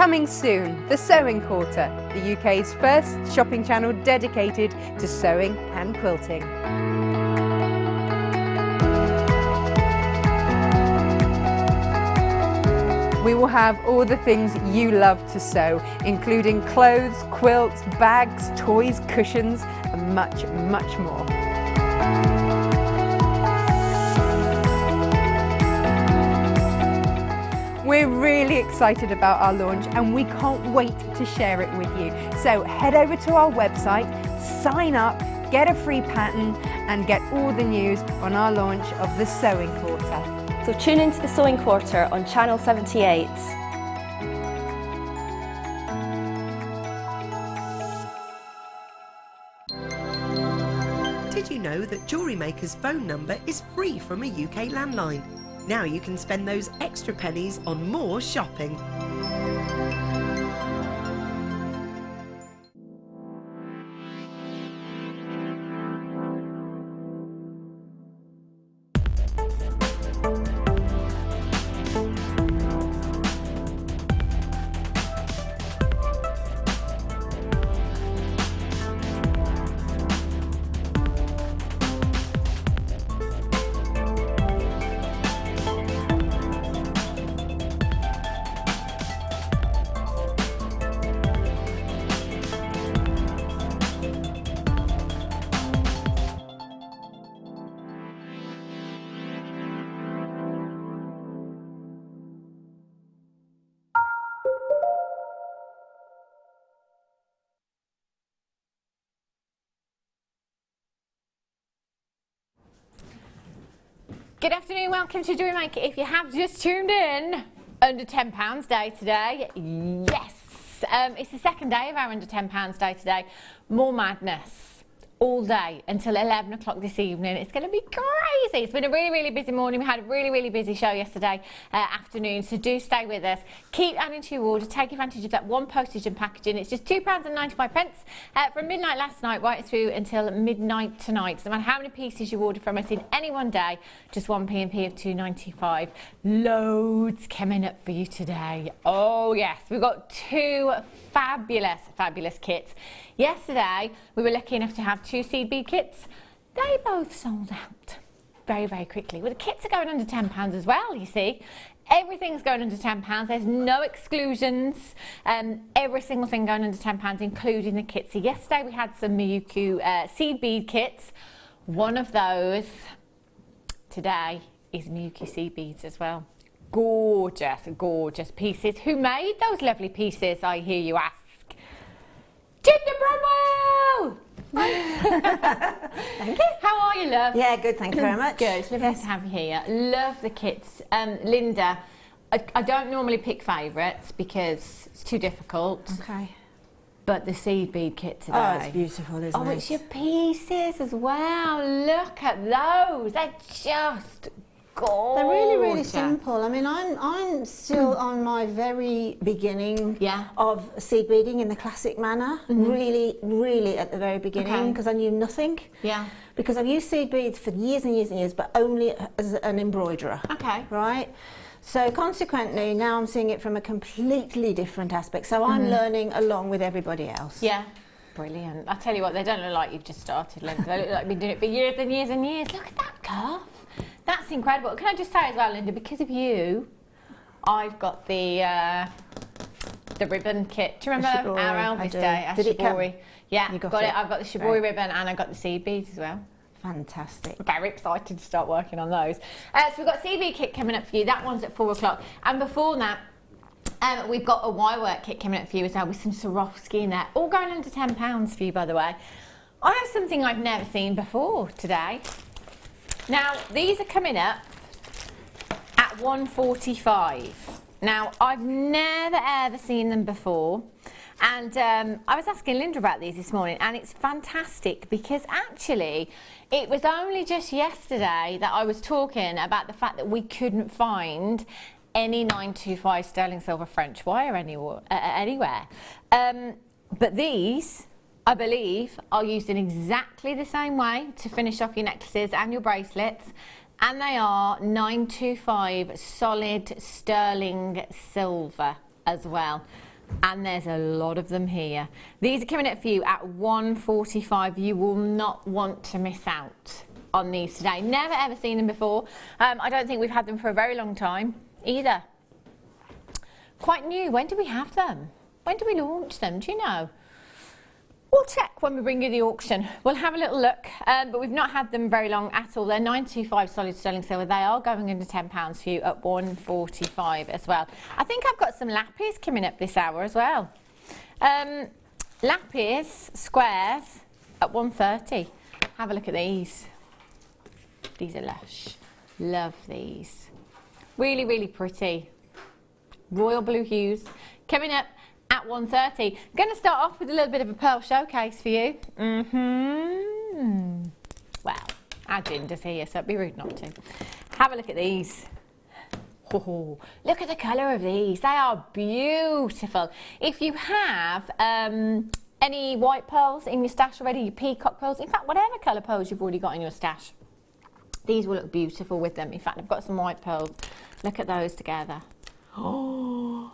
Coming soon, the Sewing Quarter, the UK's first shopping channel dedicated to sewing and quilting. We will have all the things you love to sew, including clothes, quilts, bags, toys, cushions, and much, much more. We're really excited about our launch and we can't wait to share it with you. So head over to our website, sign up, get a free pattern and get all the news on our launch of the Sewing Quarter. So tune into the Sewing Quarter on Channel 78. Did you know that Jewellery Maker's phone number is free from a UK landline? Now you can spend those extra pennies on more shopping. Good afternoon, welcome to Jewellery Maker. If you have just tuned in, under £10 day today, yes. It's the second day of our under £10 day today. More madness all day until 11 o'clock this evening. It's going to be crazy. It's been a really, really busy morning. We had a really, really busy show yesterday afternoon, so do stay with us. Keep adding to your order. Take advantage of that one postage and packaging. It's just £2.95 from midnight last night right through until midnight tonight. So no matter how many pieces you order from us in any one day, just one P&P of £2.95. Loads coming up for you today. Oh yes, we've got two fabulous kits. Yesterday we were lucky enough to have two seed bead kits. They both sold out very, very quickly. Well, the kits are going under £10 as well, you see. Everything's going under £10. There's no exclusions. Every single thing going under £10, including the kits. So yesterday we had some Miyuki seed bead kits. One of those today is Miyuki seed beads as well. Gorgeous, gorgeous pieces. Who made those lovely pieces, I hear you ask? Ginger Bradwell! Thank you. How are you, love? Yeah, good, thank you very much. Good, it's lovely to have you here. Love the kits. Linda, I don't normally pick favourites because it's too difficult. Okay. But the seed bead kit today. Oh, it's beautiful, isn't it? Oh, it's your pieces as well. Look at those. They're just gorgeous. They're really, really simple. I mean, I'm still on my very beginning of seed beading in the classic manner. Really, really at the very beginning, because I knew nothing. Yeah. Because I've used seed beads for years and years and years, but only as an embroiderer. Okay. Right? So consequently, now I'm seeing it from a completely different aspect. So I'm learning along with everybody else. Yeah. Brilliant. I tell you what, they don't look like you've just started, Linda. They look like you've been doing it for years and years and years. Look at that cuff. That's incredible. Can I just say as well, Linda, because of you, I've got the ribbon kit. Do you remember our Elvis Day? Our Did it come? Yeah, You got got it. it. I've got the shibori ribbon and I've got the seed beads as well. Fantastic. Very excited to start working on those. So we've got seed bead kit coming up for you. That one's at 4 o'clock. And before that, we've got a wire work kit coming up for you as well with some Swarovski in there. All going under £10 for you, by the way. I have something I've never seen before today. Now, these are coming up at £1.45. Now, I've never ever seen them before. And I was asking Linda about these this morning, and it's fantastic because actually it was only just yesterday that I was talking about the fact that we couldn't find any 925 sterling silver French wire anywhere. But these, I believe, are used in exactly the same way to finish off your necklaces and your bracelets. And they are 925 solid sterling silver as well. And there's a lot of them here. These are coming up for you at $145. You will not want to miss out on these today. Never ever seen them before. I don't think we've had them for a very long time either. Quite new. When did we have them? When did we launch them? Do you know? We'll check when we bring you the auction. We'll have a little look, but we've not had them very long at all. They're 925 solid sterling silver. They are going under £10 for you at 145 as well. I think I've got some lapis coming up this hour as well. Lapis squares at 130. Have a look at these. These are lush. Love these. Really, really pretty. Royal blue hues. Coming up at 130. Going to start off with a little bit of a pearl showcase for you. Well, our Ginger's here, so it'd be rude not to. Have a look at these. Oh, look at the colour of these. They are beautiful. If you have any white pearls in your stash already, your peacock pearls, in fact, whatever colour pearls you've already got in your stash, these will look beautiful with them. In fact, I've got some white pearls. Look at those together. Oh,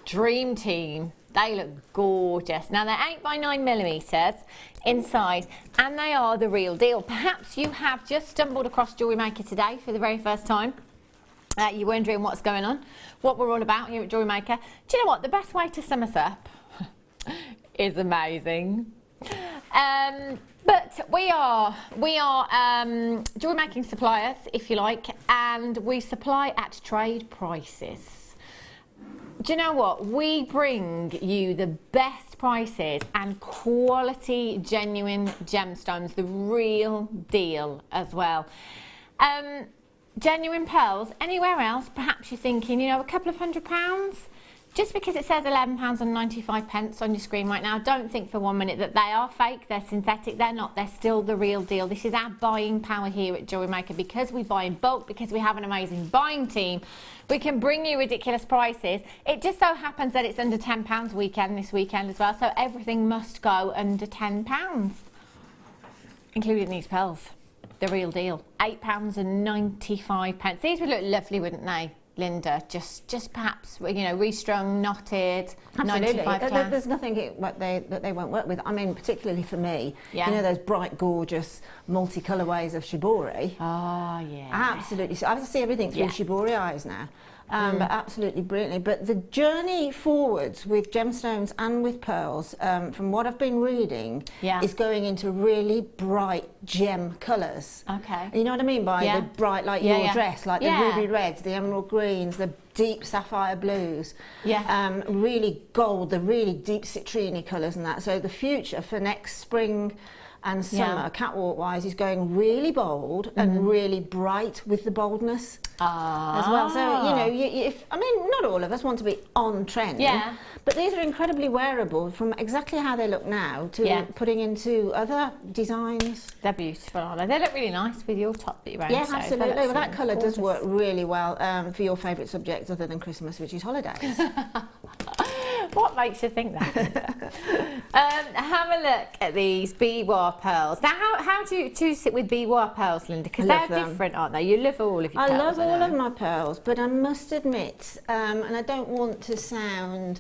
dream team. They look gorgeous. Now they're 8x9mm in size, and they are the real deal. Perhaps you have just stumbled across Jewellery Maker today for the very first time. You're wondering what's going on, what we're all about here at Jewellery Maker. Do you know what? The best way to sum us up is amazing. But we are jewellery making suppliers, if you like, and we supply at trade prices. Do you know what? We bring you the best prices and quality, genuine gemstones, the real deal as well. Genuine pearls, anywhere else, perhaps you're thinking, you know, a couple of £100. Just because it says £11.95 on your screen right now, don't think for 1 minute that they are fake, they're synthetic, they're not, they're still the real deal. This is our buying power here at Jewellery Maker. Because we buy in bulk, because we have an amazing buying team, we can bring you ridiculous prices. It just so happens that it's under £10 weekend this weekend as well, so everything must go under £10, including these pearls. The real deal, £8.95. These would look lovely, wouldn't they, Linda? Just perhaps, you know, restrung, knotted, absolutely. 95 class. There's nothing that they won't work with. I mean, particularly for me, you know, those bright, gorgeous, multi-colourways of shibori. Oh, yeah. Absolutely. So I see everything through shibori eyes now. But absolutely brilliantly. But the journey forwards with gemstones and with pearls, from what I've been reading, is going into really bright gem colours. Okay. You know what I mean by the bright, like your dress, like the ruby reds, the emerald greens, the deep sapphire blues. Yeah. Really gold, the really deep citrine colours and that. So the future for next spring and summer, catwalk-wise, is going really bold and really bright with the boldness as well. So, you know, I mean, not all of us want to be on trend, but these are incredibly wearable from exactly how they look now to putting into other designs. They're beautiful, aren't they? They look really nice with your top that you're wearing. Yeah, absolutely. Well, that colour does work really well for your favourite subject other than Christmas, which is holidays. What makes you think that? Have a look at these biwa pearls. Now, how do you sit with biwa pearls, Linda? Because they're different, aren't they? You love all of your pearls. I love all of my pearls, but I must admit, and I don't want to sound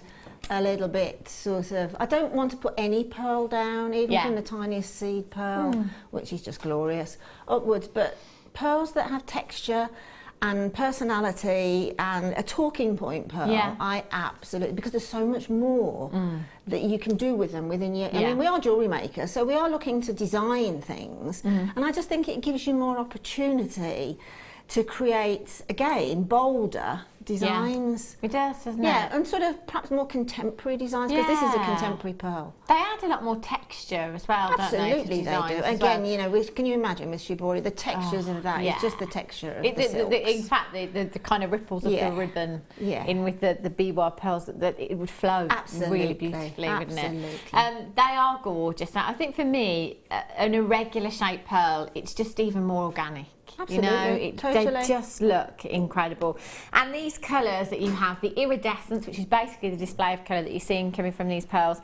a little bit sort of, I don't want to put any pearl down, even from the tiniest seed pearl, which is just glorious, upwards, but pearls that have texture and personality and a talking point pearl, I absolutely, because there's so much more that you can do with them within your, I mean, we are jewellery makers, so we are looking to design things, and I just think it gives you more opportunity to create, again, bolder designs. It does, doesn't it? Yeah, and sort of perhaps more contemporary designs, because this is a contemporary pearl. They add a lot more texture as well, absolutely, don't they? Absolutely, they do. Again, you know, can you imagine with shibori, the textures of that, it's just the texture of the silks. In fact, the kind of ripples of the ribbon in with the biwa pearls, that it would flow really beautifully, wouldn't it? They are gorgeous. Now, I think for me, an irregular shaped pearl, it's just even more organic. Absolutely, you know, they just look incredible. And these colours that you have, the iridescence, which is basically the display of colour that you're seeing coming from these pearls,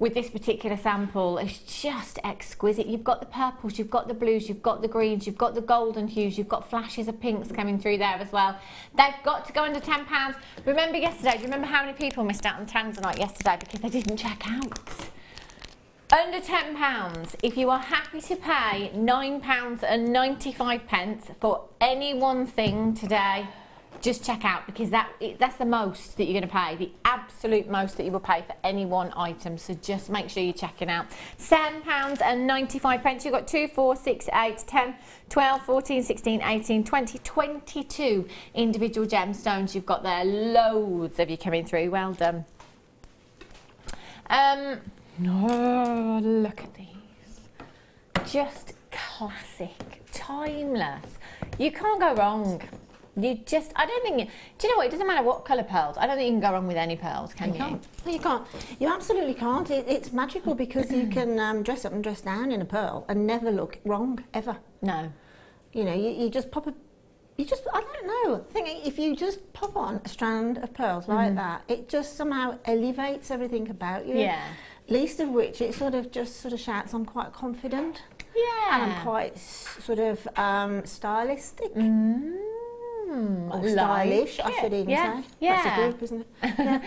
with this particular sample is just exquisite. You've got the purples, you've got the blues, you've got the greens, you've got the golden hues, you've got flashes of pinks coming through there as well. They've got to go under £10. Remember yesterday, do you remember how many people missed out on Tanzanite yesterday because they didn't check out? Under £10, if you are happy to pay £9.95 for any one thing today, just check out, because that's the most that you're going to pay, the absolute most that you will pay for any one item. So just make sure you're checking out. £7.95. You've got 2, 4, 6, 8, 10, 12, 14, 16, 18, 20, 22 individual gemstones you've got there. Loads of you coming through. Well done. No, look at these. Just classic, timeless. You can't go wrong. I don't think, do you know what, it doesn't matter what colour pearls, I don't think you can go wrong with any pearls, can you? Can't. No, you can't. You absolutely can't. It's magical because you can dress up and dress down in a pearl and never look wrong, ever. No. You know, you just pop I don't know, I think if you just pop on a strand of pearls like that, it just somehow elevates everything about you. Yeah. Least of which it sort of shouts, I'm quite confident. Yeah. And I'm quite sort of stylistic. Or Like stylish, it. I should even say. Yeah. That's a group, isn't it? Yeah.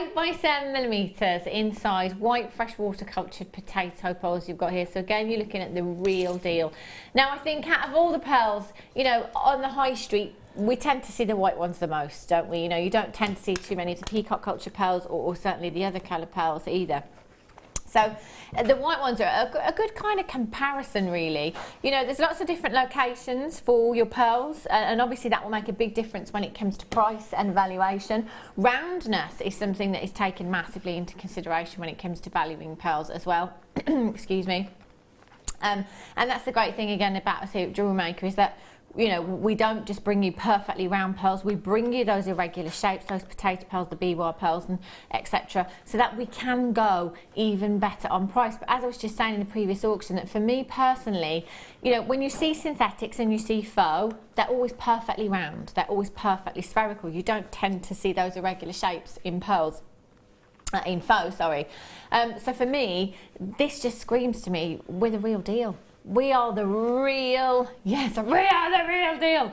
8 by 7 millimetres inside, white freshwater cultured potato pearls you've got here. So again, you're looking at the real deal. Now, I think out of all the pearls, you know, on the high street, we tend to see the white ones the most, don't we? You know, you don't tend to see too many of the peacock culture pearls or certainly the other colour pearls either. So the white ones are a good kind of comparison, really. You know, there's lots of different locations for your pearls, and obviously that will make a big difference when it comes to price and valuation. Roundness is something that is taken massively into consideration when it comes to valuing pearls as well. Excuse me. And that's the great thing again about us here at Jewellery Maker, is that, you know, we don't just bring you perfectly round pearls, we bring you those irregular shapes, those potato pearls, the bead pearls, and etc., so that we can go even better on price. But as I was just saying in the previous auction, that for me personally, you know, when you see synthetics and you see faux, they're always perfectly round, they're always perfectly spherical. You don't tend to see those irregular shapes in pearls. In faux, sorry. So for me, this just screams to me, we're the real deal. We are the real, yes, we are the real deal.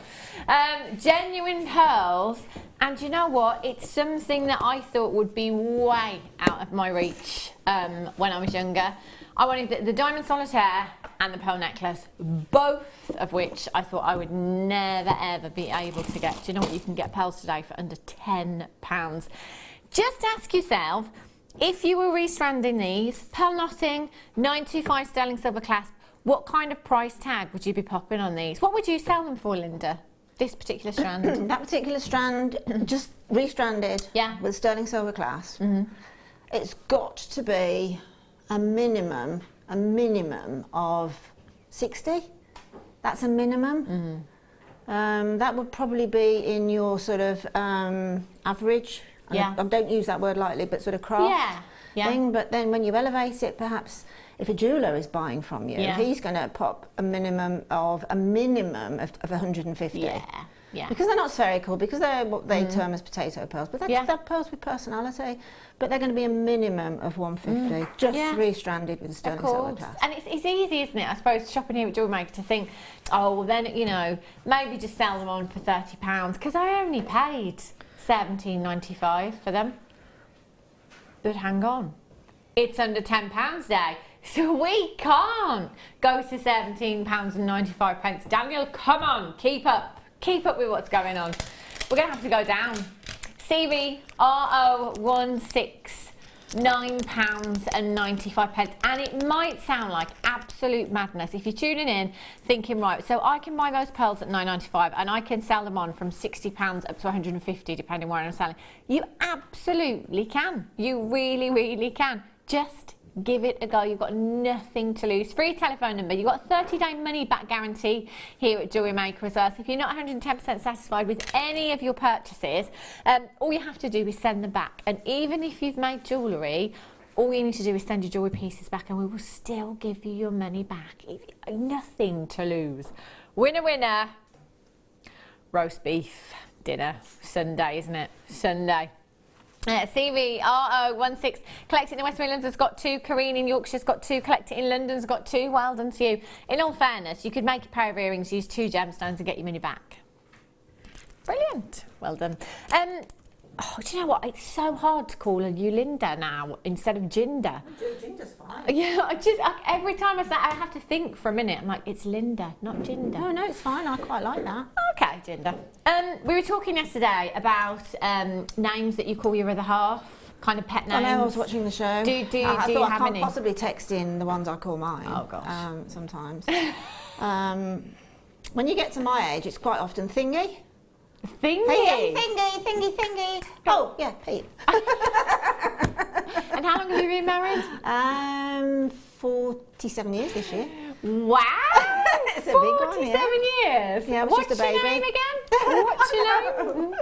Genuine pearls, and you know what? It's something that I thought would be way out of my reach when I was younger. I wanted the diamond solitaire and the pearl necklace, both of which I thought I would never ever be able to get. Do you know what? You can get pearls today for under £10. Just ask yourself, if you were restranding these, pearl knotting, 925 sterling silver clasp, what kind of price tag would you be popping on these? What would you sell them for, Linda? This particular strand? That particular strand, just restranded, yeah, with sterling silver clasp. It's got to be a minimum of 60. That's a minimum. That would probably be in your sort of average. Yeah. I don't use that word lightly, but sort of craft thing. But then when you elevate it, perhaps if a jeweller is buying from you, he's going to pop a minimum of 150. Yeah. Because they're not spherical, because they're what they term as potato pearls, but they're pearls with personality. But they're going to be a minimum of 150, just restranded with a sterling silver clasp. And it's easy, isn't it, I suppose, shopping here at Jewellery Maker, to think, oh, well then, you know, maybe just sell them on for £30, because I only paid £17.95 for them. But hang on, it's under £10 day, so we can't go to £17.95. Daniel, come on, keep up with what's going on. We're going to have to go down. CV RO16, £9.95, and it might sound like absolute madness if you're tuning in thinking, right, so I can buy those pearls at £9.95 and I can sell them on from £60 up to £150 depending where I'm selling. You absolutely can. You really can. Just give it a go. You've got nothing to lose. Free telephone number. You've got a 30-day money-back guarantee here at Jewellery Maker as well. So if you're not 110% satisfied with any of your purchases, all you have to do is send them back. And even if you've made jewellery, all you need to do is send your jewellery pieces back and we will still give you your money back. Nothing to lose. Winner. Roast beef dinner. Sunday, isn't it? Sunday. CVRO16, Collect It in the West Midlands has got 2, Kareen in Yorkshire's got 2, Collect It in London's got 2. Well done to you. In all fairness, you could make a pair of earrings, use 2 gemstones and get your money back. Brilliant. Well done. Oh, do you know what? It's so hard to call you Linda now instead of Jinder. Jinder's fine. Yeah, every time I say I have to think for a minute. I'm like, it's Linda, not Jinder. No, it's fine. I quite like that. Okay, Jinder. We were talking yesterday about names that you call your other half, kind of pet names. I know, I was watching the show. Do you I thought I have can't any? possibly text in the ones I call mine. Oh, gosh. Sometimes. When you get to my age, it's quite often thingy. Thingy? Hey, thingy. Oh, yeah, Pete. And how long have you been married? 47 years this year. Wow! It's a big one, 47 yeah. years? Yeah, I was What's just a baby. your name again? What's your name?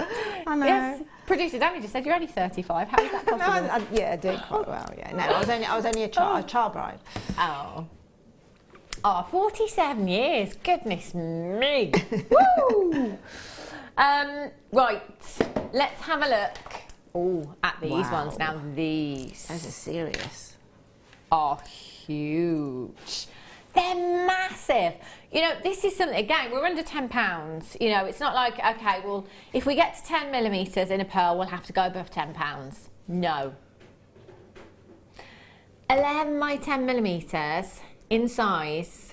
I know. Yes, producer Danny just said you're only 35. How is that possible? I did quite well, yeah. No, I was only a child bride. Oh. Oh, 47 years. Goodness me. Woo! Right, let's have a look at these Wow. ones. Now, these Those are serious. are huge. They're massive. You know, this is something, again, we're under £10. You know, it's not like, okay, well, if we get to 10 millimetres in a pearl, we'll have to go above £10. No. 11 by 10 millimetres in size,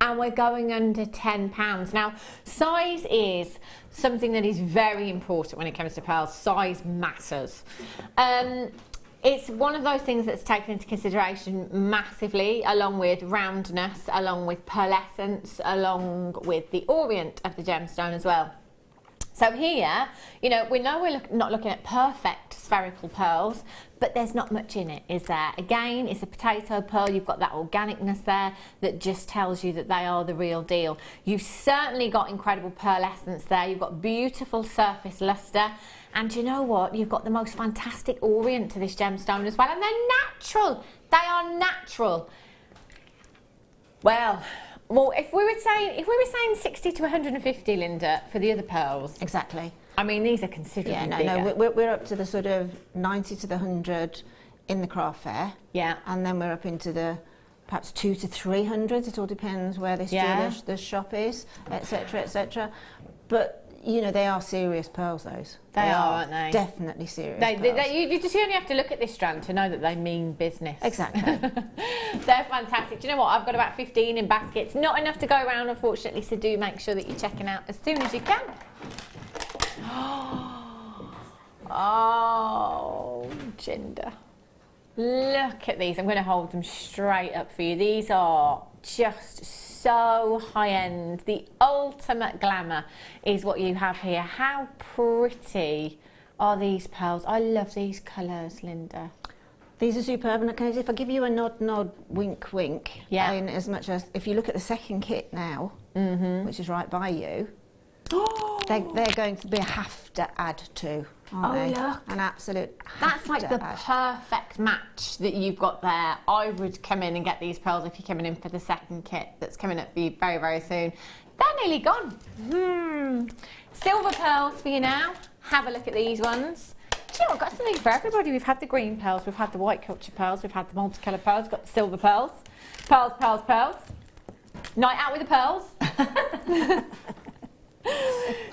and we're going under £10. Now, size is something that is very important when it comes to pearls. Size matters. It's one of those things that's taken into consideration massively, along with roundness, along with pearlescence, along with the orient of the gemstone as well. So here, you know we're not looking at perfect spherical pearls, but there's not much in it, is there? Again, it's a potato pearl. You've got that organicness there that just tells you that they are the real deal. You've certainly got incredible pearlescence there. You've got beautiful surface luster. And you know what? You've got the most fantastic orient to this gemstone as well. And they're natural. They are natural. Well, if we were saying 60 to 150, Linda, for the other pearls. Exactly. I mean, these are considerably bigger. No, we're up to the sort of 90 to the 100 in the craft fair. Yeah. And then we're up into the perhaps 200 to 300. It all depends where this the shop is, etc., etc. But you know, they are serious pearls, those. They are, aren't they? Definitely serious pearls. You just only have to look at this strand to know that they mean business. Exactly. They're fantastic. Do you know what? I've got about 15 in baskets. Not enough to go around, unfortunately, so do make sure that you're checking out as soon as you can. Oh, Jinder. Look at these. I'm going to hold them straight up for you. These are just so high-end. The ultimate glamour is what you have here. How pretty are these pearls? I love these colours, Linda. These are superb, and if I give you a nod, wink, wink, yeah. In as much as if you look at the second kit now, which is right by you, they're going to be a have to add to, aren't they? Look. An absolute That's like the perfect match that you've got there. I would come in and get these pearls if you're coming in for the second kit that's coming up for you very, very soon. They're nearly gone. Silver pearls for you now. Have a look at these ones. Do you know, I've got something for everybody. We've had the green pearls, we've had the white culture pearls, we've had the multicolour pearls, got the silver pearls. Pearls, pearls, pearls. Night out with the pearls.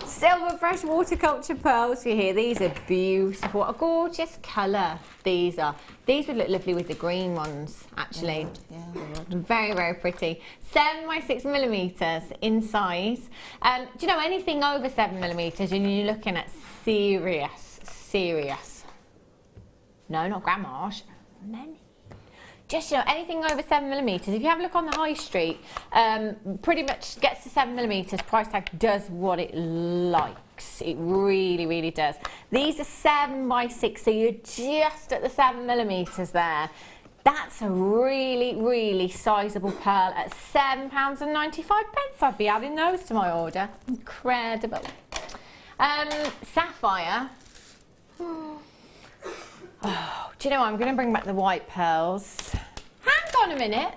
Silver fresh waterculture pearls for you here. These are beautiful. What a gorgeous colour these are. These would look lovely with the green ones, actually. Yeah, they would. Very, very pretty. 7 by 6 millimetres in size. Do you know, anything over 7 millimetres and you're looking at serious. No, not grandma's. Many. Just, you know, anything over 7 millimetres. If you have a look on the high street, pretty much gets to 7 millimetres, price tag does what it likes. It really, really does. These are 7 by 6, so you're just at the 7 millimetres there. That's a really, really sizable pearl at £7.95. I'd be adding those to my order. Incredible. Sapphire. Oh, do you know what? I'm going to bring back the white pearls. Hang on a minute.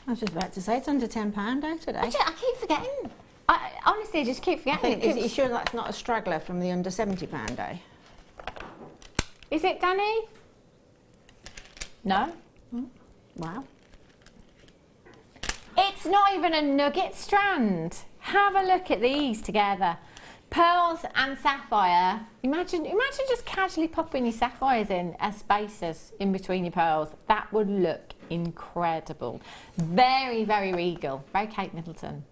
I was just about to say it's under £10 out today. I keep forgetting. I honestly just keep forgetting. Are you sure that's not a straggler from the under £70 day? Is it, Danny? No? Wow. It's not even a nugget strand. Have a look at these together. Pearls and sapphire. Imagine just casually popping your sapphires in as spacers in between your pearls. That would look incredible. Very, very regal. Very Kate Middleton.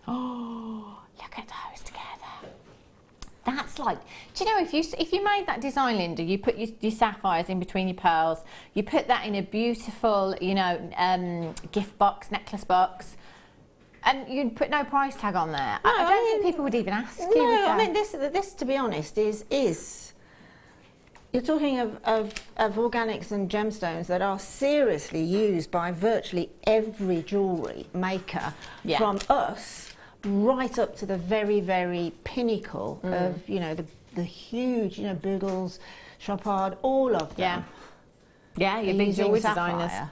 Oh, look at those together. That's like, do you know, if you made that design, Linda, you put your sapphires in between your pearls, you put that in a beautiful, you know, gift box, necklace box, and you'd put no price tag on there. No, I don't think people would even ask you. No, I mean, this, to be honest, is you're talking of organics and gemstones that are seriously used by virtually every jewellery maker, from us right up to the very, very pinnacle of, you know, the huge, you know, Boodles, Chopard, all of them. Yeah, your big jewellery designers. sapphire.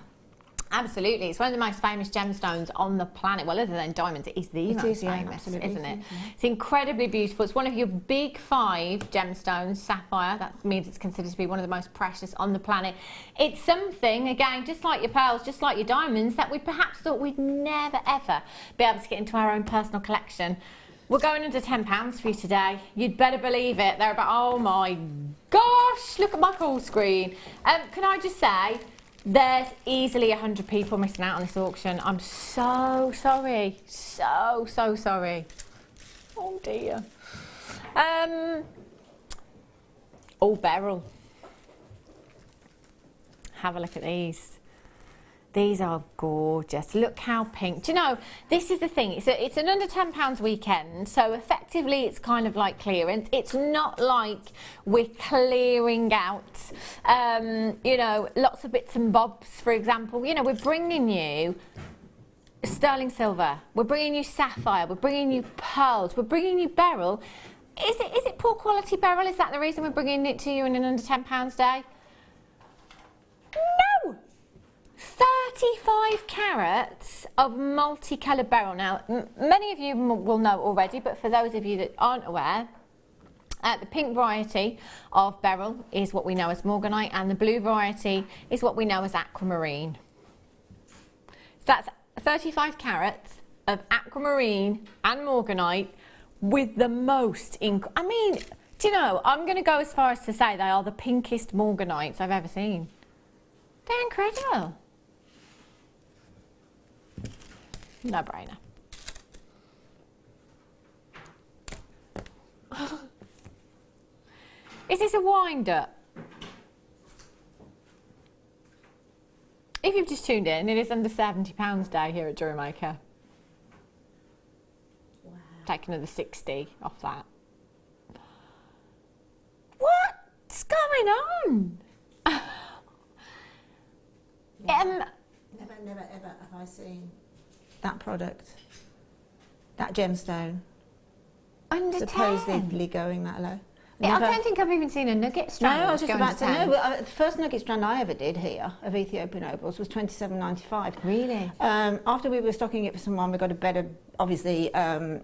Absolutely, it's one of the most famous gemstones on the planet. Well, other than diamonds, it is the most famous, absolutely, isn't it? Yeah. It's incredibly beautiful. It's one of your big 5 gemstones, sapphire. That means it's considered to be one of the most precious on the planet. It's something, again, just like your pearls, just like your diamonds, that we perhaps thought we'd never, ever be able to get into our own personal collection. We're going under £10 for you today. You'd better believe it. They're about, oh my gosh, look at my call screen. Can I just say, there's easily 100 people missing out on this auction. I'm so sorry. So sorry. Oh dear. Oh, beryl. Have a look at these. These are gorgeous. Look how pink. Do you know, this is the thing. It's an under £10 weekend, so effectively it's kind of like clearance. It's not like we're clearing out, you know, lots of bits and bobs, for example. You know, we're bringing you sterling silver. We're bringing you sapphire. We're bringing you pearls. We're bringing you beryl. Is it poor quality beryl? Is that the reason we're bringing it to you in an under £10 day? No! 35 carats of multicoloured beryl. Now, many of you will know already, but for those of you that aren't aware, the pink variety of beryl is what we know as morganite, and the blue variety is what we know as aquamarine. So that's 35 carats of aquamarine and morganite with the most I mean, do you know, I'm going to go as far as to say they are the pinkest morganites I've ever seen. They're incredible. No brainer. Is this a wind up? If you've just tuned in, it is under £70 day here at Jewellery Maker. Wow. Take another 60 off that. What's going on? Never ever have I seen that product, that gemstone, under supposedly going that low. I don't think I've even seen a nugget strand. No, I was just about to know. Well, The first nugget strand I ever did here of Ethiopian opals was $27.95. Really? After we were stocking it for someone, we got a better. Obviously,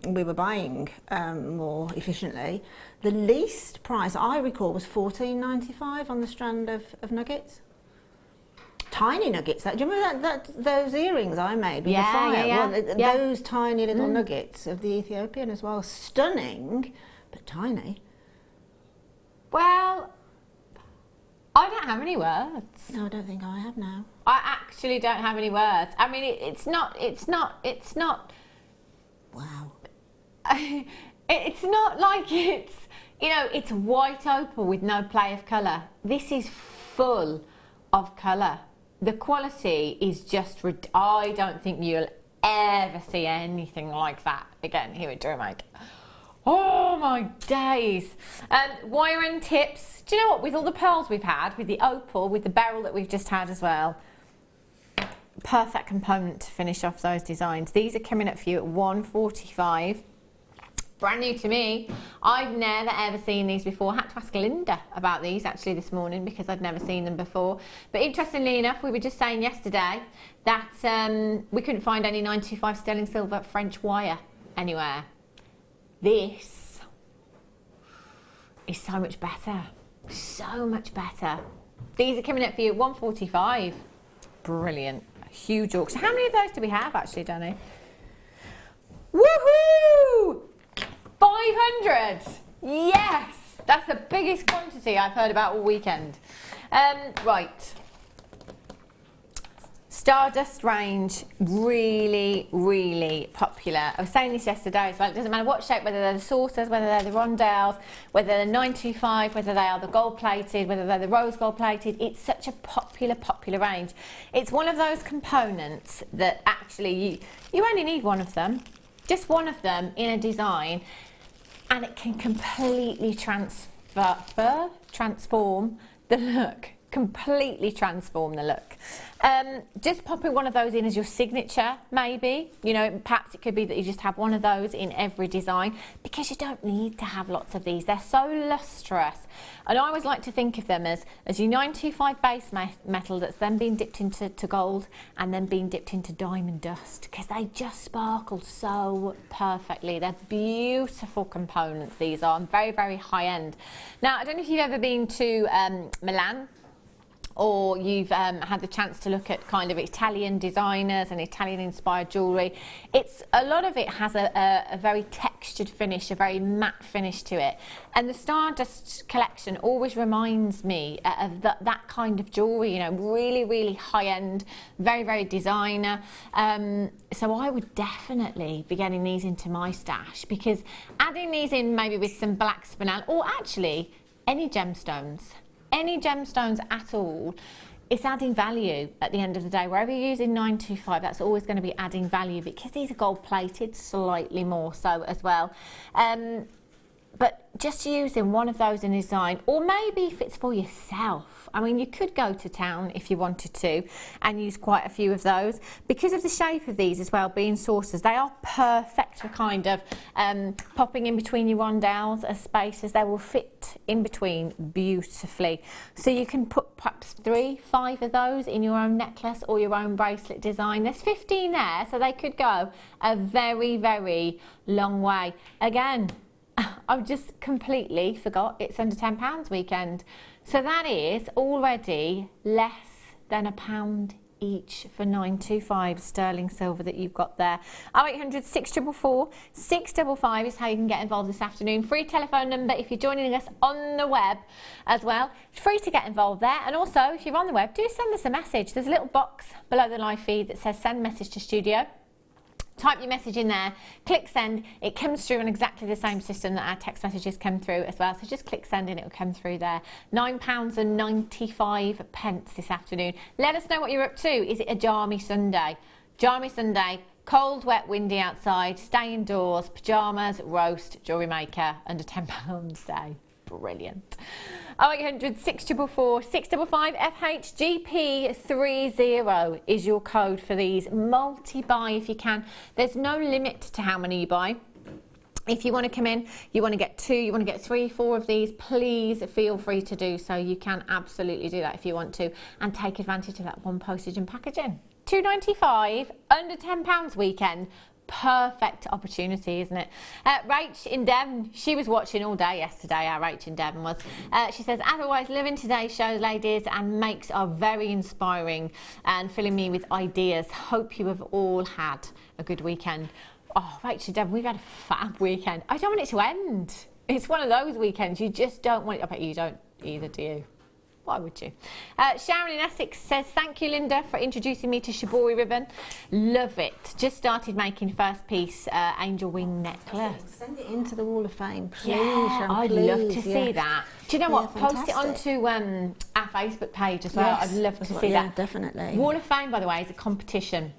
we were buying more efficiently. The least price I recall was $14.95 on the strand of nuggets. Tiny nuggets. Do you remember those earrings I made with the fire? Yeah. Those tiny little nuggets of the Ethiopian as well. Stunning, but tiny. Well, I don't have any words. No, I don't think I have now. I actually don't have any words. I mean, it's not. Wow. It's not like it's, you know, it's white opal with no play of colour. This is full of colour. The quality is just, I don't think you'll ever see anything like that again here at Jewellery Maker. Oh my days. Wire end tips. Do you know what, with all the pearls we've had, with the opal, with the beryl that we've just had as well, perfect component to finish off those designs. These are coming up for you at $145. Brand new to me. I've never ever seen these before. I had to ask Linda about these actually this morning because I'd never seen them before. But interestingly enough, we were just saying yesterday that we couldn't find any 925 sterling silver French wire anywhere. This is so much better. So much better. These are coming up for you at $145. Brilliant. Huge auction. How many of those do we have actually, Danny? Woohoo! 500! Yes! That's the biggest quantity I've heard about all weekend. Right. Stardust range, really, really popular. I was saying this yesterday as well. It doesn't matter what shape, whether they're the saucers, whether they're the rondelles, whether they're 925, whether they are the gold-plated, whether they're the rose gold-plated. It's such a popular range. It's one of those components that actually you only need one of them, just one of them in a design, and it can completely transform the look. Completely transform the look. Just popping one of those in as your signature, maybe. You know, perhaps it could be that you just have one of those in every design, because you don't need to have lots of these. They're so lustrous. And I always like to think of them as your 925 base metal that's then been dipped into gold and then been dipped into diamond dust, because they just sparkle so perfectly. They're beautiful components, these are, and very, very high end. Now, I don't know if you've ever been to Milan, or you've had the chance to look at kind of Italian designers and Italian inspired jewellery. A lot of it has a very textured finish, a very matte finish to it. And the Stardust collection always reminds me of that kind of jewellery, you know, really, really high end, very, very designer. So I would definitely be getting these into my stash, because adding these in maybe with some black spinel, or actually any gemstones at all, it's adding value at the end of the day. Wherever you're using 925, that's always going to be adding value, because these are gold plated, slightly more so as well. But just using one of those in design, or maybe if it's for yourself, I mean, you could go to town if you wanted to and use quite a few of those. Because of the shape of these as well, being saucers, they are perfect for kind of popping in between your rondelles as spaces. They will fit in between beautifully. So you can put perhaps 3, 5 of those in your own necklace or your own bracelet design. There's 15 there, so they could go a very, very long way. Again, I've just completely forgot it's under £10 weekend. So that is already less than £1 each for 925 sterling silver that you've got there. 0800 644 655 is how you can get involved this afternoon. Free telephone number if you're joining us on the web as well. It's free to get involved there. And also, if you're on the web, do send us a message. There's a little box below the live feed that says send message to studio. Type your message in there, click send. It comes through on exactly the same system that our text messages come through as well. So just click send and it will come through there. £9.95 this afternoon. Let us know what you're up to. Is it a Jarmy Sunday? Jarmy Sunday, cold, wet, windy outside, stay indoors, pyjamas, roast, Jewellery Maker, under £10 day. Brilliant. 0800 644 655 FHGP30 is your code for these. Multi-buy if you can. There's no limit to how many you buy. If you want to come in, you want to get 2, you want to get 3, 4 of these, please feel free to do so. You can absolutely do that if you want to, and take advantage of that one postage and packaging. £2.95, under £10 weekend. Perfect opportunity, isn't it? Rach in Devon, she was watching all day yesterday, our Rach in Devon was. She says, otherwise loving today's show, ladies, and makes are very inspiring and filling me with ideas. Hope you have all had a good weekend. Oh, Rach in Devon, we've had a fab weekend. I don't want it to end. It's one of those weekends you just don't want it. I bet you don't either, do you? Why would you? Sharon in Essex says, thank you, Linda, for introducing me to Shibori ribbon. Love it. Just started making first piece angel wing necklace. Send it into the Wall of Fame, please. Yeah, I'd love to see that. Do you know what? Fantastic. Post it onto our Facebook page as well. Yes, I'd love to see that. Definitely. Wall of Fame, by the way, is a competition.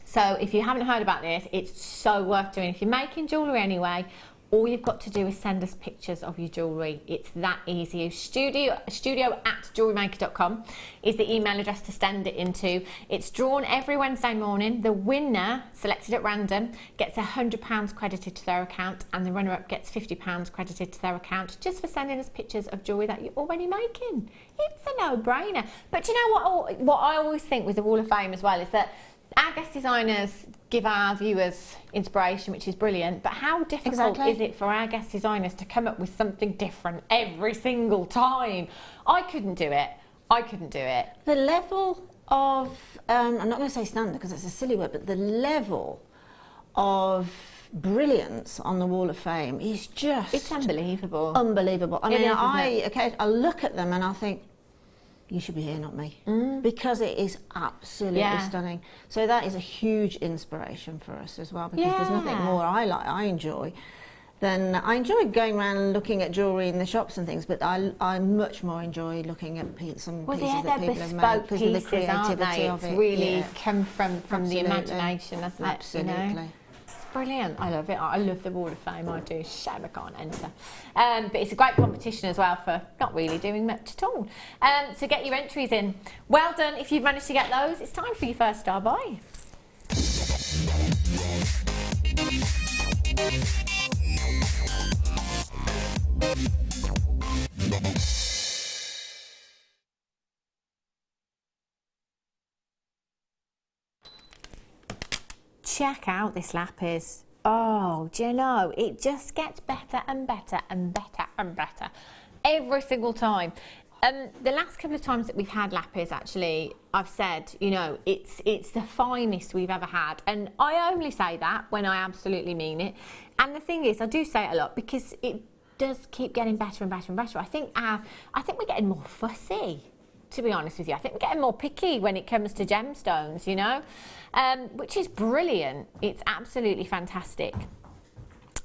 So if you haven't heard about this, it's so worth doing. If you're making jewellery anyway, all you've got to do is send us pictures of your jewellery. It's that easy. studio@jewellerymaker.com is the email address to send it into. It's drawn every Wednesday morning. The winner, selected at random, gets £100 credited to their account, and the runner-up gets £50 credited to their account just for sending us pictures of jewellery that you're already making. It's a no-brainer. But do you know what I always think with the Wall of Fame as well is that our guest designers give our viewers inspiration, which is brilliant, but how difficult is it for our guest designers to come up with something different every single time? I couldn't do it. The level of, I'm not going to say standard because it's a silly word, but the level of brilliance on the Wall of Fame is just... It's unbelievable. Unbelievable. I mean, I look at them and I think, you should be here, not me. Because it is absolutely stunning. So that is a huge inspiration for us as well, because there's nothing more I enjoy than... I enjoy going around and looking at jewellery in the shops and things, but I much more enjoy looking at some pieces that people have made because of the creativity of it. It's really come from the imagination, hasn't it? Absolutely. You know? Brilliant. I love it. I love the Wall of Fame. I do. Shame I can't enter. But it's a great competition as well for not really doing much at all. So get your entries in. Well done if you've managed to get those. It's time for your first star buy. Check out this lapis. Oh, do you know, it just gets better and better and better and better every single time. The last couple of times that we've had lapis, actually, I've said, you know, it's the finest we've ever had, and I only say that when I absolutely mean it. And the thing is, I do say it a lot because it does keep getting better and better and better. I think we're getting more fussy, to be honest with you. I think we're getting more picky when it comes to gemstones, you know, which is brilliant. It's absolutely fantastic.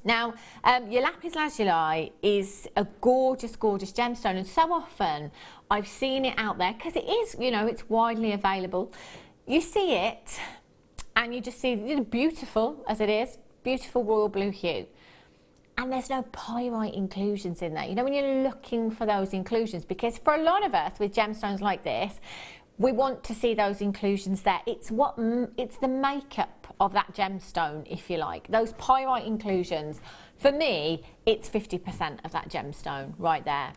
Now, your Lapis Lazuli is a gorgeous, gorgeous gemstone, and so often I've seen it out there because it is, you know, it's widely available. You see it and you just see, you know, beautiful as it is, beautiful royal blue hue. And there's no pyrite inclusions in there. You know, when you're looking for those inclusions, because for a lot of us with gemstones like this, we want to see those inclusions there. It's the makeup of that gemstone, if you like. Those pyrite inclusions, for me, it's 50% of that gemstone right there.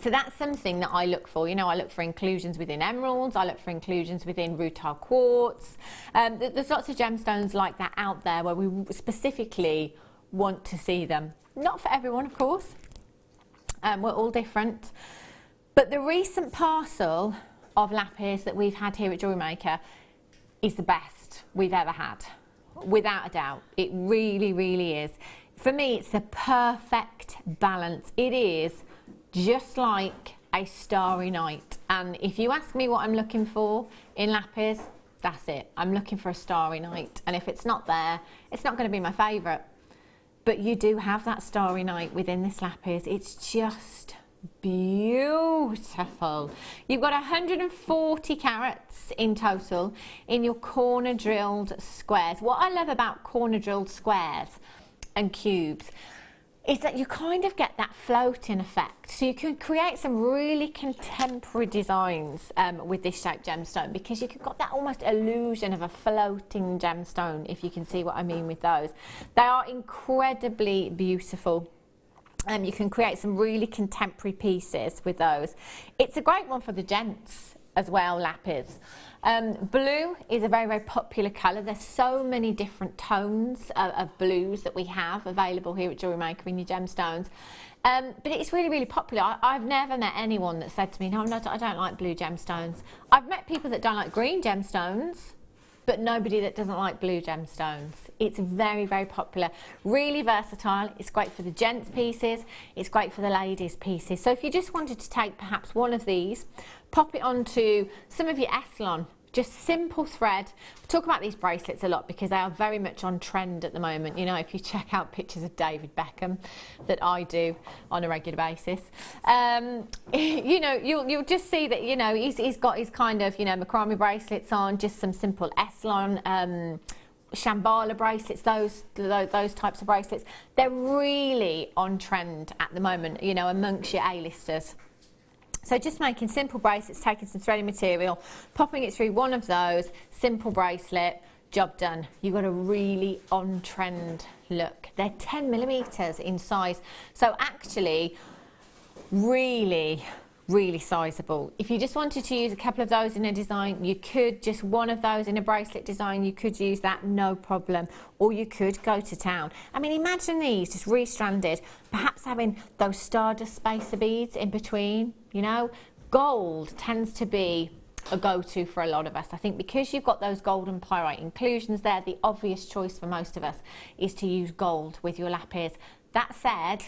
So that's something that I look for. You know, I look for inclusions within emeralds, I look for inclusions within rutile quartz. There's lots of gemstones like that out there where we specifically want to see them. Not for everyone, of course. We're all different. But the recent parcel of lapis that we've had here at Jewellery Maker is the best we've ever had, without a doubt. It really, really is. For me, it's the perfect balance. It is just like a starry night. And if you ask me what I'm looking for in lapis, that's it. I'm looking for a starry night. And if it's not there, it's not going to be my favourite. But you do have that starry night within this lapis. It's just beautiful. You've got 140 carats in total in your corner drilled squares. What I love about corner drilled squares and cubes is that you kind of get that floating effect. So you can create some really contemporary designs with this shaped gemstone, because you've got that almost illusion of a floating gemstone, if you can see what I mean with those. They are incredibly beautiful. You can create some really contemporary pieces with those. It's a great one for the gents as well, lapis. Blue is a very, very popular colour. There's so many different tones of blues that we have available here at Jewellery Maker in your gemstones. But it's really, really popular. I've never met anyone that said to me, no, I don't like blue gemstones. I've met people that don't like green gemstones, but nobody that doesn't like blue gemstones. It's very, very popular, really versatile. It's great for the gents pieces, it's great for the ladies pieces. So if you just wanted to take perhaps one of these, pop it onto some of your Essilon, just simple thread. We talk about these bracelets a lot because they are very much on trend at the moment. You know, if you check out pictures of David Beckham that I do on a regular basis, you know, you'll just see that, you know, he's got his kind of, you know, macrame bracelets on, just some simple Essilon, Shambhala bracelets, those types of bracelets. They're really on trend at the moment, you know, amongst your A-listers. So just making simple bracelets, taking some threading material, popping it through one of those, simple bracelet, job done. You've got a really on-trend look. They're 10 millimeters in size. So actually, really, really sizable. If you just wanted to use a couple of those in a design, you could. Just one of those in a bracelet design, you could use that, no problem. Or you could go to town. I mean, imagine these just re-stranded, perhaps having those stardust spacer beads in between, you know. Gold tends to be a go-to for a lot of us. I think because you've got those gold and pyrite inclusions there, the obvious choice for most of us is to use gold with your lapis. That said,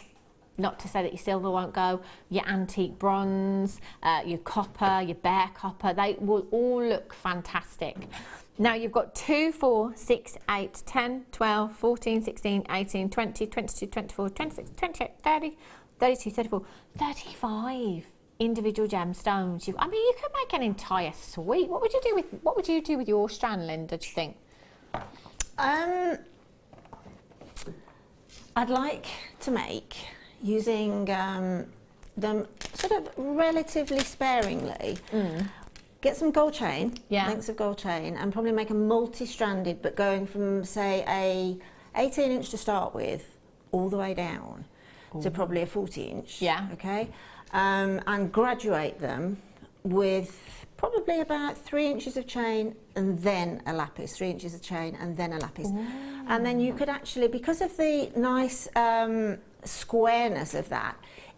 not to say that your silver won't go, your antique bronze, your copper, your bare copper, they will all look fantastic. Now you've got 2, 4, 6, 8, 10, 12, 14, 16, 18, 20, 22, 24, 26, 28, 30, 32, 34, 35 individual gemstones. I mean, you could make an entire suite. What would you do with your strand, Linda, do you think? I'd like to make, using them sort of relatively sparingly, get some gold chain, lengths of gold chain, and probably make a multi-stranded, but going from, say, a 18-inch to start with, all the way down to probably a 40-inch. Yeah. Okay. And graduate them with probably about 3 inches of chain and then a lapis, 3 inches of chain and then a lapis. Ooh. And then you could actually, because of the nice squareness of that,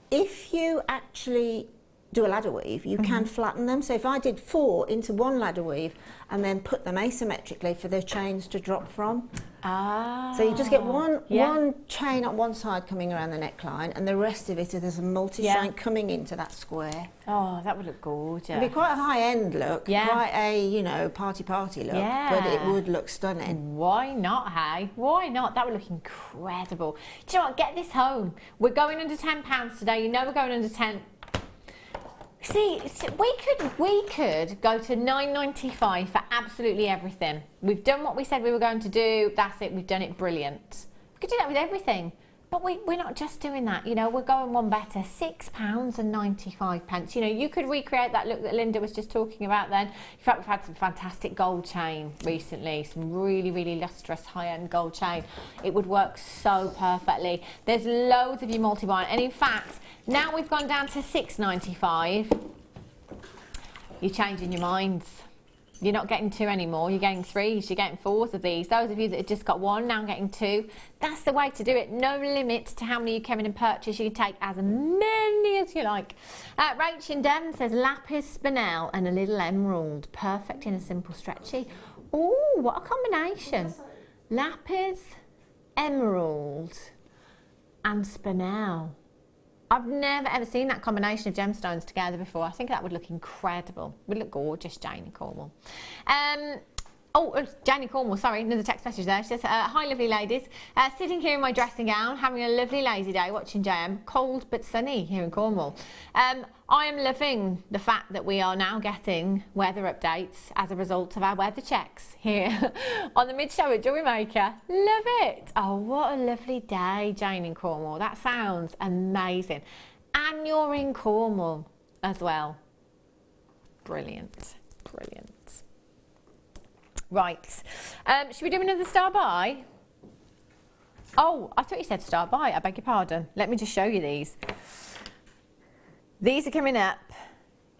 if you actually do a ladder weave, you can flatten them. So if I did 4 into one ladder weave and then put them asymmetrically for the chains to drop from. So you just get one chain on one side coming around the neckline, and the rest of it is a multi-strand coming into that square. Oh, that would look gorgeous. It'd be quite a high-end look, quite a, you know, party look, but it would look stunning. Why not, hey? Why not? That would look incredible. Do you know what? Get this home. We're going under £10 today. You know we're going under 10. See, we could go to $9.95 for absolutely everything. We've done what we said we were going to do. That's it. We've done it brilliant. We could do that with everything. But we're not just doing that. You know, we're going one better. £6.95. You know, you could recreate that look that Linda was just talking about then. In fact, we've had some fantastic gold chain recently. Some really, really lustrous high-end gold chain. It would work so perfectly. There's loads of you multi-buying. And in fact, now we've gone down to £6.95. You're changing your minds. You're not getting 2 anymore, you're getting 3s, you're getting 4s of these. Those of you that have just got 1, now getting 2. That's the way to do it. No limit to how many you come in and purchase. You can take as many as you like. Rachel Dem says lapis spinel and a little emerald. Perfect in a simple stretchy. Oh, what a combination. Lapis, emerald and spinel. I've never ever seen that combination of gemstones together before. I think that would look incredible. Would look gorgeous, Janie Cornwall. Janie Cornwall, sorry, another text message there. She says, hi lovely ladies. Sitting here in my dressing gown, having a lovely lazy day watching JM. Cold but sunny here in Cornwall. I am loving the fact that we are now getting weather updates as a result of our weather checks here on the mid-show at Jewellery Maker. Love it. Oh, what a lovely day, Jane in Cornwall. That sounds amazing. And you're in Cornwall as well. Brilliant, brilliant. Right, should we do another star buy? Oh, I thought you said star buy, I beg your pardon. Let me just show you these. These are coming up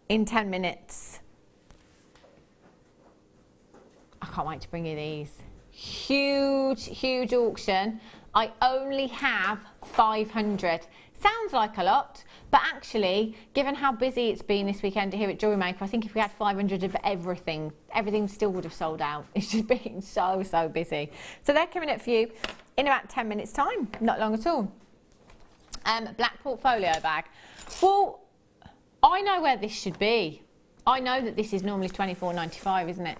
in 10 minutes. I can't wait to bring you these. Huge, huge auction. I only have 500. Sounds like a lot, but actually, given how busy it's been this weekend here at Jewellery Maker, I think if we had 500 of everything still would have sold out. It's just been so, so busy. So they're coming up for you in about 10 minutes time, not long at all. Black portfolio bag. Well, I know where this should be. I know that this is normally £24.95, isn't it?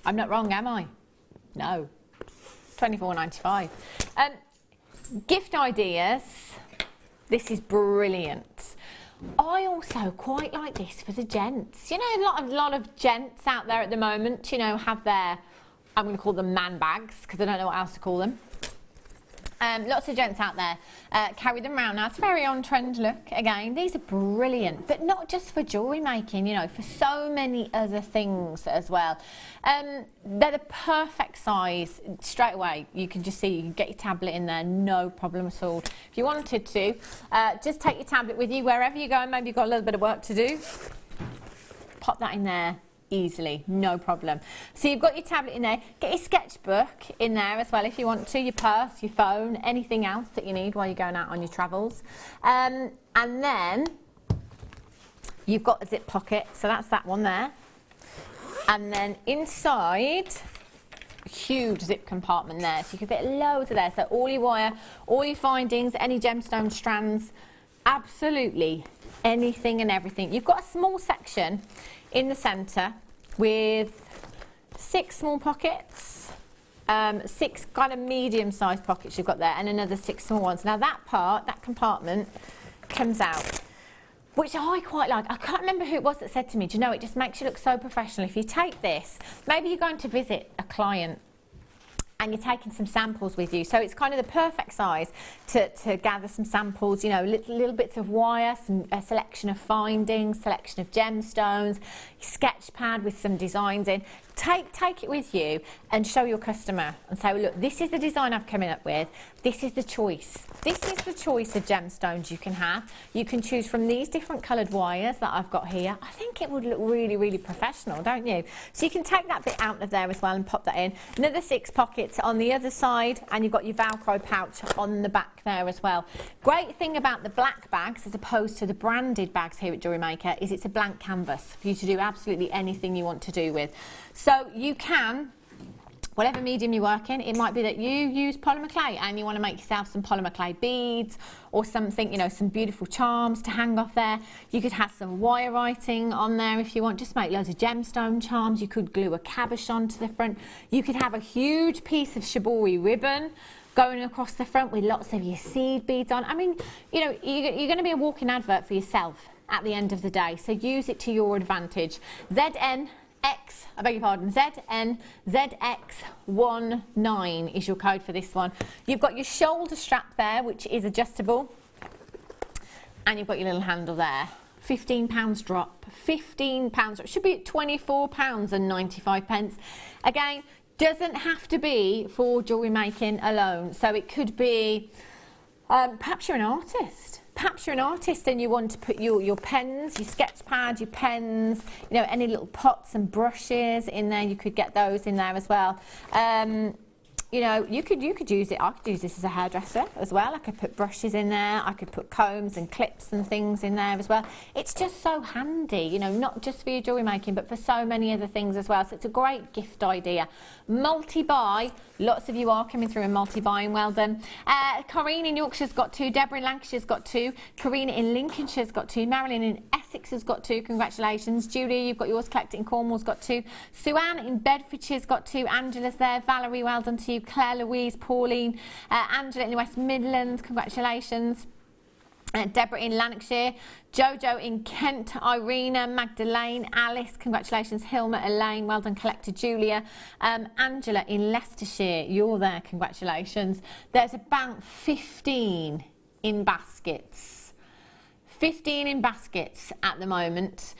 I'm not wrong, am I? No, £24.95. Gift ideas. This is brilliant. I also quite like this for the gents. You know, a lot of gents out there at the moment, you know, have their, I'm going to call them man bags because I don't know what else to call them. Lots of gents out there carry them around now. It's a very on-trend look. Again, these are brilliant, but not just for jewellery making, you know, for so many other things as well. They're the perfect size. Straight away, you can just see, you can get your tablet in there, no problem at all. If you wanted to, just take your tablet with you wherever you go, and maybe you've got a little bit of work to do. Pop that in there. Easily, no problem. So you've got your tablet in there, get your sketchbook in there as well if you want to, your purse, your phone, anything else that you need while you're going out on your travels. And then you've got a zip pocket, so that's that one there. And then inside, huge zip compartment there, so you can fit loads of there. So all your wire, all your findings, any gemstone strands, absolutely anything and everything. You've got a small section in the centre with 6 small pockets, 6 kind of medium-sized pockets you've got there, and another 6 small ones. Now that part, that compartment, comes out, which I quite like. I can't remember who it was that said to me, do you know, it just makes you look so professional. If you take this, maybe you're going to visit a client and you're taking some samples with you, so it's kind of the perfect size to gather some samples, you know, little bits of wire, a selection of findings, selection of gemstones, sketch pad with some designs in. Take it with you and show your customer and say, well, look, this is the design I've come up with, this is the choice. This is the choice of gemstones you can have. You can choose from these different coloured wires that I've got here. I think it would look really, really professional, don't you? So you can take that bit out of there as well and pop that in. Another 6 pockets on the other side, and you've got your Velcro pouch on the back there as well. Great thing about the black bags as opposed to the branded bags here at Jewellery Maker is it's a blank canvas for you to do absolutely anything you want to do with. So you can, whatever medium you work in, it might be that you use polymer clay and you want to make yourself some polymer clay beads or something, you know, some beautiful charms to hang off there. You could have some wire writing on there if you want, just make loads of gemstone charms. You could glue a cabochon to the front. You could have a huge piece of shibori ribbon going across the front with lots of your seed beads on. I mean, you know, you're going to be a walking advert for yourself at the end of the day, so use it to your advantage. ZNX, I beg your pardon, ZNZX19 is your code for this one. You've got your shoulder strap there, which is adjustable, and you've got your little handle there. £15 drop, £15 drop, should be at £24.95. Again, doesn't have to be for jewellery making alone, so it could be, perhaps you're an artist. Perhaps you're an artist and you want to put your pens, your sketch pad, your pens, you know, any little pots and brushes in there, you could get those in there as well. You know, you could use it, I could use this as a hairdresser as well. I could put brushes in there, I could put combs and clips and things in there as well. It's just so handy, you know, not just for your jewellery making, but for so many other things as well. So it's a great gift idea. Multi-buy, lots of you are coming through and multi-buying, well done. Corinne in Yorkshire's got 2, Deborah in Lancashire's got 2, Karina in Lincolnshire's got 2, Marilyn in Essex has got 2, congratulations. Julia, you've got yours collected in Cornwall's got 2, Sue-Ann in Bedfordshire's got 2, Angela's there, Valerie, well done to you, Claire Louise, Pauline, Angela in the West Midlands, congratulations. Deborah in Lanarkshire, Jojo in Kent, Irina, Magdalene, Alice, congratulations, Hilma, Elaine, well done, collected, Julia, Angela in Leicestershire, you're there, congratulations. There's about 15 in baskets. 15 in baskets at the moment.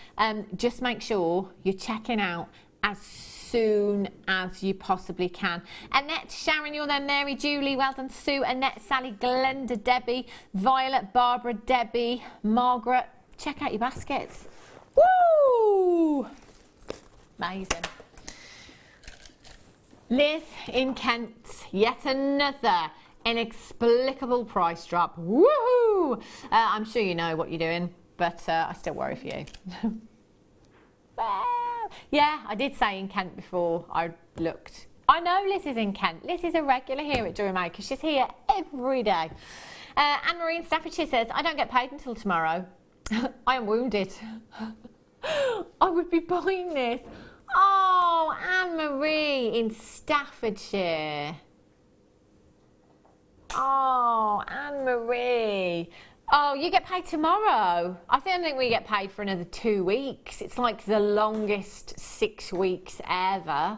Just make sure you're checking out as soon as you possibly can. Annette, Sharon, you're there, Mary, Julie, well done, Sue, Annette, Sally, Glenda, Debbie, Violet, Barbara, Debbie, Margaret. Check out your baskets. Woo! Amazing. Liz in Kent, yet another inexplicable price drop. Woohoo! I'm sure you know what you're doing, but I still worry for you. Yeah, I did say in Kent before I looked. I know Liz is in Kent. Liz is a regular here at Jewellery Maker. She's here every day. Anne-Marie in Staffordshire says, I don't get paid until tomorrow. I am wounded. I would be buying this. Oh, Anne-Marie in Staffordshire. Oh, Anne-Marie. Oh, you get paid tomorrow. I don't think we get paid for another 2 weeks. It's like the longest 6 weeks ever,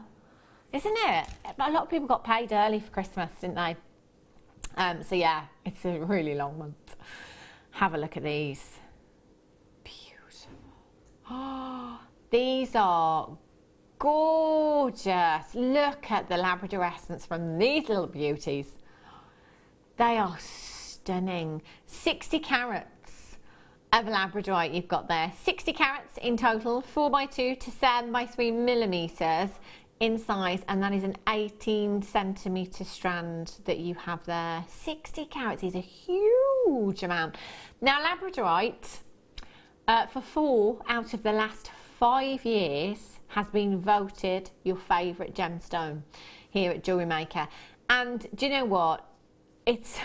isn't it? A lot of people got paid early for Christmas, didn't they? So yeah, it's a really long month. Have a look at these. Beautiful. Oh, these are gorgeous. Look at the labradorescence from these little beauties. They are stunning. 60 carats of labradorite you've got there. 60 carats in total, 4x2 to 7x3 millimeters in size, and that is an 18 centimeter strand that you have there. 60 carats is a huge amount. Now labradorite, for 4 out of the last 5 years, has been voted your favourite gemstone here at Jewellery Maker. And do you know what? It's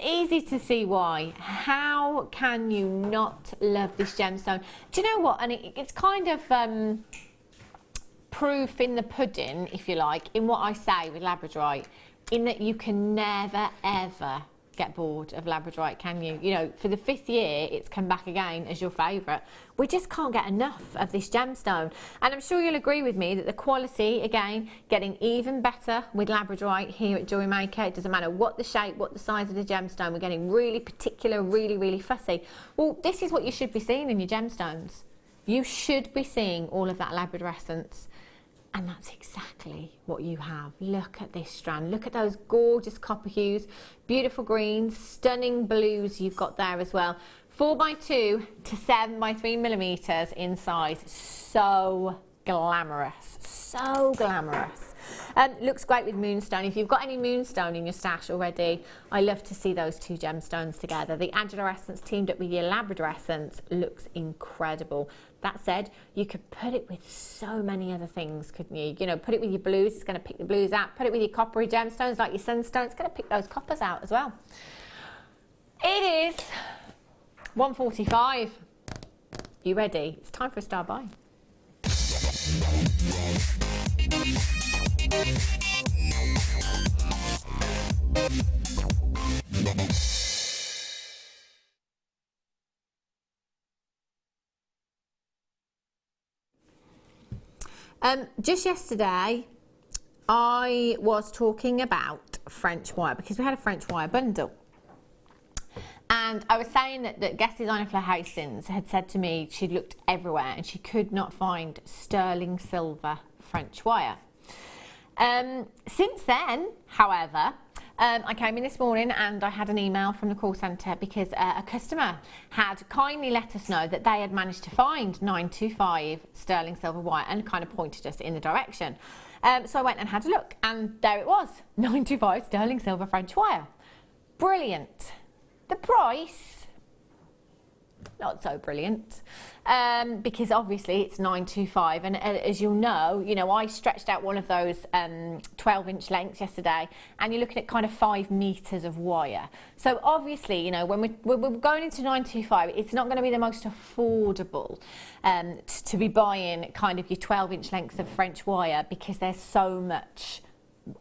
easy to see why. How can you not love this gemstone? Do you know what? And it's kind of proof in the pudding, if you like, in what I say with labradorite, in that you can never ever get bored of labradorite, can you? You know, for the 5th year it's come back again as your favourite. We just can't get enough of this gemstone, and I'm sure you'll agree with me that the quality, again, getting even better with labradorite here at Jewellery Maker. It doesn't matter what the shape, what the size of the gemstone, we're getting really particular, really fussy. Well, this is what you should be seeing in your gemstones. You should be seeing all of that labradorescence. And that's exactly what you have. Look at this strand. Look at those gorgeous copper hues, beautiful greens, stunning blues you've got there as well. 4x2 to 7x3 millimeters in size. So glamorous, so glamorous. Looks great with moonstone. If you've got any moonstone in your stash already, I love to see those two gemstones together. The adulorescence teamed up with your labradorescence looks incredible. That said, you could put it with so many other things, couldn't you? You know, put it with your blues, it's going to pick the blues out. Put it with your coppery gemstones like your sunstone, it's going to pick those coppers out as well. It is 1:45. You ready? It's time for a star buy. Just yesterday I was talking about French wire because we had a French wire bundle, and I was saying that guest designer Fleur Hastings had said to me she'd looked everywhere and she could not find sterling silver French wire. Since then, however, I came in this morning and I had an email from the call centre because a customer had kindly let us know that they had managed to find 925 sterling silver wire and kind of pointed us in the direction. So I went and had a look, and there it was, 925 sterling silver French wire. Brilliant. The price, not so brilliant, because obviously it's 925, and as you'll know, I stretched out one of those 12-inch lengths yesterday, and you're looking at kind of 5 meters of wire. So obviously, when we're going into 925, it's not going to be the most affordable to be buying kind of your 12-inch lengths of French wire, because there's so much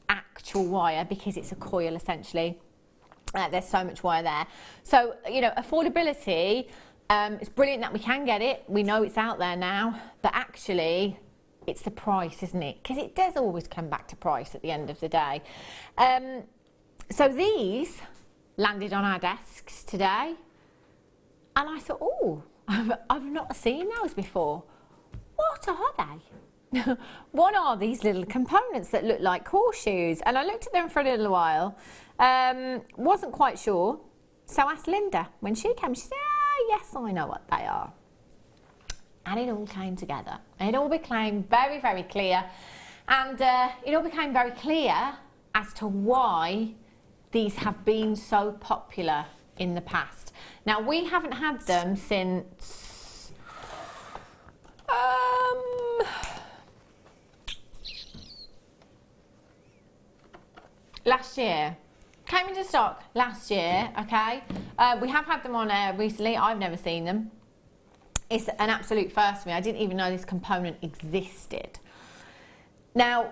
actual wire, because it's a coil essentially. There's so much wire there. So, affordability, it's brilliant that we can get it. We know it's out there now, but actually it's the price, isn't it? Because it does always come back to price at the end of the day. So these landed on our desks today, and I thought, oh, I've not seen those before. What are they? What are these little components that look like horseshoes? And I looked at them for a little while, wasn't quite sure, so I asked Linda when she came. She said, yes, I know what they are. And it all came together. It all became very, very clear, and it all became very clear as to why these have been so popular in the past. Now, we haven't had them since last year. Came into stock last year, okay? We have had them on air recently. I've never seen them. It's an absolute first for me. I didn't even know this component existed. Now,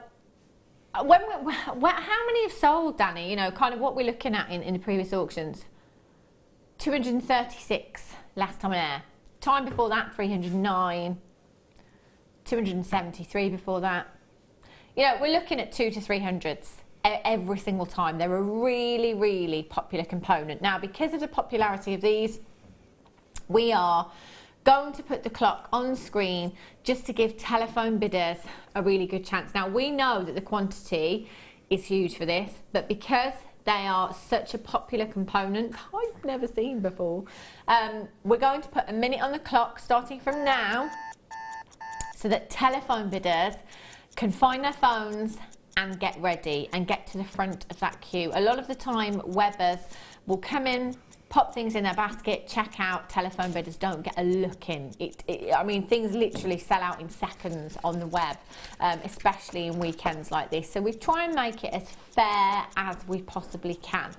how many have sold, Danny? Kind of what we're looking at in the previous auctions. 236 last time on air. Time before that, 309. 273 before that. We're looking at 200 to 300s every single time. They're a really, really popular component. Now, because of the popularity of these, we are going to put the clock on screen just to give telephone bidders a really good chance. Now, we know that the quantity is huge for this, but because they are such a popular component I've never seen before, we're going to put a minute on the clock starting from now, so that telephone bidders can find their phones and get ready and get to the front of that queue. A lot of the time, webbers will come in, pop things in their basket, check out. Telephone bidders don't get a look in. I mean, things literally sell out in seconds on the web, especially in weekends like this. So we try and make it as fair as we possibly can.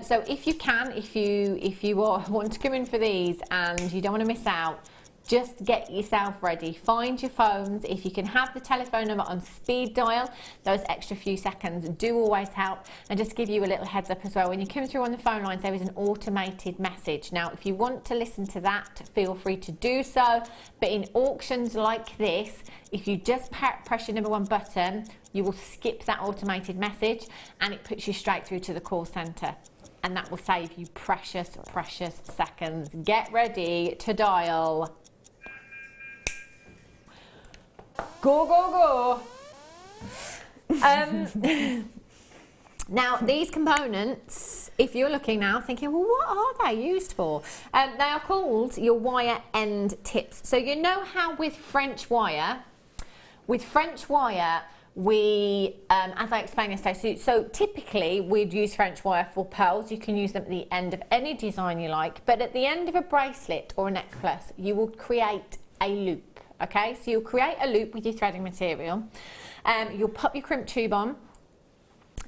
So if you can, if you want to come in for these and you don't want to miss out, just get yourself ready. Find your phones. If you can have the telephone number on speed dial, those extra few seconds do always help. And just to give you a little heads up as well, when you come through on the phone lines, there is an automated message. Now, if you want to listen to that, feel free to do so. But in auctions like this, if you just press your number 1 button, you will skip that automated message and it puts you straight through to the call centre. And that will save you precious, precious seconds. Get ready to dial. Go, go, go. Now, these components, if you're looking now thinking, well, what are they used for? They are called your wire end tips. So you know how with French wire, we, as I explained yesterday, so typically we'd use French wire for pearls. You can use them at the end of any design you like, but at the end of a bracelet or a necklace, you will create a loop. Okay, so you'll create a loop with your threading material. You'll pop your crimp tube on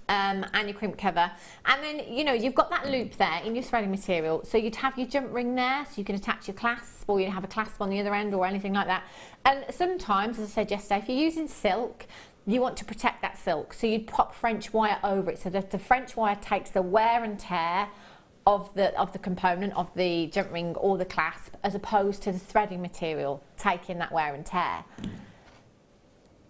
and your crimp cover, and then you've got that loop there in your threading material. So you'd have your jump ring there, so you can attach your clasp, or you'd have a clasp on the other end, or anything like that. And sometimes, as I said yesterday, if you're using silk, you want to protect that silk, so you'd pop French wire over it, so that the French wire takes the wear and tear of the component of the jump ring or the clasp, as opposed to the threading material taking that wear and tear.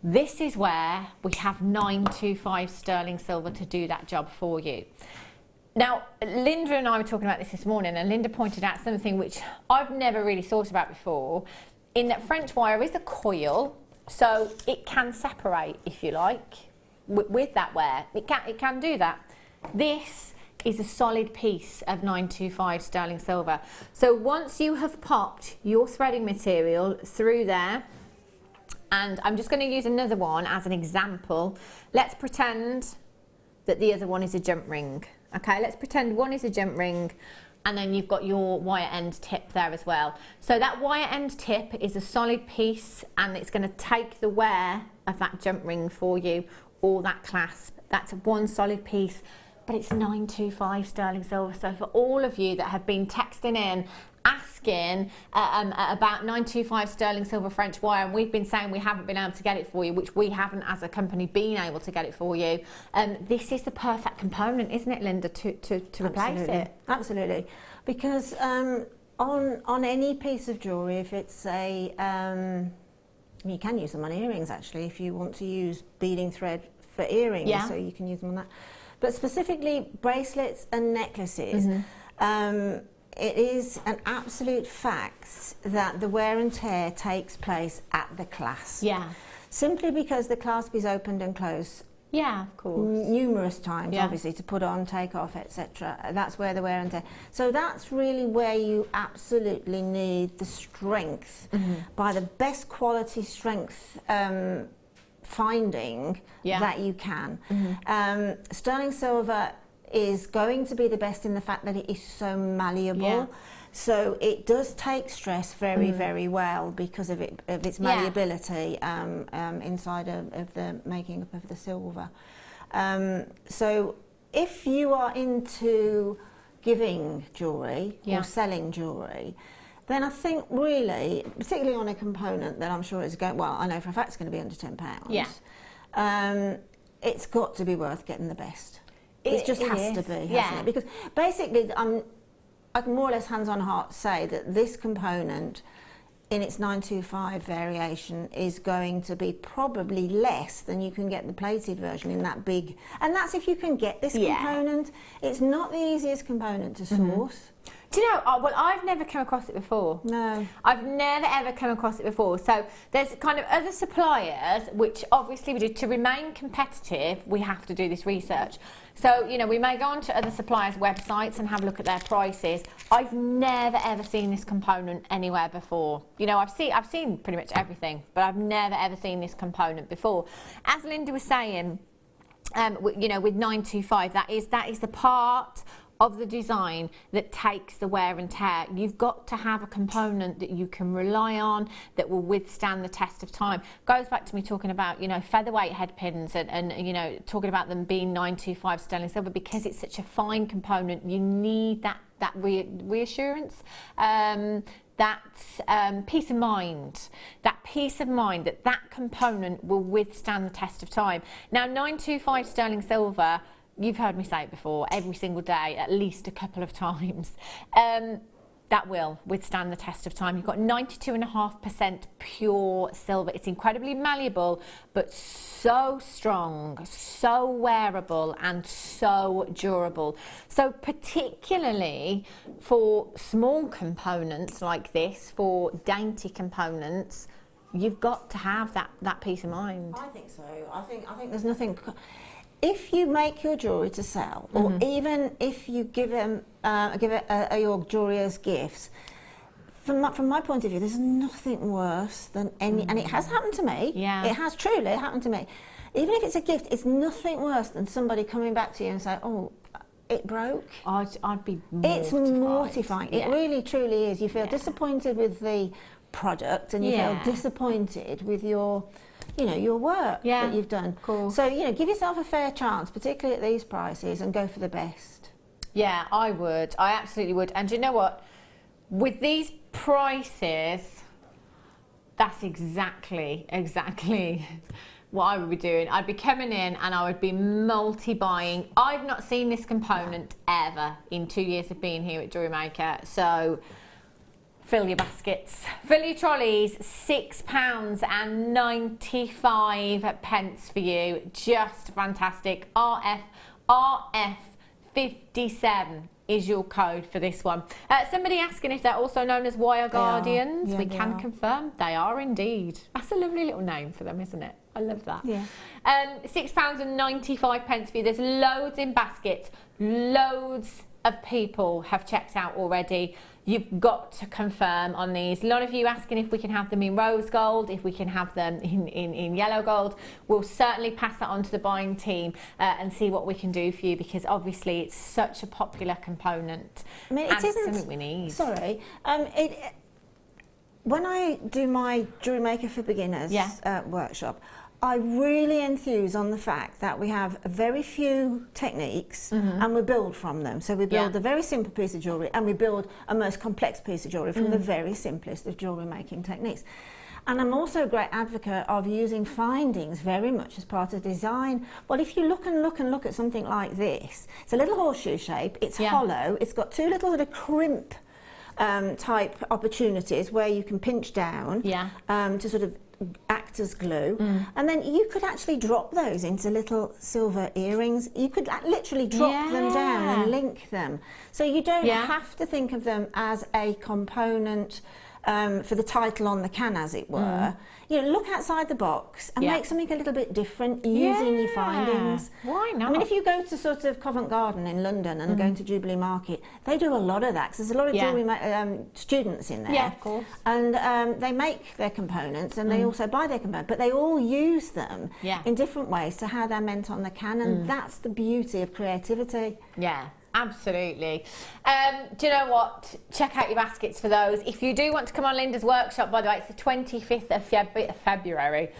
This is where we have 925 sterling silver to do that job for you. Now, Linda and I were talking about this morning, and Linda pointed out something which I've never really thought about before, in that French wire is a coil, so it can separate, if you like, with that wear. It can do that. This is a solid piece of 925 sterling silver. So once you have popped your threading material through there, and I'm just going to use another one as an example. Let's pretend that the other one is a jump ring. Okay, let's pretend one is a jump ring, and then you've got your wire end tip there as well. So that wire end tip is a solid piece, and it's going to take the wear of that jump ring for you, or that clasp. That's one solid piece. But it's 925 sterling silver. So for all of you that have been texting in asking about 925 sterling silver French wire, and we've been saying we haven't been able to get it for you, which we haven't as a company been able to get it for you, this is the perfect component, isn't it, Linda, to replace it? Absolutely, because on any piece of jewellery, if it's a you can use them on earrings actually, if you want to use beading thread for earrings, so you can use them on that. But specifically bracelets and necklaces, it is an absolute fact that the wear and tear takes place at the clasp. Yeah. Simply because the clasp is opened and closed. Yeah, of course. Numerous times, obviously, to put on, take off, etc. That's where the wear and tear. So that's really where you absolutely need the strength, by the best quality strength finding that you can. Sterling silver is going to be the best in the fact that it is so malleable. So it does take stress very, very well because of its malleability inside of the making up of the silver. So if you are into giving jewellery or selling jewellery, then I think really, particularly on a component that I'm sure is going, well, I know for a fact it's going to be under £10. It's got to be worth getting the best. It just has to be, hasn't it? Because basically, I can more or less hands on heart say that this component in its 925 variation is going to be probably less than you can get the plated version in that big, and that's if you can get this component. It's not the easiest component to source. Do you know, well, I've never come across it before. No. I've never ever come across it before. So there's kind of other suppliers, which obviously we do, to remain competitive, we have to do this research. So, you know, we may go onto other suppliers' websites and have a look at their prices. I've never ever seen this component anywhere before. You know, I've seen pretty much everything, but I've never ever seen this component before. As Linda was saying, you know, with 925, that is the part of the design that takes the wear and tear. You've got to have a component that you can rely on, that will withstand the test of time. Goes back to me talking about, you know, featherweight head pins and you know, talking about them being 925 sterling silver, because it's such a fine component. You need that reassurance, that peace of mind, that component will withstand the test of time. Now, 925 sterling silver, you've heard me say it before, every single day, at least a couple of times. That will withstand the test of time. You've got 92.5% pure silver. It's incredibly malleable, but so strong, so wearable, and so durable. So particularly for small components like this, for dainty components, you've got to have that peace of mind. I think so. I think there's nothing. If you make your jewellery to sell, or even if you give them your jewellery as gifts, from my point of view, there's nothing worse than any, and it has happened to me. Yeah. It has truly happened to me. Even if it's a gift, it's nothing worse than somebody coming back to you and saying, "Oh, it broke." I'd be mortified. It's mortifying. Yeah. It really, truly is. You feel disappointed with the product, and you feel disappointed with your, you know, your work that you've done. Cool. So, you know, give yourself a fair chance, particularly at these prices, and go for the best. Yeah, I would. I absolutely would. And you know what? With these prices, that's exactly what I would be doing. I'd be coming in and I would be multi-buying. I've not seen this component ever in 2 years of being here at Jewellery Maker. So fill your baskets, fill your trolleys. £6.95 for you. Just fantastic. RF57 is your code for this one. Somebody asking if they're also known as wire guardians. Yeah, we can confirm they are indeed. That's a lovely little name for them, isn't it? I love that. Yeah. £6.95 for you. There's loads in baskets. Loads of people have checked out already. You've got to confirm on these. A lot of you asking if we can have them in rose gold, if we can have them in yellow gold. We'll certainly pass that on to the buying team and see what we can do for you, because obviously it's such a popular component. I mean, it isn't something we need. Sorry. When I do my Jewellery Maker for Beginners workshop, I really enthuse on the fact that we have very few techniques and we build from them. So we build a very simple piece of jewellery and we build a most complex piece of jewellery from the very simplest of jewellery making techniques. And I'm also a great advocate of using findings very much as part of design. Well, if you look at something like this, it's a little horseshoe shape, it's hollow, it's got two little sort of crimp type opportunities where you can pinch down to sort of act as glue, and then you could actually drop those into little silver earrings. You could literally drop them down and link them, so you don't have to think of them as a component for the title on the can, as it were. You know, look outside the box and make something a little bit different using your findings. Why not? I mean, if you go to sort of Covent Garden in London and going to Jubilee Market, they do a lot of that, because there's a lot of jewellery students in there. Yeah, of course. And they make their components and they also buy their components, but they all use them in different ways to how they're meant on the can, and that's the beauty of creativity. Yeah. Absolutely. Do you know what? Check out your baskets for those. If you do want to come on Linda's workshop, by the way, it's the 25th of February,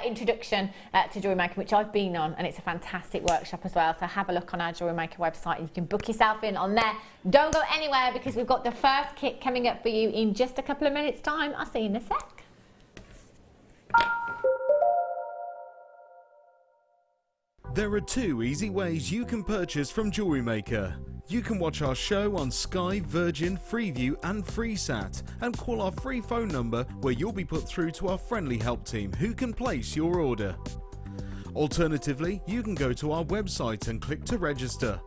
introduction to Jewellery Making, which I've been on, and it's a fantastic workshop as well. So have a look on our Jewellery Maker website and you can book yourself in on there. Don't go anywhere, because we've got the first kit coming up for you in just a couple of minutes' time. I'll see you in a sec. There are two easy ways you can purchase from Jewellery Maker. You can watch our show on Sky, Virgin, Freeview and Freesat, and call our free phone number where you'll be put through to our friendly help team who can place your order. Alternatively, you can go to our website and click to register.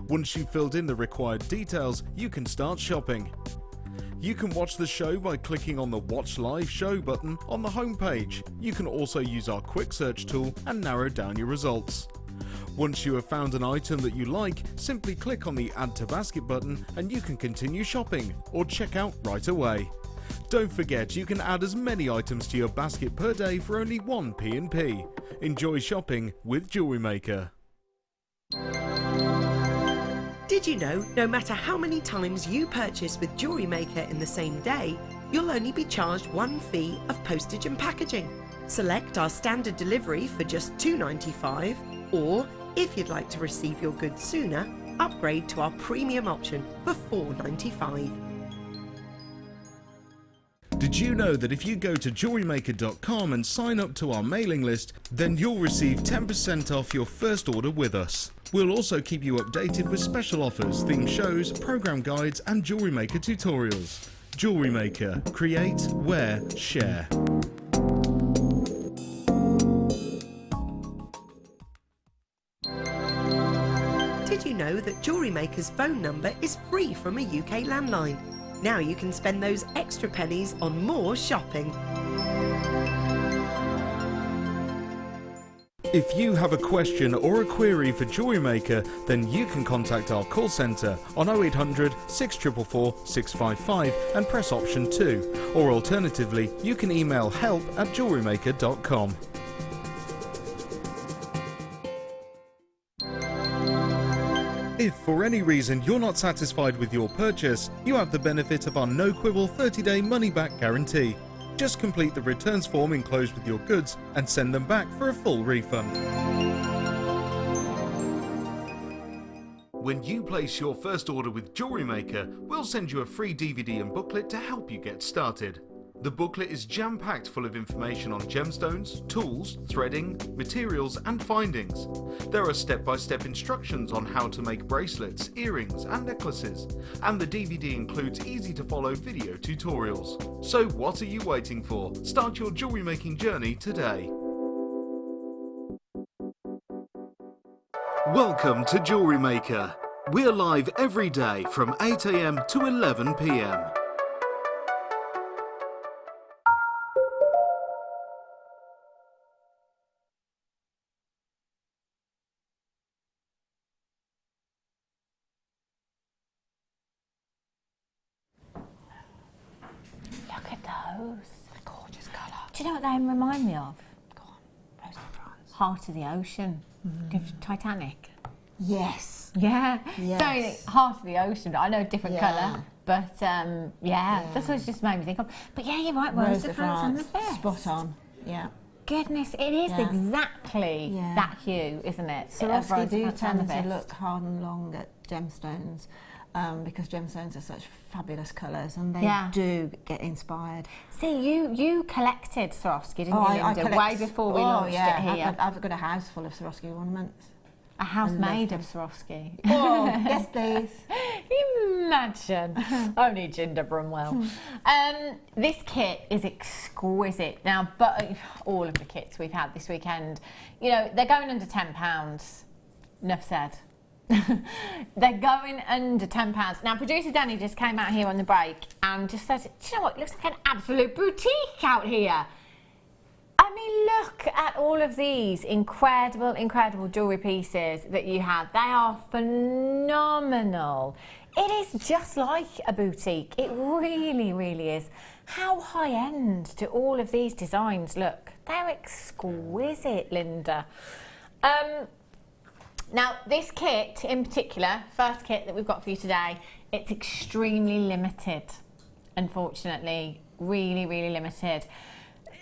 Once you've filled in the required details, you can start shopping. You can watch the show by clicking on the Watch Live Show button on the homepage. You can also use our quick search tool and narrow down your results. Once you have found an item that you like, simply click on the Add to Basket button and you can continue shopping or check out right away. Don't forget, you can add as many items to your basket per day for only 1 P&P. Enjoy shopping with Jewellery Maker. Did you know, no matter how many times you purchase with Jewellery Maker in the same day, you'll only be charged one fee of postage and packaging. Select our standard delivery for just $2.95, or if you'd like to receive your goods sooner, upgrade to our premium option for $4.95. Did you know that if you go to jewellerymaker.com and sign up to our mailing list, then you'll receive 10% off your first order with us. We'll also keep you updated with special offers, theme shows, program guides and Jewellery Maker tutorials. Jewellery Maker. Create, wear, share. Did you know that Jewellery Maker's phone number is free from a UK landline? Now you can spend those extra pennies on more shopping. If you have a question or a query for Jewellery Maker, then you can contact our call centre on 0800 644 655 and press option 2, or alternatively you can email help@jewellerymaker.com. If for any reason you're not satisfied with your purchase, you have the benefit of our no-quibble 30-day money-back guarantee. Just complete the returns form enclosed with your goods and send them back for a full refund. When you place your first order with Jewellery Maker, we'll send you a free DVD and booklet to help you get started. The booklet is jam-packed full of information on gemstones, tools, threading, materials and findings. There are step-by-step instructions on how to make bracelets, earrings and necklaces, and the DVD includes easy-to-follow video tutorials. So what are you waiting for? Start your jewellery making journey today. Welcome to Jewellery Maker. We're live every day from 8 AM to 11 PM. Look at those. Gorgeous colour. Do you know what they remind me of? Go on, Rose of France. Heart of the Ocean. Titanic. Yes. Yeah. Yes. So Heart of the Ocean, but I know a different Yeah. colour. But that's what it's just made me think of. But yeah, you're right, Rose of France and the best. Spot on. Yeah. Goodness, it is exactly that hue, isn't it? Swarovski do tend to look hard and long at gemstones because gemstones are such fabulous colours and they do get inspired. See, you collected Swarovski, didn't you, I Linda? Way before we launched it here. I've got a house full of Swarovski ornaments. A house made of Swarovski. Oh, yes please. Imagine. Only Jinder Brumwell. This kit is exquisite. Now, but all of the kits we've had this weekend, you know, they're going under £10. Enough said. They're going under £10. Now, producer Danny just came out here on the break and just said, do you know what, it looks like an absolute boutique out here. I mean, look at all of these incredible jewellery pieces that you have. They are phenomenal. It is just like a boutique. It really is. How high-end do all of these designs look? They're exquisite, Linda. Now, this kit in particular, first kit that we've got for you today, it's extremely limited, unfortunately. Really limited.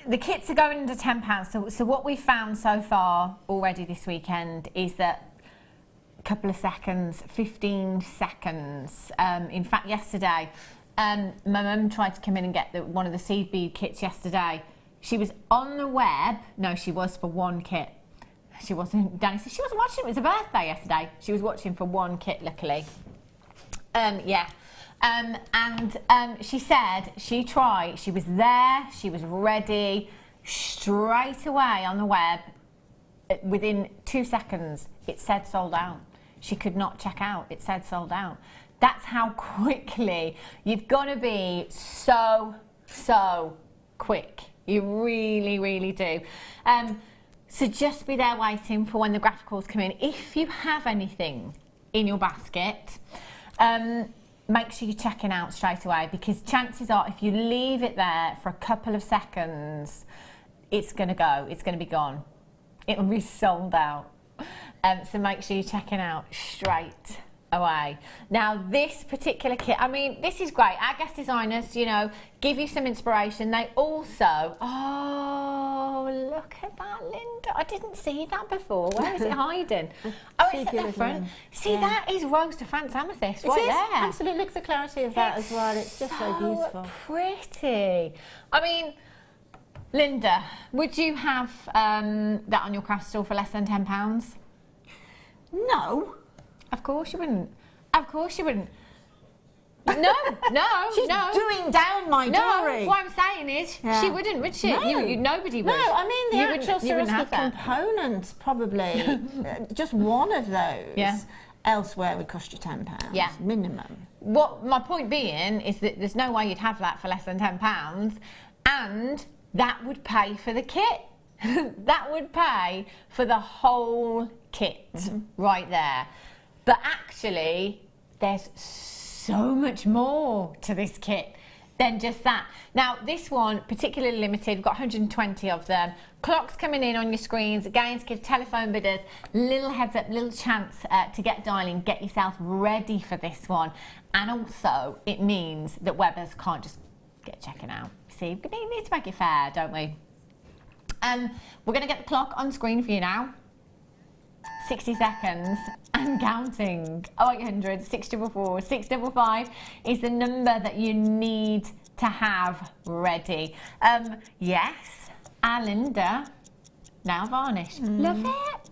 The kits are going under £10, so what we've found so far already this weekend is that a couple of seconds, 15 seconds. In fact, yesterday, my mum tried to come in and get one of the seed bead kits yesterday. She was on the web. No, she was for one kit. She wasn't, Danny said she wasn't watching, it was her birthday yesterday. She was watching for one kit, luckily. Yeah. And she said she tried, she was there, she was ready, straight away on the web, within 2 seconds, it said sold out. She could not check out, it said sold out. That's how quickly, you've got to be so quick. You really, really do. So just be there waiting for when the graphicals come in. If you have anything in your basket, make sure you're checking out straight away, because chances are if you leave it there for a couple of seconds, it's going to go, it's going to be gone. It'll be sold out. So make sure you're checking out straight away. Now this particular kit, I mean, this is great. Our guest designers, you know, give you some inspiration. They also, oh, look at that, Linda. I didn't see that before. Where is it hiding? Oh, it's at the front. See, that is Rose de France amethyst right there. Absolutely, look at the clarity of that as well. It's just so beautiful. Pretty. I mean, Linda, would you have that on your craft store for less than £10? No. Of course you wouldn't. Of course you wouldn't. No. She's doing down my jewellery. No, what I'm saying is, she wouldn't, would she? No. Nobody would. No, I mean the actual Swarovski that. components, probably just one of those. Yeah. Elsewhere would cost you £10. Yeah. Minimum. What my point being is that there's no way you'd have that for less than £10, and that would pay for the kit. That would pay for the whole kit right there. But actually, there's so much more to this kit than just that. Now, this one, particularly limited, we've got 120 of them. Clocks coming in on your screens, again, to give telephone bidders little heads up, little chance to get dialing, get yourself ready for this one. And also, it means that webbers can't just get checking out. See, we need to make it fair, don't we? We're going to get the clock on screen for you now. 60 seconds and counting. 0800 644 655 is the number that you need to have ready. Yes, our Linda, nail varnish. Love it.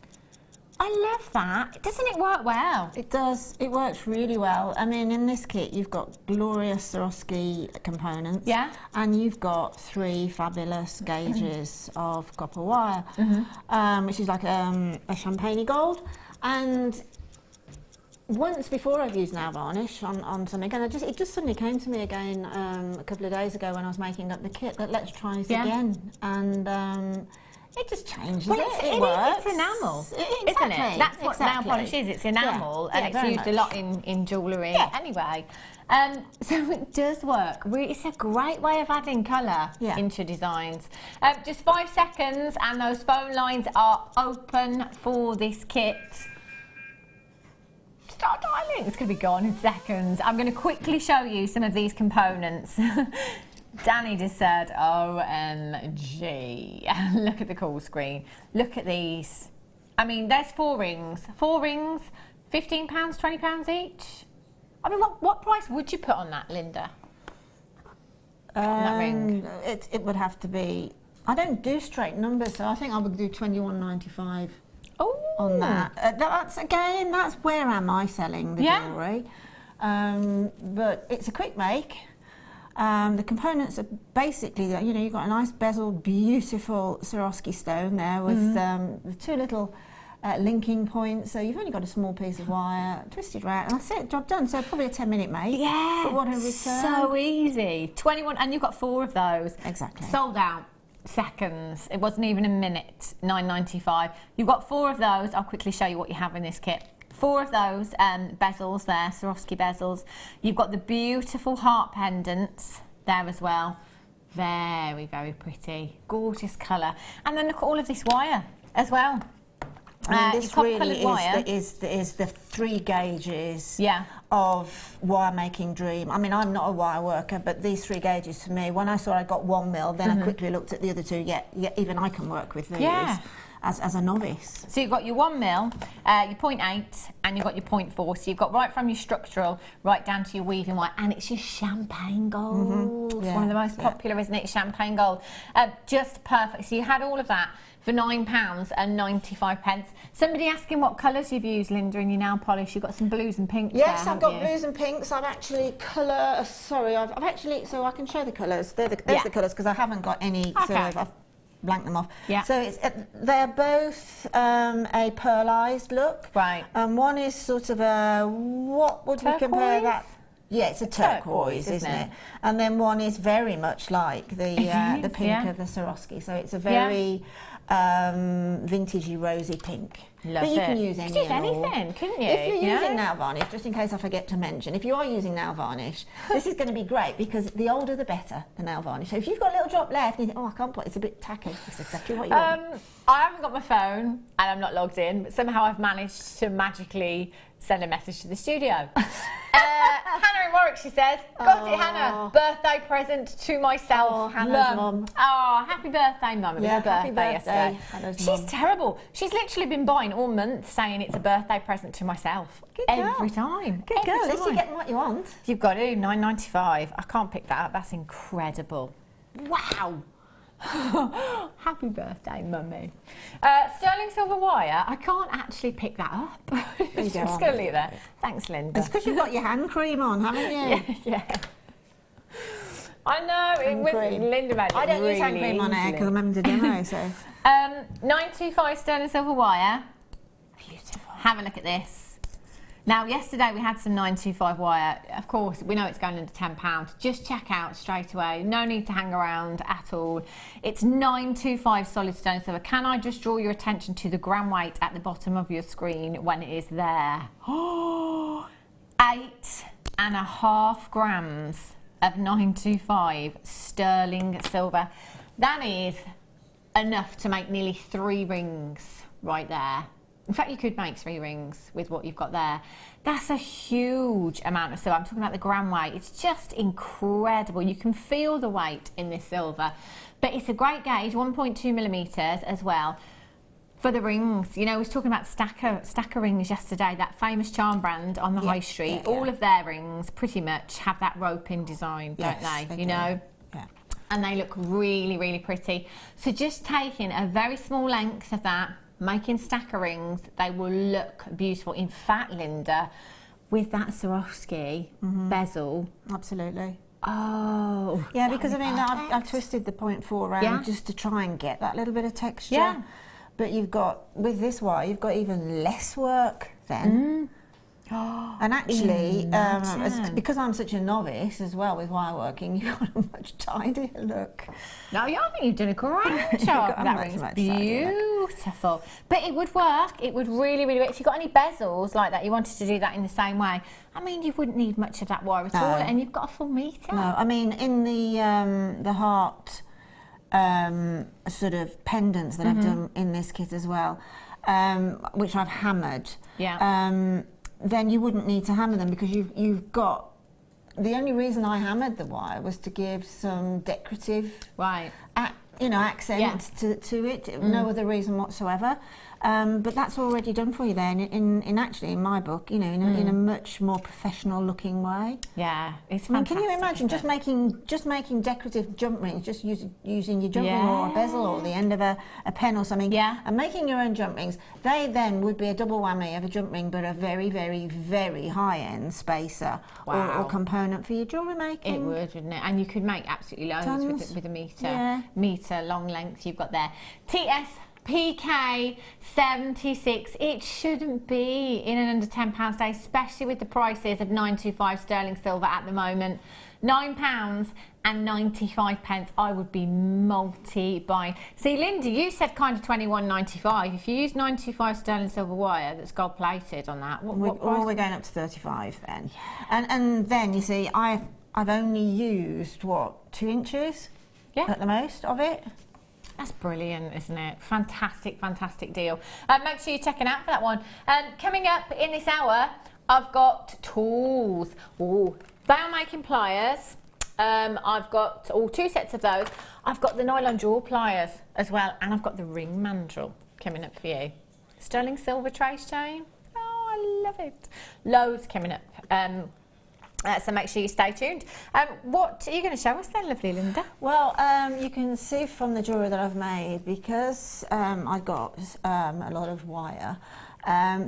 I love that. Doesn't it work well? It does. It works really well. I mean, in this kit, you've got glorious Swarovski components. Yeah. And you've got 3 fabulous gauges of copper wire, which is like a champagne gold. And once before I've used nail varnish on something, and it just suddenly came to me again a couple of days ago when I was making up the kit that let's try this again. And it just changes. Well, it works. It's enamel, Exactly. isn't it? That's what nail polish is. It's enamel, and it's used a lot in jewellery anyway. So it does work. It's a great way of adding colour into designs. Just 5 seconds, and those phone lines are open for this kit. Start dialing. It's going to be gone in seconds. I'm going to quickly show you some of these components. Danny just said, OMG. Look at the call screen. Look at these. I mean, there's 4 rings. 4 rings, £15, £20 each. I mean, what price would you put on that, Linda? On that ring? It would have to be, I don't do straight numbers, so I think I would do £21.95 on that. That's where am I selling the jewellery. But it's a quick make. The components are basically, you know, you've got a nice bezel, beautiful Swarovski stone there with 2 little linking points. So you've only got a small piece of wire, twisted round, and that's it, job done. So probably a 10-minute make. Yeah, but what a return. So easy. 21, and you've got 4 of those. Exactly. Sold out. Seconds. It wasn't even a minute. £9.95. You've got 4 of those. I'll quickly show you what you have in this kit. 4 of those bezels there, Swarovski bezels. You've got the beautiful heart pendants there as well. Very, very pretty. Gorgeous colour. And then look at all of this wire as well. I mean, this really is the 3 gauges of wire making dream. I mean, I'm not a wire worker, but these 3 gauges for me, when I saw I got 1 mil, then I quickly looked at the other 2. Yeah, even I can work with these. as a novice. So you've got your 1 mil, your 0.8, and you've got your 0.4. So you've got right from your structural right down to your weaving white, and it's your champagne gold. It's one of the most popular, isn't it? Champagne gold. Just perfect. So you had all of that for £9.95. Somebody asking what colours you've used, Linda, in your nail polish. You've got some blues and pinks Yes, there, I've got you? blues and pinks. I've actually I've actually, so I can show the colours. There's the colours, because I haven't got any sort of, I've blanked them off. Yeah. So they're both a pearlised look. Right. One is sort of a, what would we compare that? Yeah, it's a turquoise, isn't it? And then one is very much like the pink of the Swarovski. So it's a very vintagey rosy pink. Love but you it. can use You could use anything, couldn't you? If you're Yeah. using nail varnish, just in case I forget to mention, if you are using nail varnish, this is going to be great, because the older the better, the nail varnish. So if you've got a little drop left and you think, oh, I can't put it, it's a bit tacky, it's exactly what you want. I haven't got my phone and I'm not logged in, but somehow I've managed to magically send a message to the studio. Hannah in Warwick, she says, got it, Hannah. Birthday present to myself. Oh, Hannah's mum. Oh, happy birthday, Mum. It was her happy birthday yesterday. Hannah's She's mum. terrible. She's literally been buying all month saying it's a birthday present to myself. Good girl. Every time. Good girl, at least Every you're time. getting what you want. You've got to, £9.95. I can't pick that up. That's incredible. Wow. Happy birthday, Mummy. Sterling silver wire. I can't actually pick that up. I'm just going to leave it there. Thanks, Linda. It's because you've got your hand cream on, haven't you? Yeah. I know. It was cream. Linda made it I don't really use hand cream on air easily. because I'm having to demo, so. 925 sterling silver wire. Beautiful. Have a look at this. Now, yesterday we had some 925 wire. Of course, we know it's going under £10. Just check out straight away. No need to hang around at all. It's 925 solid sterling silver. Can I just draw your attention to the gram weight at the bottom of your screen when it is there? 8.5 grams of 925 sterling silver. That is enough to make nearly 3 rings right there. In fact, you could make 3 rings with what you've got there. That's a huge amount of silver. I'm talking about the gram weight. It's just incredible. You can feel the weight in this silver. But it's a great gauge, 1.2 millimetres as well. For the rings, you know, I was talking about Stacker rings yesterday, that famous charm brand on the high street. All of their rings pretty much have that rope-in design, don't they? You know? Yeah. And they look really, really pretty. So just taking a very small length of that, making stacker rings, they will look beautiful. In fact, Linda, with that Swarovski bezel. Absolutely. Oh. Yeah, because I mean, I've twisted the 0.4 around just to try and get that little bit of texture. Yeah. But you've got, with this wire, you've got even less work then. And actually, because I'm such a novice as well with wire working, you've got a much tidier look. No, I think you've done a great job. That ring's beautiful. But it would work. It would really, really work. If you've got any bezels like that, you wanted to do that in the same way, I mean, you wouldn't need much of that wire at all, and you've got a full metre. No, I mean, in the heart sort of pendants that I've done in this kit as well, which I've hammered. Yeah. Then you wouldn't need to hammer them because you've got. The only reason I hammered the wire was to give some decorative, accent to it. No other reason whatsoever. But that's already done for you there. In actually, in my book, in a much more professional looking way. Yeah, it's I mean, fantastic. can you imagine just making decorative jump rings, just using your jump ring or a bezel or the end of a pen or something, and making your own jump rings? They then would be a double whammy of a jump ring, but a very, very, very high-end spacer or component for your jewellery making. It would, wouldn't it? And you could make absolutely loads with a metre long length you've got there. TSPK 76. It shouldn't be in an under £10 day, especially with the prices of 925 sterling silver at the moment. £9.95. I would be multi-buying. See, Linda, you said kind of £21.95. If you use 925 sterling silver wire that's gold plated on that, what price? We're going up to 35 then. And then you see, I've only used 2 inches at the most of it. That's brilliant, isn't it? Fantastic, fantastic deal. Make sure you're checking out for that one. Coming up in this hour, I've got tools. Bow making pliers. I've got 2 sets of those. I've got the nylon jaw pliers as well, and I've got the ring mandrel. coming up for you. Sterling silver trace chain. Oh, I love it. Loads coming up. So make sure you stay tuned. What are you going to show us then, lovely Linda? Well, you can see from the jewellery that I've made, because I've got a lot of wire.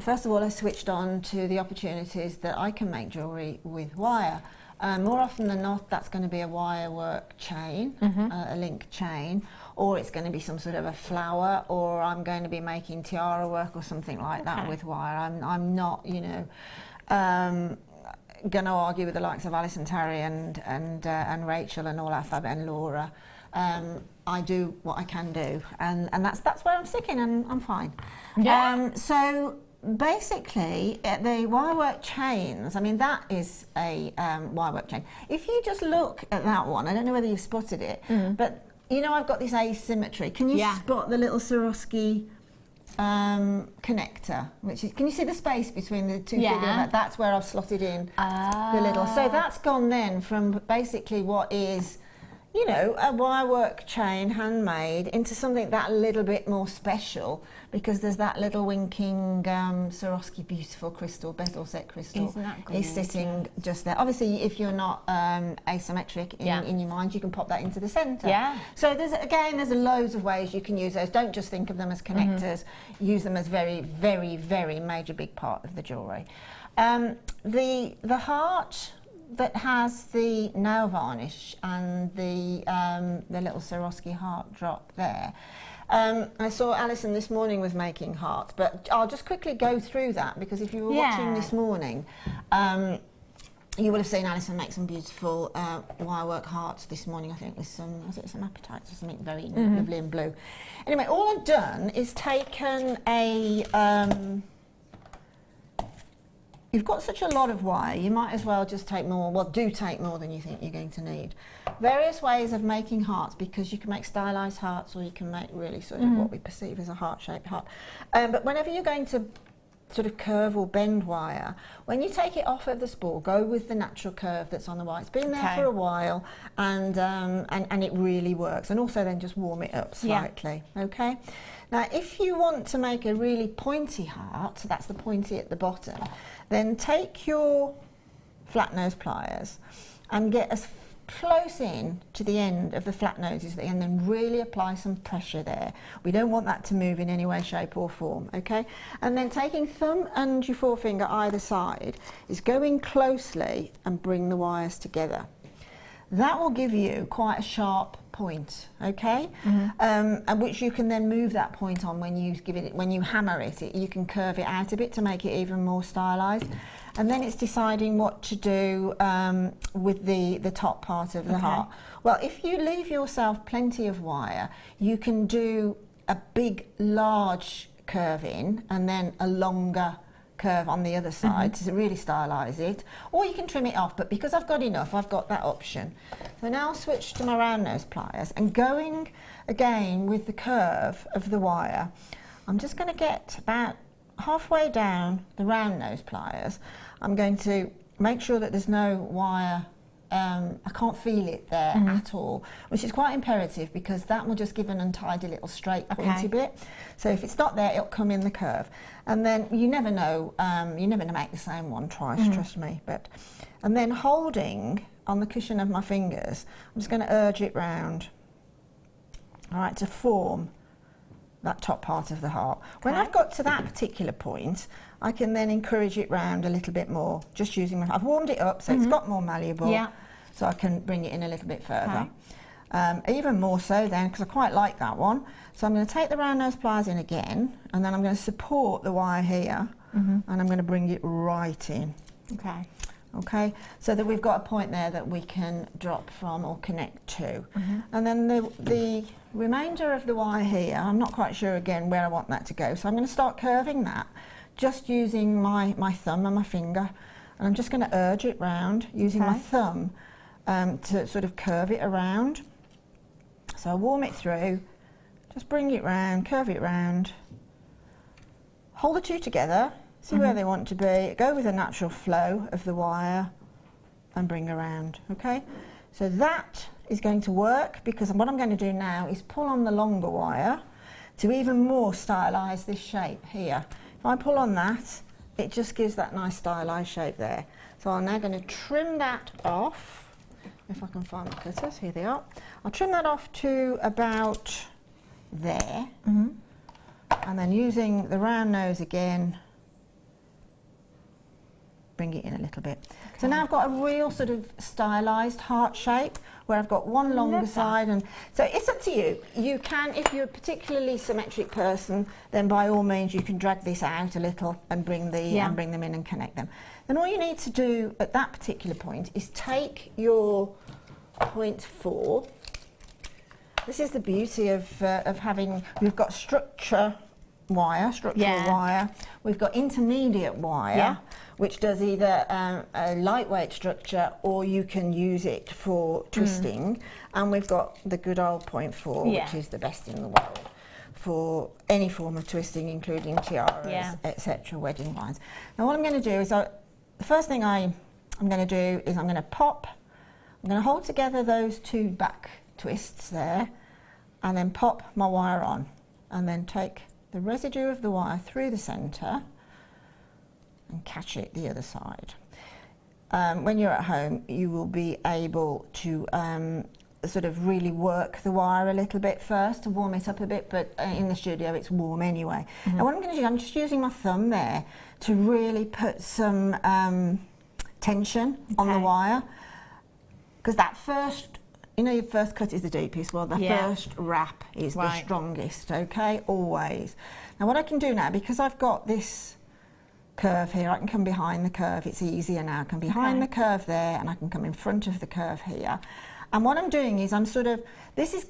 First of all, I switched on to the opportunities that I can make jewellery with wire. More often than not, that's going to be a wire work chain, a link chain, or it's going to be some sort of a flower, or I'm going to be making tiara work or something like that with wire. I'm not, you know, going to argue with the likes of Alison Terry and Rachel and all our fab and Laura. I do what I can do, and that's where I'm sticking, and I'm fine. Yeah. So basically, the wire work chains, I mean, that is a wire work chain. If you just look at that one, I don't know whether you've spotted it, but you know I've got this asymmetry. Can you spot the little Swarovski connector, which is, can you see the space between the two figures? That's where I've slotted in the little. So that's gone then from basically what is, you know, a wire work chain, handmade, into something that little bit more special, because there's that little winking Swarovski beautiful crystal, bezel set crystal. Isn't that gorgeous? Is sitting just there. Obviously, if you're not asymmetric in your mind, you can pop that into the centre. Yeah. So there's loads of ways you can use those. Don't just think of them as connectors. Use them as very, very, very major big part of the jewellery. The heart that has the nail varnish and the little Swarovski heart drop there. I saw Alison this morning was making hearts, but I'll just quickly go through that, because if you were watching this morning, you would have seen Alison make some beautiful wire work hearts this morning, I think, with some, was it some apatites or something very lovely and blue. Anyway, all I've done is taken a you've got such a lot of wire, you might as well just take more, well, do take more than you think you're going to need. Various ways of making hearts, because you can make stylised hearts, or you can make really sort of what we perceive as a heart-shaped heart. But whenever you're going to sort of curve or bend wire, when you take it off of the spool, go with the natural curve that's on the wire. It's been there for a while, and it really works. And also then just warm it up slightly, okay? Now, if you want to make a really pointy heart, so that's the pointy at the bottom, then take your flat nose pliers and get as close in to the end of the flat noses, and then really apply some pressure there. We don't want that to move in any way, shape or form, okay? And then taking thumb and your forefinger either side is going closely and bring the wires together. That will give you quite a sharp point, okay? And which you can then move that point on when you give it, when you hammer it, you can curve it out a bit to make it even more stylised. And then it's deciding what to do with the top part of the heart. Well, if you leave yourself plenty of wire, you can do a big, large curve in, and then a longer curve on the other side to really stylise it, or you can trim it off, but because I've got enough, I've got that option. So now I'll switch to my round nose pliers, and going again with the curve of the wire, I'm just going to get about halfway down the round nose pliers. I'm going to make sure that there's no wire, I can't feel it there at all, which is quite imperative, because that will just give an untidy little straight pointy bit. So if it's not there, it'll come in the curve. And then you never know, you never make the same one twice, trust me. And then holding on the cushion of my fingers, I'm just going to urge it round, all right, to form that top part of the heart. When I've got to that particular point, I can then encourage it round a little bit more, just using my, I've warmed it up so it's got more malleable, so I can bring it in a little bit further. Even more so then, because I quite like that one. So I'm going to take the round nose pliers in again, and then I'm going to support the wire here, and I'm going to bring it right in. Okay, so that we've got a point there that we can drop from or connect to. And then the remainder of the wire here, I'm not quite sure again where I want that to go, so I'm going to start curving that, just using my thumb and my finger, and I'm just going to urge it round using my thumb to sort of curve it around. So I warm it through, just bring it round, curve it round, hold the two together, see where they want to be, go with a natural flow of the wire and bring around, okay? So that is going to work, because what I'm going to do now is pull on the longer wire. to even more stylise this shape here. If I pull on that, it just gives that nice stylised shape there. So I'm now going to trim that off. If I can find the cutters, here they are. I'll trim that off to about there. And then using the round nose again, bring it in a little bit. Okay. So now I've got a real sort of stylised heart shape where I've got one longer side, and so it's up to you. You can, if you're a particularly symmetric person, then by all means you can drag this out a little and bring bring them in and connect them. Then all you need to do at that particular point is take your 0.4. This is the beauty of having, we've got structural wire, we've got intermediate wire, which does either a lightweight structure or you can use it for twisting, and we've got the good old 0.4, which is the best in the world for any form of twisting, including tiaras, etc., wedding lines. Now what I'm going to do is, the first thing I'm going to do is I'm going to hold together those two back twists there, and then pop my wire on, and then take the residue of the wire through the centre and catch it the other side. When you're at home, you will be able to sort of really work the wire a little bit first to warm it up a bit, but in the studio it's warm anyway. And what I'm going to do, I'm just using my thumb there to really put some tension on the wire, because that first, you know, your first cut is the deepest. Well, the first wrap is the strongest, okay, always. Now what I can do now, because I've got this curve here, I can come behind the curve. It's easier now. I can behind the curve there, and I can come in front of the curve here. And what I'm doing is I'm sort of, this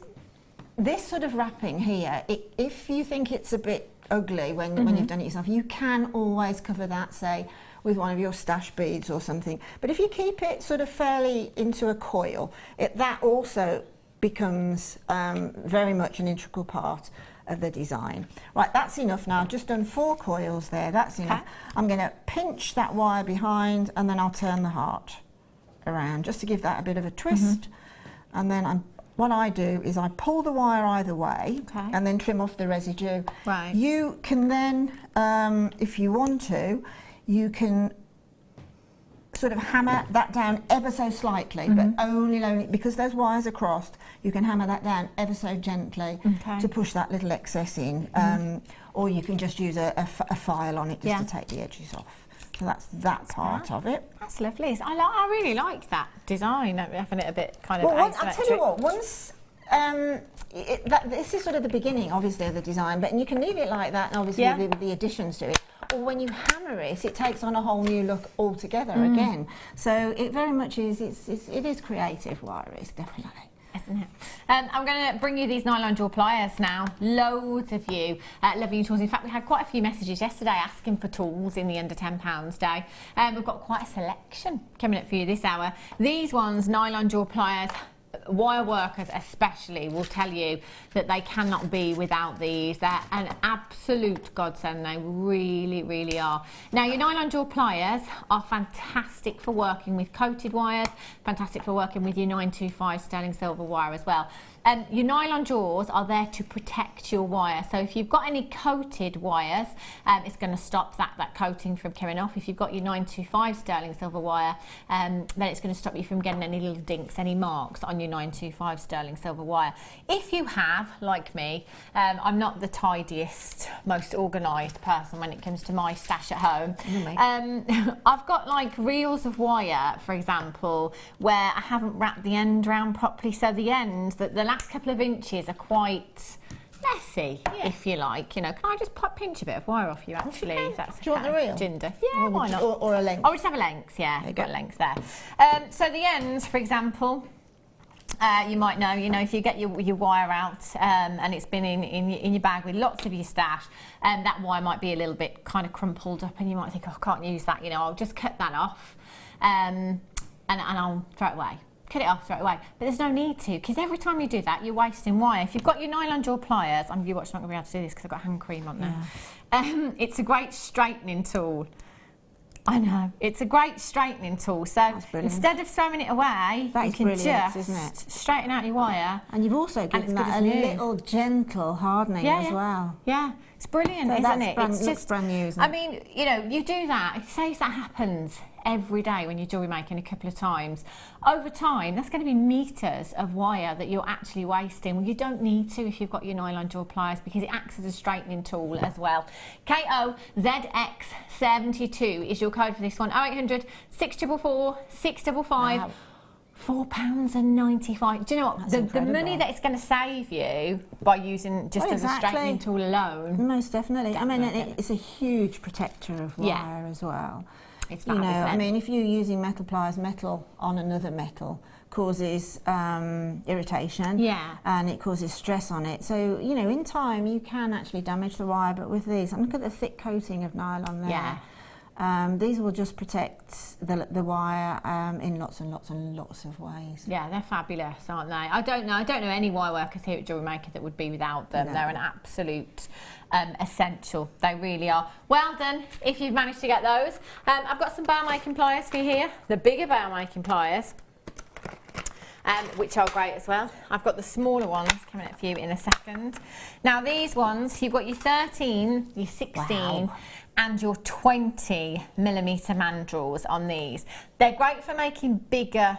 sort of wrapping here, if you think it's a bit ugly when you've done it yourself, you can always cover that, say, with one of your stash beads or something. But if you keep it sort of fairly into a coil, that also becomes very much an integral part of the design. Right, that's enough now. I've just done 4 coils there, that's enough. I'm going to pinch that wire behind, and then I'll turn the heart around just to give that a bit of a twist. And then what I do is I pull the wire either way, and then trim off the residue. You can then, if you want to, you can sort of hammer that down ever so slightly, but only because those wires are crossed, you can hammer that down ever so gently to push that little excess in, or you can just use a file on it just to take the edges off. So that's that part of it. That's lovely. I really like that design, having it a bit kind of asymmetric. I'll tell you what, once this is sort of the beginning, obviously, of the design, but you can leave it like that, and obviously with the additions to it. Or when you hammer it, it takes on a whole new look altogether again. So it very much is. It is creative wire. It's definitely. Isn't it? I'm going to bring you these nylon jaw pliers now. Loads of you loving your tools. In fact, we had quite a few messages yesterday asking for tools in the under £10 day. We've got quite a selection coming up for you this hour. These ones, nylon jaw pliers, wire workers especially will tell you that they cannot be without these. They're an absolute godsend. They really, really are. Now, your nylon jaw pliers are fantastic for working with coated wires, fantastic for working with your 925 sterling silver wire as well. Your nylon jaws are there to protect your wire. So if you've got any coated wires, it's going to stop that coating from coming off. If you've got your 925 sterling silver wire, then it's going to stop you from getting any little dinks, any marks on your 925 sterling silver wire. If you have, like me, I'm not the tidiest, most organised person when it comes to my stash at home. I've got like reels of wire, for example, where I haven't wrapped the end round properly, so the end, the last couple of inches are quite messy, if you like. You know, can I just pinch a bit of wire off you, actually? If that's Do you want the reel? Ginger. Yeah, why not? Or a length? Oh, we just have a length, yeah. You've got a length there. So the ends, for example, you might know, if you get your wire out and it's been in your bag with lots of your stash, that wire might be a little bit kind of crumpled up, and you might think, oh, I can't use that, I'll just cut that off and I'll throw it away. Cut it off, throw it away. But there's no need to, because every time you do that, you're wasting wire. If you've got your nylon jaw pliers, you watch, I'm not going to be able to do this because I've got hand cream on there. It's a great straightening tool. I know, it's a great straightening tool. So instead of throwing it away, you can just straighten out your wire. And you've also given that a little gentle hardening as well. Yeah, it's brilliant, so isn't it? It's just brand new, isn't it? I mean, you know, you do that, say if that happens every day when you're jewellery making a couple of times, over time that's going to be metres of wire that you're actually wasting. Well, you don't need to if you've got your nylon jewel pliers, because it acts as a straightening tool as well. KOZX72 is your code for this one. 0800 644 655. Wow. £4.95. Do you know what? The money that it's going to save you by using just as a straightening tool alone. Most definitely. I mean, it's a huge protector of wire as well. It's you know, I mean, if you're using metal pliers, metal on another metal causes irritation, and it causes stress on it. So, you know, in time you can actually damage the wire, but with these, and look at the thick coating of nylon there. These will just protect the wire in lots and lots and lots of ways. Yeah, they're fabulous, aren't they? I don't know any wire workers here at Jewellery Maker that would be without them. No. They're an absolute essential. They really are. Well done if you've managed to get those. I've got some bar making pliers for you here, the bigger bar making pliers. Which are great as well. I've got the smaller ones coming up for you in a second. Now these ones, you've got your 13, your 16 and your 20mm mandrels on these. They're great for making bigger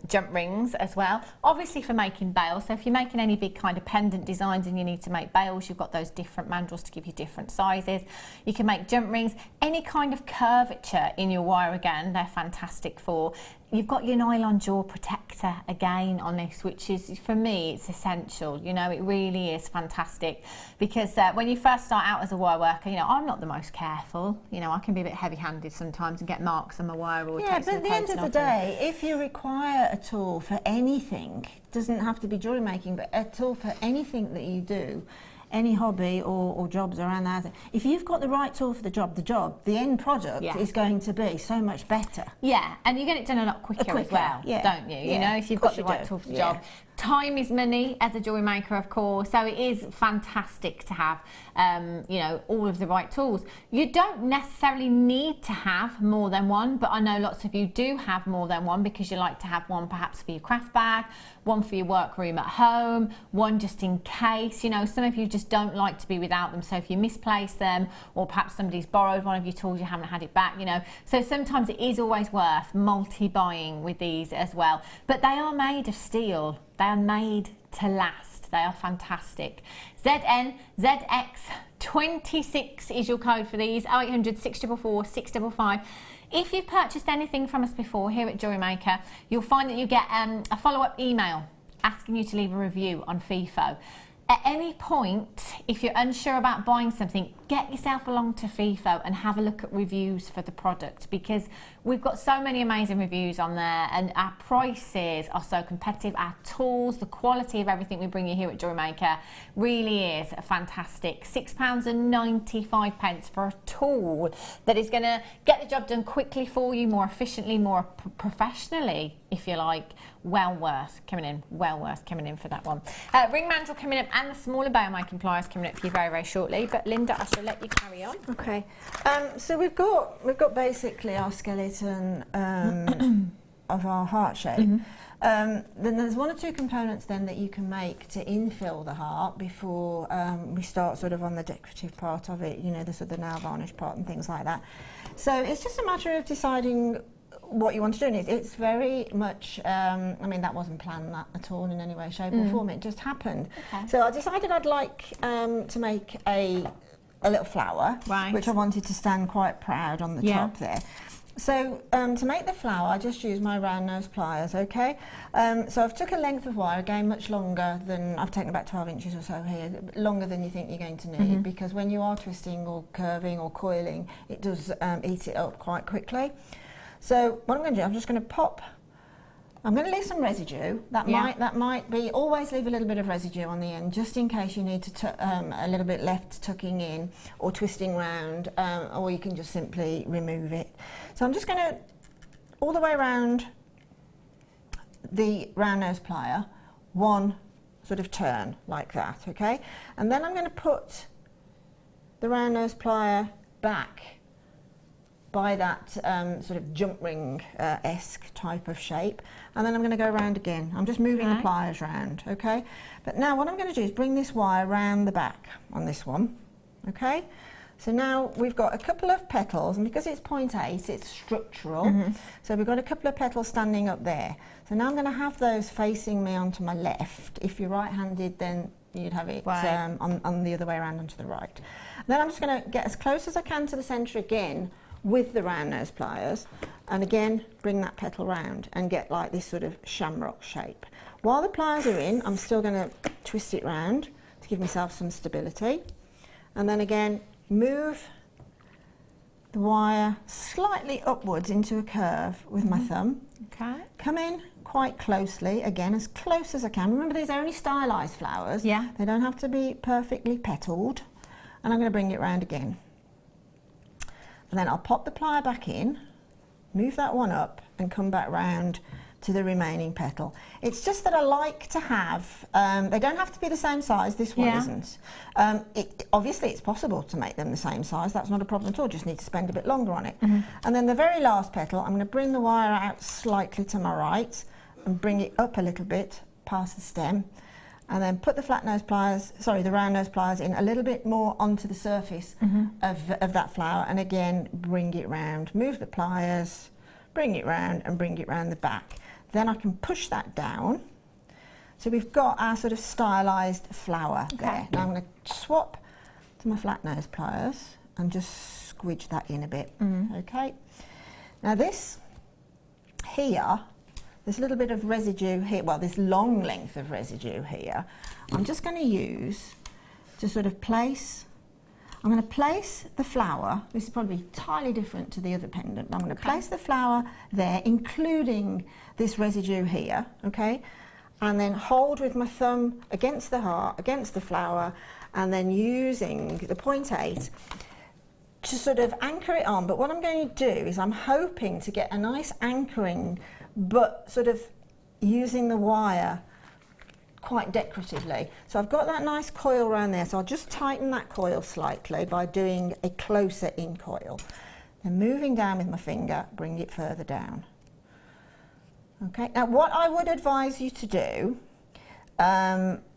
jump rings as well, obviously for making bails. So if you're making any big kind of pendant designs and you need to make bails, you've got those different mandrels to give you different sizes. You can make jump rings, any kind of curvature in your wire, again, they're fantastic for. You've got your nylon jaw protector again on this, which is, for me, it's essential. You know, it really is fantastic, because when you first start out as a wire worker, you know, I'm not the most careful. You know, I can be a bit heavy-handed sometimes and get marks on my wire. Or yeah, but at the end of the day, if you require a tool for anything, it doesn't have to be jewellery making, but a tool for anything that you do, any hobby or jobs around that, if you've got the right tool for the job, the end product is going to be so much better. Yeah, and you get it done a lot quicker as well, don't you? You know, if you've got the right tool for the job. Time is money as a jewellery maker, of course, so it is fantastic to have, you know, all of the right tools. You don't necessarily need to have more than one, but I know lots of you do have more than one, because you like to have one perhaps for your craft bag, one for your workroom at home, one just in case. You know, some of you just don't like to be without them, so if you misplace them, or perhaps somebody's borrowed one of your tools, you haven't had it back, you know, so sometimes it is always worth multi-buying with these as well. But they are made of steel. They are made to last. They are fantastic. ZNZX26 is your code for these. 0800 644 655. If you've purchased anything from us before here at Jewellery Maker, you'll find that you get a follow-up email asking you to leave a review on FIFO. At any point, if you're unsure about buying something, get yourself along to FIFO and have a look at reviews for the product, because we've got so many amazing reviews on there, and our prices are so competitive. Our tools, the quality of everything we bring you here at Jewellery Maker really is fantastic. £6.95 for a tool that is going to get the job done quickly for you, more efficiently, more professionally, if you like. Well worth coming in for that one. Ring mandrel coming up, and the smaller bail making pliers coming up for you very, very shortly. But Linda, I shall let you carry on. Okay. So we've got basically our skeleton of our heart shape. Then there's one or two components then that you can make to infill the heart before we start sort of on the decorative part of it. You know, the sort of nail varnish part and things like that. So it's just a matter of deciding what you want to do, and it's very much, I mean, that wasn't planned at all in any way, shape or form, it just happened. Okay. So I decided I'd like to make a little flower, which I wanted to stand quite proud on the top there. So to make the flower, I just used my round nose pliers, okay? So I've took a length of wire, again much longer than, I've taken about 12 inches or so here, longer than you think you're going to need, because when you are twisting or curving or coiling, it does eat it up quite quickly. So what I'm going to do, I'm just going to pop, I'm going to leave some residue. That might be, always leave a little bit of residue on the end, just in case you need to a little bit left tucking in or twisting round, or you can just simply remove it. So I'm just going to, all the way around the round nose plier, one sort of turn like that, okay? And then I'm going to put the round nose plier back by that sort of jump ring-esque type of shape. And then I'm going to go around again. I'm just moving the pliers around, okay? But now what I'm going to do is bring this wire around the back on this one, okay? So now we've got a couple of petals, and because it's 0.8, it's structural. So we've got a couple of petals standing up there. So now I'm going to have those facing me onto my left. If you're right-handed, then you'd have it on the other way around onto the right. And then I'm just going to get as close as I can to the centre again with the round nose pliers, and again bring that petal round and get like this sort of shamrock shape. While the pliers are in, I'm still going to twist it round to give myself some stability, and then again move the wire slightly upwards into a curve with my thumb. Okay. Come in quite closely, again as close as I can. Remember, these are only stylised flowers. Yeah. They don't have to be perfectly petalled. And I'm going to bring it round again. And then I'll pop the plier back in, move that one up, and come back round to the remaining petal. It's just that I like to have, they don't have to be the same size, this one isn't. Obviously it's possible to make them the same size, that's not a problem at all, just need to spend a bit longer on it. And then the very last petal, I'm going to bring the wire out slightly to my right and bring it up a little bit past the stem, and then put the flat nose pliers, sorry, the round nose pliers in a little bit more onto the surface of that flower, and again bring it round, move the pliers, bring it round and bring it round the back. Then I can push that down. So we've got our sort of stylised flower there. Now I'm going to swap to my flat nose pliers and just squidge that in a bit. Okay. Now this here, this little bit of residue here, well, this long length of residue here, I'm just going to use to sort of place. I'm going to place the flower, this is probably entirely different to the other pendant, but I'm going to place the flower there, including this residue here, okay? And then hold with my thumb against the heart, against the flower, and then using the 0.8 to sort of anchor it on. But what I'm going to do is I'm hoping to get a nice anchoring, but sort of using the wire quite decoratively. So I've got that nice coil around there, so I'll just tighten that coil slightly by doing a closer in coil. Then moving down with my finger, bring it further down. Okay, now what I would advise you to do,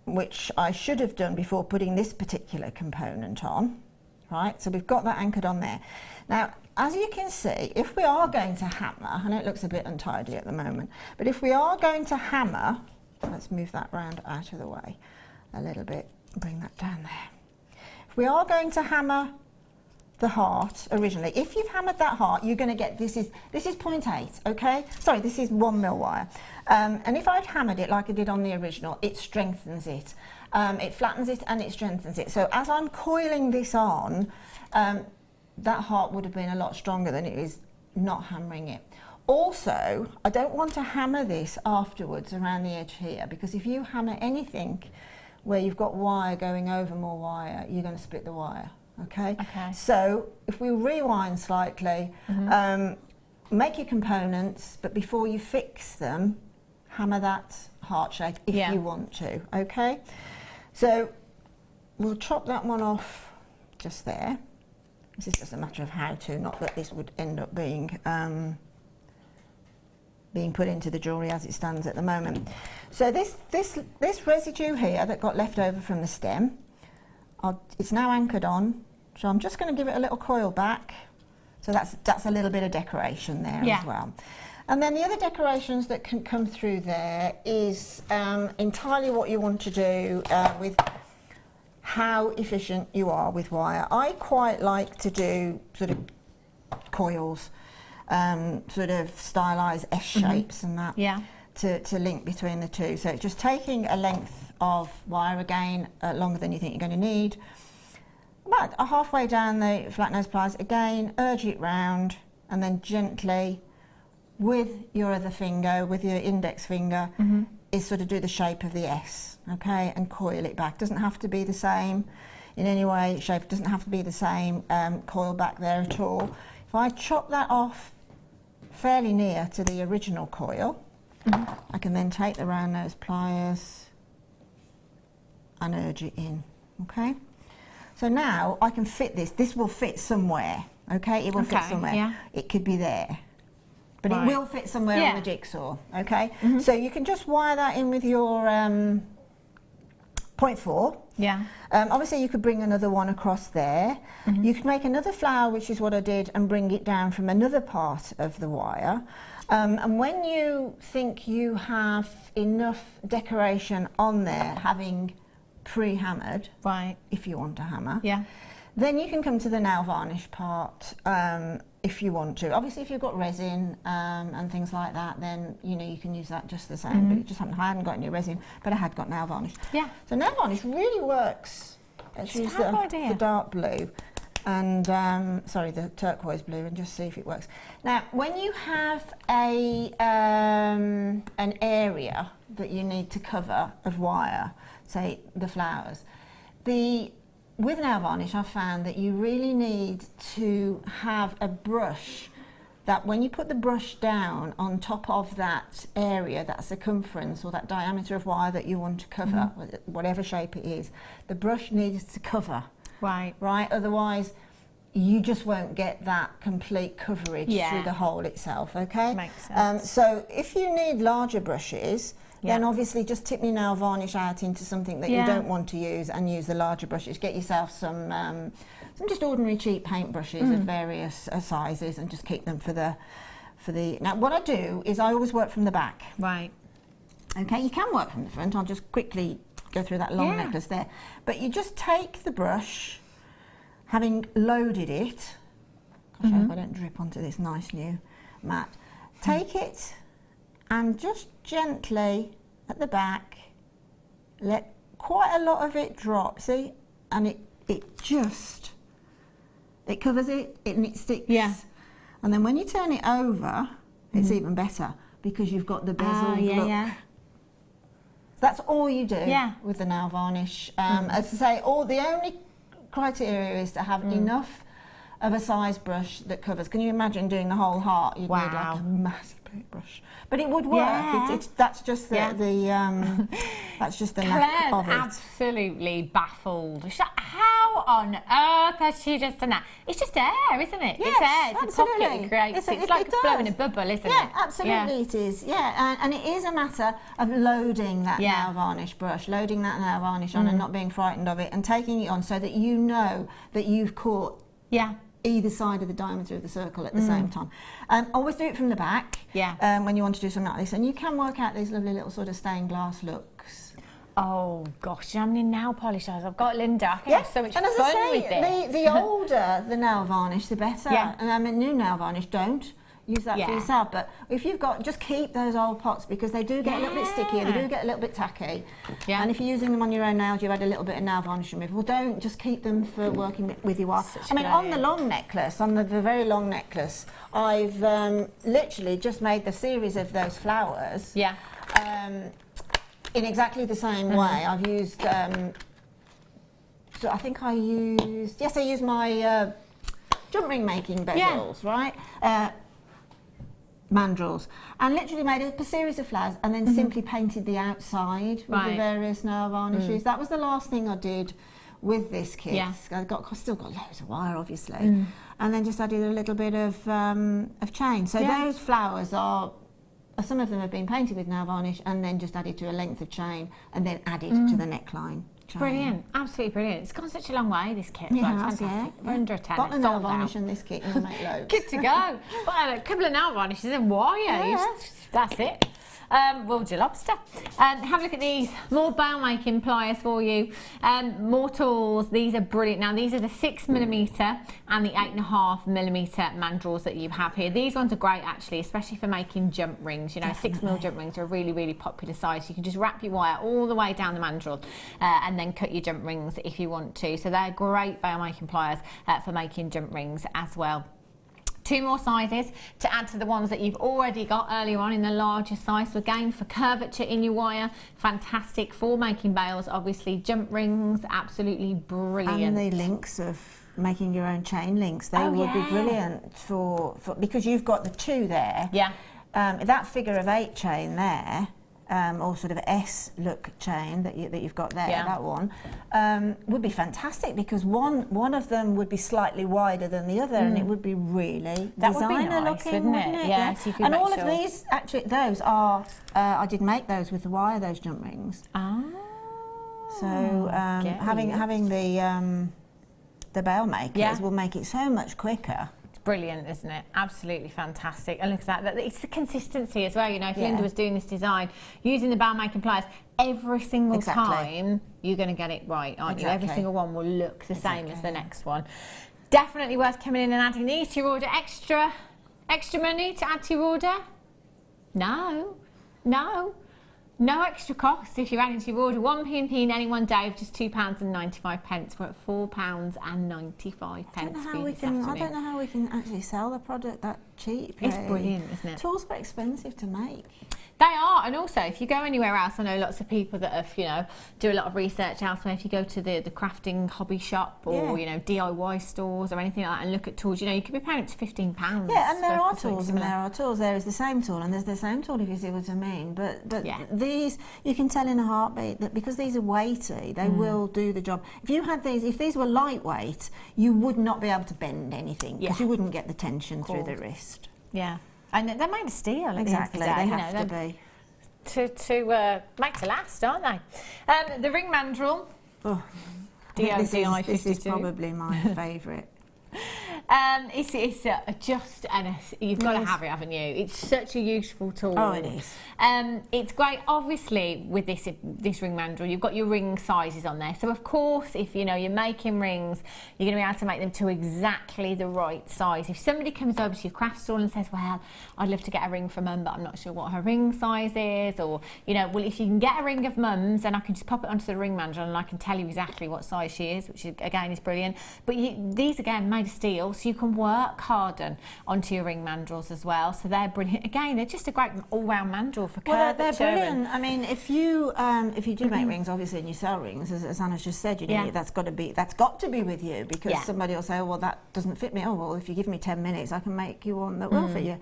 which I should have done before putting this particular component on, right, so we've got that anchored on there. Now, as you can see, if we are going to hammer, I know it looks a bit untidy at the moment, but if we are going to hammer, let's move that round out of the way a little bit, bring that down there. If we are going to hammer the heart originally, if you've hammered that heart, you're going to get, this is 0.8, okay? Sorry, this is 1mm wire. And if I'd hammered it like I did on the original, it strengthens it. It flattens it and it strengthens it. So as I'm coiling this on, that heart would have been a lot stronger than it is not hammering it. Also, I don't want to hammer this afterwards around the edge here, because if you hammer anything where you've got wire going over more wire, you're going to split the wire, okay? So if we rewind slightly, make your components, but before you fix them, hammer that heart shape if you want to, okay? So we'll chop that one off just there. This is just a matter of how to, not that this would end up being put into the jewellery as it stands at the moment. So this residue here that got left over from the stem, it's now anchored on, so I'm just going to give it a little coil back. So that's a little bit of decoration there as well. And then the other decorations that can come through there is entirely what you want to do with how efficient you are with wire. I quite like to do sort of coils, sort of stylised S shapes and that to link between the two. So it's just taking a length of wire, again longer than you think you're going to need, about halfway down the flat nose pliers, again urge it round, and then gently with your other finger, with your index finger, is sort of do the shape of the S, okay, and coil it back. Doesn't have to be the same in any way, shape, it doesn't have to be the same coil back there at all. If I chop that off fairly near to the original coil, I can then take the round nose pliers and urge it in, okay? So now I can fit this will fit somewhere, Okay, it will fit somewhere. Yeah. It could be there, but Right. it will fit somewhere on the jigsaw. Okay, so you can just wire that in with your 0.4. Yeah. Obviously, you could bring another one across there. You could make another flower, which is what I did, and bring it down from another part of the wire. And when you think you have enough decoration on there, having pre-hammered, Right. if you want to hammer, Yeah. then you can come to the nail varnish part if you want to. Obviously, if you've got resin and things like that, then you can use that just the same. But it just happened I hadn't got any resin, but I had got nail varnish. Yeah. So nail varnish really works. Let's use the dark blue and sorry, the turquoise blue, and just see if it works. Now, when you have an area that you need to cover of wire, say the flowers, with nail varnish, I've found that you really need to have a brush that when you put the brush down on top of that area, that circumference or that diameter of wire that you want to cover, whatever shape it is, the brush needs to cover. Right. Right? Otherwise, you just won't get that complete coverage through the hole itself, okay? Makes sense. So if you need larger brushes, then obviously just tip your nail varnish out into something that you don't want to use and use the larger brushes. Get yourself some just ordinary cheap paint brushes of various sizes and just keep them for the. Now what I do is I always work from the back. Right. Okay, you can work from the front. I'll just quickly go through that long necklace there. But you just take the brush, having loaded it. Gosh, I hope I don't drip onto this nice new mat. Take it and just gently at the back let quite a lot of it drop, see, and it covers it and it sticks, and then when you turn it over it's even better because you've got the bezel look. That's all you do with the nail varnish. As I say, the only criteria is to have enough of a size brush that covers. Can you imagine doing the whole heart? You'd need like a massive brush, but it would work. That's just the that's just the knack of it. Absolutely baffled. She's like, how on earth has she just done that? It's just air, isn't it? Yes, it's air. It's absolutely. a pocket it creates. It's like blowing a bubble, isn't it? Yeah, absolutely it is. Yeah, and it is a matter of loading that nail varnish brush, loading that nail varnish on and not being frightened of it and taking it on so that you know that you've caught either side of the diameter of the circle at the same time. Always do it from the back when you want to do something like this, and you can work out these lovely little sort of stained glass looks. Oh gosh, how many nail polishers I've got, Linda? I can have so much and as fun I say, with this. the older the nail varnish, the better. And I mean, new nail varnish, don't use that for yourself. But if you've got, just keep those old pots because they do get a little bit sticky, they do get a little bit tacky. And if you're using them on your own nails, you've had a little bit of nail varnish removal. Don't just keep them for working with your wire. I mean, on the long necklace, on the very long necklace, I've literally just made the series of those flowers. In exactly the same way. I've used, so I think I used my jump ring making bezels, right? Mandrels, and literally made a series of flowers and then simply painted the outside with the various nail varnishes. That was the last thing I did with this kit. I still got loads of wire, obviously, and then just added a little bit of chain. So those flowers are. Some of them have been painted with nail varnish and then just added to a length of chain and then added to the neckline. Chain. Brilliant, absolutely brilliant. It's gone such a long way, this kit. Yeah, it's fantastic. We're under a 10. Got the nail varnish and this kit, you'll make loads. Good to go. Well, a couple of nail varnishes and wire. That's it. We'll do lobster. Have a look at these. More bail making pliers for you. More tools. These are brilliant. Now, these are the 6mm and the 8.5mm mandrels that you have here. These ones are great, actually, especially for making jump rings. You know, 6mm jump rings are a really, really popular size. You can just wrap your wire all the way down the mandrel and then cut your jump rings if you want to. So they're great bail making pliers for making jump rings as well. 2 more sizes to add to the ones that you've already got earlier on in the larger size. So again, for curvature in your wire, fantastic. For making bails, obviously, jump rings, absolutely brilliant. And the links of making your own chain links, they would be brilliant for because you've got the 2 there. That figure of 8 chain there, or sort of S look chain that you've got there, that one, would be fantastic, because one of them would be slightly wider than the other, and it would be really designer looking, wouldn't it? Yeah. So you could and all sure. of these, actually, those are I did make those with the wire, those jump rings. So having the bell makers will make it so much quicker. Brilliant, isn't it? Absolutely fantastic. And look at that. It's the consistency as well. You know, if Linda was doing this design using the bell making pliers, every single time you're going to get it right, aren't you? Every single one will look the same as the next one. Definitely worth coming in and adding these to your order. Extra money to add to your order? No. No extra cost if you're adding to your order. 1p in any one day of just £2.95. We're at £4.95. I don't know how we can actually sell the product that cheap. It's brilliant, isn't it? It's also very expensive to make. They are, and also if you go anywhere else, I know lots of people that have, you know, do a lot of research elsewhere. If you go to the crafting hobby shop or you know, DIY stores or anything like that and look at tools, you know, you could be paying up to £15. Yeah, and there are tools and there are tools. There is the same tool and there's the same tool, if you see what I mean. But these, you can tell in a heartbeat that because these are weighty, they will do the job. If you had these, if these were lightweight, you would not be able to bend anything, because you wouldn't get the tension through the wrist. Yeah. And they're made of steel. Exactly, at the end of the day, they have to be. To make to last, aren't they? The ring mandrel. Oh, DODI 52. This is probably my favourite. It's just, and you've got to have it, haven't you? It's such a useful tool. Oh, it is. It's great. Obviously, with this ring mandrel, you've got your ring sizes on there. So of course, if you know you're making rings, you're going to be able to make them to exactly the right size. If somebody comes over to your craft stall and says, "Well, I'd love to get a ring for Mum, but I'm not sure what her ring size is," or you know, well, if you can get a ring of Mum's, then I can just pop it onto the ring mandrel and I can tell you exactly what size she is, which again is brilliant. But these again made of steel, so you can work harden onto your ring mandrels as well. So they're brilliant. Again, they're just a great all-round mandrel for curvature. They're brilliant. I mean, if you do make rings, obviously, and you sell rings, as Anna's just said, you know, that's got to be with you, because somebody will say, "Oh, well, that doesn't fit me." Oh, well, if you give me 10 minutes, I can make you one that will fit you.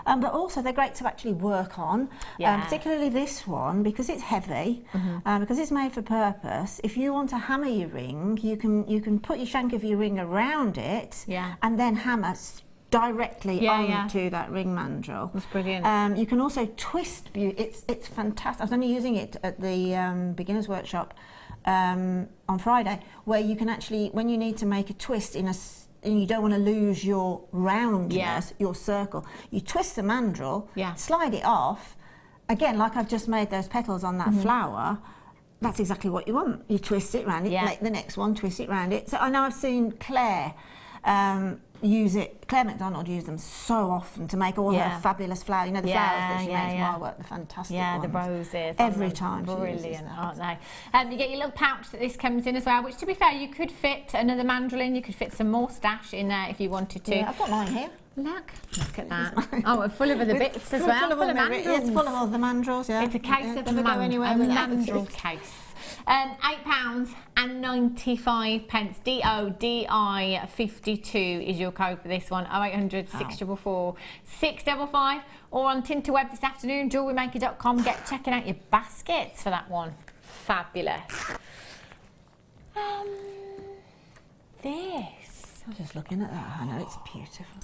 But also, they're great to actually work on, particularly this one, because it's heavy, because it's made for purpose. If you want to hammer your ring, you can put your shank of your ring around it, and then hammer directly onto that ring mandrel. That's brilliant. You can also twist. It's fantastic. I was only using it at the beginners workshop on Friday, where you can actually, when you need to make a twist and you don't want to lose your roundness, your circle, you twist the mandrel, slide it off. Again, like I've just made those petals on that flower. That's exactly what you want. You twist it around it, make the next one, twist it around it. So I know I've seen Claire use it. Claire McDonald used them so often to make all her fabulous flowers. You know, the flowers that she makes while I work, the fantastic ones. The roses. Every time. Brilliant, aren't they? You get your little pouch that this comes in as well, which, to be fair, you could fit another mandrel in. You could fit some more stash in there if you wanted to. Yeah, I've got mine here. Look at that. Oh, full of other bits as well. Full of mandrels. It's full of all the mandrels, It's a case of mandrel case. £8.95. DODI 52 is your code for this one. 0800 644 655, or on Tinterweb this afternoon, jewellerymaker.com. Get checking out your baskets for that one. Fabulous. This. I'm just looking at that. I know it's beautiful.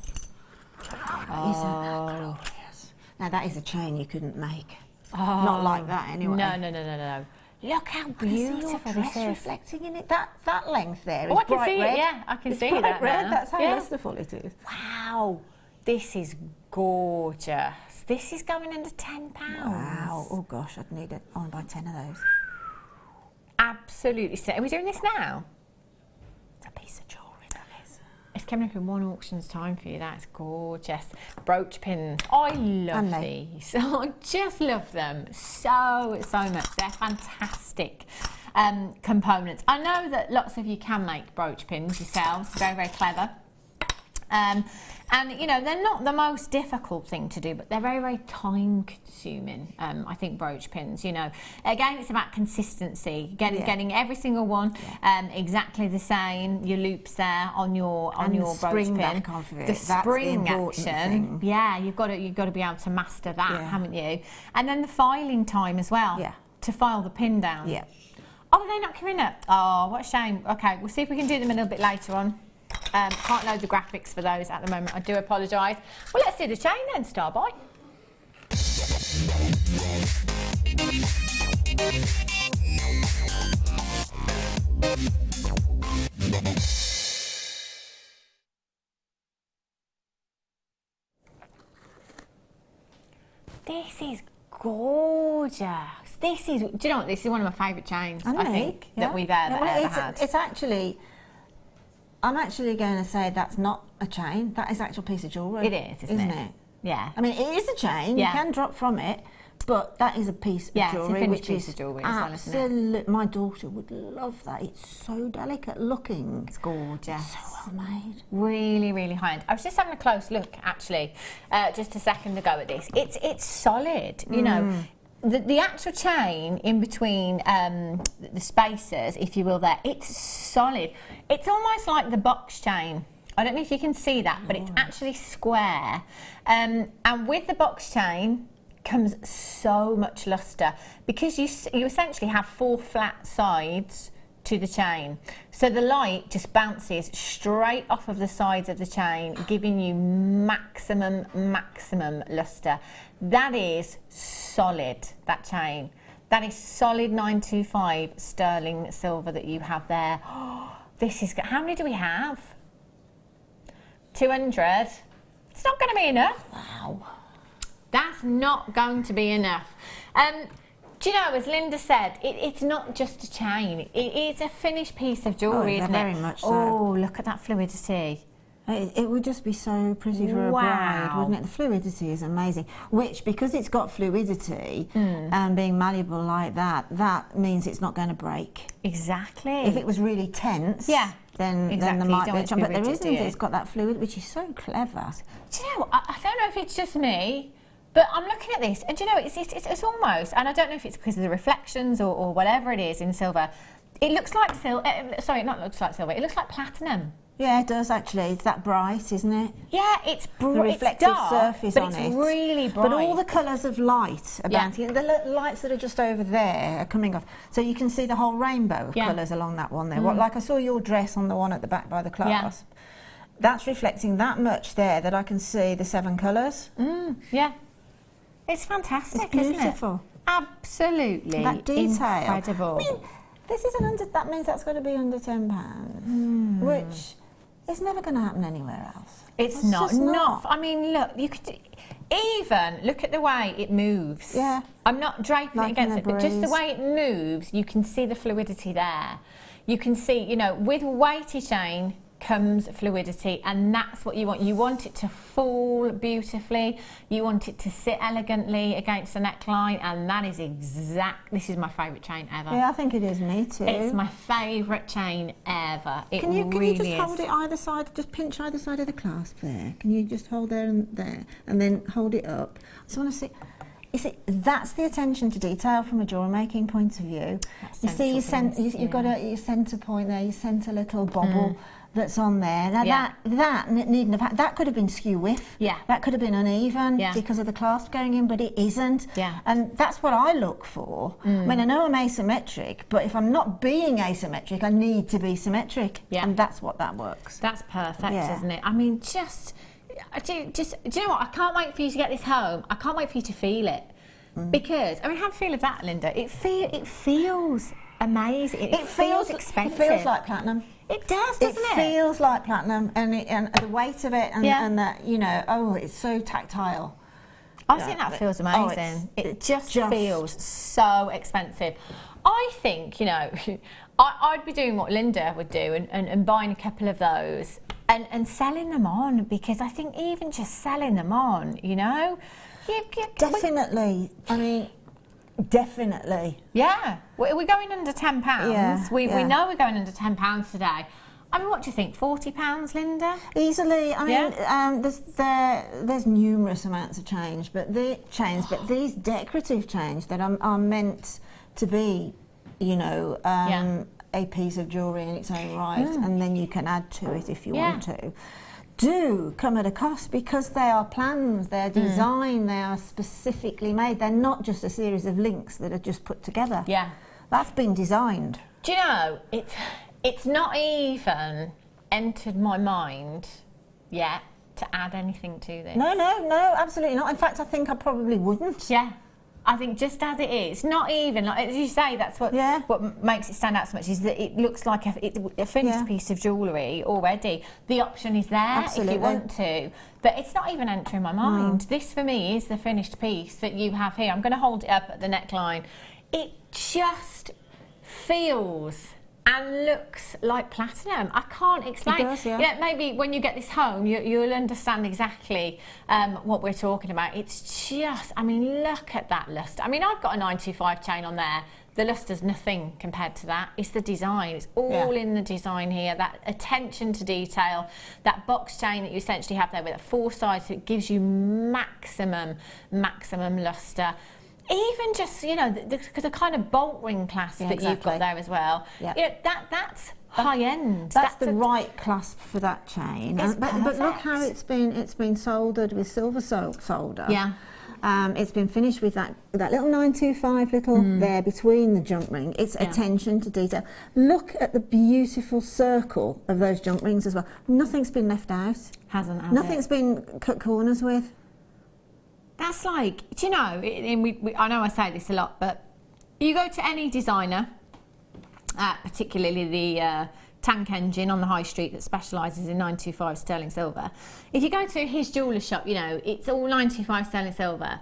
Oh, yes. Now that is a chain you couldn't make. Not like that anyway. No. Look how beautiful this is. Reflecting in it. That length there is I can bright see red. it. Yeah, I can see bright that red. now. That's how masterful it is. Wow, this is gorgeous. This is going under £10. Wow. Oh gosh, I'd need it. I want to buy 10 of those. Absolutely. Are we doing this now? It's a piece of jewellery, that is. It's coming up in one auction's time for you. That's gorgeous. Brooch pins. I love these. I just love them so much. They're fantastic components. I know that lots of you can make brooch pins yourselves. Very, very clever. And And, you know, they're not the most difficult thing to do, but they're very, very time consuming, I think, brooch pins, you know. Again, it's about consistency, getting every single one exactly the same, your loops there on your brooch pin. Back off of it. The spring action. Yeah, you've got to be able to master that, haven't you? And then the filing time as well. Yeah. To file the pin down. Yeah. Oh, they're not coming up. Oh, what a shame. Okay, we'll see if we can do them a little bit later on. Can't load the graphics for those at the moment. I do apologise. Well, let's do the chain then, Starboy. This is gorgeous. This is, do you know what? This is one of my favourite chains, I think, that we've ever had. It's actually, I'm actually going to say that's not a chain. That is actual piece of jewellery. It is, isn't it? Yeah. I mean, it is a chain. You can drop from it, but that is a piece of jewellery, it's a which piece is of jewellery as well, isn't it? absolute. My daughter would love that. It's so delicate looking. It's gorgeous. So well made. Really, really high end. I was just having a close look, actually, just a second ago at this. It's solid, you know. The actual chain in between the spacers, if you will, there, it's solid. It's almost like the box chain. I don't know if you can see that, but it's actually square. And with the box chain comes so much lustre because you essentially have 4 flat sides to the chain. So the light just bounces straight off of the sides of the chain, giving you maximum lustre. That is solid, that chain. That is solid 925 sterling silver that you have there. Oh, this is, how many do we have? 200. It's not going to be enough. Wow. That's not going to be enough. Do you know, as Linda said, it's not just a chain. It's a finished piece of jewellery, isn't it? Very much so. Oh, look at that fluidity. It would just be so pretty for a bride, wouldn't it? The fluidity is amazing. Which, because it's got fluidity and being malleable like that, that means it's not going to break. Exactly. If it was really tense, then there might be a chance. But there isn't. It's got that fluid, which is so clever. Do you know, I don't know if it's just me, but I'm looking at this, and do you know, it's almost, and I don't know if it's because of the reflections or whatever it is in silver, it looks like silver, sorry, not looks like silver, it looks like platinum. Yeah, it does actually. It's that bright, isn't it? Yeah, it's bright. The reflective surface on it. But it's really bright. But all the colours of light about it, the lights that are just over there are coming off. So you can see the whole rainbow of colours along that one there. Like I saw your dress on the one at the back by the clasp. That's reflecting that much there that I can see the 7 colours. Yeah. It's fantastic, it's beautiful. Isn't it? Absolutely. That detail. Incredible. I mean, this isn't that means that's got to be under £10, which is never going to happen anywhere else. It's not. I mean, look, you could even look at the way it moves. Yeah. I'm not draping it against it, but just the way it moves, you can see the fluidity there. You can see, you know, with weighty chain comes fluidity, and that's what you want. You want it to fall beautifully, you want it to sit elegantly against the neckline, and that is this is my favourite chain ever. Yeah, I think it is, me too. It's my favourite chain ever. Can you just hold it either side, just pinch either side of the clasp there? Can you just hold there and then hold it up? I just want to see. That's the attention to detail from a jewellery making point of view. You see, you've got your centre point there, your centre little bobble that's on there. Now that needn't have that could have been skew whiff. Yeah. That could have been uneven because of the clasp going in, but it isn't. Yeah. And that's what I look for. I mean, I know I'm asymmetric, but if I'm not being asymmetric, I need to be symmetric. Yeah. And that's what that works. That's perfect, isn't it? I mean, do you know what? I can't wait for you to get this home. I can't wait for you to feel it. Because, I mean, have a feel of that, Linda. It feels amazing. It feels expensive. It feels like platinum. It does, doesn't it? It feels like platinum, and the weight of it, and that, you know, it's so tactile. I think that feels amazing. It just feels so expensive. I think, you know, I'd be doing what Linda would do and buying a couple of those and selling them on, because I think even just selling them on, you know, definitely. I mean, definitely. Yeah, we're going under £10. We know we're going under £10 today. I mean, what do you think? £40, Linda? Easily. I mean, there's numerous amounts of change, but these decorative change that are meant to be, you know, a piece of jewellery in its own right, and then you can add to it if you want to, do come at a cost, because they are plans, they're designed, they are specifically made. They're not just a series of links that are just put together. Yeah. That's been designed. Do you know, it's not even entered my mind yet to add anything to this. No, absolutely not. In fact, I think I probably wouldn't. Yeah. I think just as it is, not even, like, as you say, that's what makes it stand out so much, is that it looks like a finished piece of jewellery already. The option is there if you want to, but it's not even entering my mind. This, for me, is the finished piece that you have here. I'm going to hold it up at the neckline. It just feels and looks like platinum. I can't explain. It does, yeah. Maybe when you get this home, you'll understand exactly what we're talking about. It's just, I mean, look at that lustre. I mean, I've got a 925 chain on there. The lustre's nothing compared to that. It's the design. It's all in the design here. That attention to detail, that box chain that you essentially have there with 4 sides, so it gives you maximum lustre. Even just, you know, the kind of bolt ring clasp that you've got there as well. Yeah. That's high end. That's the right clasp for that chain. But look how it's been soldered with silver solder. Yeah. It's been finished with that little 925 there between the jump ring. It's attention to detail. Look at the beautiful circle of those jump rings as well. Nothing's been left out. Nothing's been cut corners with. That's like, do you know, I know I say this a lot, but you go to any designer, particularly the Tank Engine on the high street that specialises in 925 sterling silver. If you go to his jeweller shop, you know, it's all 925 sterling silver.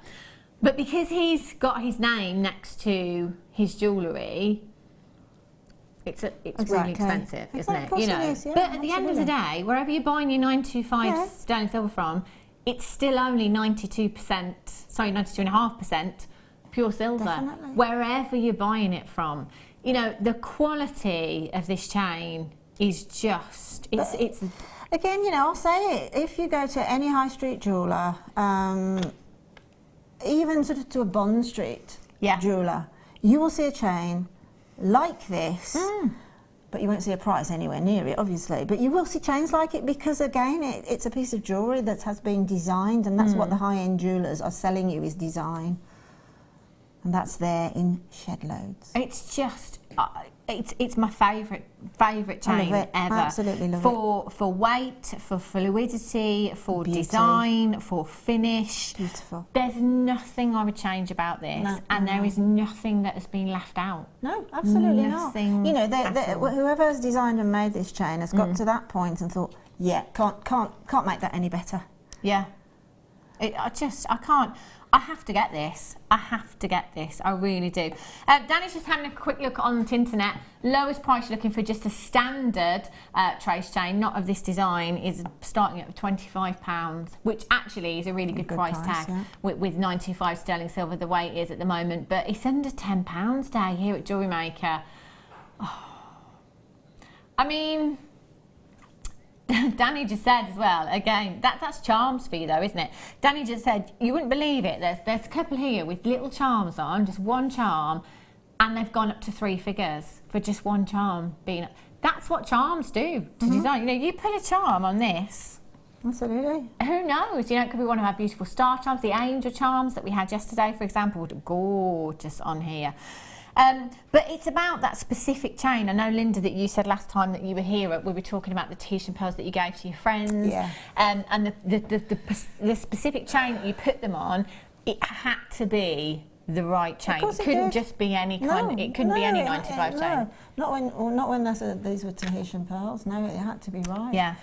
But because he's got his name next to his jewellery, it's really expensive, isn't it? You know. It is, but at the end of the day, wherever you're buying your 925 sterling silver from, it's still only 92.5% pure silver. Definitely. Wherever you're buying it from. You know, the quality of this chain is just, it's again, you know, I'll say it, if you go to any high street jeweller, even sort of to a Bond Street jeweller, you will see a chain like this. But you won't see a price anywhere near it, obviously. But you will see chains like it because, again, it's a piece of jewellery that has been designed, and that's what the high-end jewellers are selling you, is design. And that's there in shed loads. It's just, it's my favourite chain ever. Absolutely love it. For weight, for fluidity, for design, for finish. Beautiful. There's nothing I would change about this, there is nothing that has been left out. No, absolutely nothing. Not. You know, whoever has designed and made this chain has got to that point and thought, can't make that any better. Yeah. I can't. I have to get this. I really do. Danny's just having a quick look on the internet. Lowest price you're looking for just a standard trace chain, not of this design, is starting at £25, which actually is a really good price tag with 925 sterling silver the way it is at the moment. But it's under £10 day here at Jewellery Maker. Oh. I mean, Danny just said as well, again, that's charms for you though, isn't it? Danny just said, you wouldn't believe it, there's a couple here with little charms on, just one charm, and they've gone up to 3 figures for just one charm being. That's what charms do to design. You know, you put a charm on this. Absolutely. Who knows? You know, it could be one of our beautiful star charms, the angel charms that we had yesterday, for example, gorgeous on here. But it's about that specific chain. I know, Linda, that you said last time that you were here, we were talking about the Tahitian pearls that you gave to your friends. Yeah. And the specific chain that you put them on, it had to be the right chain. It couldn't just be any kind. It couldn't be any 95 chain. Not when these were Tahitian pearls. No, it had to be right. Yeah.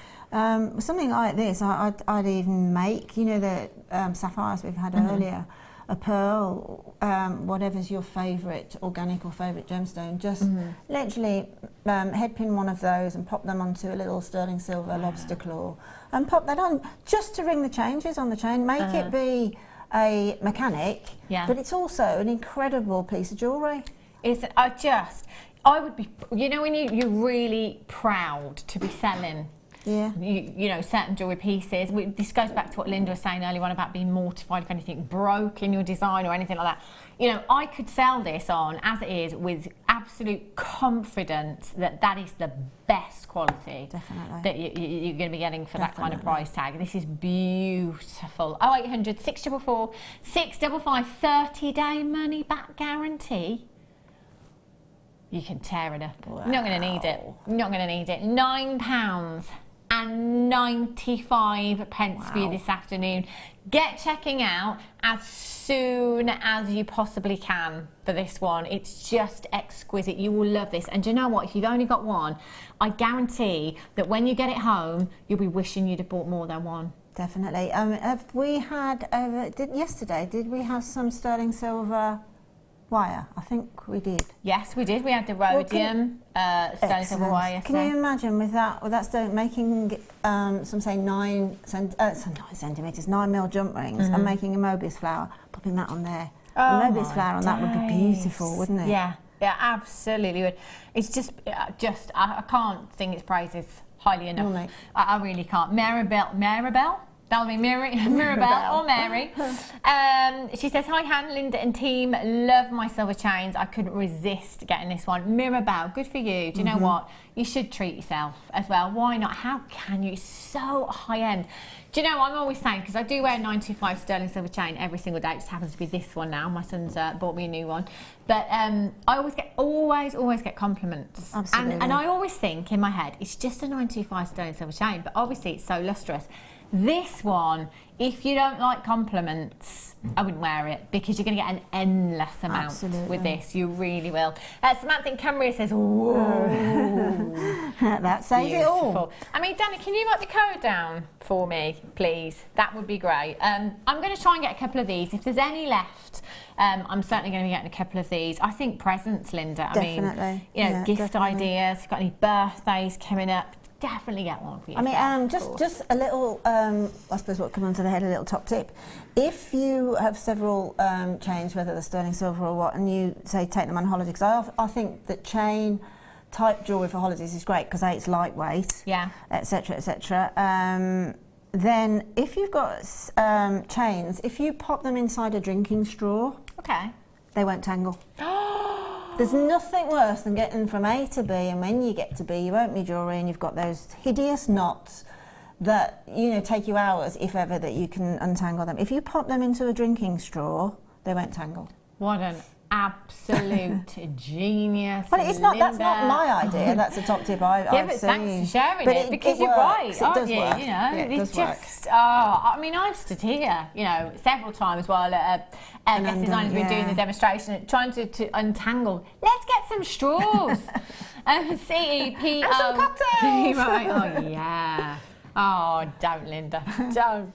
Something like this, I'd even make. You know, the sapphires we've had earlier. A pearl, whatever's your favourite organic or favourite gemstone, just literally head pin one of those and pop them onto a little sterling silver lobster claw and pop that on just to ring the changes on the chain. Make it be a mechanic, but it's also an incredible piece of jewellery. I would be, you know, when you're really proud to be selling, you know, certain jewellery pieces. This goes back to what Linda was saying earlier on about being mortified if anything broke in your design or anything like that. You know, I could sell this on as it is with absolute confidence that that is the best quality that you're going to be getting for that kind of price tag. This is beautiful. 0800 644 655 30-day money back guarantee. You can tear it up. Wow. You're not going to need it. You're not going to need it. £9.95 for you this afternoon. Get checking out as soon as you possibly can for this one. It's just exquisite. You will love this. And do you know what? If you've only got one, I guarantee that when you get it home, you'll be wishing you'd have bought more than one. Definitely. Have we had yesterday? Did we have some sterling silver wire? I think we did. Yes, we did. We had the rhodium sterling silver wire yesterday. Can you imagine with that stone making some say 9 centimeters, 9mm jump rings, and making a Mobius flower, popping that on there. A Mobius flower on that would be beautiful, wouldn't it? Yeah, yeah, absolutely would. It's just I can't sing its praises highly enough. I really can't. Maribel. That'll be Mirabelle or Mary. She says, hi Han, Linda and team, love my silver chains. I couldn't resist getting this one. Mirabelle, good for you. Do you know what? You should treat yourself as well. Why not? How can you? It's so high end. Do you know, I'm always saying, because I do wear a 925 sterling silver chain every single day. It just happens to be this one now. My son's bought me a new one. But I always get compliments. Absolutely. And I always think in my head, it's just a 925 sterling silver chain, but obviously it's so lustrous. This one, if you don't like compliments, I wouldn't wear it, because you're going to get an endless amount with this. You really will. Samantha in Cumbria says, whoa. That says it all. I mean, Danny, can you write the code down for me, please? That would be great. I'm going to try and get a couple of these. If there's any left, I'm certainly going to be getting a couple of these. I think presents, Linda. Definitely. I mean, you know, gift ideas. If you've got any birthdays coming up, definitely get one for yourself. I mean, just a little, I suppose what comes onto the head, a little top tip. If you have several chains, whether they're sterling silver or what, and you say take them on holiday, because I think that chain type jewellery for holidays is great because it's lightweight, etc., etc. Then if you've got chains, if you pop them inside a drinking straw, they won't tangle. There's nothing worse than getting from A to B, and when you get to B, you open your jewellery and you've got those hideous knots that, you know, take you hours, if ever, that you can untangle them. If you pop them into a drinking straw, they won't tangle. What an absolute genius. Well, it's not, that's not my idea, that's a top tip I've but seen. thanks for sharing it, because you're right, aren't you? Work. You know, it's just, I mean, I've stood here, you know, several times while guest designer's been doing the demonstration, trying to untangle. Let's get some straws. CEPO. And some cocktails. Right, oh yeah. Oh, don't, Linda, don't.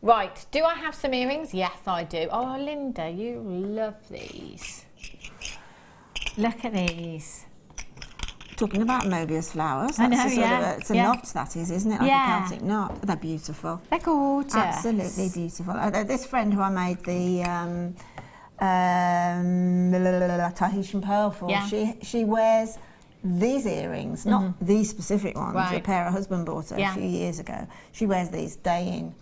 Right, do I have some earrings? Yes, I do. Oh, Linda, you love these. Look at these. Talking about Mobius flowers, I know, that's it's a knot, that is, isn't it? Like a Celtic knot. They're beautiful. They're gorgeous. Absolutely beautiful. This friend who I made the Tahitian pearl for, she wears these earrings, not these specific ones, a pair her husband bought her a few years ago. She wears these day in,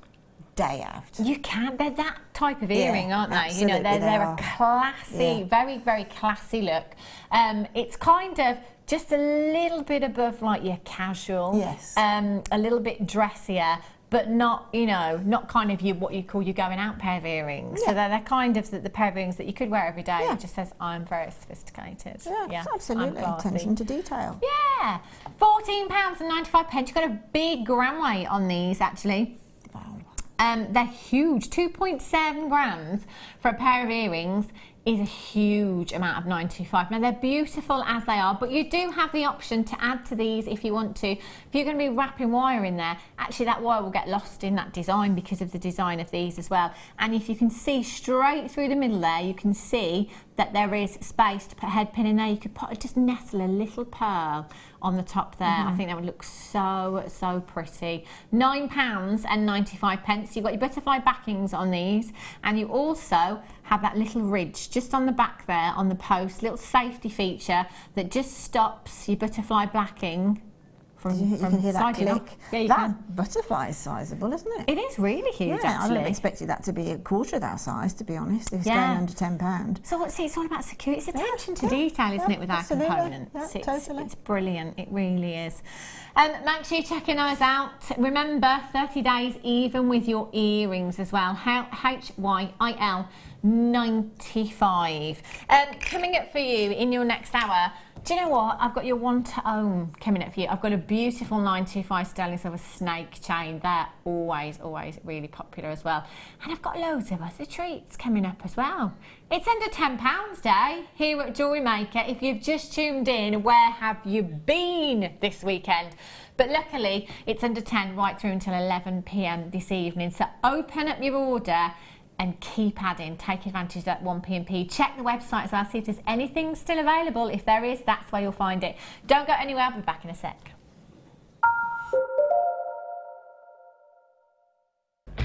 day out. You can, they're that type of earring, aren't they? You know, they're a classy, very, very classy look. It's kind of just a little bit above like your casual, a little bit dressier, but not, you know, not kind of what you call your going out pair of earrings. So they're kind of the pair of earrings that you could wear every day. It just says, I'm very sophisticated. Yeah, absolutely. Attention to detail. Yeah. £14.95. You've got a big gram weight on these, actually. Wow. They're huge. 2.7 grams for a pair of earrings is a huge amount of 925. Now they're beautiful as they are, but you do have the option to add to these if you want to. If you're going to be wrapping wire in there, actually that wire will get lost in that design because of the design of these as well. And if you can see straight through the middle there, you can see that there is space to put a head pin in there. You could just nestle a little pearl on the top there. I think that would look so, so pretty. £9.95. You've got your butterfly backings on these, and you also have that little ridge just on the back there on the post, little safety feature that just stops your butterfly blacking from you can hear that sliding click. up. Yeah, you that can. butterfly is sizable, isn't it? It is really huge, Yeah, I actually. would have expected that to be a quarter of that size, to be honest, if it's Yeah. going under £10. So it's all about security. It's attention to yeah, detail, isn't yeah, it, with our absolutely. components? Yeah, totally. It's brilliant. It really is. Make sure you check your eyes out. Remember, 30 days even with your earrings as well. HYIL 95. Coming up for you in your next hour. Do you know what? I've got your one to own coming up for you. I've got a beautiful 925 sterling silver snake chain. They're always really popular as well. And I've got loads of other treats coming up as well. It's under £10 day here at Jewellery Maker. If you've just tuned in, where have you been this weekend? But luckily, it's under 10 right through until 11 p.m. this evening. So open up your order and keep adding. Take advantage of that 1 p.m. Check the website as well, see if there's anything still available. If there is, that's where you'll find it. Don't go anywhere, I'll be back in a sec.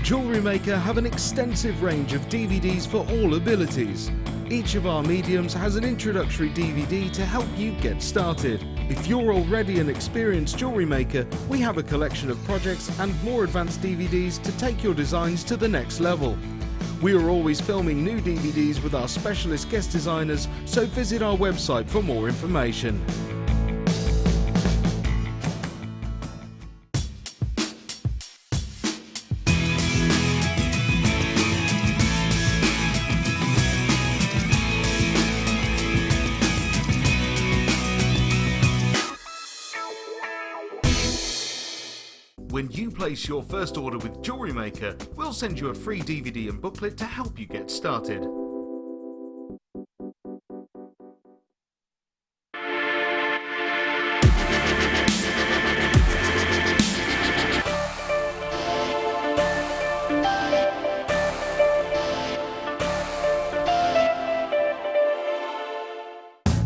Jewellery Maker have an extensive range of DVDs for all abilities. Each of our mediums has an introductory DVD to help you get started. If you're already an experienced jewellery maker, we have a collection of projects and more advanced DVDs to take your designs to the next level. We are always filming new DVDs with our specialist guest designers, so visit our website for more information. When you place your first order with Jewellery Maker, we'll send you a free DVD and booklet to help you get started.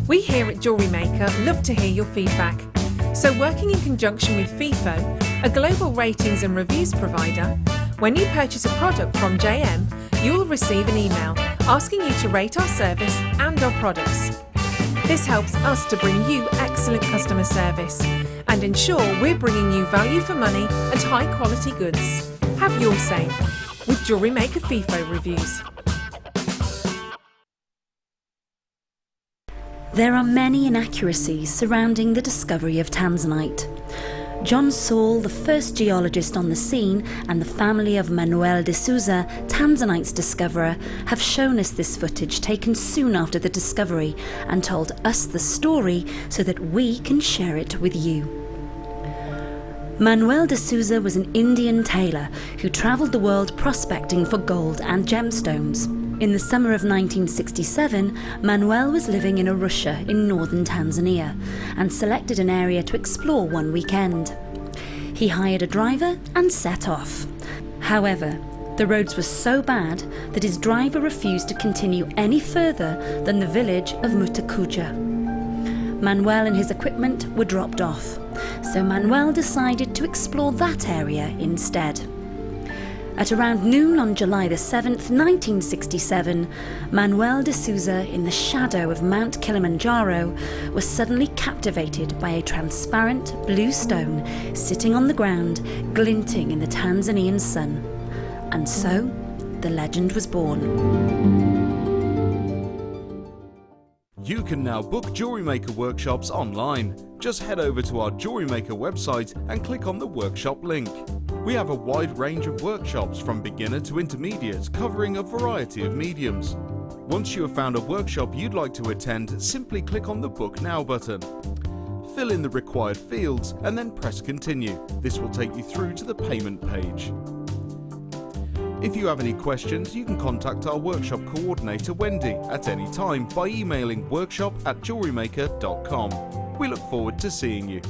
We here at Jewellery Maker love to hear your feedback. So working in conjunction with FIFO, a global ratings and reviews provider, when you purchase a product from JM, you'll receive an email asking you to rate our service and our products. This helps us to bring you excellent customer service and ensure we're bringing you value for money and high quality goods. Have your say with Jewellery Maker FIFO reviews. There are many inaccuracies surrounding the discovery of tanzanite. John Saul, the first geologist on the scene, and the family of Manuel de Souza, tanzanite's discoverer, have shown us this footage taken soon after the discovery and told us the story so that we can share it with you. Manuel de Souza was an Indian tailor who travelled the world prospecting for gold and gemstones. In the summer of 1967, Manuel was living in Arusha in northern Tanzania and selected an area to explore one weekend. He hired a driver and set off. However, the roads were so bad that his driver refused to continue any further than the village of Mutakuja. Manuel and his equipment were dropped off, so Manuel decided to explore that area instead. At around noon on July the 7th, 1967, Manuel de Souza, in the shadow of Mount Kilimanjaro, was suddenly captivated by a transparent blue stone sitting on the ground, glinting in the Tanzanian sun. And so, the legend was born. You can now book Jewellery Maker workshops online. Just head over to our Jewellery Maker website and click on the workshop link. We have a wide range of workshops from beginner to intermediate, covering a variety of mediums. Once you have found a workshop you'd like to attend, simply click on the Book Now button. Fill in the required fields and then press Continue. This will take you through to the payment page. If you have any questions, you can contact our workshop coordinator Wendy at any time by emailing workshop@jewellerymaker.com. We look forward to seeing you.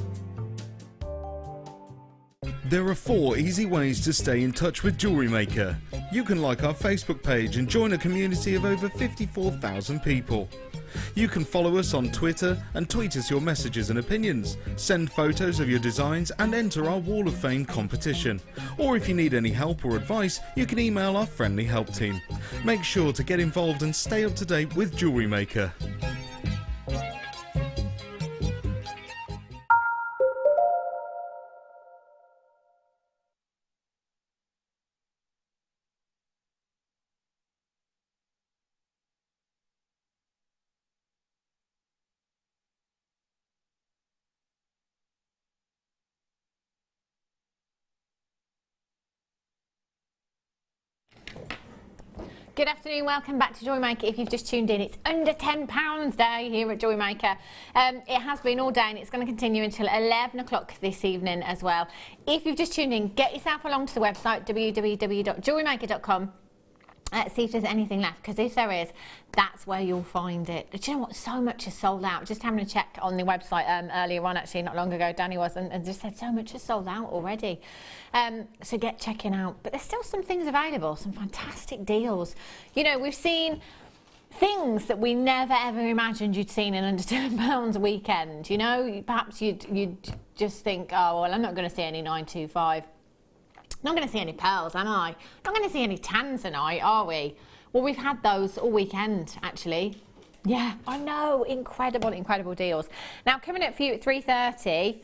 There are 4 easy ways to stay in touch with Jewellery Maker. You can like our Facebook page and join a community of over 54,000 people. You can follow us on Twitter and tweet us your messages and opinions, send photos of your designs and enter our Wall of Fame competition. Or if you need any help or advice, you can email our friendly help team. Make sure to get involved and stay up to date with Jewellery Maker. Good afternoon, welcome back to Jewellery Maker. If you've just tuned in, it's under £10 day here at Jewellery Maker. It has been all day and it's going to continue until 11 o'clock this evening as well. If you've just tuned in, get yourself along to the website www.jewellerymaker.com. See if there's anything left, because if there is, that's where you'll find it. Do you know what? So much is sold out. Just having a check on the website earlier on, actually, not long ago, Danny was, and just said so much is sold out already. So get checking out. But there's still some things available, some fantastic deals. You know, we've seen things that we never ever imagined you'd seen in under £10 a weekend. You know, perhaps you'd just think, oh, well, I'm not going to see any 925. Not going to see any pearls, am I? Not going to see any tanzanite, are we? Well, we've had those all weekend, actually. Yeah, I know. Incredible, incredible deals. Now, coming up for you at 3:30,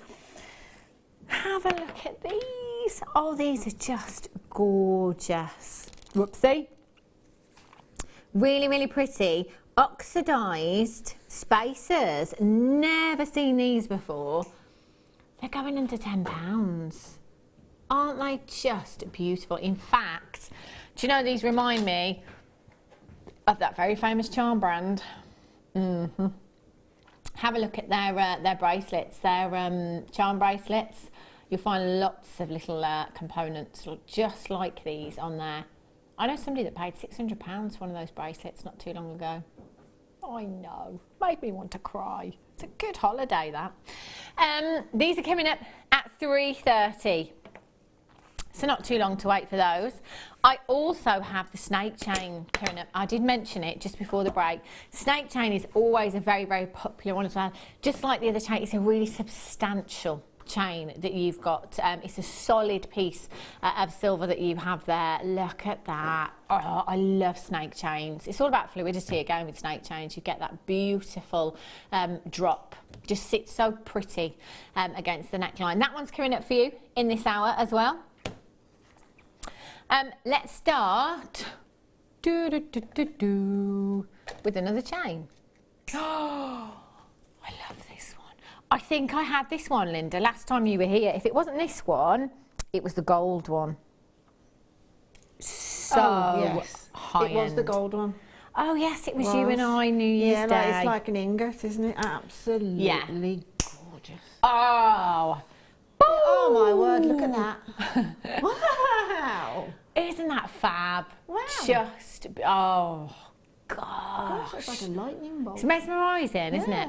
have a look at these. Oh, these are just gorgeous. Whoopsie. Really, really pretty. Oxidised spacers. Never seen these before. They're going under £10. Aren't they just beautiful? In fact, do you know, these remind me of that very famous charm brand. Have a look at their bracelets, their charm bracelets. You'll find lots of little components just like these on there. I know somebody that paid £600 for one of those bracelets not too long ago. I know, made me want to cry. It's a good holiday, that. These are coming up at 3:30. So not too long to wait for those. I also have the snake chain coming up. I did mention it just before the break. Snake chain is always a very, very popular one as well. Just like the other chain, it's a really substantial chain that you've got. It's a solid piece of silver that you have there. Look at that. Oh, I love snake chains. It's all about fluidity again with snake chains. You get that beautiful drop. Just sits so pretty against the neckline. That one's coming up for you in this hour as well. Let's start with another chain. Oh, I love this one. I think I had this one, Linda, last time you were here. If it wasn't this one, it was the gold one. So yes. high It was end. the gold one. Oh yes, it was you and I, New Year's Day. Yeah, it's like an ingot, isn't it? Absolutely gorgeous. Oh. Oh my word, look at that. Wow. Isn't that fab? Wow. Just, oh, gosh. It's like a lightning bolt. It's mesmerising, isn't it?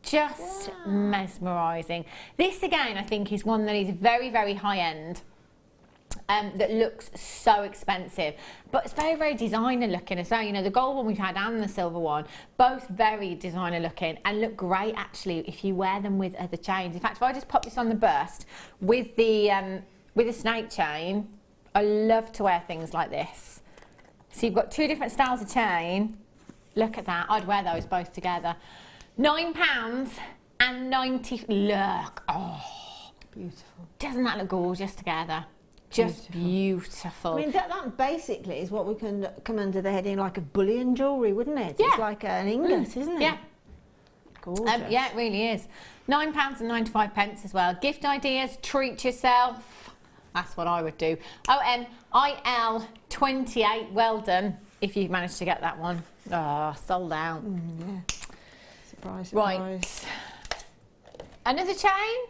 Just mesmerising. This, again, I think is one that is very, very high-end. That looks so expensive, but it's very, very designer looking as well. You know, the gold one we've had and the silver one, both very designer looking and look great actually if you wear them with other chains. In fact, if I just pop this on the burst with the snake chain, I love to wear things like this. So you've got two different styles of chain. Look at that. I'd wear those both together. £9.90. Look, oh, beautiful. Doesn't that look gorgeous together? Just beautiful. I mean, that basically is what we can come under the heading like of bullion jewellery, wouldn't it? Yeah. It's like an ingot, isn't it? Yeah. Gorgeous. Yeah, it really is. £9.95 as well. Gift ideas, treat yourself. That's what I would do. ONIL 28, well done if you've managed to get that one. Oh, sold out. Yeah. Surprise, surprise. Right. Another chain?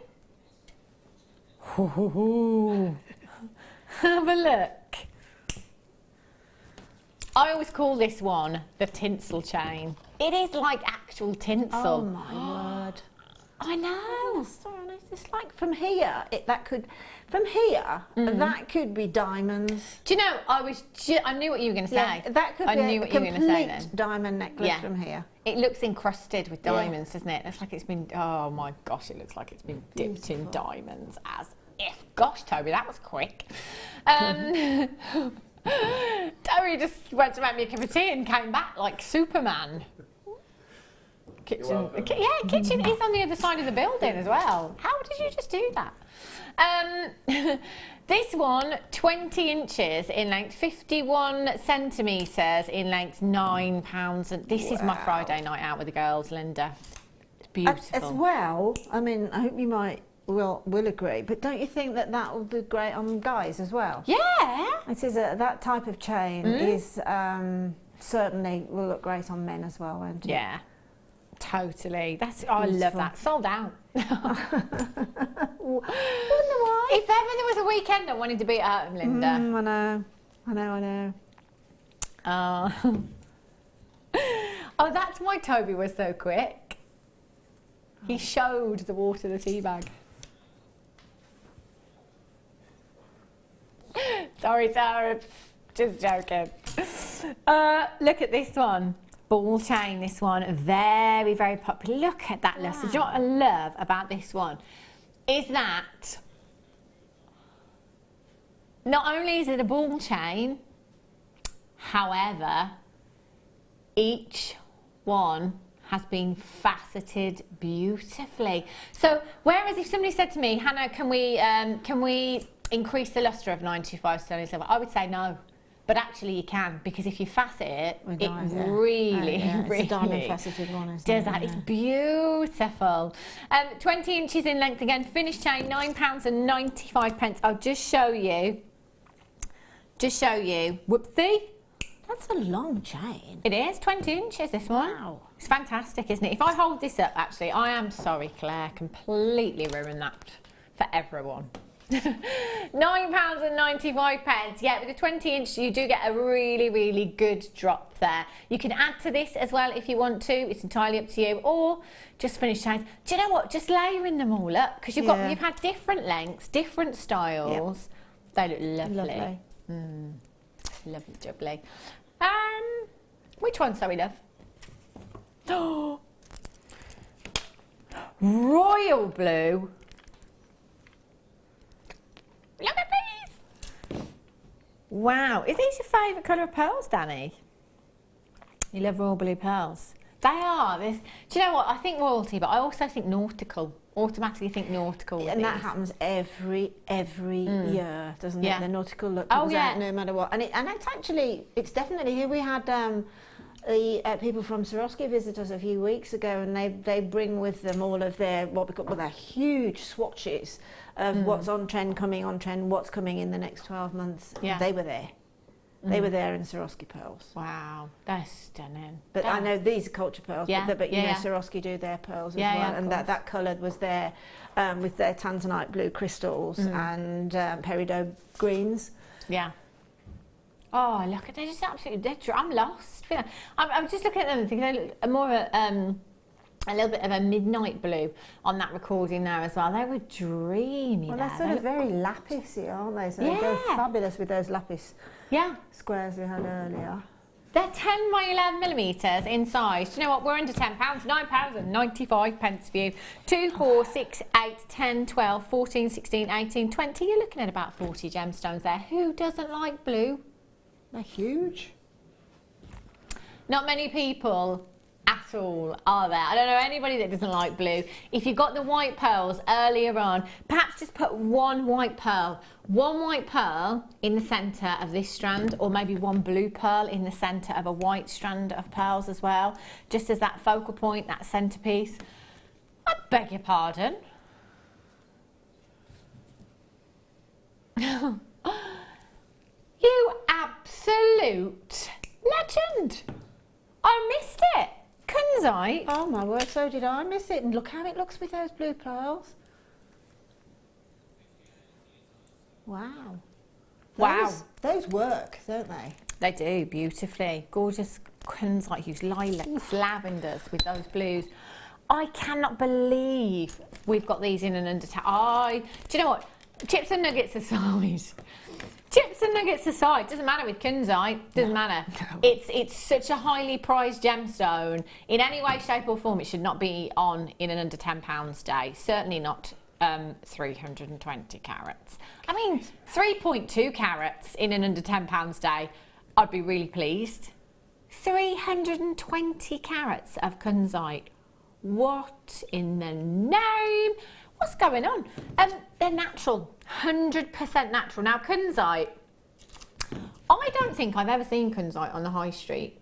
Have a look. I always call this one the tinsel chain. It is like actual tinsel. Oh my word. I know. It's like from here, that could be diamonds. Do you know, I knew what you were going to say. Yeah, that could be a complete diamond necklace from here. It looks encrusted with diamonds, doesn't it? It looks like it's been, oh my gosh, it looks like it's been dipped in diamonds as if. Gosh, Toby, that was quick. Toby just went to make me a cup of tea and came back like Superman. Kitchen, kitchen is on the other side of the building as well. How did you just do that? This one, 20 inches in length, 51 centimetres in length, £9. And this is my Friday night out with the girls, Linda. It's beautiful. As well, I mean, I hope you will agree, but don't you think that will be great on guys as well? Yeah. It says that type of chain is certainly will look great on men as well, won't it? Yeah. Totally. I love that. Sold out. If ever there was a weekend I wanted to be at home, Linda. I know. Oh, that's why Toby was so quick. He showed the water the tea bag. Sorry, Sarah. Just joking. Look at this one. Ball chain, this one, very, very popular. Look at that luster. Do you know what I love about this one? Is that not only is it a ball chain, however, each one has been faceted beautifully. So whereas if somebody said to me, Hannah, can we increase the luster of 925 sterling silver? I would say no. But actually you can, because if you facet it, really it's a diamond faceted one, isn't does it? that. It's beautiful. 20 inches in length again, finished chain, £9.95. I'll just show you. Whoopsie. That's a long chain. It is, 20 inches this one. Wow. It's fantastic, isn't it? If I hold this up, actually, I am sorry, Claire, completely ruined that for everyone. £9.95. Yeah, with the 20 inch you do get a really, really good drop there. You can add to this as well if you want to. It's entirely up to you, or just finish chains. Do you know what? Just layering them all up, because you've had different lengths, different styles. Yep. They look lovely. Lovely jubbly. Which one, sorry, love? Oh, royal blue. Look at these! Wow, is these your favourite colour of pearls, Danny? You love royal blue pearls. They are. Do you know what? I think royalty, but I also think nautical. Automatically think nautical. And that happens every year, doesn't it? The nautical look comes out no matter what. And it's definitely here. We had the people from Swarovski visit us a few weeks ago, and they bring with them all of their their huge swatches of what's on trend, coming on trend, what's coming in the next 12 months. Yeah. They were there. They were there in Swarovski pearls. Wow, they're stunning. But I know these are culture pearls, but you know Swarovski do their pearls as well, and that coloured was there with their tanzanite blue crystals and peridot greens. Yeah. Oh, look at, they're just absolutely, I'm lost. I'm just looking at them and thinking they look more a little bit of a midnight blue on that recording there as well. They were dreamy. Well, they're sort of very lapisy, aren't they? So they go fabulous with those lapis squares we had earlier. They're 10 by 11 millimetres in size. Do you know what? We're under £10. £9.95 for you. 2, 4, 6, 8, 10, 12, 14, 16, 18, 20. You're looking at about 40 gemstones there. Who doesn't like blue? They're huge. Not many people at all, are there? I don't know anybody that doesn't like blue. If you got the white pearls earlier on, perhaps just put one white pearl in the centre of this strand, or maybe one blue pearl in the centre of a white strand of pearls as well, just as that focal point, that centrepiece. I beg your pardon. You absolute legend. I missed it. Kunzite. Oh my word, so did I miss it. And look how it looks with those blue pearls. Wow. Wow. Those work, don't they? They do, beautifully. Gorgeous Kunzite hues, lilacs, lavenders with those blues. I cannot believe we've got these in an under. Do you know what? Chips and nuggets aside. Chips and nuggets aside, doesn't matter with Kunzite, doesn't matter. It's such a highly prized gemstone. In any way, shape or form, it should not be on in an under £10 day. Certainly not 320 carats. I mean, 3.2 carats in an under £10 day, I'd be really pleased. 320 carats of Kunzite. What in the name? What's going on? They're natural, 100% natural. Now, Kunzite, I don't think I've ever seen Kunzite on the high street.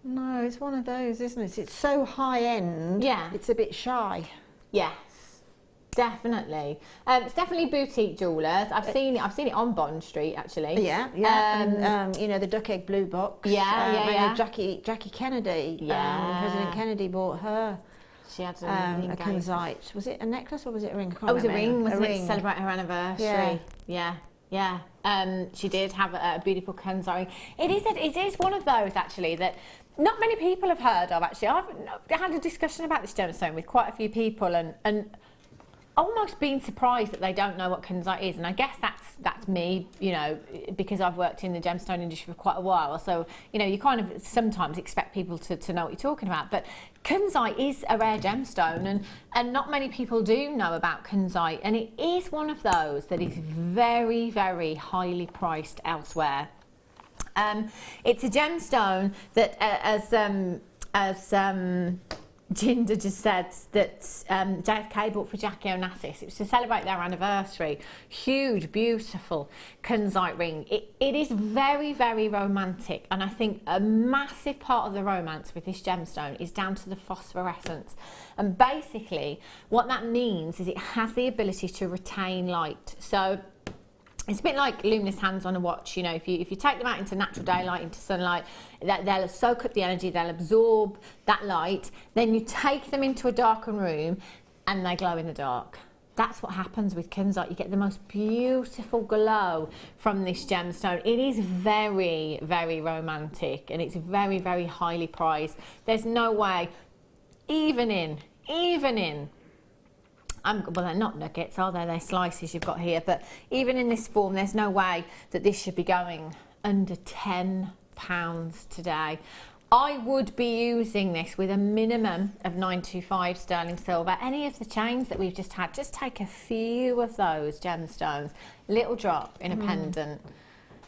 No, it's one of those, isn't it? It's so high end. Yeah. It's a bit shy. Yes, definitely. It's definitely boutique jewellers. I've seen it on Bond Street actually. Yeah, yeah. And, you know, the duck egg blue box. Yeah, I know Jackie Kennedy. Yeah. President Kennedy bought her. She had a Kunzite. Was it a necklace or was it a ring? I can't Oh, it was a remember. ring, wasn't a it? ring. To celebrate her anniversary. Yeah. She did have a beautiful Kunzite ring. It is one of those actually that not many people have heard of. Actually, I've had a discussion about this gemstone with quite a few people, and almost been surprised that they don't know what Kunzite is. And I guess that's me, you know, because I've worked in the gemstone industry for quite a while. So, you know, you kind of sometimes expect people to know what you're talking about. But Kunzite is a rare gemstone, and not many people do know about Kunzite. And it is one of those that is very, very highly priced elsewhere. It's a gemstone that, as Jinder just said, that JFK bought for Jackie Onassis. It was to celebrate their anniversary. Huge, beautiful Kunzite ring. It is very, very romantic, and I think a massive part of the romance with this gemstone is down to the phosphorescence. And basically, what that means is it has the ability to retain light. So it's a bit like luminous hands on a watch. You know, if you take them out into natural daylight, into sunlight, they'll soak up the energy, they'll absorb that light. Then you take them into a darkened room and they glow in the dark. That's what happens with Kunzite. You get the most beautiful glow from this gemstone. It is very, very romantic, and it's very, very highly prized. There's no way, even in well, they're not nuggets, are they? They're slices you've got here. But even in this form, there's no way that this should be going under £10 today. I would be using this with a minimum of 925 sterling silver. Any of the chains that we've just had, just take a few of those gemstones, little drop in a pendant.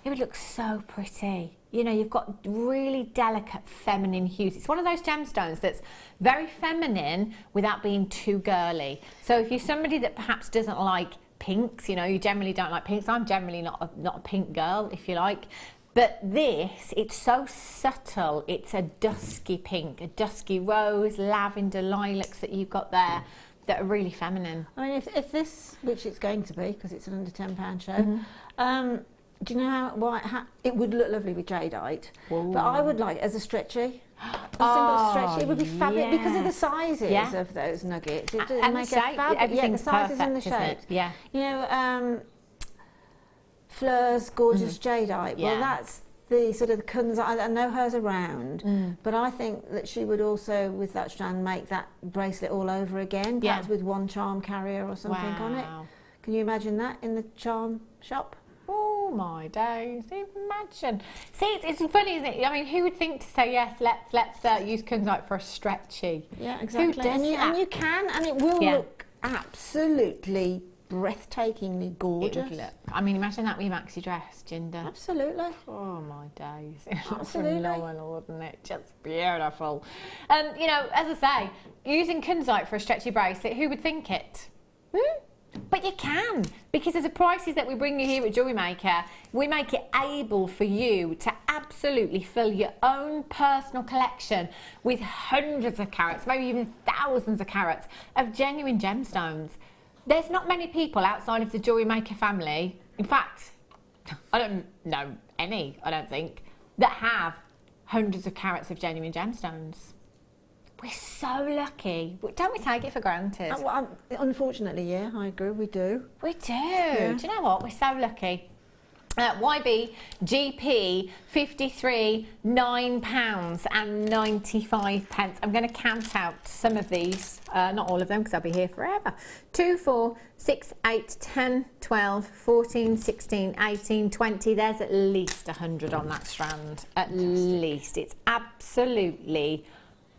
It would look so pretty. You know, you've got really delicate feminine hues. It's one of those gemstones that's very feminine without being too girly. So if you're somebody that perhaps doesn't like pinks, you know, you generally don't like pinks. I'm generally not a pink girl, if you like. But this, it's so subtle. It's a dusky pink, a dusky rose, lavender, lilacs that you've got there that are really feminine. I mean, if this, which it's going to be, because it's an under £10 show, do you know how it would look lovely with jadeite? Whoa. But I would like it as a stretchy. Simple stretchy. It would be fabulous because of the sizes of those nuggets. It would make a fabulous. Yeah, the sizes and the shape. Yeah. You know, Fleur's gorgeous jadeite. Well, that's the sort of the Kunzite. I know hers around, but I think that she would also, with that strand, make that bracelet all over again. Perhaps with one charm carrier or something on it. Can you imagine that in the charm shop? Oh my days, imagine. See, it's funny, isn't it? I mean, who would think to say, yes, let's use Kunzite for a stretchy? Yeah, exactly. Who does and you can, and it will look absolutely breathtakingly gorgeous. I mean, imagine that with maxi dress, Jinder. Absolutely. Oh my days. Absolutely. Phenomenal, isn't it? Just beautiful. You know, as I say, using Kunzite for a stretchy bracelet, who would think it? But you can, because of the prices that we bring you here at Jewellery Maker, we make it able for you to absolutely fill your own personal collection with hundreds of carats, maybe even thousands of carats of genuine gemstones. There's not many people outside of the Jewellery Maker family, in fact, I don't know any, I don't think, that have hundreds of carats of genuine gemstones. We're so lucky. Don't we take it for granted? Unfortunately, yeah, I agree, we do. We do. Yeah. Do you know what? We're so lucky. YB GP 53 £9.95. I'm going to count out some of these, not all of them because I'll be here forever. 2, 4, 6, 8, 10, 12, 14, 16, 18, 20. There's at least 100 on that strand. At least. It's absolutely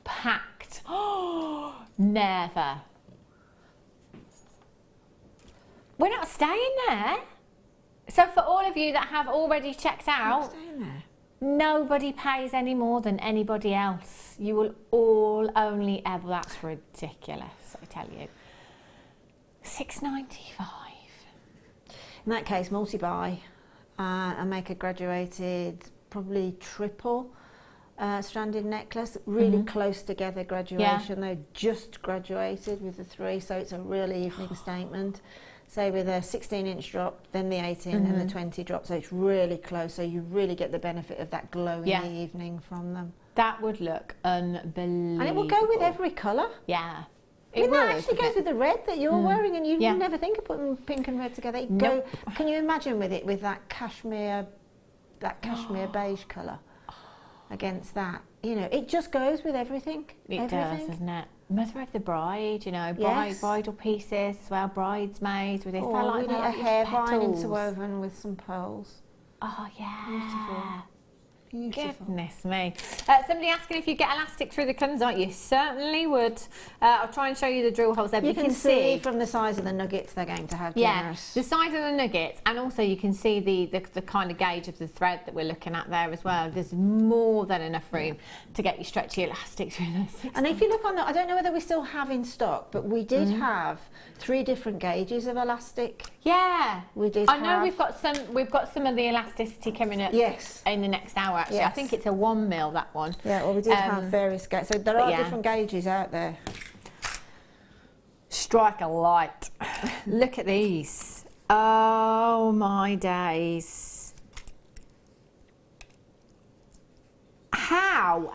packed. Oh, never. We're not staying there. So for all of you that have already checked out, nobody pays any more than anybody else. You will all only ever, that's ridiculous, I tell you. £6.95. In that case, multi-buy and make a graduated, probably triple stranded necklace, really close together graduation. They're just graduated with the 3, so it's a real evening statement. Say with a 16-inch drop, then the 18 and the 20 drop, so it's really close, so you really get the benefit of that glow in the evening from them. That would look unbelievable. And it will go with every colour. Yeah. It actually goes with the red that you're wearing, and you never think of putting pink and red together. Can you imagine with it, with that cashmere beige colour against that? You know, it just goes with everything. It does, doesn't it? Mother of the bride, you know, bridal pieces as well, bridesmaids with this. Oh, like really a hairline interwoven with some pearls. Oh, yeah. Beautiful. Beautiful. Goodness me. Somebody asking if you get elastic through the Kunzite. You certainly would. I'll try and show you the drill holes there. You can see from the size of the nuggets they're going to have generous. The size of the nuggets, and also you can see the kind of gauge of the thread that we're looking at there as well. There's more than enough room to get you stretchy elastic through those. And if you look on I don't know whether we still have in stock, but we did have 3 different gauges of elastic. Yeah, we did. I know we've got some of the elasticity coming up. Yes. In the next hour. Actually, I think it's a 1 mil, that one. Yeah, well, we did have various gauges. So there are different gauges out there. Strike a light. Look at these. Oh my days. How?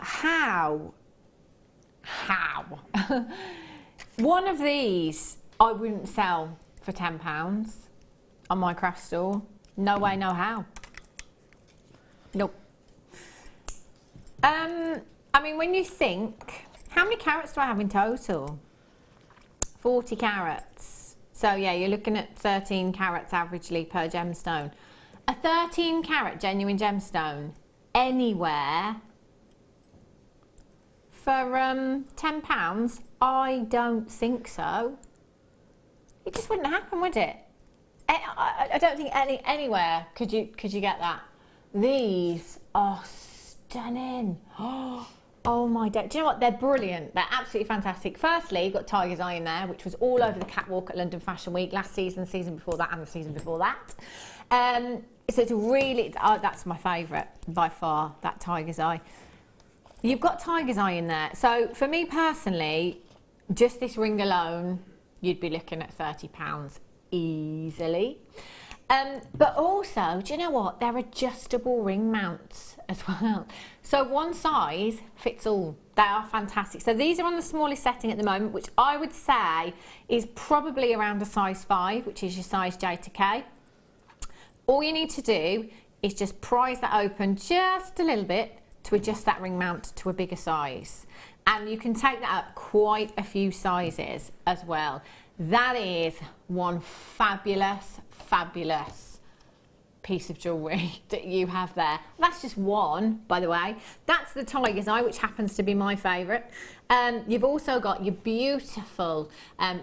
One of these I wouldn't sell for £10 on my craft store. No way, no how. Nope. I mean, when you think, how many carats do I have in total? 40 carats. So yeah, you're looking at 13 carats averagely per gemstone. A 13 carat genuine gemstone anywhere for £10? I don't think so. It just wouldn't happen, would it? I don't think anywhere could you get that. These are stunning. Oh my God. Do you know what? They're brilliant. They're absolutely fantastic. Firstly, you've got Tiger's Eye in there, which was all over the catwalk at London Fashion Week last season, the season before that, and the season before that. So it's really, that's my favourite by far, that Tiger's Eye. You've got Tiger's Eye in there. So for me personally, just this ring alone, you'd be looking at £30 easily. But also, do you know what? They're adjustable ring mounts as well. So one size fits all. They are fantastic. So these are on the smallest setting at the moment, which I would say is probably around a size 5, which is your size J to K. All you need to do is just prise that open just a little bit to adjust that ring mount to a bigger size. And you can take that up quite a few sizes as well. That is one fabulous piece of jewellery that you have there. That's just one, by the way. That's the Tiger's Eye, which happens to be my favourite. You've also got your beautiful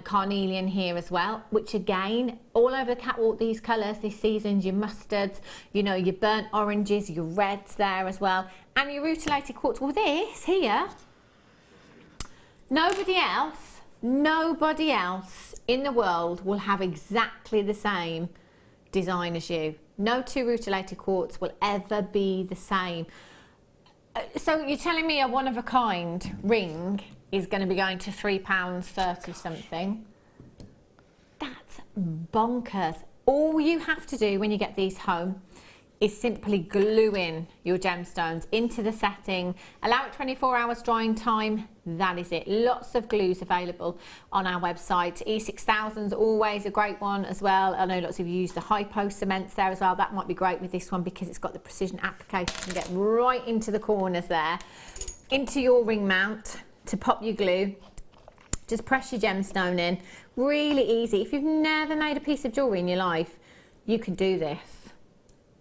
carnelian here as well, which again, all over the catwalk, these colours this season, your mustards, you know, your burnt oranges, your reds there as well, and your rutilated quartz. Well, this here, nobody else in the world will have exactly the same design as you. No 2 rutilated quartz will ever be the same. So you're telling me a one-of-a-kind ring is going to be going to £3.30 something? That's bonkers. All you have to do when you get these home is simply gluing your gemstones into the setting. Allow it 24 hours drying time. That is it. Lots of glues available on our website. E6000's always a great one as well. I know lots of you use the hypo cements there as well. That might be great with this one because it's got the precision applicator. You can get right into the corners there, into your ring mount to pop your glue. Just press your gemstone in. Really easy. If you've never made a piece of jewellery in your life, you can do this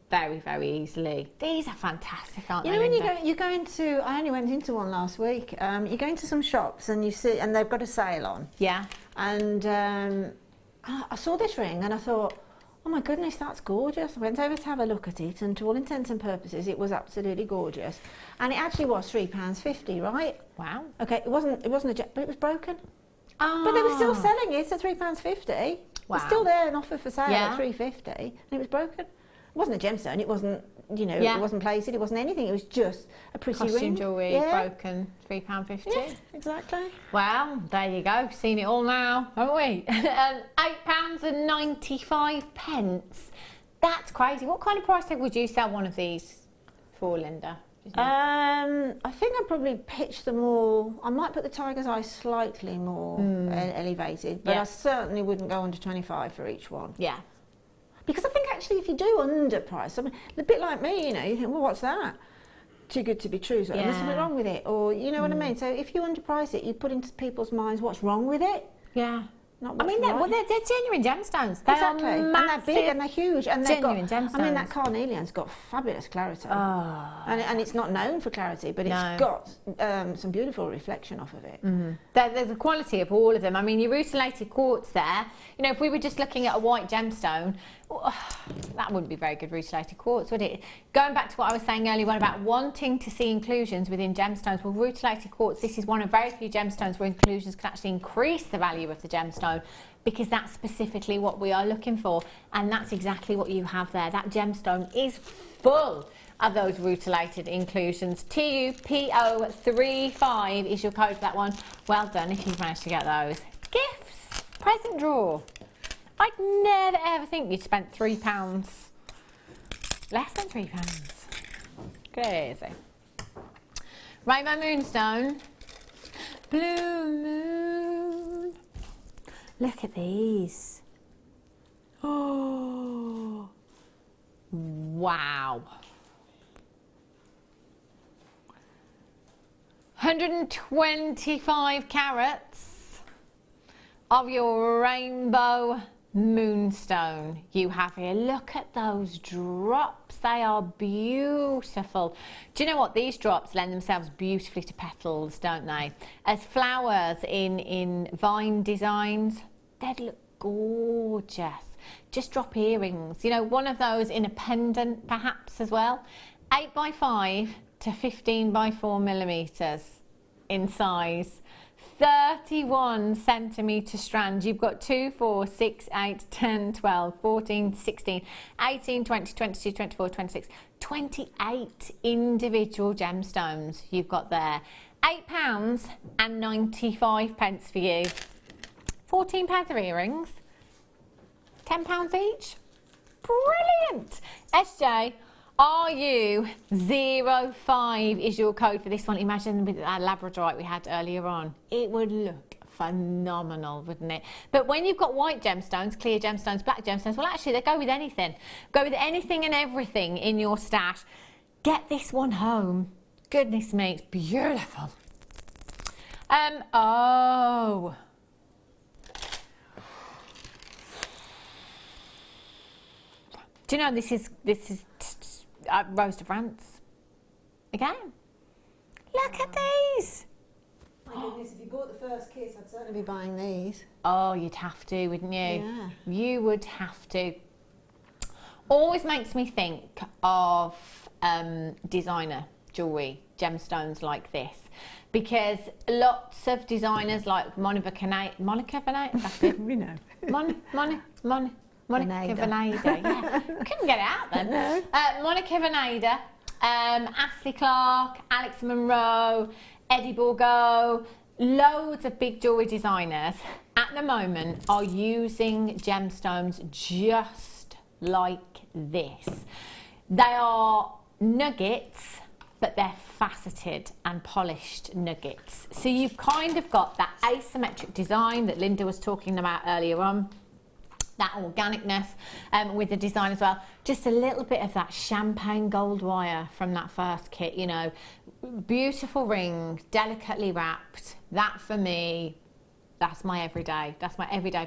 very, very easily. These are fantastic, aren't they, when Linda? you go into, I only went into one last week, you go into some shops and you see, and they've got a sale on. Yeah. And I saw this ring and I thought, oh my goodness, that's gorgeous. I went over to have a look at it, and to all intents and purposes, it was absolutely gorgeous. And it actually was £3.50, right? Wow. Okay, it wasn't a jet, but it was broken. Oh. But they were still selling it at £3.50. Wow. It's still there, an offer for sale Yeah. at £3.50, and it was broken. It wasn't a gemstone, it wasn't, you know, Yeah. it wasn't plated, it wasn't anything, it was just a pretty Costume ring. jewellery, Yeah. broken, £3.50. Yeah, exactly. Well, there you go. Seen it all now, haven't we? £8.95. That's crazy. What kind of price tag would you sell one of these for, Linda? Do you think? I think I'd probably pitch them all. I might put the tiger's eye slightly more elevated, but Yeah. I certainly wouldn't go under 25 for each one. Yeah. Because I think actually if you do underprice, I mean, a bit like me, you know, you think, well, what's that? Too good to be true, so there's something Yeah. wrong with it. Or, you know what I mean? So if you underprice it, you put into people's minds what's wrong with it. Yeah. Not I what's mean, right. they're genuine gemstones. They Exactly. are And massive, they're big and they're huge. And they've genuine got, I mean, that gemstones. carnelian's got fabulous clarity. Oh. And it's not known for clarity, but No. it's got some beautiful reflection off of it. There's the quality of all of them. I mean, your rutilated quartz there, you know, if we were just looking at a white gemstone, that wouldn't be very good rutilated quartz, would it? Going back to what I was saying earlier on about wanting to see inclusions within gemstones, well, rutilated quartz, this is one of very few gemstones where inclusions can actually increase the value of the gemstone, because that's specifically what we are looking for, and that's exactly what you have there. That gemstone is full of those rutilated inclusions. TUPO35 is your code for that one. Well done if you've managed to get those. Gifts, present drawer. I'd never ever think you'd spent £3, less than £3. Crazy. Rainbow Moonstone, Blue Moon. Look at these. Oh, wow. 125 carats of your rainbow moonstone you have here. Look at those drops, they are beautiful. Do you know what, these drops lend themselves beautifully to petals, don't they? As flowers in vine designs, they'd look gorgeous. Just drop earrings, you know, one of those in a pendant perhaps as well. 8x5 to 15x4 millimeters in size. 31 centimetre strand. You've got 2, 4, 6, 8, 10, 12, 14, 16, 18, 20, 22, 24, 26, 28 individual gemstones you've got there. £8.95 for you. 14 pairs of earrings. £10 each. Brilliant. SJ, RU05 is your code for this one. Imagine with that labradorite we had earlier on. It would look phenomenal, wouldn't it? But when you've got white gemstones, clear gemstones, black gemstones, well, actually, they go with anything. Go with anything and everything in your stash. Get this one home. Goodness me, it's beautiful. Oh. Do you know this is Rose de France again? Look at these. My goodness, if you bought the first kiss, I'd certainly be buying these. Oh, you'd have to, wouldn't you? Yeah. You would have to. Always makes me think of designer jewellery, gemstones like this, because lots of designers like Monica Veneta, that's it. We know. Monica Veneta, yeah. Couldn't get it out then. No. Monica Veneta, Ashley Clark, Alex Monroe, Eddie Bourgault, loads of big jewellery designers at the moment are using gemstones just like this. They are nuggets, but they're faceted and polished nuggets. So you've kind of got that asymmetric design that Linda was talking about earlier on, that organicness with the design as well. Just a little bit of that champagne gold wire from that first kit, you know. Beautiful ring, delicately wrapped. That for me, that's my everyday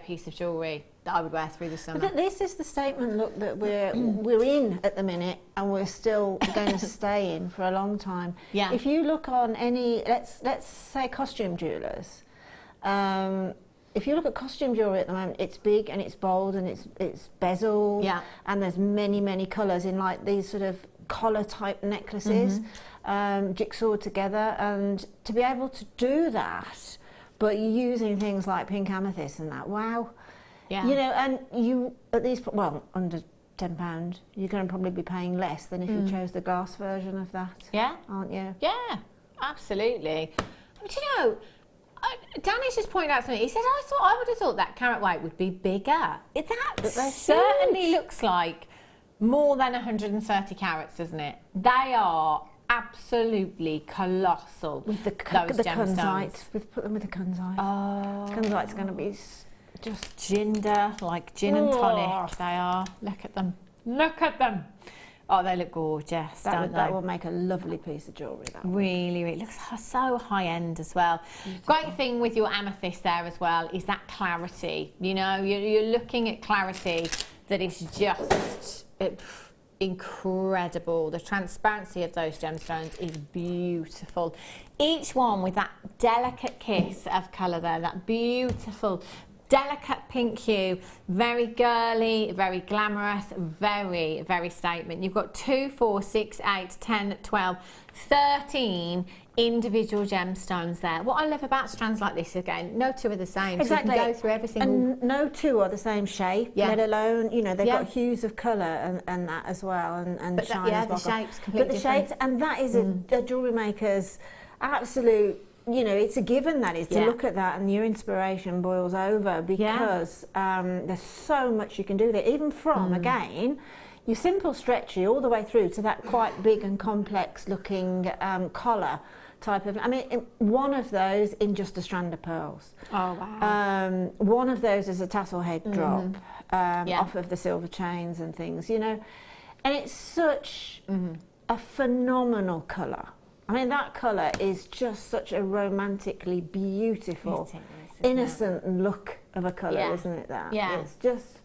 piece of jewellery that I would wear through the summer. But this is the statement look that we're in at the minute, and we're still going to stay in for a long time. Yeah. If you look on any, let's say costume jewellers, if you look at costume jewellery at the moment, it's big and it's bold and it's bezeled, yeah, and there's many colours in like these sort of collar type necklaces, jigsaw together, and to be able to do that, but using things like pink amethyst and that, wow. Yeah. You know, and you at these, well, under £10, you're going to probably be paying less than if you chose the glass version of that. Yeah. Aren't you? Yeah, absolutely. But you know, Danny's just pointed out something. He said, I would have thought that carat weight would be bigger. That certainly looks like more than 130 carats, doesn't it? They are absolutely colossal. With the gemstones. Kunzite. We've put them with the Kunzite. Oh. Kunzite's going to be just ginger, like gin and tonic. They are. Look at them. Look at them. Oh, they look gorgeous, don't they? That will make a lovely piece of jewellery. Really, really. It looks so high end as well. Great thing with your amethyst there as well is that clarity. You know, you're looking at clarity that is just incredible. The transparency of those gemstones is beautiful. Each one with that delicate kiss of colour there, that beautiful delicate pink hue, very girly, very glamorous, very, very statement. You've got 2, 4, 6, 8, 10, 12, 13 individual gemstones there. What I love about strands like this, again, no two are the same. Exactly. So you can go through every single... And no two are the same shape, let alone, you know, they've got hues of colour and that as well, and but shine as well. the shapes completely different. And that is a jewellery maker's absolute... You know, it's a given that is to look at that and your inspiration boils over, because there's so much you can do there, even from, again, your simple stretchy all the way through to that quite big and complex looking collar type of, I mean, one of those in just a strand of pearls. Oh, wow. One of those is a tassel head drop off of the silver chains and things, you know, and it's such a phenomenal colour. I mean, that colour is just such a romantically beautiful, innocent look of a colour, isn't it? That it's just.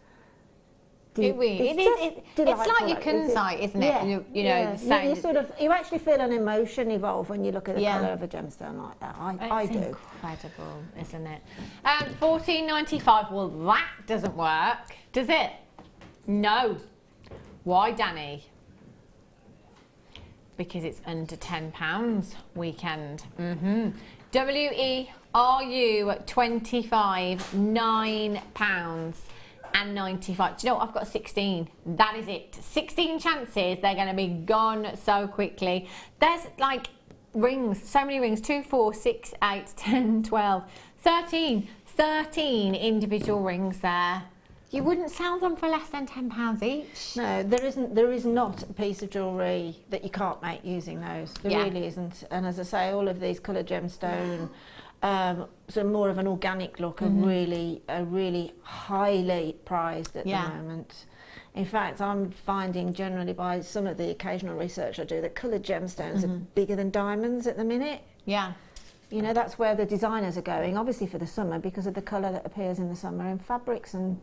It's like your Kunzite, isn't it? You know, you sort of actually feel an emotion evolve when you look at the colour of a gemstone like that. I do. Incredible, isn't it? $14.95. Well, that doesn't work, does it? No. Why, Danny? Because it's under £10 weekend. WERU 25, £9.95. Do you know what? I've got 16. That is it. 16 chances. They're going to be gone so quickly. There's like rings, so many rings. 2, 4, 6, 8, 10, 12, 13 individual rings there. You wouldn't sell them for less than £10 each. No, there is not a piece of jewellery that you can't make using those. There really isn't. And as I say, all of these coloured gemstone, so more of an organic look, are really highly prized at the moment. In fact, I'm finding generally by some of the occasional research I do that coloured gemstones are bigger than diamonds at the minute. Yeah. You know, that's where the designers are going, obviously for the summer, because of the colour that appears in the summer in fabrics and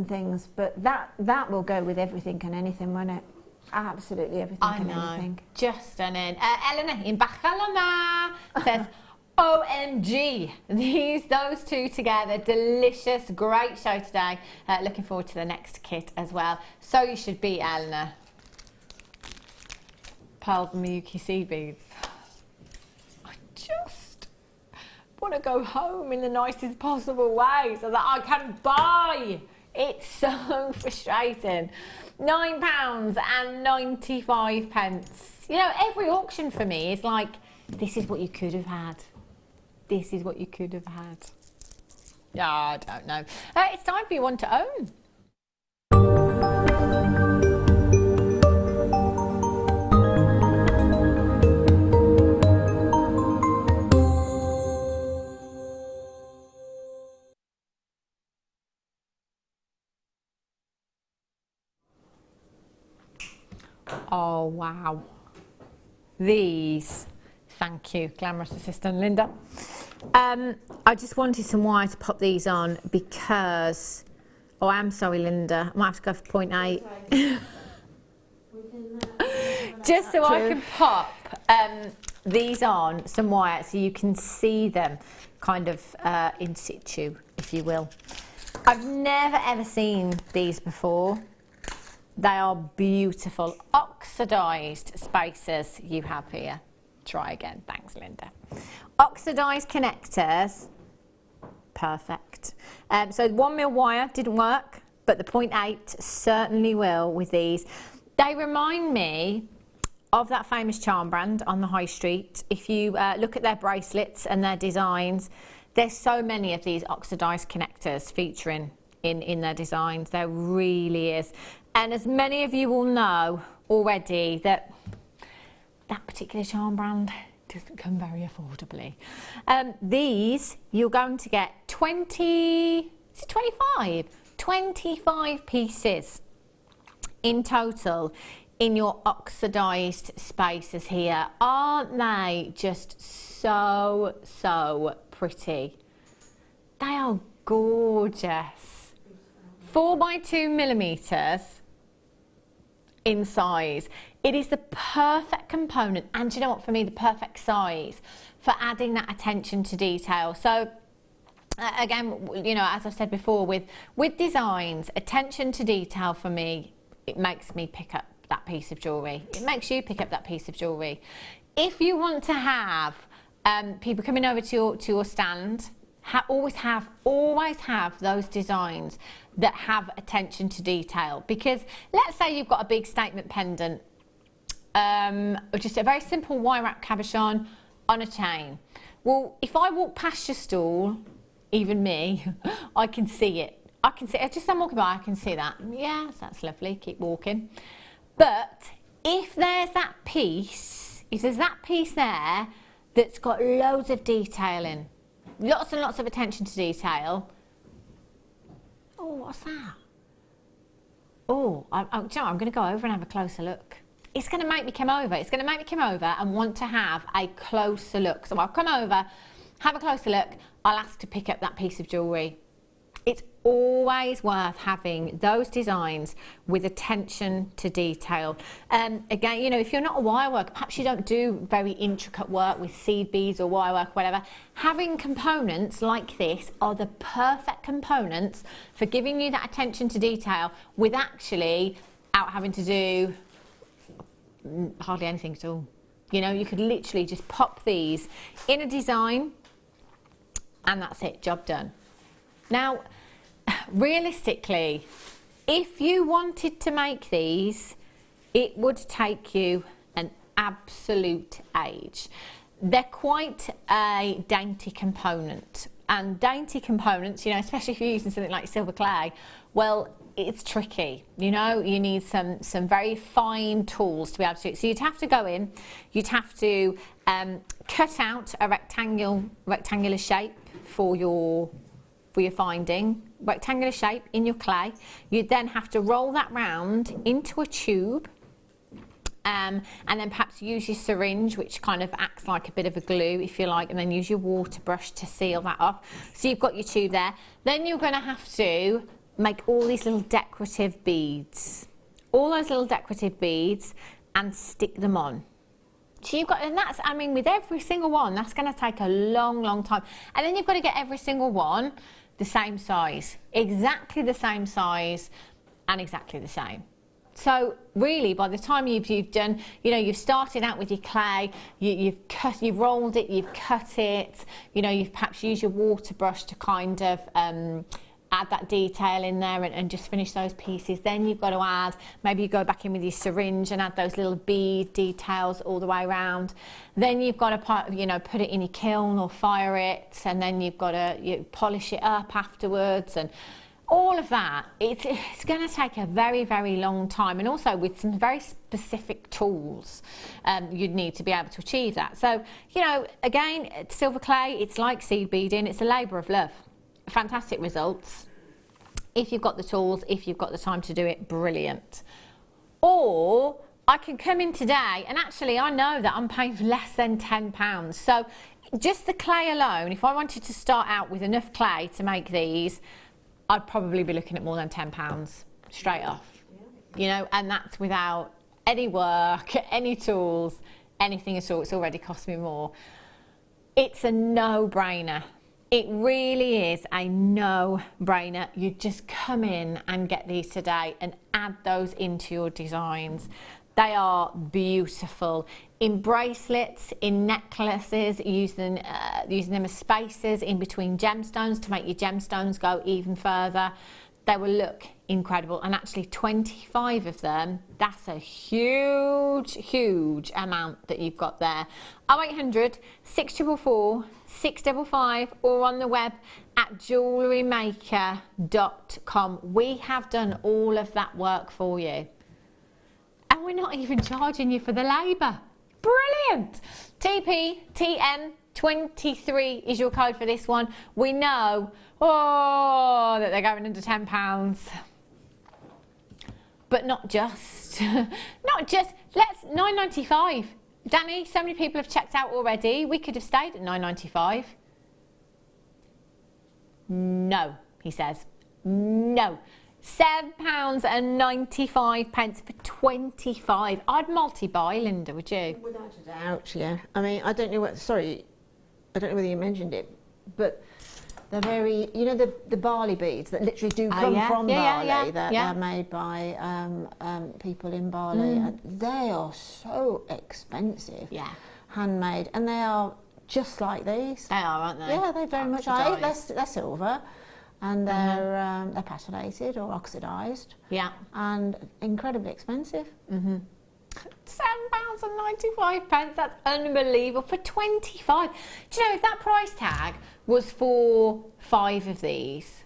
things, but that will go with everything and anything, won't it? Absolutely everything and anything. Just stunning. Eleanor in Barcelona says, OMG, those two together, delicious, great show today. Looking forward to the next kit as well. So you should be, Eleanor. Pearls and Miyuki sea beads. I just want to go home in the nicest possible way so that I can buy. It's so frustrating. £9.95. You know, every auction for me is like, this is what you could have had. This is what you could have had. Yeah, I don't know. It's time for you one to own. Oh, wow. These, thank you, glamorous assistant Linda. I just wanted some wire to pop these on because, oh, I'm sorry, Linda, I might have to go for 0.8. Just so I can pop these on some wire so you can see them kind of in situ, if you will. I've never ever seen these before. They are beautiful oxidized spacers you have here. Try again, thanks Linda. Oxidized connectors, perfect. So 1mm wire didn't work, but the 0.8 certainly will with these. They remind me of that famous charm brand on the high street. If you look at their bracelets and their designs, there's so many of these oxidized connectors featuring in their designs. There really is. And as many of you will know already, that particular charm brand doesn't come very affordably. These, you're going to get 25 pieces in total in your oxidized spacers here. Aren't they just so pretty? They are gorgeous. 4x2mm in size. It is the perfect component, and do you know what, for me, the perfect size for adding that attention to detail. So again, you know, as I've said before, with designs, attention to detail for me, it makes me pick up that piece of jewellery. It makes you pick up that piece of jewellery. If you want to have people coming over to your stand, always have those designs that have attention to detail. Because let's say you've got a big statement pendant, or just a very simple wire wrap cabochon on a chain. Well, if I walk past your stall, even me, I can see it. I can see it. Just I'm walking by, I can see that. Yes, that's lovely. Keep walking. But if there's that piece, there that's got loads of detail in, lots and lots of attention to detail. Oh, what's that? Oh, do you know, I'm going to go over and have a closer look. It's going to make me come over. It's going to make me come over and want to have a closer look. So I'll come over, have a closer look. I'll ask to pick up that piece of jewellery. It's always worth having those designs with attention to detail. Again, you know, if you're not a wire worker, perhaps you don't do very intricate work with seed beads or wire work, whatever, having components like this are the perfect components for giving you that attention to detail with actually out having to do hardly anything at all. You know, you could literally just pop these in a design and that's it, job done. Now, realistically, if you wanted to make these, it would take you an absolute age. They're quite a dainty component, and dainty components, you know, especially if you're using something like silver clay, well, it's tricky. You know, you need some very fine tools to be able to do it. So you'd have to go in, you'd have to cut out a rectangular shape for your finding, rectangular shape in your clay. You'd then have to roll that round into a tube, and then perhaps use your syringe, which kind of acts like a bit of a glue, if you like, and then use your water brush to seal that off. So you've got your tube there. Then you're going to have to make all these little decorative beads, and stick them on. So you've got, and that's, I mean, with every single one, that's going to take a long time. And then you've got to get every single one the same size, exactly the same size, and exactly the same. So really, by the time you've done, you know, you've started out with your clay, you've rolled it, you've cut it, you know, you've perhaps used your water brush to kind of add that detail in there and just finish those pieces. Then you've got to add, maybe you go back in with your syringe and add those little bead details all the way around. Then you've got to, you know, put it in your kiln or fire it, and then you've got to polish it up afterwards, and all of that. It's going to take a very long time, and also with some very specific tools you'd need to be able to achieve that. So, you know, again, silver clay, it's like seed beading, it's a labour of love. Fantastic results. If you've got the tools, if you've got the time to do it, brilliant. Or I can come in today and actually I know that I'm paying for less than £10. So just the clay alone, if I wanted to start out with enough clay to make these, I'd probably be looking at more than £10 straight off, you know, and that's without any work, any tools, anything at all. It's already cost me more. It's a no-brainer. It really is a no-brainer. You just come in and get these today and add those into your designs. They are beautiful. In bracelets, in necklaces, using them as spaces in between gemstones to make your gemstones go even further. They will look incredible, and actually 25 of them, that's a huge, huge amount that you've got there. 0800 644 655 or on the web at jewellerymaker.com. We have done all of that work for you. And we're not even charging you for the labour. Brilliant! TPTM23 is your code for this one. We know, that they're going under £10. But not just. Not just. Let's £9.95. Danny, so many people have checked out already. We could have stayed at £9.95. No, he says. No. £7.95 for 25. I'd multi-buy, Linda, would you? Without a doubt, yeah. I mean, I don't know whether you mentioned it, but they're very, you know, the barley beads that literally do come from barley, that are made by people in Bali. They are so expensive, handmade, and they are just like these. They are, aren't they? Yeah, they very much are. They're silver. And they're patonated or oxidised. Yeah. And incredibly expensive. £7.95, that's unbelievable. For 25. Do you know, if that price tag was for 5 of these,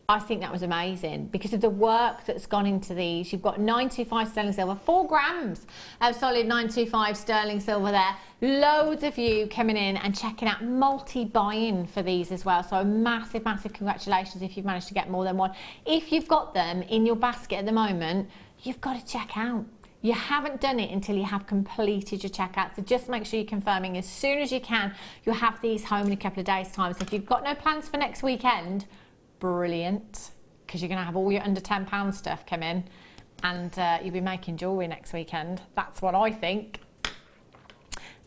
I think that was amazing because of the work that's gone into these. You've got 925 sterling silver, 4 grams of solid 925 sterling silver there. Loads of you coming in and checking out, multi-buying for these as well. So a massive, massive congratulations if you've managed to get more than one. If you've got them in your basket at the moment, you've got to check out. You haven't done it until you have completed your checkout. So just make sure you're confirming as soon as you can. You'll have these home in a couple of days' time. So if you've got no plans for next weekend, brilliant, because you're going to have all your under £10 stuff come in and you'll be making jewellery next weekend. That's what I think.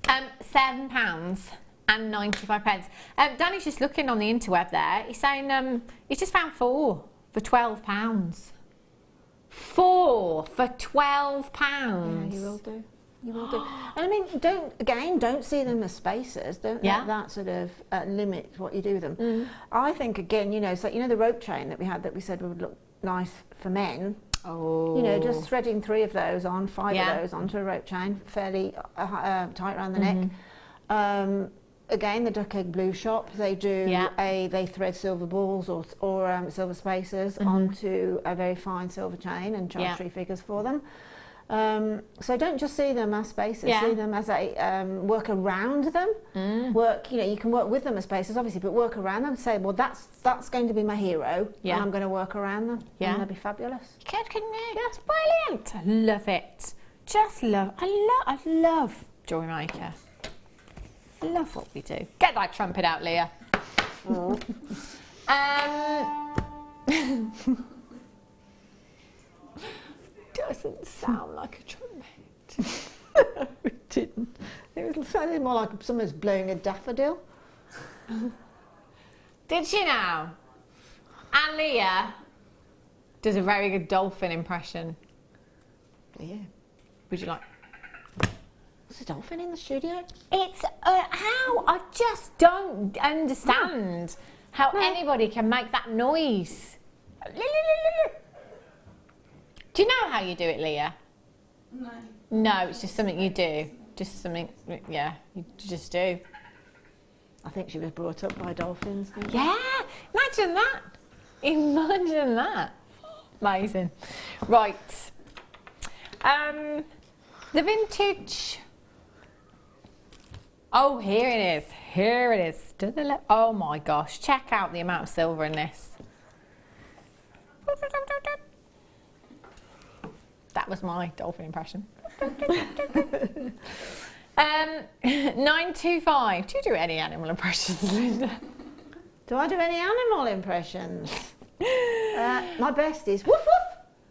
£7.95. Danny's just looking on the interweb there. He's saying he's just found 4 for £12. 4 for £12. Yeah, you will do. You will do. And I mean, don't see them as spacers. Don't let that sort of limit what you do with them. I think again, you know, so you know the rope chain that we had that we said would look nice for men. Oh. You know, just threading 3 of those on, 5 of those onto a rope chain, fairly tight around the neck. Again, the Duck Egg Blue shop, they do they thread silver balls or silver spacers onto a very fine silver chain and charge 3 figures for them. So don't just see them as spacers, see them as a work around them. Work, you know, you can work with them as spacers obviously, but work around them. Say, well, that's going to be my hero, and I'm going to work around them, and they'll be fabulous. You could, couldn't you? That's brilliant. I love it. Just love. I love Jewellery Maker. Love what we do. Get that trumpet out, Leah. Doesn't sound like a trumpet. It didn't. It was sounding more like someone's blowing a daffodil. Did she now? And Leah does a very good dolphin impression. Yeah. Would you like? There's a dolphin in the studio? It's how? I just don't understand how anybody can make that noise. Do you know how you do it, Leah? No. No, it's just something you do. Just something, you just do. I think she was brought up by dolphins. Yeah, imagine that. Imagine that. Amazing. Right. The vintage. Oh, here it is. Here it is. To the left. Oh my gosh. Check out the amount of silver in this. That was my dolphin impression. 925. Do you do any animal impressions, Linda? Do I do any animal impressions? My best is woof woof.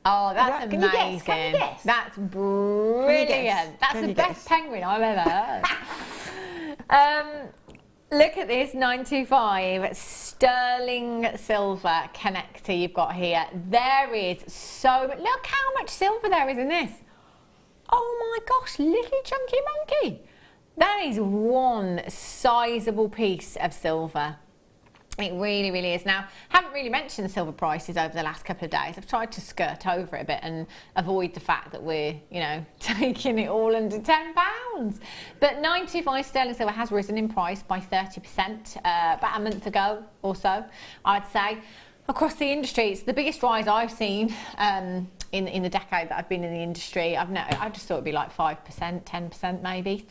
Oh, that's Can amazing. you guess? Can you guess? That's brilliant. That's the best penguin I've ever heard. Look at this 925 sterling silver connector you've got here. There is look how much silver there is in this. Oh my gosh, little chunky monkey. That is one sizable piece of silver. It really, really is. Now, I haven't really mentioned silver prices over the last couple of days. I've tried to skirt over it a bit and avoid the fact that we're, taking it all under £10. But 925 sterling silver has risen in price by 30% about a month ago or so, I'd say. Across the industry, it's the biggest rise I've seen in the decade that I've been in the industry. I just thought it'd be like 5%, 10% maybe.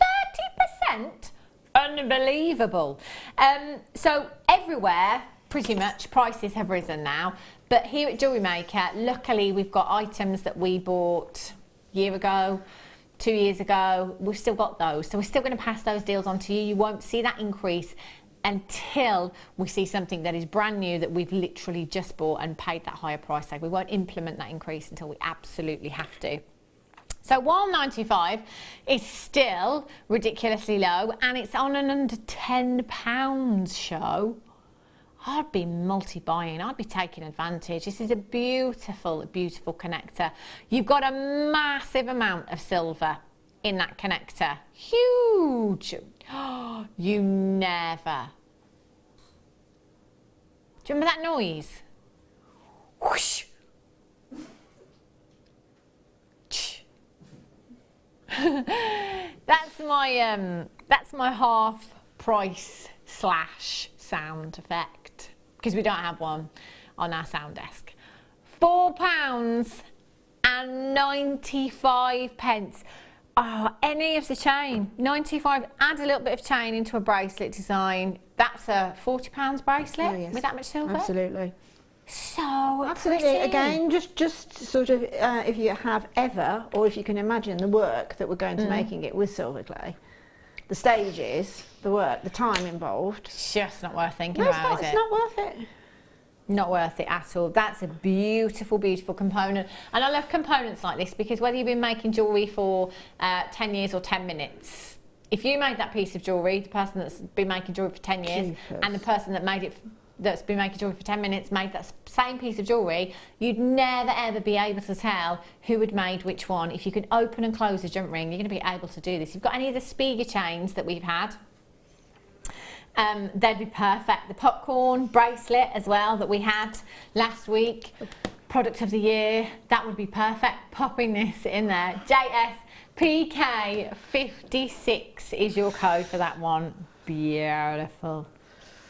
30%? Unbelievable. So everywhere, pretty much, prices have risen now. But here at Jewellery Maker, luckily we've got items that we bought a year ago, 2 years ago. We've still got those. So we're still going to pass those deals on to you. You won't see that increase until we see something that is brand new that we've literally just bought and paid that higher price tag. We won't implement that increase until we absolutely have to. So while 95 is still ridiculously low and it's on an under £10 show, I'd be multi-buying, I'd be taking advantage. This is a beautiful, beautiful connector. You've got a massive amount of silver in that connector. Huge. Oh, you never. Do you remember that noise? Whoosh. That's my half price / sound effect, because we don't have one on our sound desk. £4.95. Oh, any of the chain. 95. Add a little bit of chain into a bracelet design. That's a £40 bracelet. Oh, yes. With that much silver. Absolutely. So absolutely. pretty. Again, just sort of if you have ever, or if you can imagine the work that we're going to making it with silver clay, the stages, the work, the time involved. It's just not worth thinking about, is it? It's not worth it. Not worth it at all. That's a beautiful, beautiful component. And I love components like this because whether you've been making jewellery for 10 years or 10 minutes, if you made that piece of jewellery, the person that's been making jewellery for 10 years and the person that made it, that's been making jewellery for 10 minutes made that same piece of jewellery, you'd never ever be able to tell who had made which one. If you could open and close a jump ring, you're going to be able to do this. If you've got any of the Spiga chains that we've had, they'd be perfect. The popcorn bracelet as well that we had last week, product of the year, that would be perfect. Popping this in there. JSPK56 is your code for that one. Beautiful.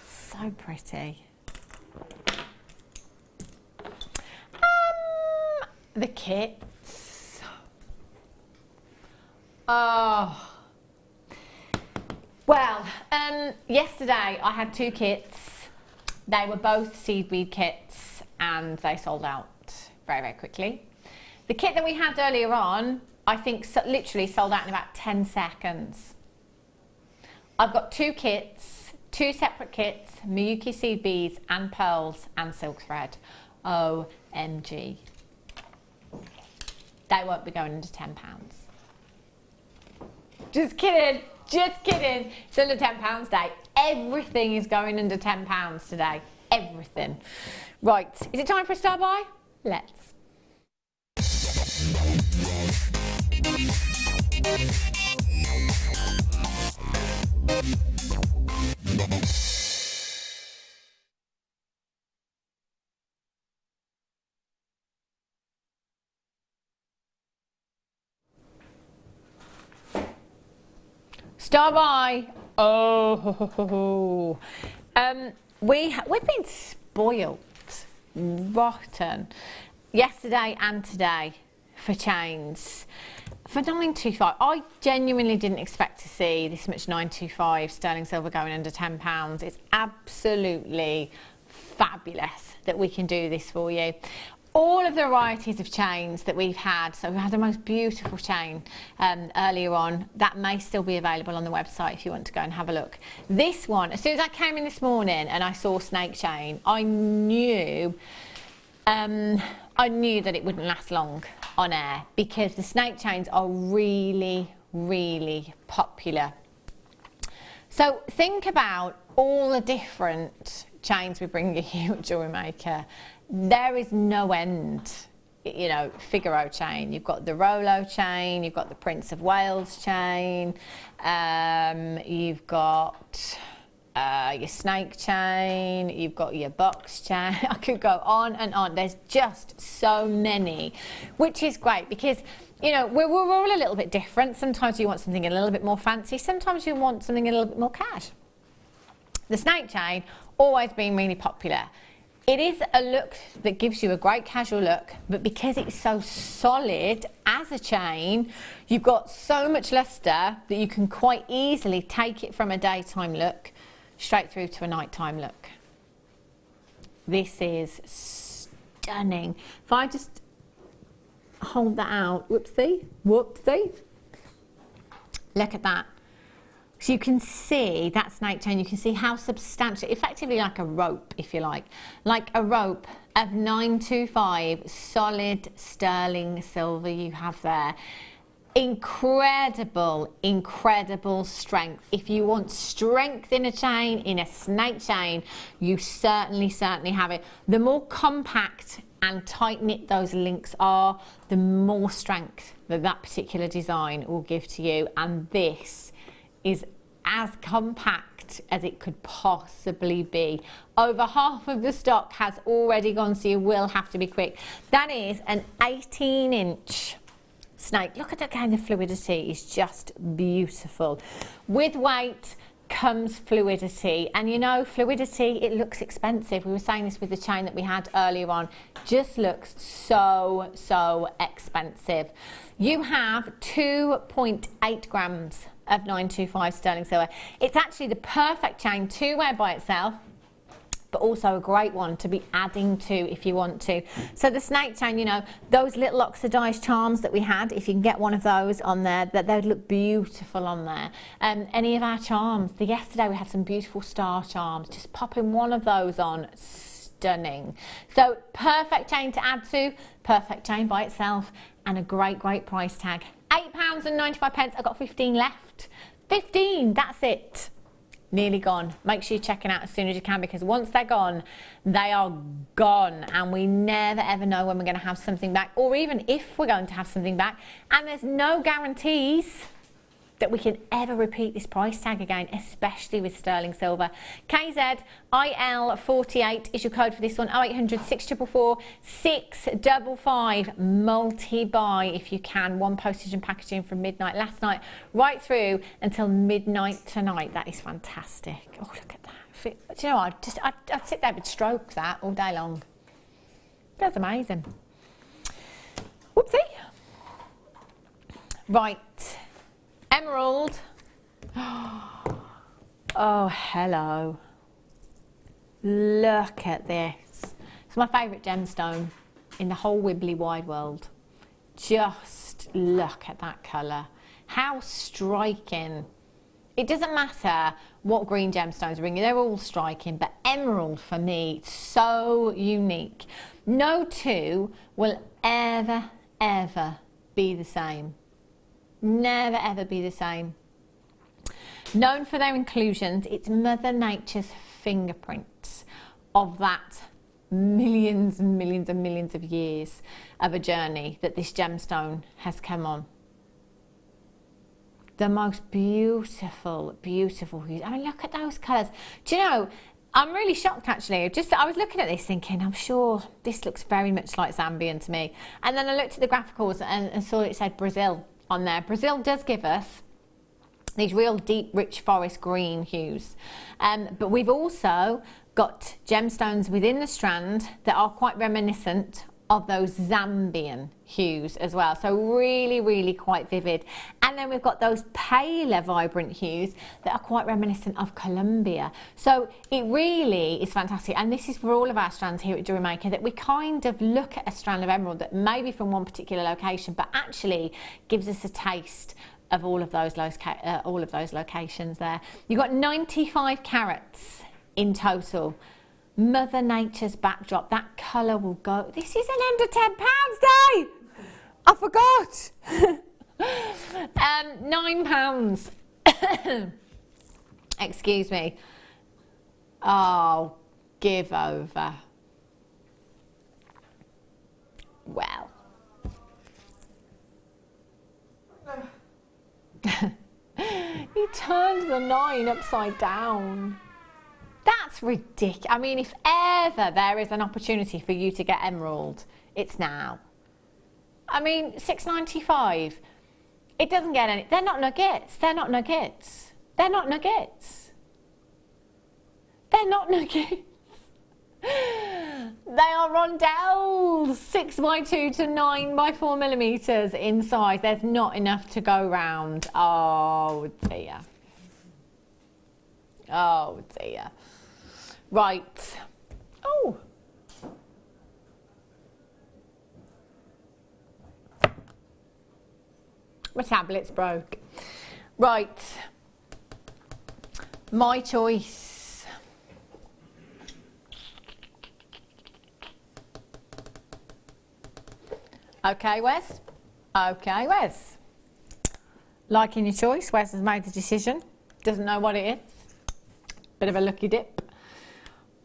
So pretty. The kits. Oh. Well, yesterday I had 2 kits. They were both seed bead kits and they sold out very, very quickly. The kit that we had earlier on, I think literally sold out in about 10 seconds. I've got 2 kits. 2 separate kits, Miyuki seed beads and pearls and silk thread. OMG. They won't be going into £10. Just kidding, just kidding. It's under £10 day. Everything is going under £10 today. Everything. Right, is it time for a star buy? Let's. Star buy. Oh, we've been spoilt, rotten, yesterday and today for chains. For 925, I genuinely didn't expect to see this much 925 sterling silver going under £10. It's absolutely fabulous that we can do this for you. all of the varieties of chains that we've had. So we had the most beautiful chain earlier on. That may still be available on the website if you want to go and have a look. This one, as soon as I came in this morning and I saw snake chain, I knew that it wouldn't last long on air, because the snake chains are really, really popular. So think about all the different chains we bring you at Jewellery Maker. There is no end. You know, Figaro chain, you've got the Rolo chain, you've got the Prince of Wales chain, you've got your snake chain, you've got your box chain. I could go on and on. There's just so many, which is great because, you know, we're all a little bit different. Sometimes you want something a little bit more fancy, sometimes you want something a little bit more cash. The snake chain, always been really popular. It is a look that gives you a great casual look, but because it's so solid as a chain, you've got so much luster that you can quite easily take it from a daytime look straight through to a nighttime look. This is stunning. If I just hold that out, whoopsie, whoopsie. Look at that. So you can see that snake chain, you can see how substantial, effectively like a rope, if you like a rope of 925 solid sterling silver you have there. Incredible, incredible strength. If you want strength in a chain, in a snake chain, you certainly have it. The more compact and tight knit those links are, the more strength that particular design will give to you. And this is as compact as it could possibly be. Over half of the stock has already gone, so you will have to be quick. That is an 18-inch snake. Look at that kind of fluidity, is just beautiful. With weight comes fluidity, and you know, fluidity, it looks expensive. We were saying this with the chain that we had earlier on, just looks so expensive. You have 2.8 grams of 925 sterling silver. It's actually the perfect chain to wear by itself, but also a great one to be adding to if you want to. So the snake chain, you know, those little oxidized charms that we had, if you can get one of those on there, that they'd look beautiful on there. Any of our charms, yesterday we had some beautiful star charms, just popping one of those on, stunning. So perfect chain to add to, perfect chain by itself, and a great price tag. £8.95. I've got 15 left. 15, that's it. Nearly gone. Make sure you're checking out as soon as you can, because once they're gone, they are gone, and we never ever know when we're going to have something back, or even if we're going to have something back, and there's no guarantees that we can ever repeat this price tag again, especially with sterling silver. KZIL48 is your code for this one. 0800 644 655. Multi-buy if you can. One postage and packaging from midnight last night right through until midnight tonight. That is fantastic. Oh, look at that. Do you know what? I'd sit there and stroke that all day long. That's amazing. Whoopsie. Right. Emerald. Oh, hello. Look at this. It's my favourite gemstone in the whole wibbly wide world. Just look at that colour. How striking. It doesn't matter what green gemstones bring you, they're all striking, but emerald for me, so unique. No two will ever be the same. Never ever be the same. Known for their inclusions, it's Mother Nature's fingerprints of that millions and millions of years of a journey that this gemstone has come on. The most beautiful hues. I mean, look at those colours. Do you know, I'm really shocked actually. I was looking at this thinking, I'm sure this looks very much like Zambian to me. And then I looked at the graphicals and saw it said Brazil on there. Brazil does give us these real deep, rich forest green hues. But we've also got gemstones within the strand that are quite reminiscent of those Zambian hues as well. So really, really quite vivid. And then we've got those paler, vibrant hues that are quite reminiscent of Colombia. So it really is fantastic. And this is for all of our strands here at Jewellery Maker, that we kind of look at a strand of emerald that may be from one particular location, but actually gives us a taste of all of those locations there. You've got 95 carats in total. Mother Nature's backdrop, that colour will go. This is an under £10 day. I forgot. £9. Excuse me. Oh, give over. Well. He turned the 9 upside down. That's ridiculous. I mean, if ever there is an opportunity for you to get emerald, it's now. I mean, £6.95. It doesn't get any. They're not nuggets. They're not nuggets. They're not nuggets. They're not nuggets. They are rondelles, 6x2 to 9x4 millimetres in size. There's not enough to go round. Oh dear. Oh dear. Right. Oh. My tablet's broke. Right. My choice. Okay, Wes. Okay, Wes. Liking your choice. Wes has made the decision. Doesn't know what it is. Bit of a lucky dip.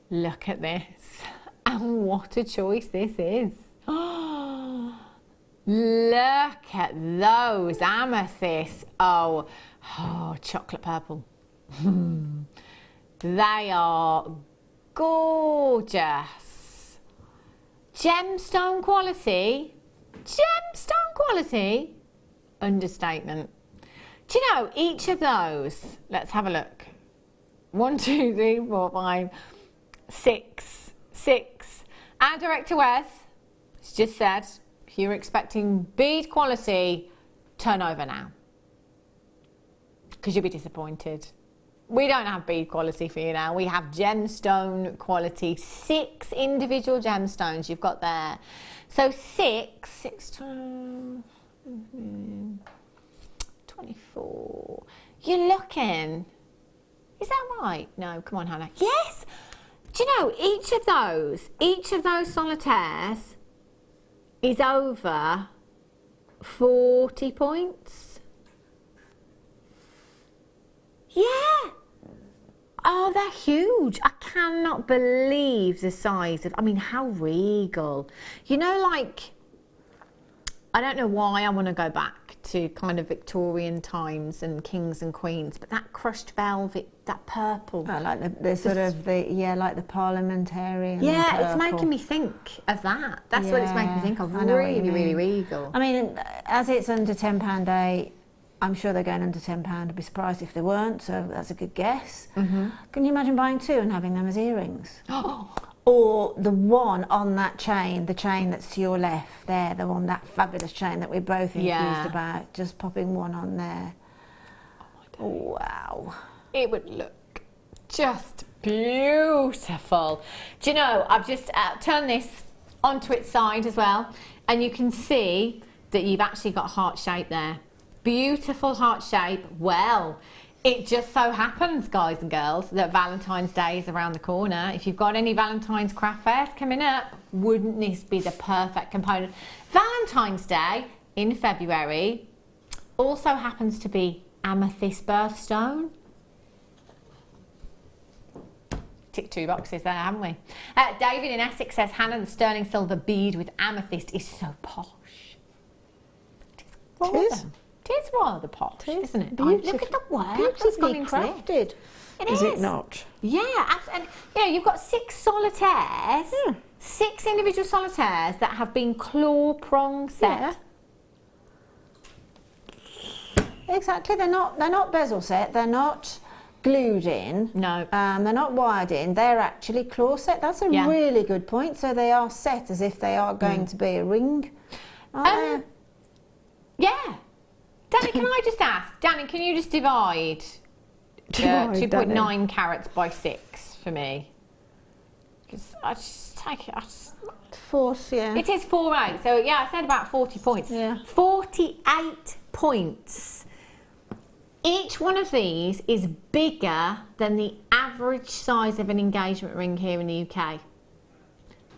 Look at this. And what a choice this is. Look at those amethysts. Oh, chocolate purple. They are gorgeous. Gemstone quality. Gemstone quality. Understatement. Do you know, each of those, let's have a look. 1, 2, 3, 4, 5, 6. Our director Wes has just said, if you're expecting bead quality, turn over now. Because you'll be disappointed. We don't have bead quality for you now. We have gemstone quality. 6 individual gemstones you've got there. So 6 times 24. You're looking. Is that right? No, come on, Hannah. Yes! Do you know, each of those solitaires is over 40 points. Yeah! Oh, they're huge. I cannot believe the size of, I mean, how regal. You know, like, I don't know why I want to go back to kind of Victorian times and kings and queens, but that crushed velvet, that purple. I like the sort of like the parliamentarian. Yeah, it's making me think of that. That's what it's making me think of. Really, really regal. I mean, as it's under £10 day, I'm sure they're going under £10. I'd be surprised if they weren't, so that's a good guess. Mm-hmm. Can you imagine buying 2 and having them as earrings? Or the one on that chain, the chain that's to your left there, the one, that fabulous chain that we're both enthused about, just popping one on there. Oh, wow. It would look just beautiful. Do you know, I've just turned this onto its side as well, and you can see that you've actually got heart shape there. Beautiful heart shape. Well, it just so happens, guys and girls, that Valentine's Day is around the corner. If you've got any Valentine's craft fairs coming up, wouldn't this be the perfect component? Valentine's Day in February also happens to be amethyst birthstone. Tick 2 boxes there, haven't we? David in Essex says, Hannah, the sterling silver bead with amethyst is so posh. It is rather posh, isn't it? Look at the work that's gone into crafted. It is it not? Yeah, and you know, you've got 6 solitaires, 6 individual solitaires that have been claw prong set. Yeah. Exactly. They're not bezel set. They're not glued in. No. They're not wired in. They're actually claw set. That's a really good point. So they are set as if they are going to be a ring. Yeah. Danny, can I just ask? Danny, can you just divide 2.9 carats by 6 for me? Because I just take it. Force, yeah. It is 4.8. So yeah, I said about 40 points. Yeah. 48 points. Each one of these is bigger than the average size of an engagement ring here in the UK.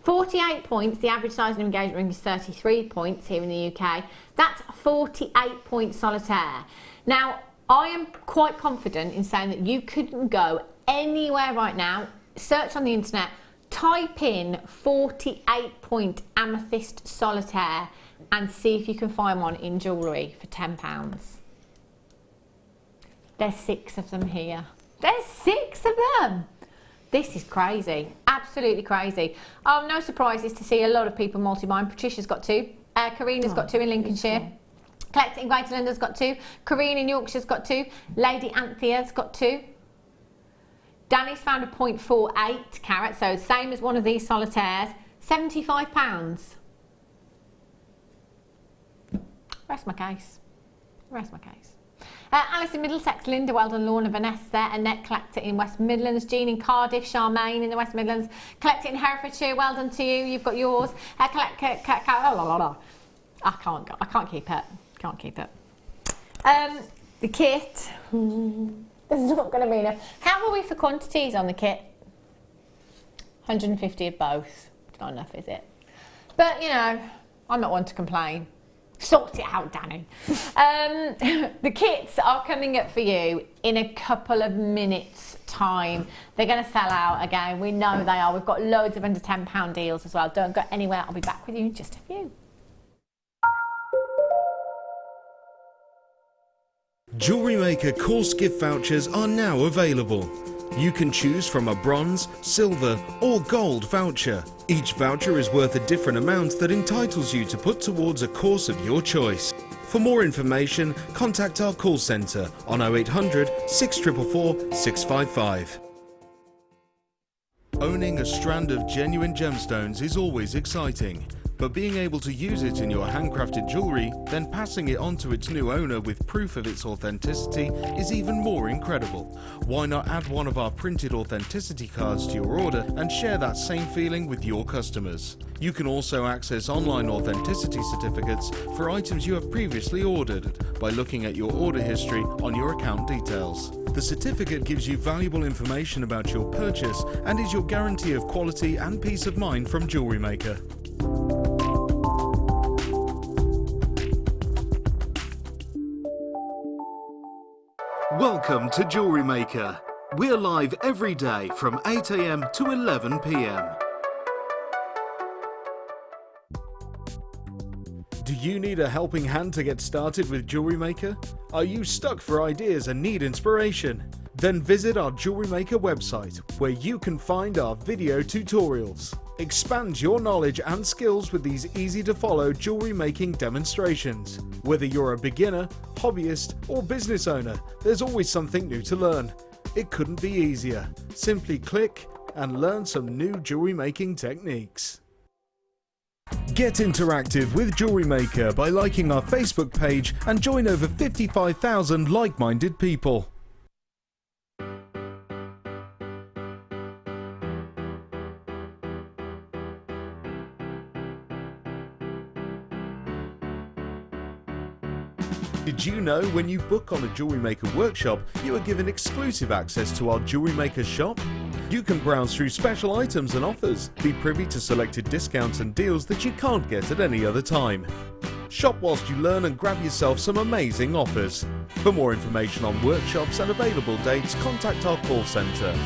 48 points, the average size of an engagement ring is 33 points here in the UK. That's 48 point solitaire. Now, I am quite confident in saying that you couldn't go anywhere right now, search on the internet, type in 48 point amethyst solitaire and see if you can find one in jewellery for £10. There's 6 of them here. There's 6 of them. This is crazy, absolutely crazy. No surprises to see a lot of people multi-buying. Patricia's got 2, Karina's got 2 in Lincolnshire. Collecting Greater London's got 2, Karine in Yorkshire's got 2, Lady Anthea's got 2. Danny's found a 0.48 carat, so same as one of these solitaires, £75. Rest my case. Rest my case. Alice in Middlesex, Linda, well done, Lorna, Vanessa there, Annette collector in West Midlands, Jean in Cardiff, Charmaine in the West Midlands, collector in Herefordshire, well done to you, you've got yours. I can't keep it, can't keep it. The kit, there's not going to be enough. How are we for quantities on the kit? 150 of both, not enough, is it? But, you know, I'm not one to complain. Sort it out, Danny. The kits are coming up for you in a couple of minutes' time. They're going to sell out again. We know they are. We've got loads of under £10 deals as well. Don't go anywhere. I'll be back with you in just a few. Jewellery Maker course gift vouchers are now available. You can choose from a bronze, silver or gold voucher. Each voucher is worth a different amount that entitles you to put towards a course of your choice. For more information, contact our call centre on 0800 644 655. Owning a strand of genuine gemstones is always exciting. But being able to use it in your handcrafted jewellery, then passing it on to its new owner with proof of its authenticity is even more incredible. Why not add one of our printed authenticity cards to your order and share that same feeling with your customers? You can also access online authenticity certificates for items you have previously ordered by looking at your order history on your account details. The certificate gives you valuable information about your purchase and is your guarantee of quality and peace of mind from Jewellery Maker. Welcome to Jewellery Maker. We're live every day from 8 AM to 11 PM. Do you need a helping hand to get started with Jewellery Maker? Are you stuck for ideas and need inspiration? Then visit our Jewellery Maker website where you can find our video tutorials. Expand your knowledge and skills with these easy to follow jewellery making demonstrations. Whether you're a beginner, hobbyist or business owner, there's always something new to learn. It couldn't be easier. Simply click and learn some new jewellery making techniques. Get interactive with Jewellery Maker by liking our Facebook page and join over 55,000 like-minded people. Did you know when you book on a Jewellery Maker workshop, you are given exclusive access to our Jewellery Maker shop? You can browse through special items and offers, be privy to selected discounts and deals that you can't get at any other time. Shop whilst you learn and grab yourself some amazing offers. For more information on workshops and available dates, contact our call centre.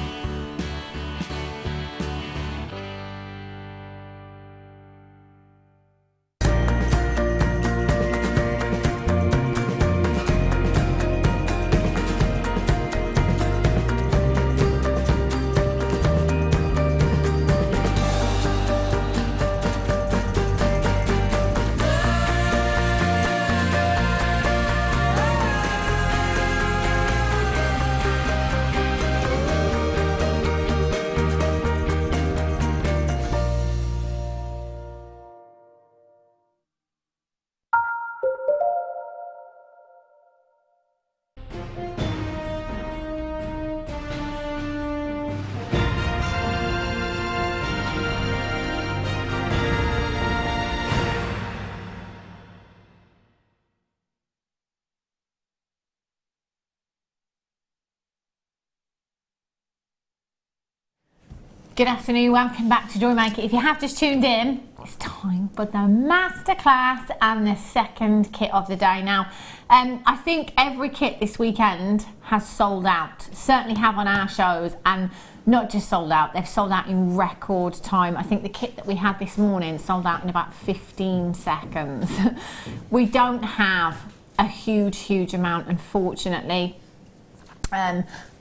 Good afternoon, welcome back to Jewellery Maker. If you have just tuned in, it's time for the masterclass and the second kit of the day. Now, I think every kit this weekend has sold out, certainly have on our shows, and not just sold out, they've sold out in record time. I think the kit that we had this morning sold out in about 15 seconds. We don't have a huge amount, unfortunately.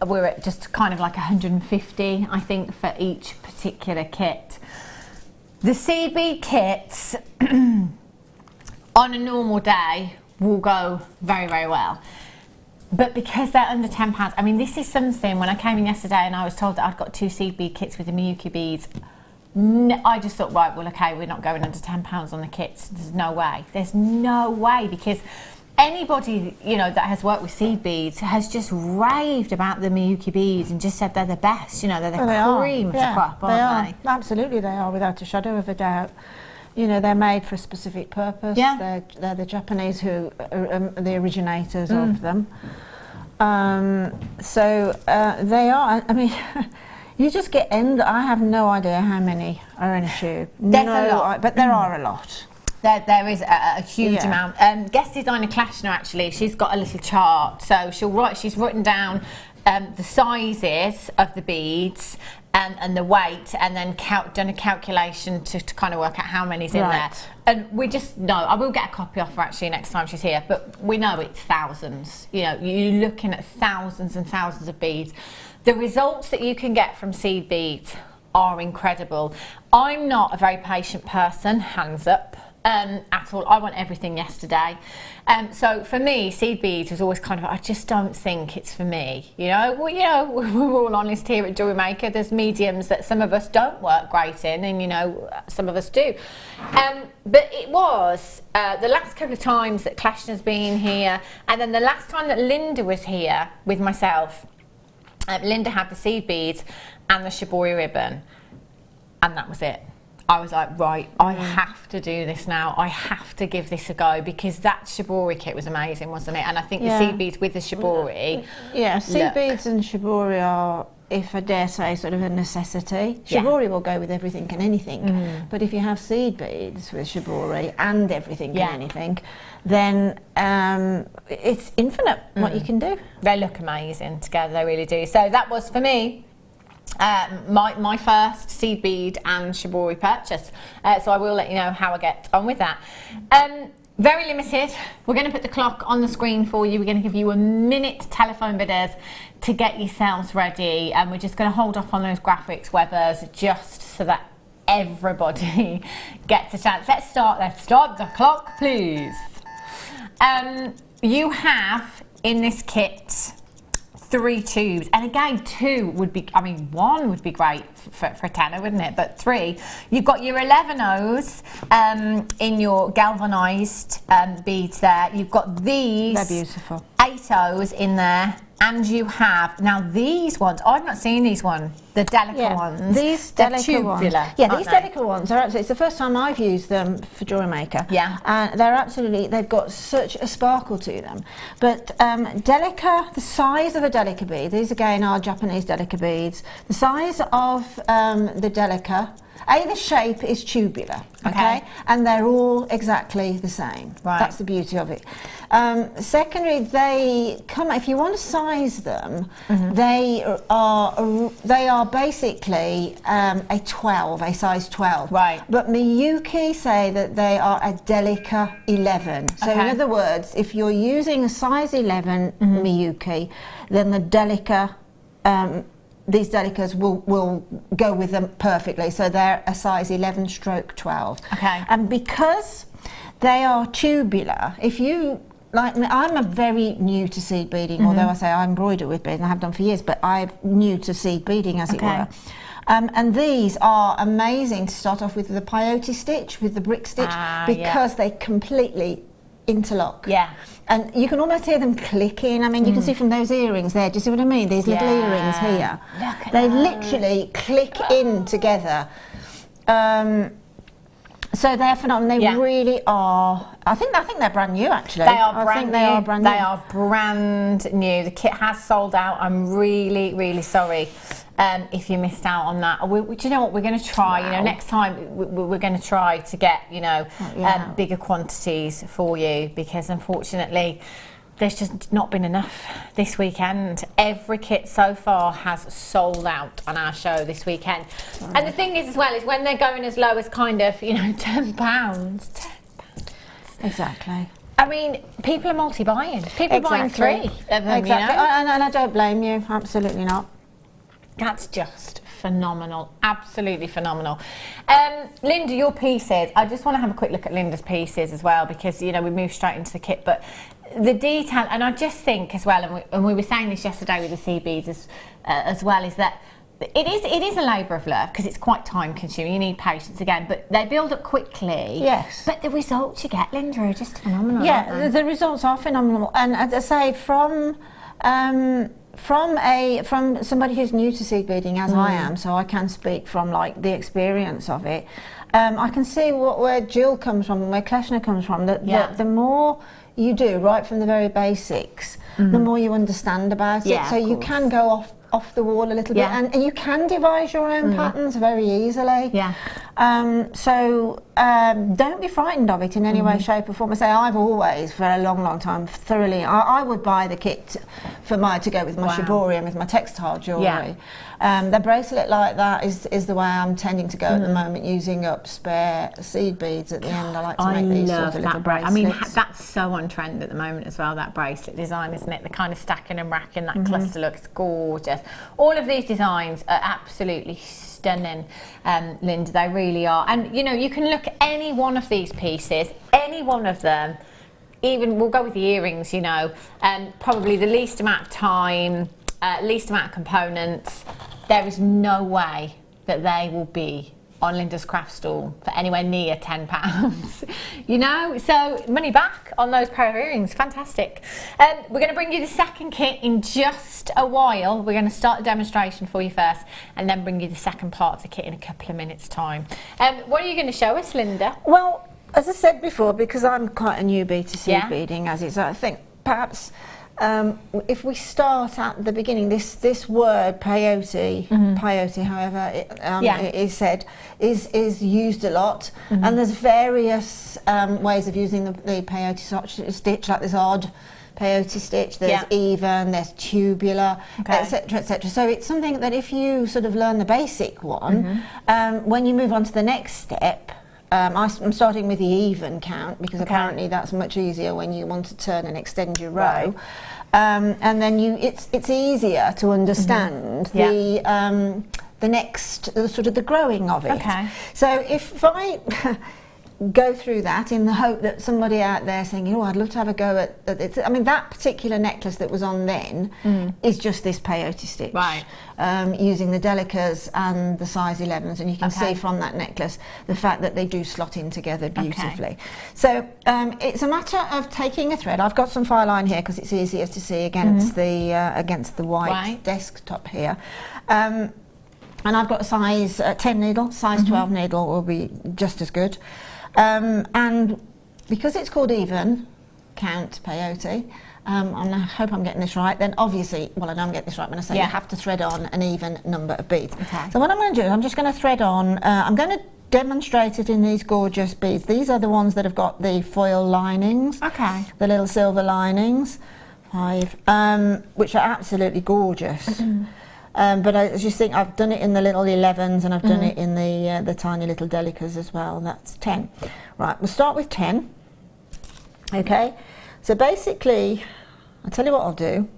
We're at just kind of like 150, I think, for each particular kit. The seed bead kits on a normal day will go very well. But because they're under £10, I mean, this is something, when I came in yesterday and I was told that I'd got 2 seed bead kits with the Miyuki beads, I just thought, right, well, okay, we're not going under £10 on the kits. There's no way. There's no way, because anybody, you know, that has worked with seed beads has just raved about the Miyuki beads and just said they're the best, you know, they're the cream of the crop, aren't they? Absolutely, they are, without a shadow of a doubt. You know, they're made for a specific purpose. Yeah. They're the Japanese who are the originators of them. They are, I mean, you just get I have no idea how many are in a tube. There's a lot. But there are a lot. There is a huge amount. Guest designer Klashna, actually, she's got a little chart. So she's written down the sizes of the beads and the weight, and then done a calculation to kind of work out how many's in there. And we just know, I will get a copy off her actually next time she's here, but we know it's thousands. You know, you're looking at thousands and thousands of beads. The results that you can get from seed beads are incredible. I'm not a very patient person, hands up. At all. I want everything yesterday. So for me, seed beads was always kind of, I just don't think it's for me. You know, we're all honest here at Jewellery Maker. There's mediums that some of us don't work great in, and you know, some of us do. But it was the last couple of times that Klashna's been here, and then the last time that Linda was here with myself, Linda had the seed beads and the shibori ribbon, and that was it. I was like, right, I have to do this now. I have to give this a go, because that shibori kit was amazing, wasn't it? And I think the seed beads with the shibori. Yeah, seed beads and shibori are, if I dare say, sort of a necessity. Shibori will go with everything and anything. But if you have seed beads with shibori and everything and anything, then it's infinite what you can do. They look amazing together, they really do. So that was, for me, my first seed bead and shibori purchase. So I will let you know how I get on with that. Very limited. We're going to put the clock on the screen for you. We're going to give you a minute telephone bidders to get yourselves ready, and we're just going to hold off on those graphics webbers just so that everybody gets a chance. Let's start the clock, please. You have in this kit 3 tubes, and again, 2 would be, I mean, 1 would be great for a tenner, wouldn't it? But 3, you've got your 11 O's in your galvanized beads there. You've got these, they're beautiful, 8 O's in there, and you have, now these ones, I've not seen these ones, the delicate ones. These delicate ones. Yeah, these delicate ones are absolutely, it's the first time I've used them for Jewellery Maker. Yeah. And they're absolutely, they've got such a sparkle to them. But Delica, the size of a Delica bead, these again are Japanese Delica beads. The size of the Delica, the shape is tubular, okay? And they're all exactly the same. Right. That's the beauty of it. Secondly, they come, if you want to size them, they are basically a 12, a size 12. Right. But Miyuki say that they are a Delica 11. So in other words, if you're using a size 11 Miyuki, then the Delica, these Delicas will go with them perfectly. So they're a size 11 stroke 12. Okay. And because they are tubular, if you, like me, I'm very new to seed beading, although I say I embroider with beads and I have done for years, but I'm new to seed beading, as it were. And these are amazing to start off with the peyote stitch, with the brick stitch, because they completely interlock. Yeah. And you can almost hear them clicking. I mean, you can see from those earrings there, do you see what I mean? These little earrings here. They literally click in together. So they're phenomenal. They really are. I think they're brand new, actually. They are brand new. They are brand new. They are brand new. The kit has sold out. I'm really, really sorry if you missed out on that. Do you know what? We're going to try. You know, next time we're going to try to get bigger quantities for you, because unfortunately there's just not been enough this weekend. Every kit so far has sold out on our show this weekend. And the thing is as well is when they're going as low as kind of, £10. Exactly. I mean, people are multi-buying. People are buying 3 of them, Exactly. And I don't blame you. Absolutely not. That's just phenomenal. Absolutely phenomenal. Linda, your pieces. I just want to have a quick look at Linda's pieces as well, because, we moved straight into the kit, but the detail, and I just think as well, and we were saying this yesterday with the seed beads as well, is that it is a labour of love, because it's quite time consuming. You need patience again, but they build up quickly. Yes. But the results you get, Linda, are just phenomenal. Yeah, the results are phenomenal. And as I say, from somebody who's new to seed beading, as I am, so I can speak from the experience of it. I can see where Jill comes from, where Kleshner comes from. The more you do right from the very basics, the more you understand about it. So you can go off the wall a little bit, and you can devise your own patterns very easily. So don't be frightened of it in any way, shape or form. I say I've always, for a long time, thoroughly, I would buy the kit to go with my shibori and with my textile jewellery. The bracelet like that is the way I'm tending to go at the moment, using up spare seed beads at the end. I like to make these sort of little bracelets. I mean, that's so on trend at the moment as well, that bracelet design, isn't it? The kind of stacking and racking, that cluster looks gorgeous. All of these designs are absolutely stunning, Linda, they really are. And you can look at any one of these pieces, any one of them, even we'll go with the earrings, probably the least amount of time, least amount of components. There is no way that they will be on Linda's craft stall for anywhere near £10. So money back on those pair of earrings. Fantastic. We're going to bring you the second kit in just a while. We're going to start the demonstration for you first, and then bring you the second part of the kit in a couple of minutes' time. What are you going to show us, Linda? Well, as I said before, because I'm quite a newbie to seed beading, as is, I think perhaps if we start at the beginning, this word peyote, however it is said, is used a lot, and there's various ways of using the peyote stitch, like there's odd peyote stitch, there's even, there's tubular, etc., etc. So it's something that if you sort of learn the basic one, when you move on to the next step, I'm starting with the even count, because apparently that's much easier when you want to turn and extend your row. And then it's easier to understand the next sort of the growing of it. So if I go through that in the hope that somebody out there saying, I'd love to have a go at it. I mean, that particular necklace that was on then is just this peyote stitch, using the delicas and the size 11s, and you can see from that necklace the fact that they do slot in together beautifully. So it's a matter of taking a thread. I've got some file line here because it's easier to see against the white desktop here. And I've got a size 10 needle, size 12 needle will be just as good. And because it's called even count peyote, I hope I'm getting this right, then obviously, well, I know I'm getting this right when I say you have to thread on an even number of beads. So what I'm going to do, I'm just going to thread on, I'm going to demonstrate it in these gorgeous beads. These are the ones that have got the foil linings, the little silver linings, 5, which are absolutely gorgeous. But I just think I've done it in the little 11s, and I've done it in the tiny little delicas as well. That's 10. Right, we'll start with 10. Okay, so basically, I'll tell you what I'll do.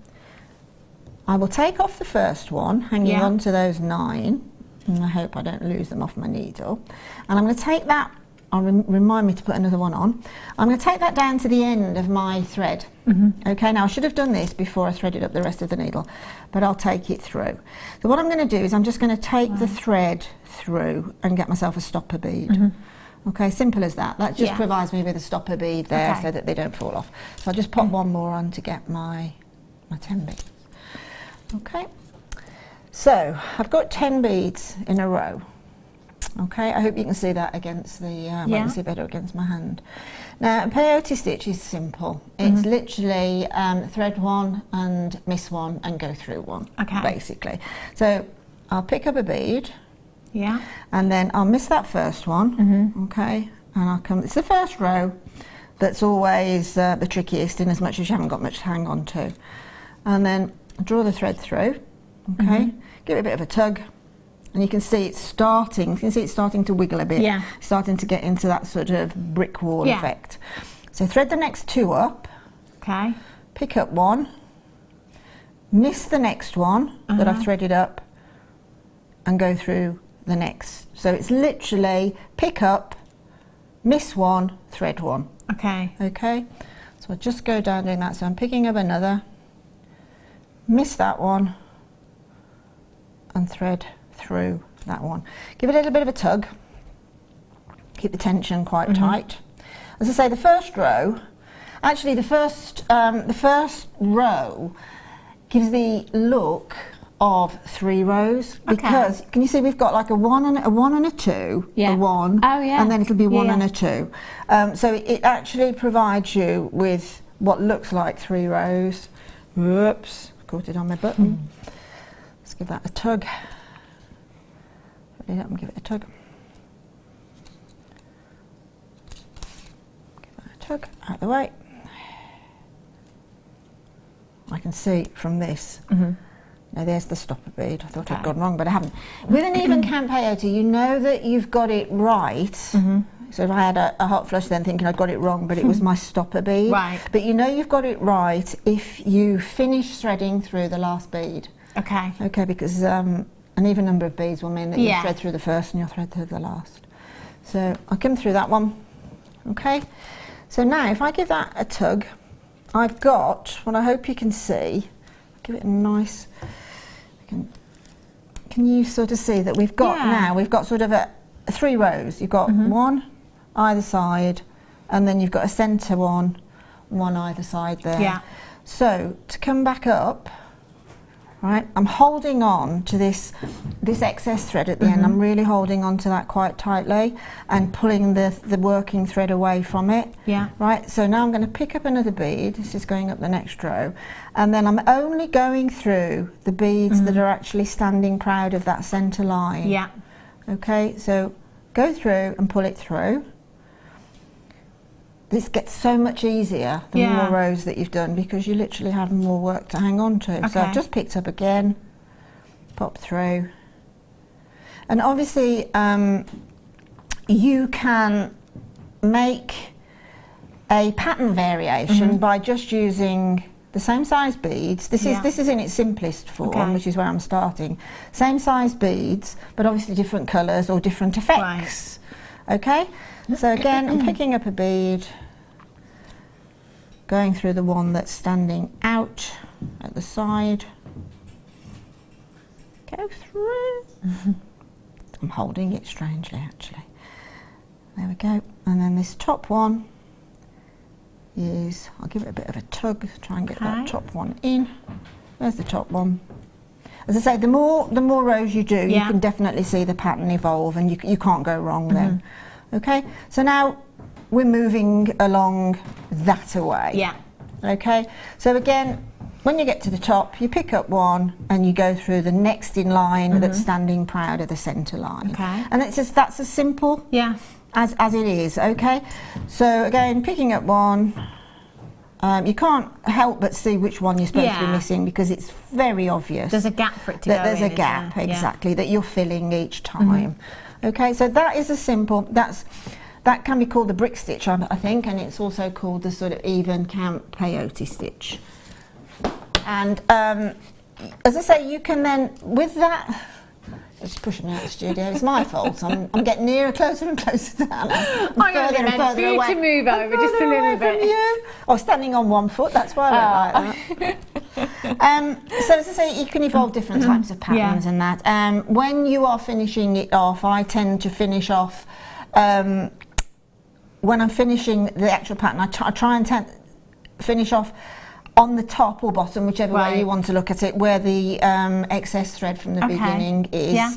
I will take off the first one, hanging on to those 9, and I hope I don't lose them off my needle. And I'm going to take that, remind me to put another one on. I'm going to take that down to the end of my thread. Okay, now I should have done this before I threaded up the rest of the needle, but I'll take it through. So what I'm going to do is I'm just going to take the thread through and get myself a stopper bead. Okay, simple as that. That just provides me with a stopper bead there so that they don't fall off. So I'll just pop one more on to get my 10 beads. Okay, so I've got 10 beads in a row. Okay, I hope you can see that against the, well, you can see better against my hand. Now, a peyote stitch is simple. It's literally thread one and miss one and go through one, basically. So I'll pick up a bead, and then I'll miss that first one, okay, and I'll come, it's the first row that's always the trickiest, in as much as you haven't got much to hang on to. And then draw the thread through, okay, give it a bit of a tug, and you can see it's starting, to wiggle a bit, starting to get into that sort of brick wall effect. So thread the next two up, pick up one, miss the next one that I've threaded up, and go through the next. So it's literally pick up, miss one, thread one. Okay, so I'll just go down doing that. So I'm picking up another, miss that one, and thread through that one. Give it a little bit of a tug, keep the tension quite tight. As I say, the first row, actually the first row gives the look of 3 rows, because can you see we've got like a 1 and a 2, a 1, and then it'll be 1 and a 2. So it actually provides you with what looks like 3 rows. Whoops, caught it on my button. Let's give that a tug. Put it up and give it a tug. Give that a tug out of the way. I can see from this. Now there's the stopper bead. I thought I'd gone wrong, but I haven't. With an even count peyote, you know that you've got it right. So if I had a hot flush then thinking I'd got it wrong, but it was my stopper bead. But you know you've got it right if you finish threading through the last bead. Okay, because an even number of beads will mean that you thread through the first and you'll thread through the last. So I'll come through that one. Okay, so now if I give that a tug, I've got what I hope you can see. Give it a nice. Can you sort of see that we've got now? We've got sort of 3 rows. You've got 1 either side, and then you've got a centre one either side there. So to come back up, right? I'm holding on to this excess thread at the end. I'm really holding on to that quite tightly and pulling the working thread away from it. Right. So now I'm going to pick up another bead. This is going up the next row, and then I'm only going through the beads that are actually standing proud of that centre line. Okay. So go through and pull it through. This gets so much easier the more rows that you've done, because you literally have more work to hang on to. So I've just picked up again, pop through, and obviously you can make a pattern variation by just using the same size beads. This is in its simplest form, which is where I'm starting. Same size beads, but obviously different colours or different effects. Okay, so again I'm picking up a bead, going through the one that's standing out at the side, go through. I'm holding it strangely actually. There we go. And then this top one is, I'll give it a bit of a tug, try and get that top one in. There's the top one. As I say, the more rows you do, you can definitely see the pattern evolve, and you can't go wrong then. Okay, so now we're moving along that away. Okay, so again, when you get to the top, you pick up one and you go through the next in line that's standing proud of the centre line. And it's just, that's as simple as it is. Okay, so again, picking up one. You can't help but see which one you're supposed to be missing, because it's very obvious. There's a gap for it to go in. There's a gap, exactly, that you're filling each time. Okay, so that is a simple, that can be called the brick stitch, I think, and it's also called the sort of even count peyote stitch. And as I say, you can then, with that, just pushing me out of the studio, it's my fault. I'm getting nearer, closer and closer to Anna. I only meant for you to move over just a little bit. Oh, standing on one foot, that's why I went like that. So as I say, you can evolve different types of patterns and that. When you are finishing it off, I tend to finish off, when I'm finishing the actual pattern, I try and finish off on the top or bottom, whichever way you want to look at it, where the excess thread from the beginning is.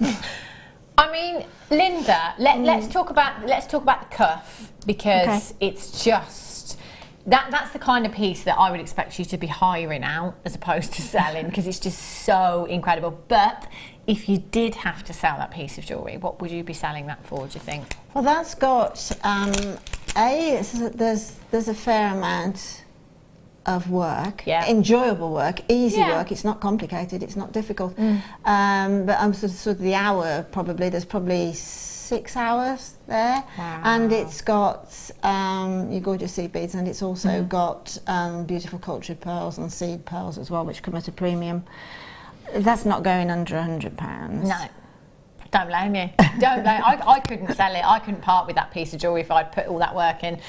I mean, Linda, let's talk about the cuff, because it's just that's the kind of piece that I would expect you to be hiring out as opposed to selling, because it's just so incredible. But if you did have to sell that piece of jewellery, what would you be selling that for, do you think? Well, that's got there's a fair amount of work, enjoyable work, easy work. It's not complicated, it's not difficult. But I'm sort of the hour, there's probably 6 hours there. Wow. And it's got your gorgeous seed beads, and it's also got beautiful cultured pearls and seed pearls as well, which come at a premium. That's not going under £100. No. Don't blame you. Don't blame. I couldn't sell it. I couldn't part with that piece of jewellery if I'd put all that work in.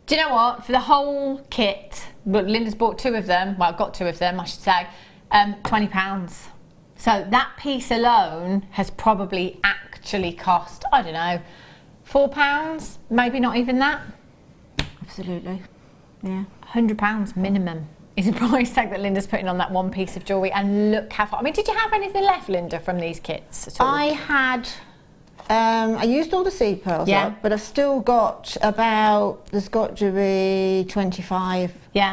Do you know what? For the whole kit, but Linda's bought 2 of them. Well, I've got 2 of them, I should say. £20. So that piece alone has probably actually cost, I don't know, £4. Maybe not even that. Absolutely. Yeah. £100 minimum is the price tag that Linda's putting on that one piece of jewellery. And look how far. I mean, did you have anything left, Linda, from these kits at all? I had. I used all the seed pearls up, but I've still got there's got to be 25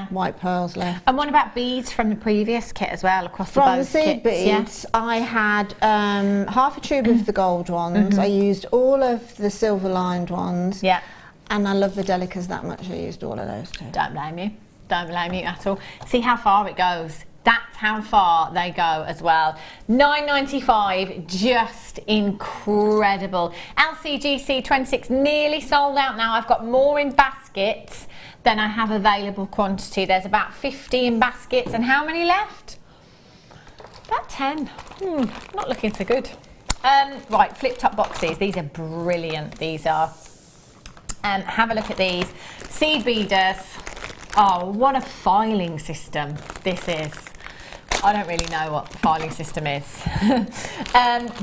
white pearls left. And what about beads from the previous kit as well, across from both the seed kits? beads, I had half a tube of the gold ones. I used all of the silver lined ones. Yeah. And I love the delicas that much. I used all of those too. Don't blame you. Don't blame you at all. See how far it goes. That's how far they go as well. £9.95, just incredible. LCGC 26 nearly sold out now. I've got more in baskets than I have available quantity. There's about 50 in baskets, and how many left? About 10. Not looking so good. Right, flip top boxes. These are brilliant. These are. Have a look at these. Seed beaders. Oh, what a filing system this is. I don't really know what the filing system is.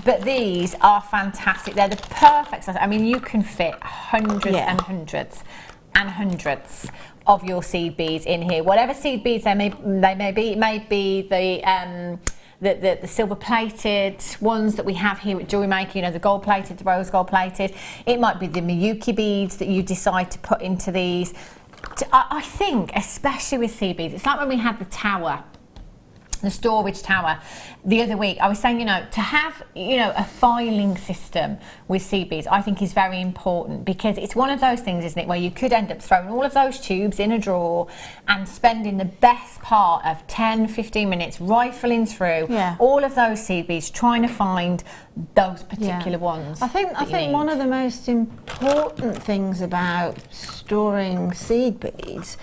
But these are fantastic. They're the perfect size. I mean, you can fit hundreds and hundreds and hundreds of your seed beads in here. Whatever seed beads they may be. It may be the silver plated ones that we have here at Jewellery Maker, you know, the gold plated, the rose gold plated. It might be the Miyuki beads that you decide to put into these. I think, especially with seed beads, it's like when we had the tower, the storage tower the other week. I was saying, you know, to have, you know, a filing system with seed beads, I think is very important, because it's one of those things, isn't it, where you could end up throwing all of those tubes in a drawer and spending the best part of 10-15 minutes rifling through all of those seed beads, trying to find those particular ones. I think one of the most important things about storing seed beads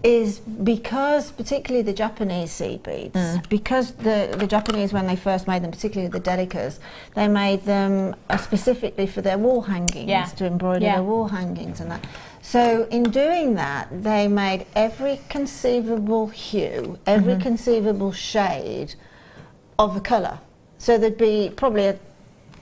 is because, particularly the Japanese seed beads, because the Japanese, when they first made them, particularly the delicas, they made them specifically for their wall hangings, to embroider their wall hangings and that. So in doing that, they made every conceivable hue, every conceivable shade of a colour. So there'd be probably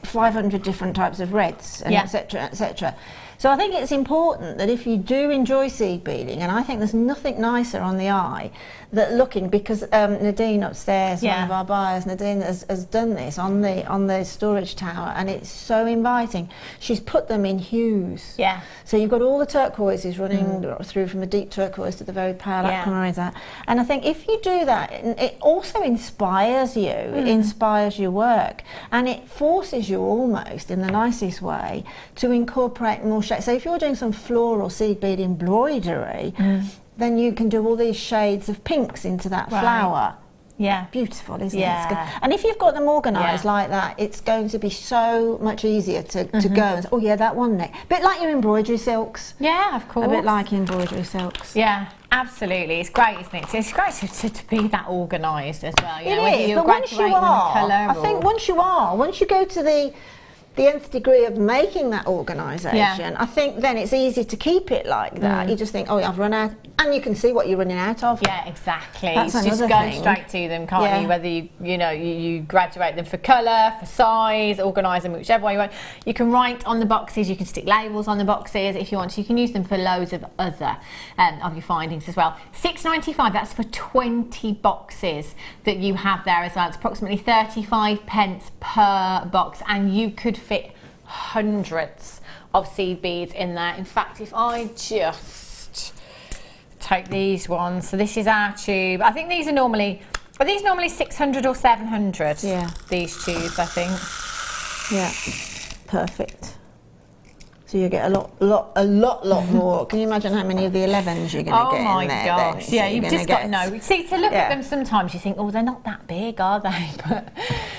500 different types of reds, and etc., etc. So I think it's important that if you do enjoy seed beading, and I think there's nothing nicer on the eye that looking, because Nadine upstairs, one of our buyers, Nadine has done this on the storage tower, and it's so inviting. She's put them in hues. Yeah. So you've got all the turquoises running through, from the deep turquoise to the very pale aquamarine. And I think if you do that, it also inspires you. It inspires your work, and it forces you almost, in the nicest way, to incorporate more shades. So if you're doing some floral seed bead embroidery, then you can do all these shades of pinks into that flower. Yeah. Beautiful, isn't it? It's good. And if you've got them organised like that, it's going to be so much easier to go and say, oh yeah, that one neck. A bit like your embroidery silks. Yeah, of course. A bit like embroidery silks. Yeah, absolutely. It's great, isn't it? It's great to be that organised as well. You know, it is, but once you are, I think once you go to the nth degree of making that organisation, I think then it's easy to keep it like that. You just think, oh, I've run out and you can see what you're running out of. Yeah, exactly. That's it's just another going thing. straight to them, can't you? Whether you graduate them for colour, for size, organise them whichever way you want. You can write on the boxes, you can stick labels on the boxes if you want to. You can use them for loads of other of your findings as well. £6.95, that's for 20 boxes that you have there as well. It's approximately 35 pence per box, and you could fit hundreds of seed beads in there. In fact, if I just take these ones, so this is our tube. I think these are normally 600 or 700? Yeah. These tubes, I think. Yeah, perfect. So you get a lot more. Can you imagine how many of the 11s you're going to get in there? Oh my gosh! Then? Yeah, So you've just got to know. See, to look at them, sometimes you think, oh, they're not that big, are they? But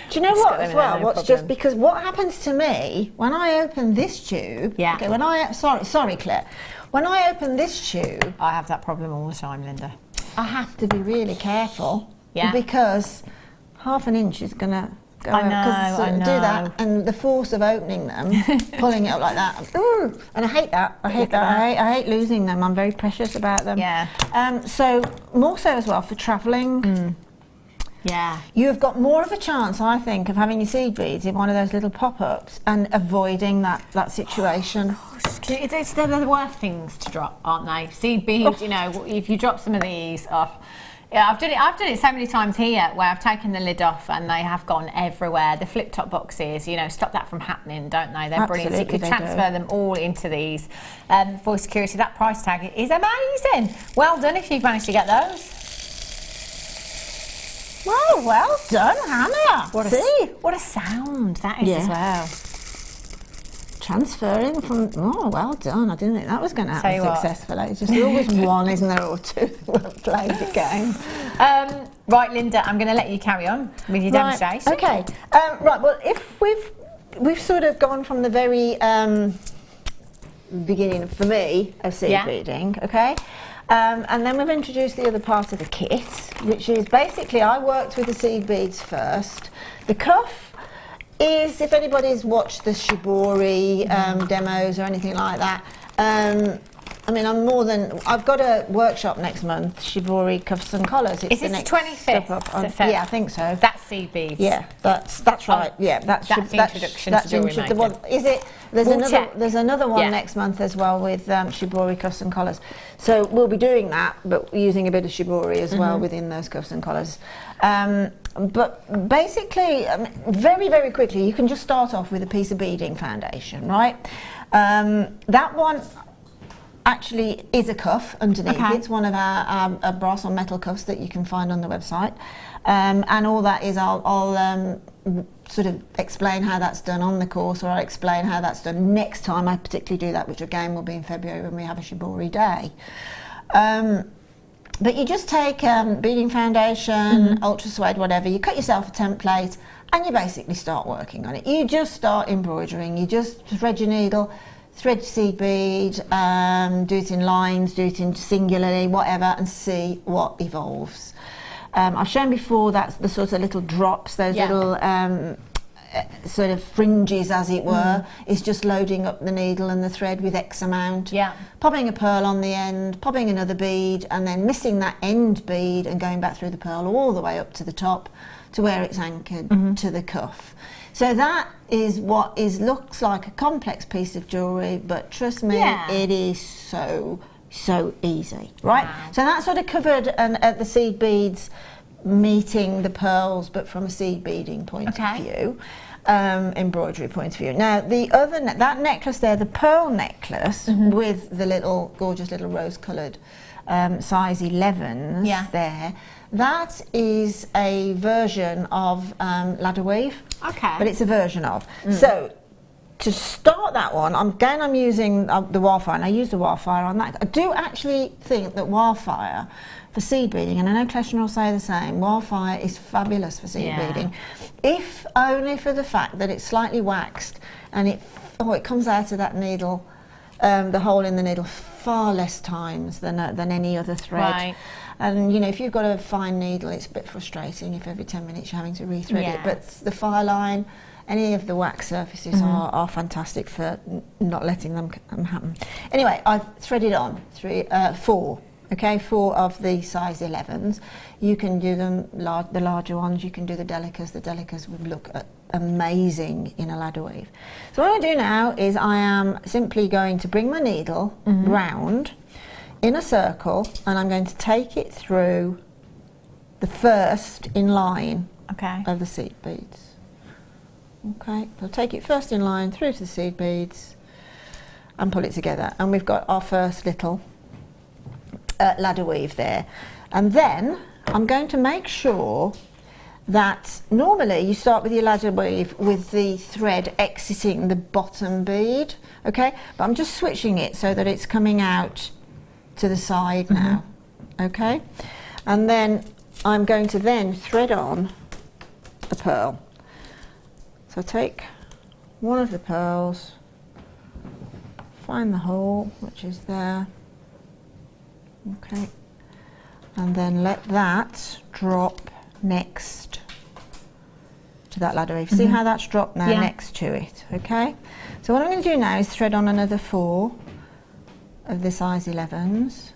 do you know what? As well, what's just because what happens to me when I open this tube? Yeah. Okay. When I sorry, Claire. When I open this tube, I have that problem all the time, Linda. I have to be really careful. Yeah. Because half an inch is going to go I know, out. I know. Do that, and the force of opening them, pulling it up like that. Ooh, and I hate that. I hate losing them. I'm very precious about them. Yeah. So more so as well for travelling. Yeah. You've got more of a chance, I think, of having your seed beads in one of those little pop-ups and avoiding that situation. They're the worst things to drop, aren't they? Seed beads, you know, if you drop some of these, yeah, I've done it so many times here where I've taken the lid off and they have gone everywhere. The flip top boxes, you know, stop that from happening, don't they? They're brilliant. So you could transfer them all into these for security. That price tag is amazing. Well done if you've managed to get those. Well done, Hannah. What a sound that is as well. Transferring from, well done. I didn't think that was going to happen successfully. It's just always one, isn't there, or two that won't play the game. Right, Linda, I'm going to let you carry on with your demonstration. Okay. Right, well, if we've sort of gone from the very beginning, for me, of seed beading, okay? And then we've introduced the other part of the kit, which is basically I worked with the seed beads first. The cuff is, if anybody's watched the shibori demos or anything like that, I mean, I've got a workshop next month, shibori cuffs and collars. Is it the 25th? Yeah, I think so. That's seed beads. Yeah, that's right. Yeah, that's the introduction to jewellery making. Is it? There's another one next month as well with shibori cuffs and collars. So we'll be doing that, but using a bit of shibori as well within those cuffs and collars. But basically, very, very quickly, you can just start off with a piece of beading foundation, right? That one actually is a cuff underneath. Okay. It's one of our brass or metal cuffs that you can find on the website. And all that is, I'll sort of explain how that's done on the course, or I'll explain how that's done next time I particularly do that, which again will be in February when we have a shibori day. But you just take beading foundation, ultra suede, whatever, you cut yourself a template and you basically start working on it. You just start embroidering, you just thread your needle, thread your seed bead, do it in lines, do it in singularly, whatever, and see what evolves. I've shown before that's the sort of little drops, those little sort of fringes, as it were, is just loading up the needle and the thread with X amount, popping a pearl on the end, popping another bead, and then missing that end bead and going back through the pearl all the way up to the top to where it's anchored to the cuff. So that is what looks like a complex piece of jewellery, but trust me, it is so easy, right? Wow. So that sort of covered the seed beads meeting the pearls, but from a seed beading point of view, embroidery point of view. Now the other that necklace there, the pearl necklace with the little gorgeous little rose-coloured size 11s there, that is a version of ladder weave. Okay. But it's a version of. So to start that one, I'm using the wildfire, and I use the wildfire on that. I do actually think that wildfire for seed beading, and I know Kleshner will say the same, wildfire is fabulous for seed beading, if only for the fact that it's slightly waxed and it comes out of that needle, the hole in the needle, far less times than any other thread. Right. And you know, if you've got a fine needle, it's a bit frustrating if every 10 minutes you're having to rethread it. But the fire line, any of the wax surfaces are fantastic for not letting them happen. Anyway, I've threaded on 4 okay, 4 of the size 11s. You can do them, the larger ones, you can do the delicas. The delicas would look amazing in a ladder weave. So what I do now is I am simply going to bring my needle round in a circle, and I'm going to take it through the first in line of the seed beads. Okay, so I'll take it first in line through to the seed beads and pull it together, and we've got our first little ladder weave there. And then I'm going to make sure that normally you start with your ladder weave with the thread exiting the bottom bead, okay, but I'm just switching it so that it's coming out to the side now, okay, and then I'm going to then thread on a pearl. So take one of the pearls, find the hole which is there, okay, and then let that drop next to that ladder weave. See how that's dropped now next to it, okay? So what I'm going to do now is thread on another 4 of the size 11s.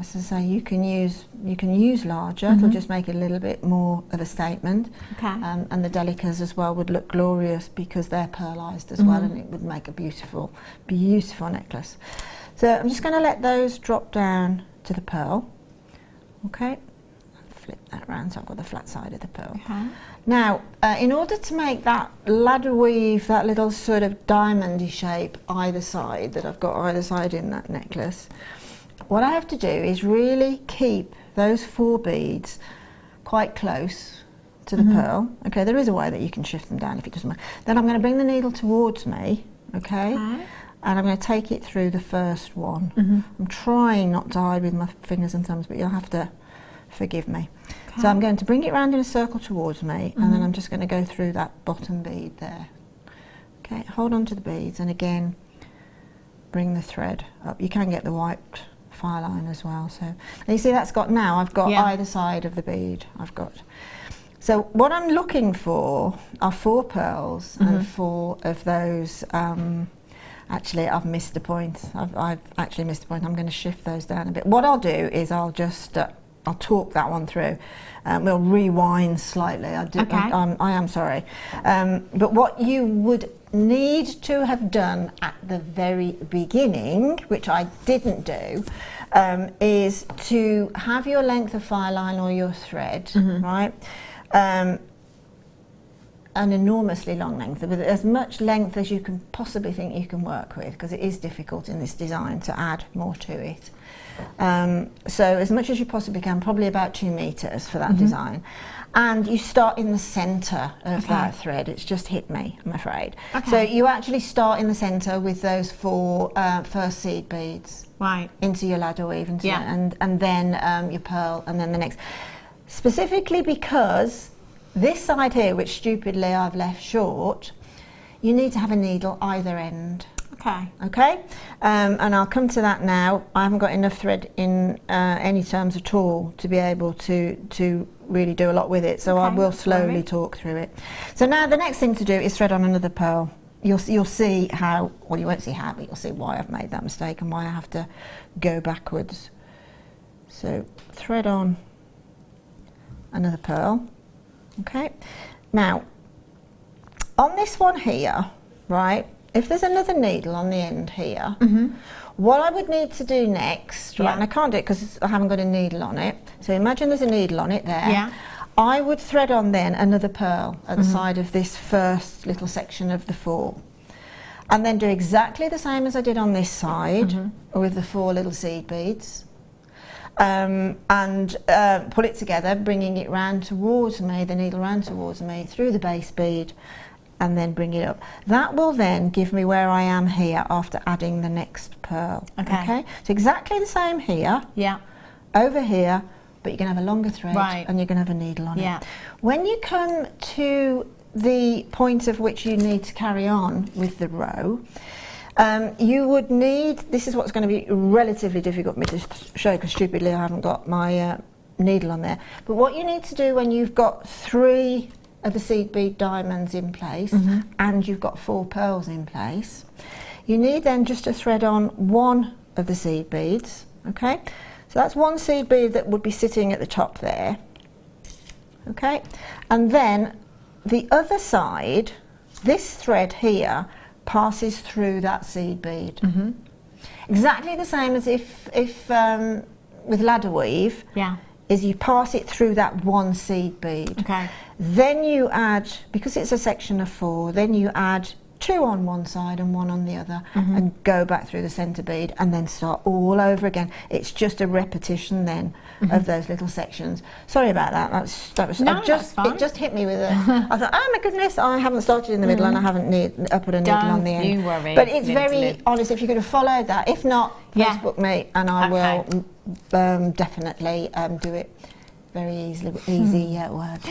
As I say, you can use larger. It'll just make it a little bit more of a statement. Okay. And the delicas as well would look glorious because they're pearlized as well, and it would make a beautiful, beautiful necklace. So I'm just going to let those drop down to the pearl. Okay. Flip that around so I've got the flat side of the pearl. Okay. Now, in order to make that ladder weave, that little sort of diamondy shape either side that I've got either side in that necklace, what I have to do is really keep those 4 beads quite close to the pearl. Okay, there is a way that you can shift them down if it doesn't work. Then I'm going to bring the needle towards me, okay, and I'm going to take it through the first one. I'm trying not to hide with my fingers and thumbs, but you'll have to forgive me. Okay. So I'm going to bring it round in a circle towards me, and then I'm just going to go through that bottom bead there. Okay, hold on to the beads, and again, bring the thread up. You can get the white file line as well. So and you see that's got now, I've got either side of the bead. So what I'm looking for are 4 pearls and 4 of those. Actually, I've missed the point. I've actually missed the point. I'm going to shift those down a bit. What I'll do is I'll just I'll talk that one through. We'll rewind slightly. I am sorry. But what you would need to have done at the very beginning, which I didn't do, is to have your length of file line or your thread, right? An enormously long length, with as much length as you can possibly think you can work with, because it is difficult in this design to add more to it. So as much as you possibly can, probably about 2 meters for that design. And you start in the center of that thread. It's just hit me, I'm afraid. So you actually start in the center with those 4 first seed beads into your ladder weave, and then your pearl, and then the next. Specifically because this side here, which stupidly I've left short, you need to have a needle either end. Okay, and I'll come to that now. I haven't got enough thread in any terms at all to be able to really do a lot with it, so I will slowly talk through it. So now the next thing to do is thread on another pearl. You'll see how, well, you won't see how, but you'll see why I've made that mistake and why I have to go backwards. So thread on another pearl. Okay, now on this one here, right, if there's another needle on the end here, what I would need to do next, right, and I can't do it because I haven't got a needle on it, so imagine there's a needle on it there, I would thread on then another pearl at the side of this first little section of the 4, and then do exactly the same as I did on this side with the 4 little seed beads. And pull it together, bringing it round towards me, the needle round towards me, through the base bead, and then bring it up. That will then give me where I am here after adding the next pearl. Okay? So exactly the same here, over here, but you're going to have a longer thread, and you're going to have a needle on it. When you come to the point of which you need to carry on with the row, you would need, this is what's going to be relatively difficult for me to show because stupidly I haven't got my needle on there, but what you need to do when you've got 3 of the seed bead diamonds in place and you've got 4 pearls in place, you need then just to thread on 1 of the seed beads, okay? So that's one seed bead that would be sitting at the top there. Okay, and then the other side, this thread here passes through that seed bead. Exactly the same as if with ladder weave. Yeah. Is you pass it through that one seed bead. Okay. Then you add, because it's a section of 4, then you add 2 on one side and 1 on the other, and go back through the centre bead and then start all over again. It's just a repetition then of those little sections. Sorry about that. That was No, that's fine. It just hit me with a. I thought, oh my goodness, I haven't started in the middle and I haven't put a needle on the end. Don't you worry. But it's very honest. If you could have followed that, if not, Yeah. Facebook me and I will definitely do it. Very easy work.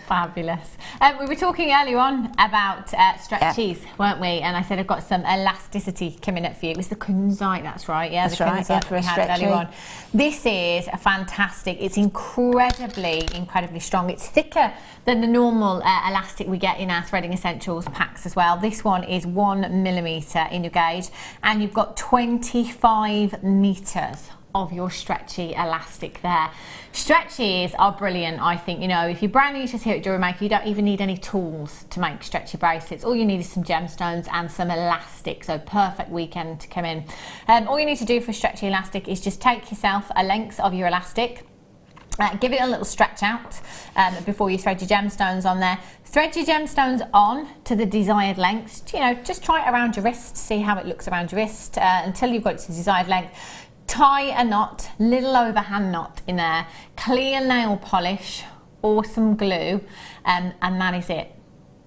Fabulous. We were talking earlier on about stretchies, weren't we? And I said I've got some elasticity coming up for you. It was the Kunzite, that's right. Yeah, that's the right. Kunzite For a we had stretchy. earlier on. This is a fantastic. It's incredibly strong. It's thicker than the normal elastic we get in our Threading Essentials packs as well. This one is 1mm in your gauge, and you've got 25 meters of your stretchy elastic there. Stretchies are brilliant, I think. You know, if you're brand new to us here at Jewellery Maker, you don't even need any tools to make stretchy bracelets. All you need is some gemstones and some elastic, so perfect weekend to come in. All you need to do for stretchy elastic is just take yourself a length of your elastic, give it a little stretch out before you thread your gemstones on there. Thread your gemstones on to the desired length. You know, just try it around your wrist, see how it looks around your wrist until you've got it to the desired length. Tie a knot, little overhand knot in there, clear nail polish or some glue, and that is it.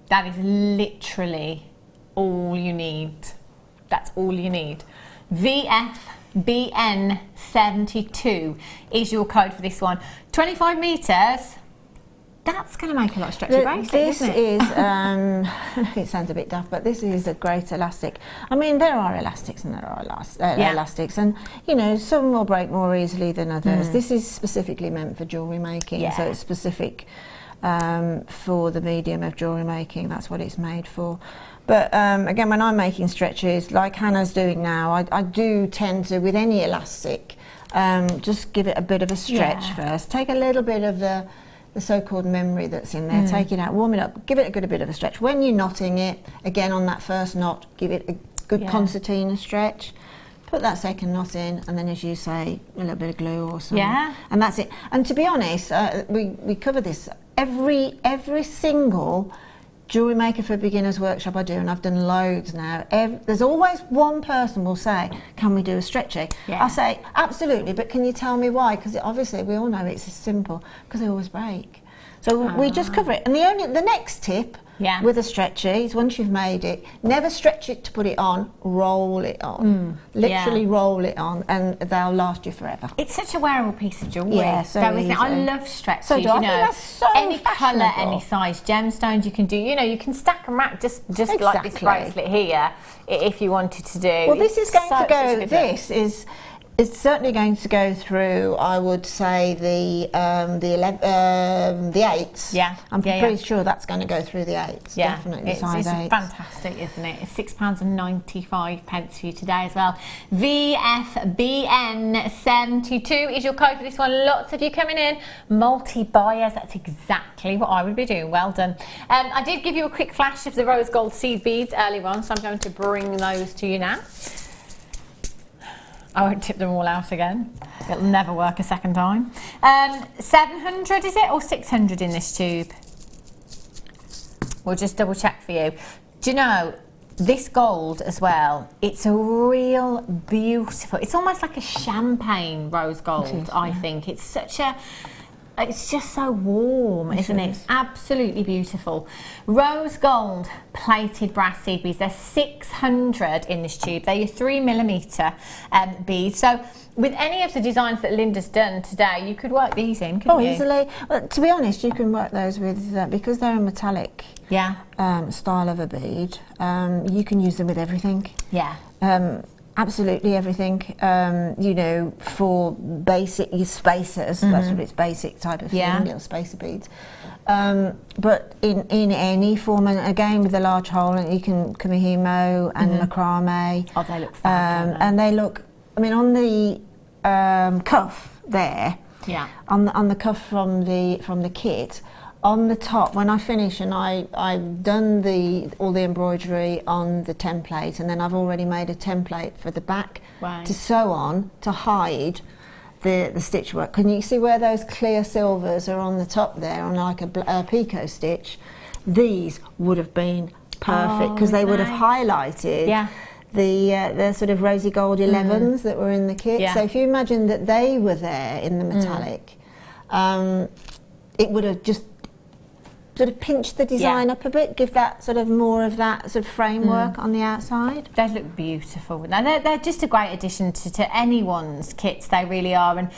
That is literally all you need. That's all you need. VFBN72 is your code for this one. 25 meters. That's going to make a lot of stretchy bracelets, isn't it? This is, it sounds a bit daft, but this is a great elastic. I mean, there are elastics and there are elastics, and you know, some will break more easily than others. This is specifically meant for jewellery making, so it's specific for the medium of jewellery making. That's what it's made for. But again, when I'm making stretches, like Hannah's doing now, I do tend to, with any elastic, just give it a bit of a stretch first. Take a little bit of the so-called memory that's in there, take it out, warm it up, give it a bit of a stretch. When you're knotting it, again on that first knot, give it a good concertina stretch, put that second knot in, and then, as you say, a little bit of glue or something. And that's it. And to be honest, we cover this every single Jewellery Maker for Beginners workshop I do, and I've done loads now. There's always one person will say, can we do a stretchy? I say, absolutely, but can you tell me why? Because obviously we all know it's simple, because they always break. So we just cover it. And the next tip with a stretchy is, once you've made it, never stretch it to put it on, roll it on. Literally roll it on, and they'll last you forever. It's such a wearable piece of jewellery. So isn't it? I love stretchies. So do I. You know, I think that's so any colour, fashionable. any size, gemstones you can do. You know, you can stack and rack just like this bracelet here, if you wanted to do. Well, this is going to go. This It's certainly going to go through, I would say, the 8s. I'm pretty sure that's going to go through the 8s. Definitely size 8s. It's fantastic, isn't it? It's £6.95 for you today as well. VFBN72 is your code for this one. Lots of you coming in. Multi-buyers, that's exactly what I would be doing. Well done. I did give you a quick flash of the rose gold seed beads earlier on, so I'm going to bring those to you now. I won't tip them all out again. It'll never work a second time. 700 is it, or 600 in this tube? We'll just double check for you. Do you know, this gold as well, it's a real beautiful, it's almost like a champagne rose gold, I think. It's such a, it's just so warm, isn't it? It's absolutely beautiful. Rose gold plated brass seed beads. They're 600 in this tube. They're your 3mm beads. So with any of the designs that Linda's done today, you could work these in, couldn't you? Easily. Well, to be honest, you can work those with, because they're a metallic style of a bead, you can use them with everything. Absolutely everything, you know, for basic spacers, that's what it's, basic type of thing, little spacer beads. But in any form, and again with the large hole, and you can kumihimo and macrame. Oh, they look fab, and they look, I mean, on the cuff, there. Yeah. On the cuff from the kit. On the top, when I finish and I've done all the embroidery on the template, and then I've already made a template for the back to sew on to hide the stitch work. Can you see where those clear silvers are on the top there, on like a picot stitch? These would have been perfect because they would have highlighted the sort of rosy gold 11s that were in the kit. So if you imagine that they were there in the metallic, it would have just sort of pinch the design up a bit, give that sort of more of that sort of framework on the outside. They look beautiful. Now they're just a great addition to anyone's kits. They really are, and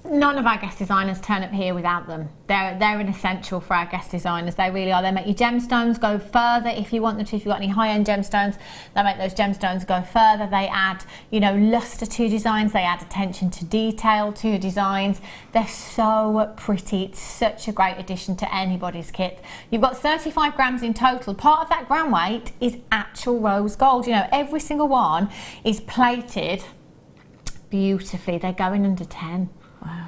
none of our guest designers turn up here without them. They're an essential for our guest designers. They really are. They make your gemstones go further if you want them to. If you've got any high-end gemstones, they make those gemstones go further. They add, you know, luster to designs. They add attention to detail to designs. They're so pretty. It's such a great addition to anybody's kit. You've got 35 grams in total. Part of that gram weight is actual rose gold. You know, every single one is plated beautifully. They're going under 10. Wow.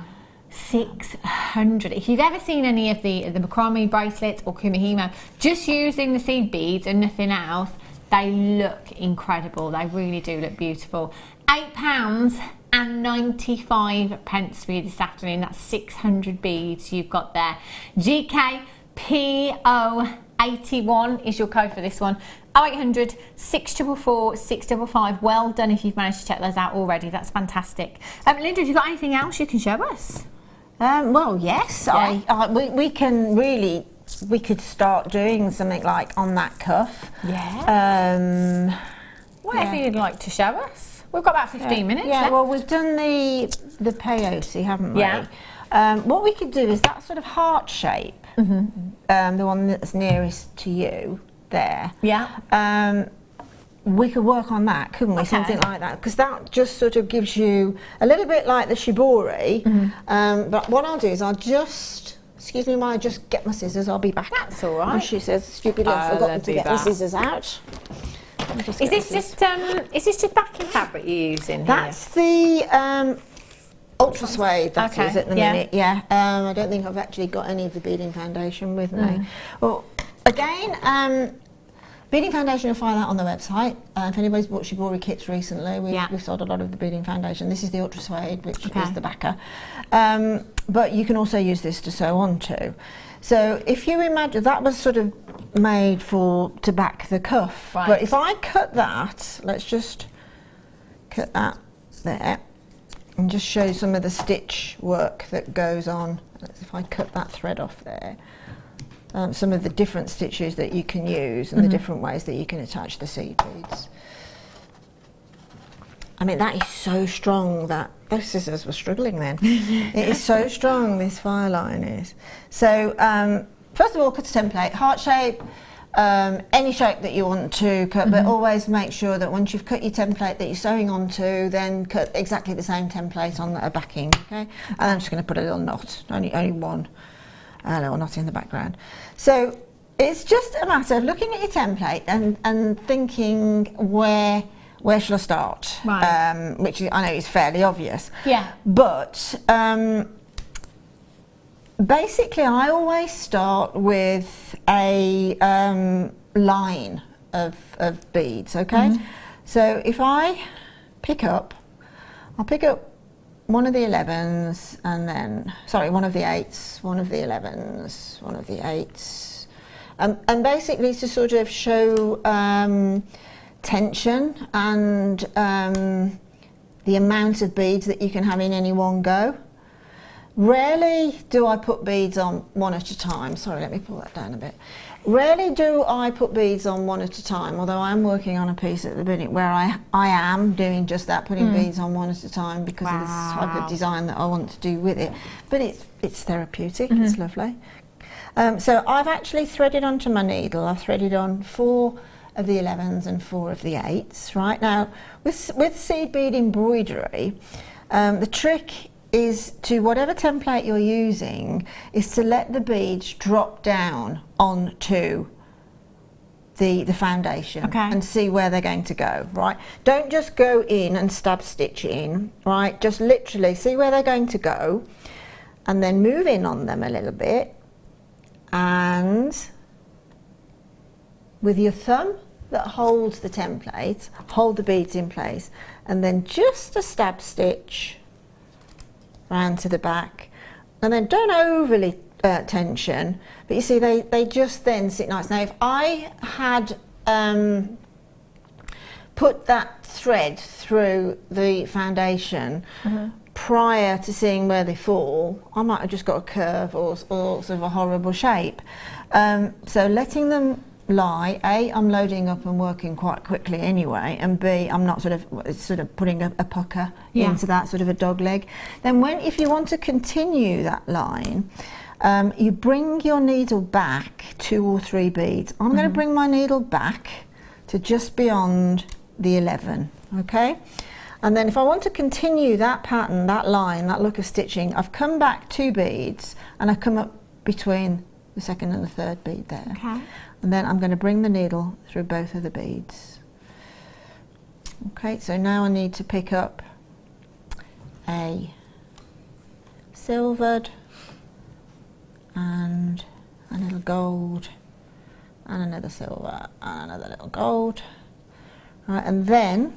600. If you've ever seen any of the macrame bracelets or kumihimo, just using the seed beads and nothing else, they look incredible. They really do look beautiful. £8.95 for you this afternoon. That's 600 beads you've got there. GKPO81 is your code for this one. 0800 644 655. Well done if you've managed to check those out already. That's fantastic. Linda, have you got anything else you can show us? Well, yes. We could start doing something like on that cuff. Yeah. Whatever you'd like to show us. We've got about 15 minutes. Yeah. Left. Well, we've done the peyote, haven't we? Yeah. What we could do is that sort of heart shape, the one that's nearest to you. There. Yeah. We could work on that, couldn't we? Okay. Something like that, because that just sort of gives you a little bit like the shibori. But what I'll do is I'll just, excuse me, while I just get my scissors. I'll be back. That's all right. And she says, stupidly, I've forgotten to get my scissors out. Is this just backing fabric you're using here? That's the ultra suede. That is at the minute. Yeah. I don't think I've actually got any of the beading foundation with me. Well. Again, beading foundation, you'll find that on the website. If anybody's bought shibori kits recently, we've sold a lot of the beading foundation. This is the ultra suede, which is the backer. But you can also use this to sew onto. So if you imagine, that was sort of made to back the cuff. Right. But if I cut that, let's just cut that there, and just show you some of the stitch work that goes on. If I cut that thread off there. Some of the different stitches that you can use and the different ways that you can attach the seed beads. I mean, that is so strong that those scissors were struggling then. It is so strong, this fire line is. So, first of all, cut a template, heart shape, any shape that you want to cut, but always make sure that once you've cut your template that you're sewing onto, then cut exactly the same template on a backing, okay? And I'm just going to put a little knot, only one. A little knot in the background. So it's just a matter of looking at your template and thinking where should I start? Right. Which I know is fairly obvious. Yeah. But basically, I always start with a line of beads. Okay. So if I I'll pick up one of the 11s, and then, one of the 8s, one of the 11s, one of the 8s. And basically to sort of show tension and the amount of beads that you can have in any one go. Rarely do I put beads on one at a time. Sorry, let me pull that down a bit. Rarely do I put beads on one at a time, although I'm working on a piece at the minute where I am doing just that, putting beads on one at a time because of this type of design that I want to do with it. But it's therapeutic, it's lovely. So I've actually threaded onto my needle, I've threaded on 4 of the 11s and 4 of the 8s. Right now, with seed bead embroidery, the trick is to, whatever template you're using, is to let the beads drop down onto the foundation, Okay. and see where they're going to go, right? Don't just go in and stab stitch in, right? Just literally see where they're going to go, and then move in on them a little bit, and with your thumb that holds the template, hold the beads in place, and then just a stab stitch round to the back, and then don't overly tension, but you see they just then sit nice. Now if I had put that thread through the foundation prior to seeing where they fall, I might have just got a curve or sort of a horrible shape. So letting them lie, A, I'm loading up and working quite quickly anyway, and B, I'm not sort of putting a pucker into that, sort of a dog leg. Then if you want to continue that line, you bring your needle back 2 or 3 beads. I'm going to bring my needle back to just beyond the 11, okay? And then if I want to continue that pattern, that line, that look of stitching, I've come back 2 beads and I come up between the 2nd and the 3rd bead there. Okay. And then I'm going to bring the needle through both of the beads. Okay, so now I need to pick up a silvered and a little gold and another silver and another little gold. Right, and then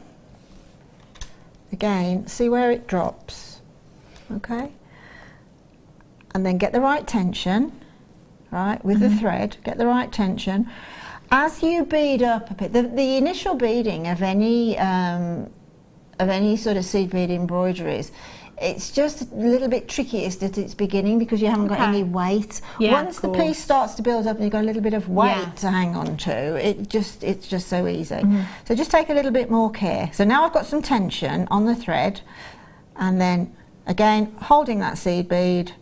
again, see where it drops, okay? And then get the right tension, right, with the thread, get the right tension. As you bead up a bit, the initial beading of any sort of seed bead embroideries, it's just a little bit trickiest at its beginning because you haven't got any weight. Once the piece starts to build up and you've got a little bit of weight to hang on to, it's just so easy. So just take a little bit more care. So now I've got some tension on the thread, and then again holding that seed bead,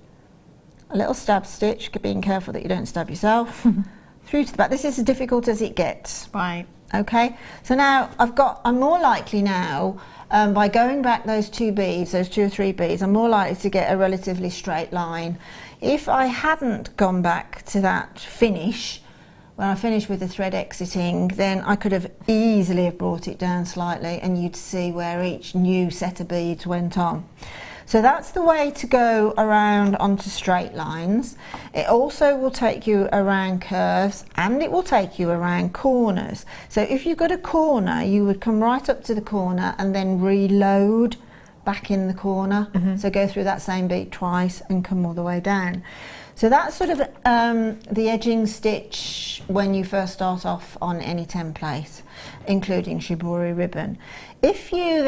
a little stab stitch, being careful that you don't stab yourself, through to the back. This is as difficult as it gets. Right. Okay, so now I'm more likely now, by going back those 2 beads, those 2 or 3 beads, I'm more likely to get a relatively straight line. If I hadn't gone back to that finish, when I finished with the thread exiting, then I could have easily have brought it down slightly and you'd see where each new set of beads went on. So that's the way to go around onto straight lines. It also will take you around curves and it will take you around corners. So if you've got a corner, you would come right up to the corner and then reload back in the corner. So go through that same beat twice and come all the way down. So that's sort of the edging stitch when you first start off on any template, including shibori ribbon. If you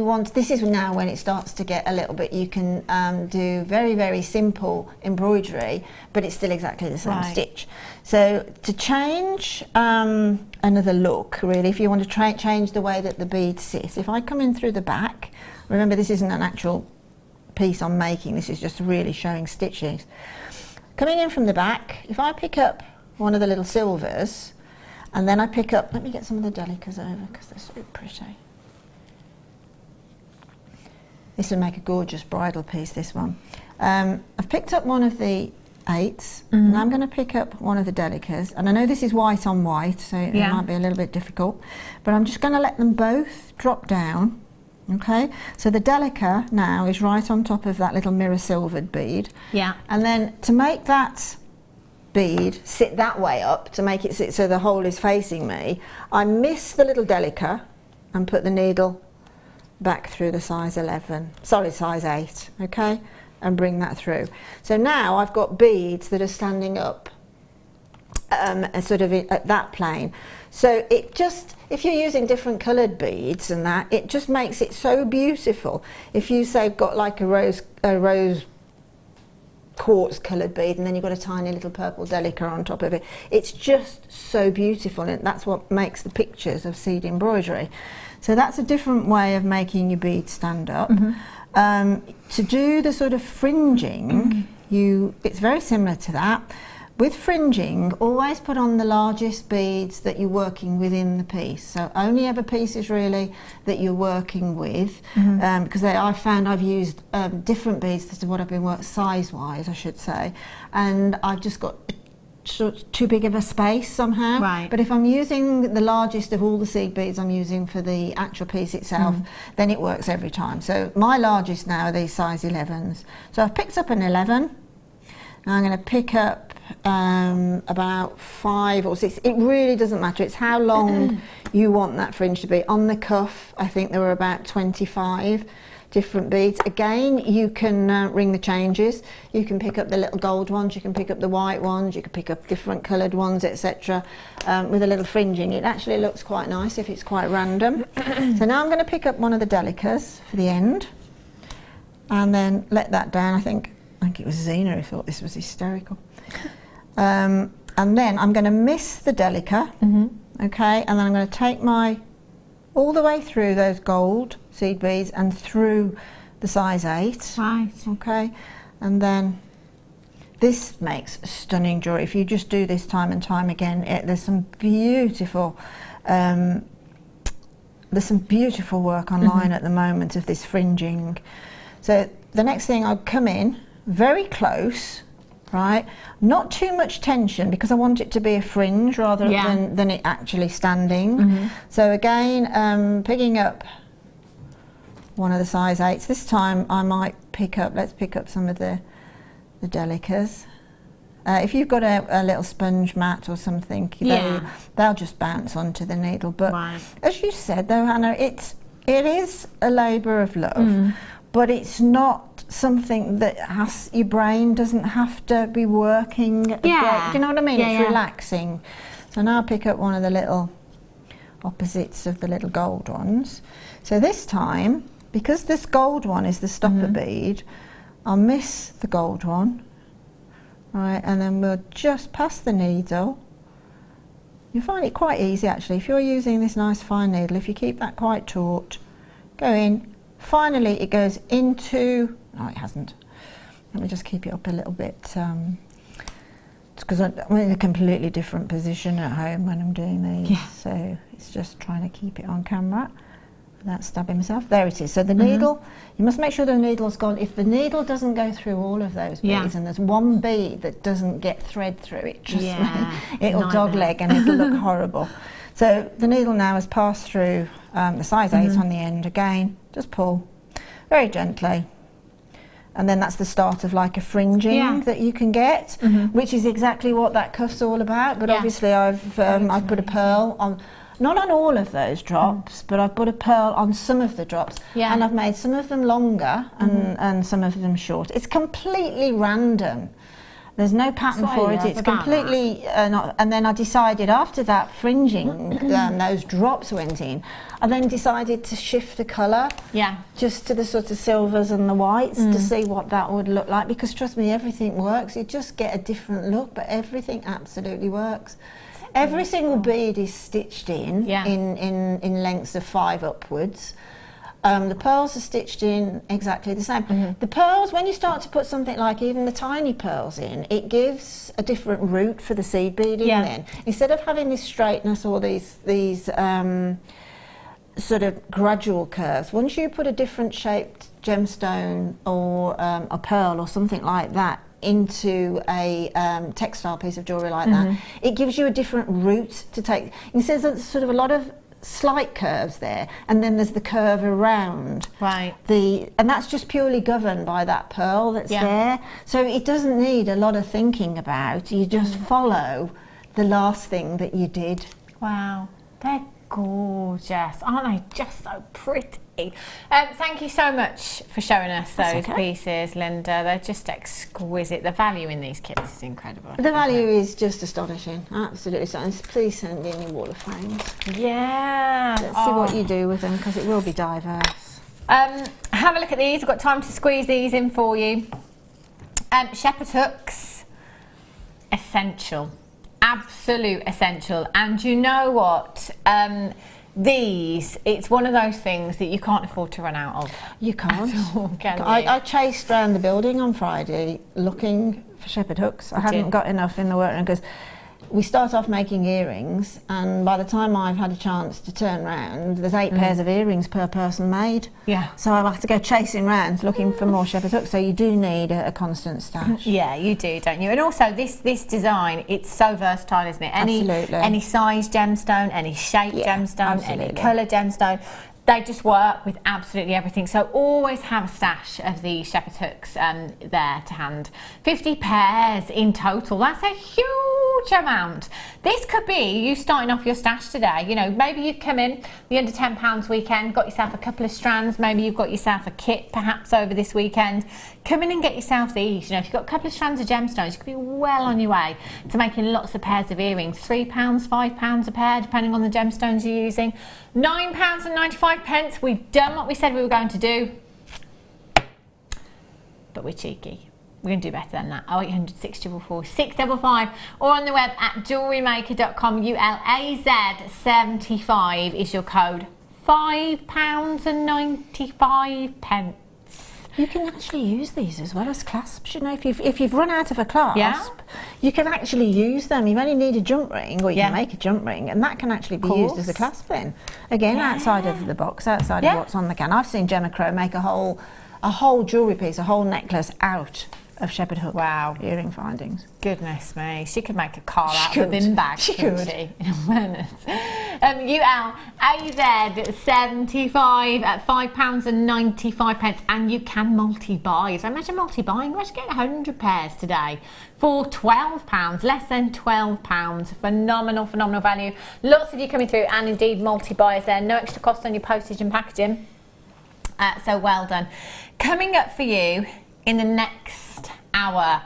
want, this is now when it starts to get a little bit, you can do very, very simple embroidery, but it's still exactly the same stitch. So to change another look, really, if you want to change the way that the beads sit, if I come in through the back, remember this isn't an actual piece I'm making, this is just really showing stitches. Coming in from the back, if I pick up one of the little silvers, and then I pick up, let me get some of the delicas over because they're so pretty. This would make a gorgeous bridal piece, this one. I've picked up one of the 8s, and I'm going to pick up one of the delicas, and I know this is white on white, so it might be a little bit difficult, but I'm just going to let them both drop down. Okay, so the delica now is right on top of that little mirror silvered bead. Yeah. And then to make that bead sit that way up, to make it sit so the hole is facing me, I miss the little delica and put the needle back through the size 8, okay, and bring that through. So now I've got beads that are standing up sort of at that plane. So it just, if you're using different coloured beads and that, it just makes it so beautiful. If you say got like a rose quartz coloured bead and then you've got a tiny little purple delica on top of it, it's just so beautiful, and that's what makes the pictures of seed embroidery. So that's a different way of making your bead stand up. To do the sort of fringing, it's very similar to that. With fringing, always put on the largest beads that you're working within the piece. So only ever pieces really that you're working with, because I've found I've used different beads to what I've been working size-wise, I should say, and I've just got too big of a space somehow. Right. But if I'm using the largest of all the seed beads I'm using for the actual piece itself, then it works every time. So my largest now are these size 11s. So I've picked up an 11. Now I'm going to pick up about 5 or 6. It really doesn't matter. It's how long you want that fringe to be. On the cuff, I think there were about 25 different beads. Again, you can ring the changes. You can pick up the little gold ones, you can pick up the white ones, you can pick up different coloured ones, etc. With a little fringing. It actually looks quite nice if it's quite random. So now I'm going to pick up one of the delicas for the end and then let that down. I think it was Zena who thought this was hysterical. And then I'm going to miss the delica, okay, and then I'm going to take my all the way through those gold seed beads and through the size 8. Right. Okay, and then this makes stunning jewellery. If you just do this time and time again, there's some beautiful work online at the moment of this fringing. So the next thing, I'll come in very close, right? Not too much tension because I want it to be a fringe rather than it actually standing. So again, picking up one of the size 8s. This time I might let's pick up some of the delicas. If you've got a little sponge mat or something, they'll just bounce onto the needle. But as you said though, Hannah, it is a labour of love, but it's not something that your brain doesn't have to be working. Do you know what I mean? It's relaxing. So now I'll pick up one of the little opposites of the little gold ones. So this time, because this gold one is the stopper bead, I'll miss the gold one. Right, and then we'll just pass the needle. You'll find it quite easy actually. If you're using this nice fine needle, if you keep that quite taut, go in. Finally it goes into, no it hasn't. Let me just keep it up a little bit. It's because I'm in a completely different position at home when I'm doing these. So it's just trying to keep it on camera without stabbing myself. There it is. So the needle, you must make sure the needle's gone. If the needle doesn't go through all of those beads and there's one bead that doesn't get thread through it, just it'll dogleg and it'll look horrible. So the needle now has passed through the size 8 on the end again. Just pull very gently. And then that's the start of like a fringing that you can get, which is exactly what that cuff's all about. But obviously I've put a pearl on, not on all of those drops, but I've put a pearl on some of the drops. And I've made some of them longer and some of them short. It's completely random. There's no pattern for it. It's completely not. And then I decided after that fringing, those drops went in. I then decided to shift the colour, just to the sort of silvers and the whites to see what that would look like. Because trust me, everything works. You just get a different look, but everything absolutely works. Every single bead is stitched in lengths of 5 upwards. The pearls are stitched in exactly the same. The pearls, when you start to put something like even the tiny pearls in, it gives a different route for the seed beading then. Instead of having this straightness or these sort of gradual curves, once you put a different shaped gemstone or a pearl or something like that into a textile piece of jewellery like that, it gives you a different route to take. It says there's sort of a lot of slight curves there, and then there's the curve around and that's just purely governed by that pearl that's there, so it doesn't need a lot of thinking about. You just follow the last thing that you did. Wow, they're gorgeous, aren't they? Just so pretty. Thank you so much for showing us those pieces, Linda. They're just exquisite. The value in these kits is incredible. The value is just astonishing, absolutely. So please send in your wall of frames. Let's see what you do with them, because it will be diverse. Have a look at these. I've got time to squeeze these in for you. Shepherd hooks, essential, absolute essential. And you know what? These, it's one of those things that you can't afford to run out of. You can't. Can you? I chased around the building on Friday looking for shepherd hooks. I hadn't got enough in the workroom because we start off making earrings, and by the time I've had a chance to turn round, there's 8 pairs of earrings per person made. Yeah. So I have to go chasing round looking for more shepherd hooks. So you do need a constant stash. Yeah, you do, don't you? And also this design, it's so versatile, isn't it? Absolutely. Any size gemstone, any shape gemstone, absolutely. any colour gemstone. They just work with absolutely everything. So always have a stash of the shepherd's hooks there to hand. 50 pairs in total. That's a huge amount. This could be you starting off your stash today. You know, maybe you've come in the under £10 weekend, got yourself a couple of strands. Maybe you've got yourself a kit perhaps over this weekend. Come in and get yourself these. You know, if you've got a couple of strands of gemstones, you could be well on your way to making lots of pairs of earrings. £3, £5 a pair, depending on the gemstones you're using. £9.95. We've done what we said we were going to do, but we're cheeky. We're going to do better than that. 0800 644 655 or on the web at jewellerymaker.com. ULAZ75 is your code. £5.95. You can actually use these as well as clasps. You know, if you've run out of a clasp, you can actually use them. You only need a jump ring, or you can make a jump ring, and that can actually be used as a clasp then. Again, outside of the box, outside of what's on the can. I've seen Gemma Crow make a whole jewellery piece, a whole necklace out of shepherd hook earring findings. Goodness me, she could make a car out of a bin bag, couldn't she? In awareness. ULAZ75 at £5.95, and you can multi-buy. So imagine multi-buying. Imagine getting 100 pairs today for £12, less than £12. Phenomenal, phenomenal value. Lots of you coming through, and indeed multi-buyers there. No extra cost on your postage and packaging. So well done. Coming up for you in the next hour,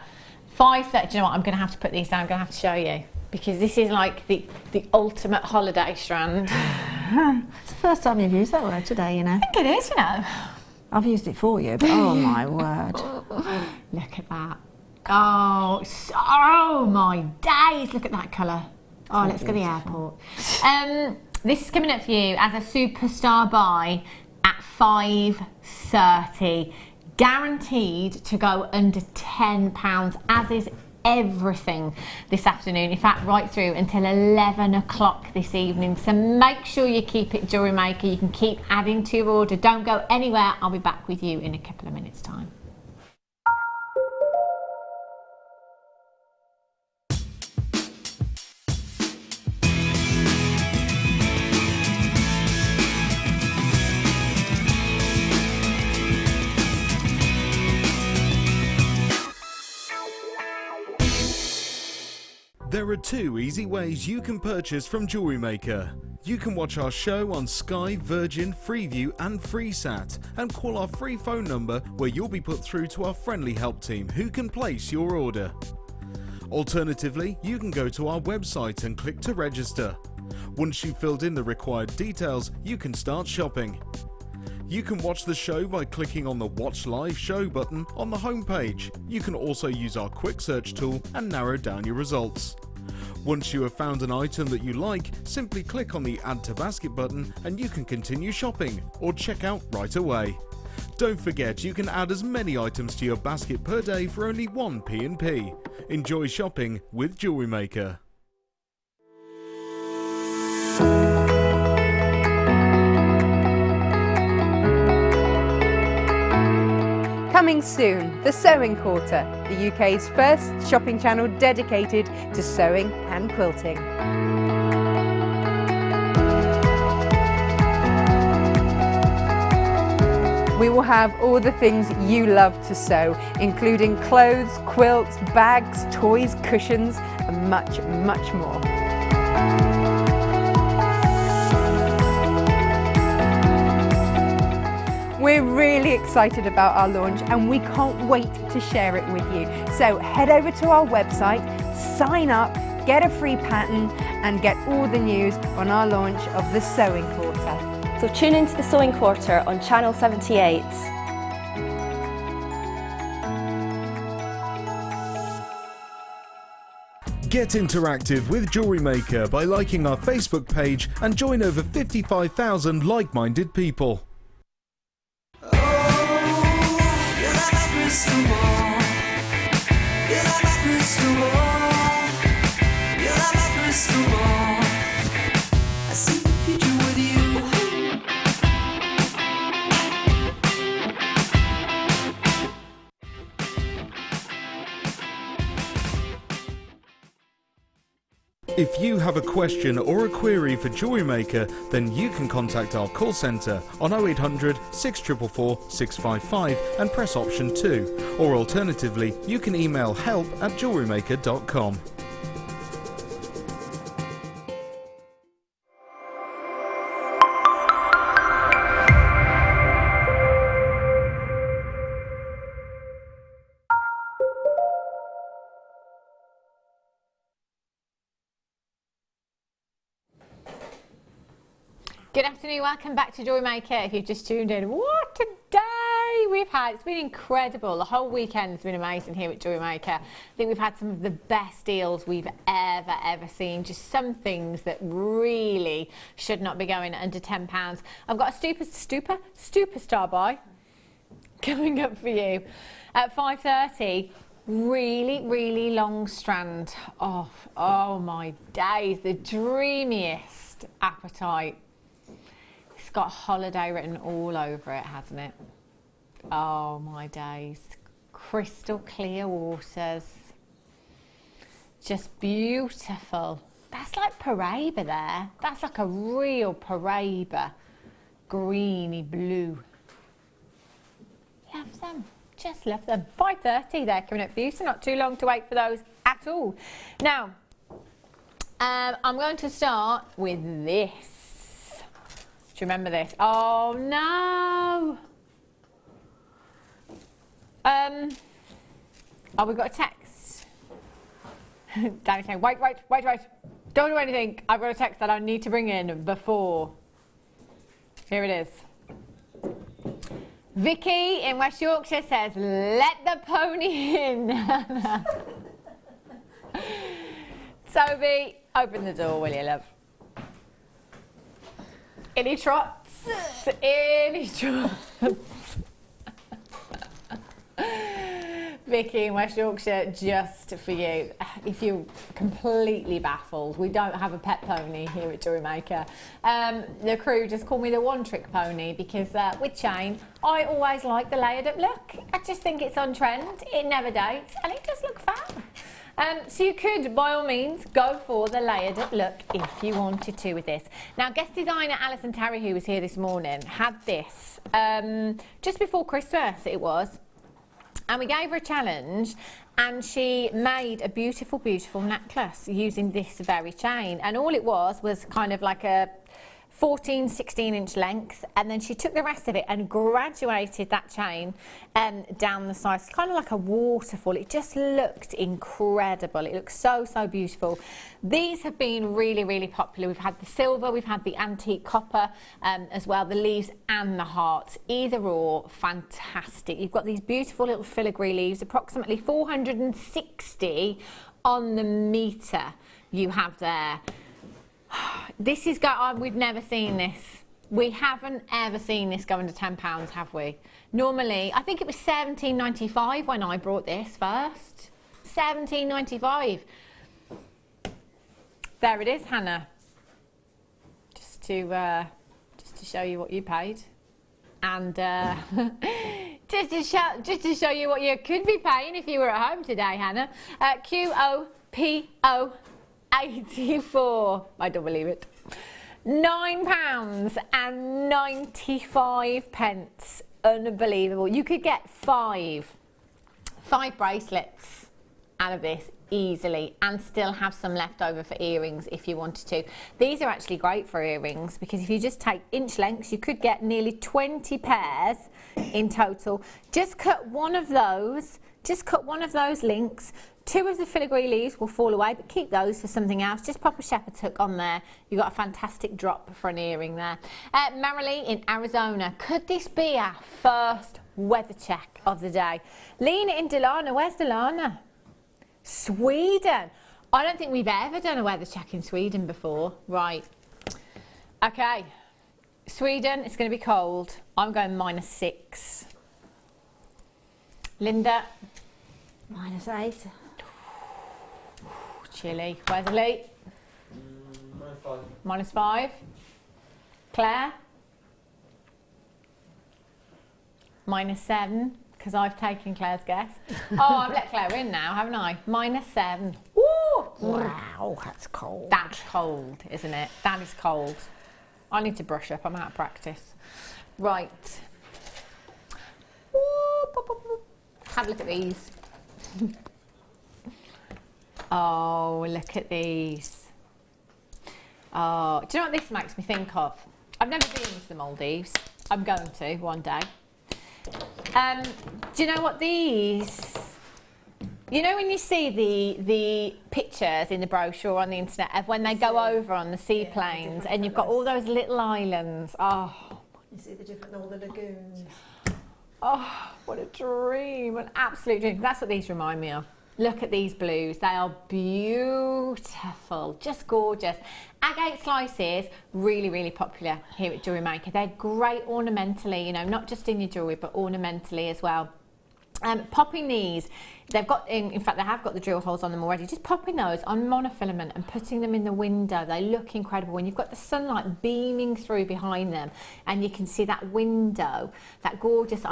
5:30. Do you know what? I'm going to have to put these down. I'm going to have to show you, because this is like the ultimate holiday strand. It's the first time you've used that word today, you know. I think it is, you know. I've used it for you, but oh my word. Look at that. Oh my days. Look at that colour. Oh, let's go to the airport. This is coming up for you as a superstar buy at 5:30. Guaranteed to go under £10, as is everything this afternoon. In fact, right through until 11 o'clock this evening. So make sure you keep it Jewellery Maker. You can keep adding to your order. Don't go anywhere. I'll be back with you in a couple of minutes' time. There are 2 easy ways you can purchase from Jewellery Maker. You can watch our show on Sky, Virgin, Freeview and Freesat, and call our free phone number where you'll be put through to our friendly help team who can place your order. Alternatively, you can go to our website and click to register. Once you've filled in the required details, you can start shopping. You can watch the show by clicking on the Watch Live Show button on the homepage. You can also use our quick search tool and narrow down your results. Once you have found an item that you like, simply click on the Add to Basket button and you can continue shopping or check out right away. Don't forget, you can add as many items to your basket per day for only 1 P&P. Enjoy shopping with Jewellery Maker. Coming soon, the Sewing Quarter, the UK's first shopping channel dedicated to sewing and quilting. We will have all the things you love to sew, including clothes, quilts, bags, toys, cushions, and much, much more. We're really excited about our launch and we can't wait to share it with you. So head over to our website, sign up, get a free pattern and get all the news on our launch of the Sewing Quarter. So tune into the Sewing Quarter on Channel 78. Get interactive with Jewellery Maker by liking our Facebook page and join over 55,000 like-minded people. Crystal ball. You're like my crystal ball. You're like my If you have a question or a query for Jewellery Maker, then you can contact our call centre on 0800 644 655 and press option 2. Or alternatively, you can email help@jewellerymaker.com. Good afternoon, welcome back to Jewellery Maker. If you've just tuned in, what a day we've had. It's been incredible. The whole weekend has been amazing here at Jewellery Maker. I think we've had some of the best deals we've ever seen. Just some things that really should not be going under £10. I've got a superstar buy coming up for you at 5:30. Really long strand of, oh my days, the dreamiest apatite. It's got holiday written all over it, hasn't it? Oh my days. Crystal clear waters. Just beautiful. That's like Paraiba there. That's like a real Paraiba. Greeny blue. Love them. Just love them. 5:30 they're coming up for you, so not too long to wait for those at all. Now, I'm going to start with this. Do you remember this? Oh no! Oh, we got a text. Danny's saying, wait. Don't do anything. I've got a text that I need to bring in before. Here it is. Vicky in West Yorkshire says, let the pony in. Toby, open the door, will you, love? In he trots. Vicky in West Yorkshire, just for you. If you're completely baffled, we don't have a pet pony here at Jewellery Maker. The crew just call me the one-trick pony because with chain, I always like the layered up look. I just think it's on trend, it never dates, and it does look fun. So you could, by all means, go for the layered up look if you wanted to with this. Now, guest designer Alison Terry, who was here this morning, had this just before Christmas, it was. And we gave her a challenge and she made a beautiful necklace using this very chain. And all it was kind of like a 16 inch length, and then she took the rest of it and graduated that chain down the sides, kind of like a waterfall. It just looked incredible. It looks so beautiful. These have been really popular. We've had the silver, we've had the antique copper as well, the leaves and the hearts, either or, fantastic. You've got these beautiful little filigree leaves, approximately 460 on the metre you have there. This is we've never seen this. We haven't ever seen this go under £10, have we? Normally, I think it was £17.95 when I brought this first. £17.95. There it is, Hannah. Just to show you what you paid, and just to show you what you could be paying if you were at home today, Hannah. QOPO. 84. I don't believe it. £9.95. Unbelievable. You could get five bracelets out of this easily and still have some left over for earrings if you wanted to. These are actually great for earrings because if you just take inch lengths, you could get nearly 20 pairs in total. Just cut one of those links. 2 of the filigree leaves will fall away, but keep those for something else. Just pop a shepherd's hook on there. You've got a fantastic drop for an earring there. Marilee in Arizona. Could this be our first weather check of the day? Lena in Dalarna. Where's Dalarna? Sweden. I don't think we've ever done a weather check in Sweden before. Right. Okay. Sweden, it's going to be cold. I'm going -6. Linda? -8. Chilly. Where's Lee? -5. Claire? -7, because I've taken Claire's guess. Oh, I've let Claire in now, haven't I? -7. Woo! Wow, that's cold. That's cold, isn't it? That is cold. I need to brush up. I'm out of practice. Right. Have a look at these. Oh, look at these. Oh, do you know what this makes me think of? I've never been to the Maldives. I'm going to one day. Do you know what these... You know when you see the pictures in the brochure on the internet of when they go over on the seaplanes and you've got all those little islands. Oh, you see all the lagoons. Oh, what a dream, an absolute dream. That's what these remind me of. Look at these blues, they are beautiful, just gorgeous. Agate slices, really, really popular here at Jewellery Maker. They're great ornamentally, you know, not just in your jewellery, but ornamentally as well. Popping these, they've got, in fact they have got the drill holes on them already, just popping those on monofilament and putting them in the window. They look incredible when you've got the sunlight beaming through behind them and you can see that window, that gorgeous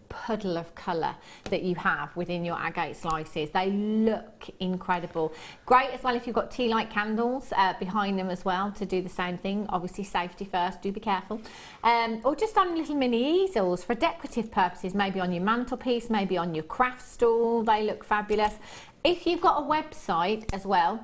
puddle of colour that you have within your agate slices. They look incredible. Great as well if you've got tea light candles behind them as well to do the same thing. Obviously safety first, do be careful. Or just on little mini easels for decorative purposes, maybe on your mantelpiece, maybe on your craft stool. They look fabulous. If you've got a website as well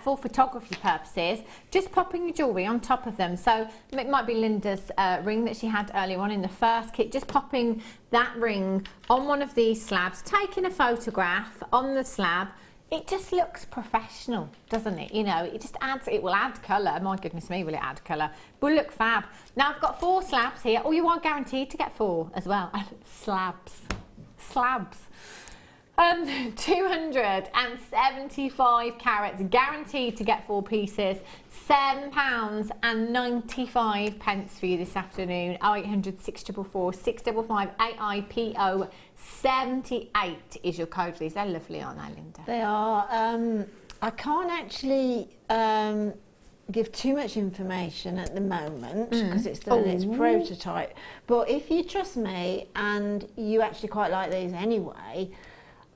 for photography purposes, just popping your jewellery on top of them. So it might be Linda's ring that she had earlier on in the first kit, just popping that ring on one of these slabs, taking a photograph on the slab. It just looks professional, doesn't it? You know, it just adds, it will add colour. My goodness me, will it add colour? But look fab. Now I've got 4 slabs here. Oh, you are guaranteed to get 4 as well. Slabs. 275 carats, guaranteed to get 4 pieces. £7.95 for you this afternoon. 0800 644 655 AIPO 78 is your code for these. They're lovely, aren't they, Linda? They are. I can't actually give too much information at the moment because it's still in its prototype. But if you trust me and you actually quite like these anyway,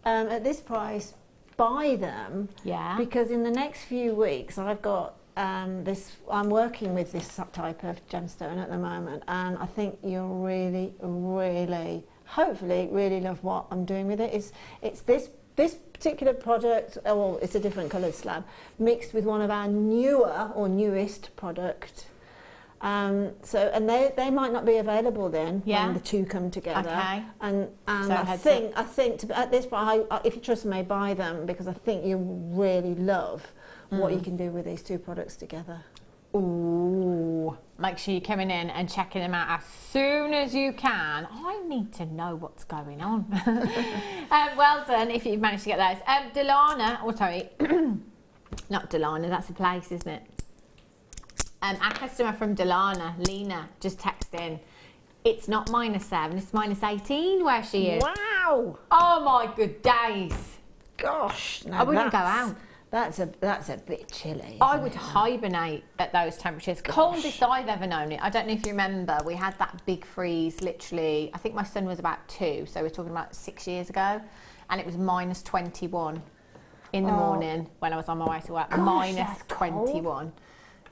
at this price, buy them. Yeah. Because in the next few weeks, I've got I'm working with this type of gemstone at the moment, and I think you'll really, hopefully, really love what I'm doing with it. It's this particular product, well, it's a different coloured slab, mixed with one of our newer or newest product. And they might not be available then when the two come together. Okay. And so I think at this point, if you trust me, buy them because I think you'll really love what you can do with these two products together. Ooh, make sure you're coming in and checking them out as soon as you can. I need to know what's going on. Well done if you've managed to get those. Delana, oh sorry, not Delana, that's a place, isn't it? Our customer from Delana, Lena, just texted in. It's not -7, it's -18 where she is. Wow! Oh my good days. Gosh, no, I wouldn't go out. That's a bit chilly. I would hibernate at those temperatures. Gosh. Coldest I've ever known it. I don't know if you remember, we had that big freeze literally, I think my son was about 2, so we're talking about 6 years ago, and it was -21 in the morning when I was on my way to work. -21.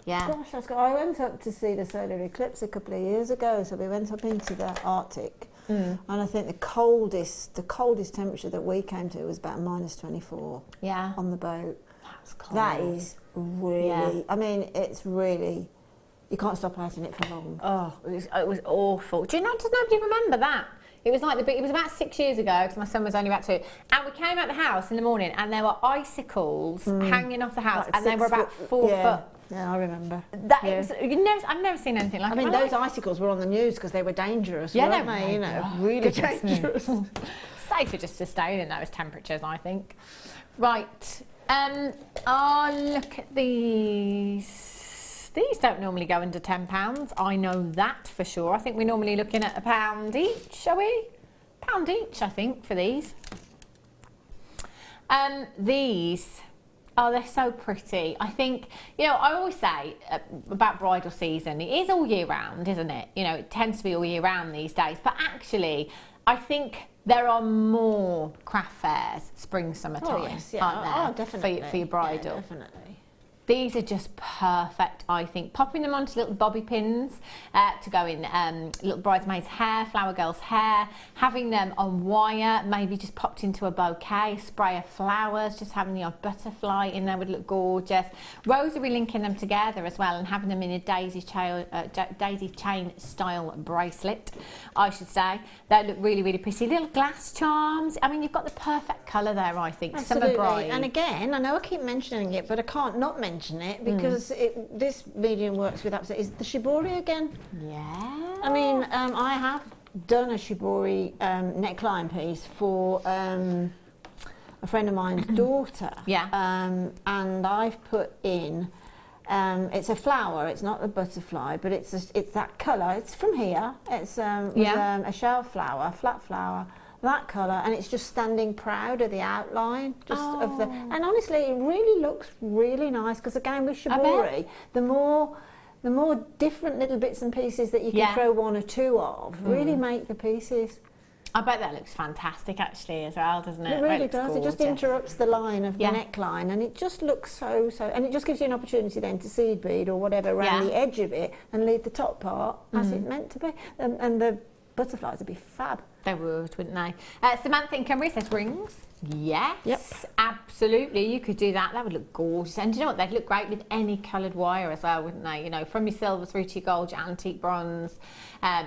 Yeah. Gosh, that's cold. I went up to see the solar eclipse a couple of years ago, so we went up into the Arctic. And I think the coldest temperature that we came to was about -24 on the boat. That's cold. That is really, I mean, it's really, you can't stop eating it for long. Oh, it was awful. Does nobody remember that? It was like it was about 6 years ago because my son was only about 2, and we came out the house in the morning and there were icicles hanging off the house, like, and they were about 4 foot. Yeah, I remember. I've never seen anything like it. I mean, those icicles were on the news because they were dangerous, weren't they? You know, really dangerous. Safer just to stay in those temperatures, I think. Right. Oh, look at these. These don't normally go under £10. I know that for sure. I think we're normally looking at £1 each, are we? £1 each, I think, for these. These. Oh, they're so pretty. I think, you know, I always say about bridal season, it is all year round, isn't it? You know, it tends to be all year round these days. But actually, I think there are more craft fairs spring, summertime, yes, yeah. aren't there? Definitely. For your bridal. Yeah, definitely. These are just perfect, I think. Popping them onto little bobby pins to go in little bridesmaid's hair, flower girl's hair, having them on wire, maybe just popped into a bouquet, spray of flowers, just having the odd butterfly in there would look gorgeous. Rosary linking them together as well and having them in a daisy chain style bracelet, I should say. They look really, really pretty. Little glass charms. I mean, you've got the perfect colour there, I think. Absolutely. Summer bride. And again, I know I keep mentioning it, but I can't not mention it because this medium works with Apatite. Is the shibori again? Yeah. I mean, I have done a shibori neckline piece for a friend of mine's daughter. Yeah. And I've put in, it's a flower, it's not a butterfly, but it's that colour. It's from here. It's a shell flower, flat flower. That colour, and it's just standing proud of the outline, of the. And honestly, it really looks really nice because again with shibori, the more different little bits and pieces that you can throw one or two of really make the pieces. I bet that looks fantastic actually as well, doesn't it? It really does. Gorgeous. It just interrupts the line of the neckline, and it just looks so. And it just gives you an opportunity then to seed bead or whatever around the edge of it and leave the top part as it's meant to be, and the butterflies would be fab. They would, wouldn't they? Samantha in Cymru says rings. Yes, Yep. absolutely. You could do that. That would look gorgeous. And do you know what? They'd look great with any coloured wire as well, wouldn't they? You know, from your silver through to your gold, your antique bronze,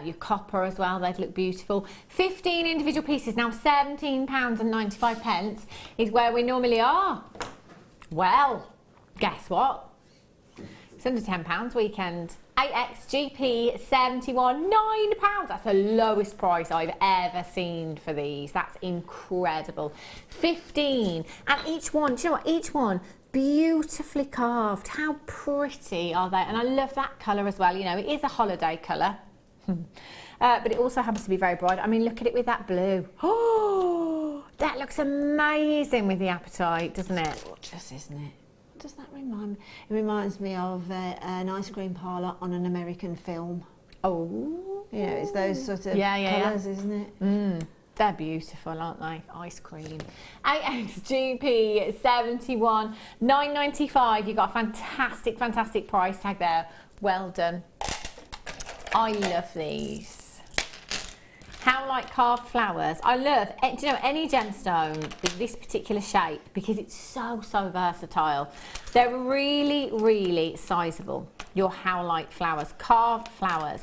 your copper as well. They'd look beautiful. 15 individual pieces. Now, £17.95 is where we normally are. Well, guess what? It's under £10 weekend. 8XGP 71, £9. That's the lowest price I've ever seen for these. That's incredible. 15, and each one, do you know what? Each one beautifully carved. How pretty are they? And I love that colour as well. You know, it is a holiday colour, but it also happens to be very bright. I mean, look at it with that blue. Oh, that looks amazing with the Apatite, doesn't it? Gorgeous, isn't it? Does that remind me? It reminds me of an ice cream parlour on an American film. Oh. Yeah, it's those sort of colours, isn't it? They're beautiful, aren't they? Ice cream. 8XGP 71, £9.95. You got a fantastic, fantastic price tag there. Well done. I love these. How like carved flowers. I love, do you know, any gemstone with this particular shape because it's so versatile. They're really, really sizable. Your howlite flowers, carved flowers.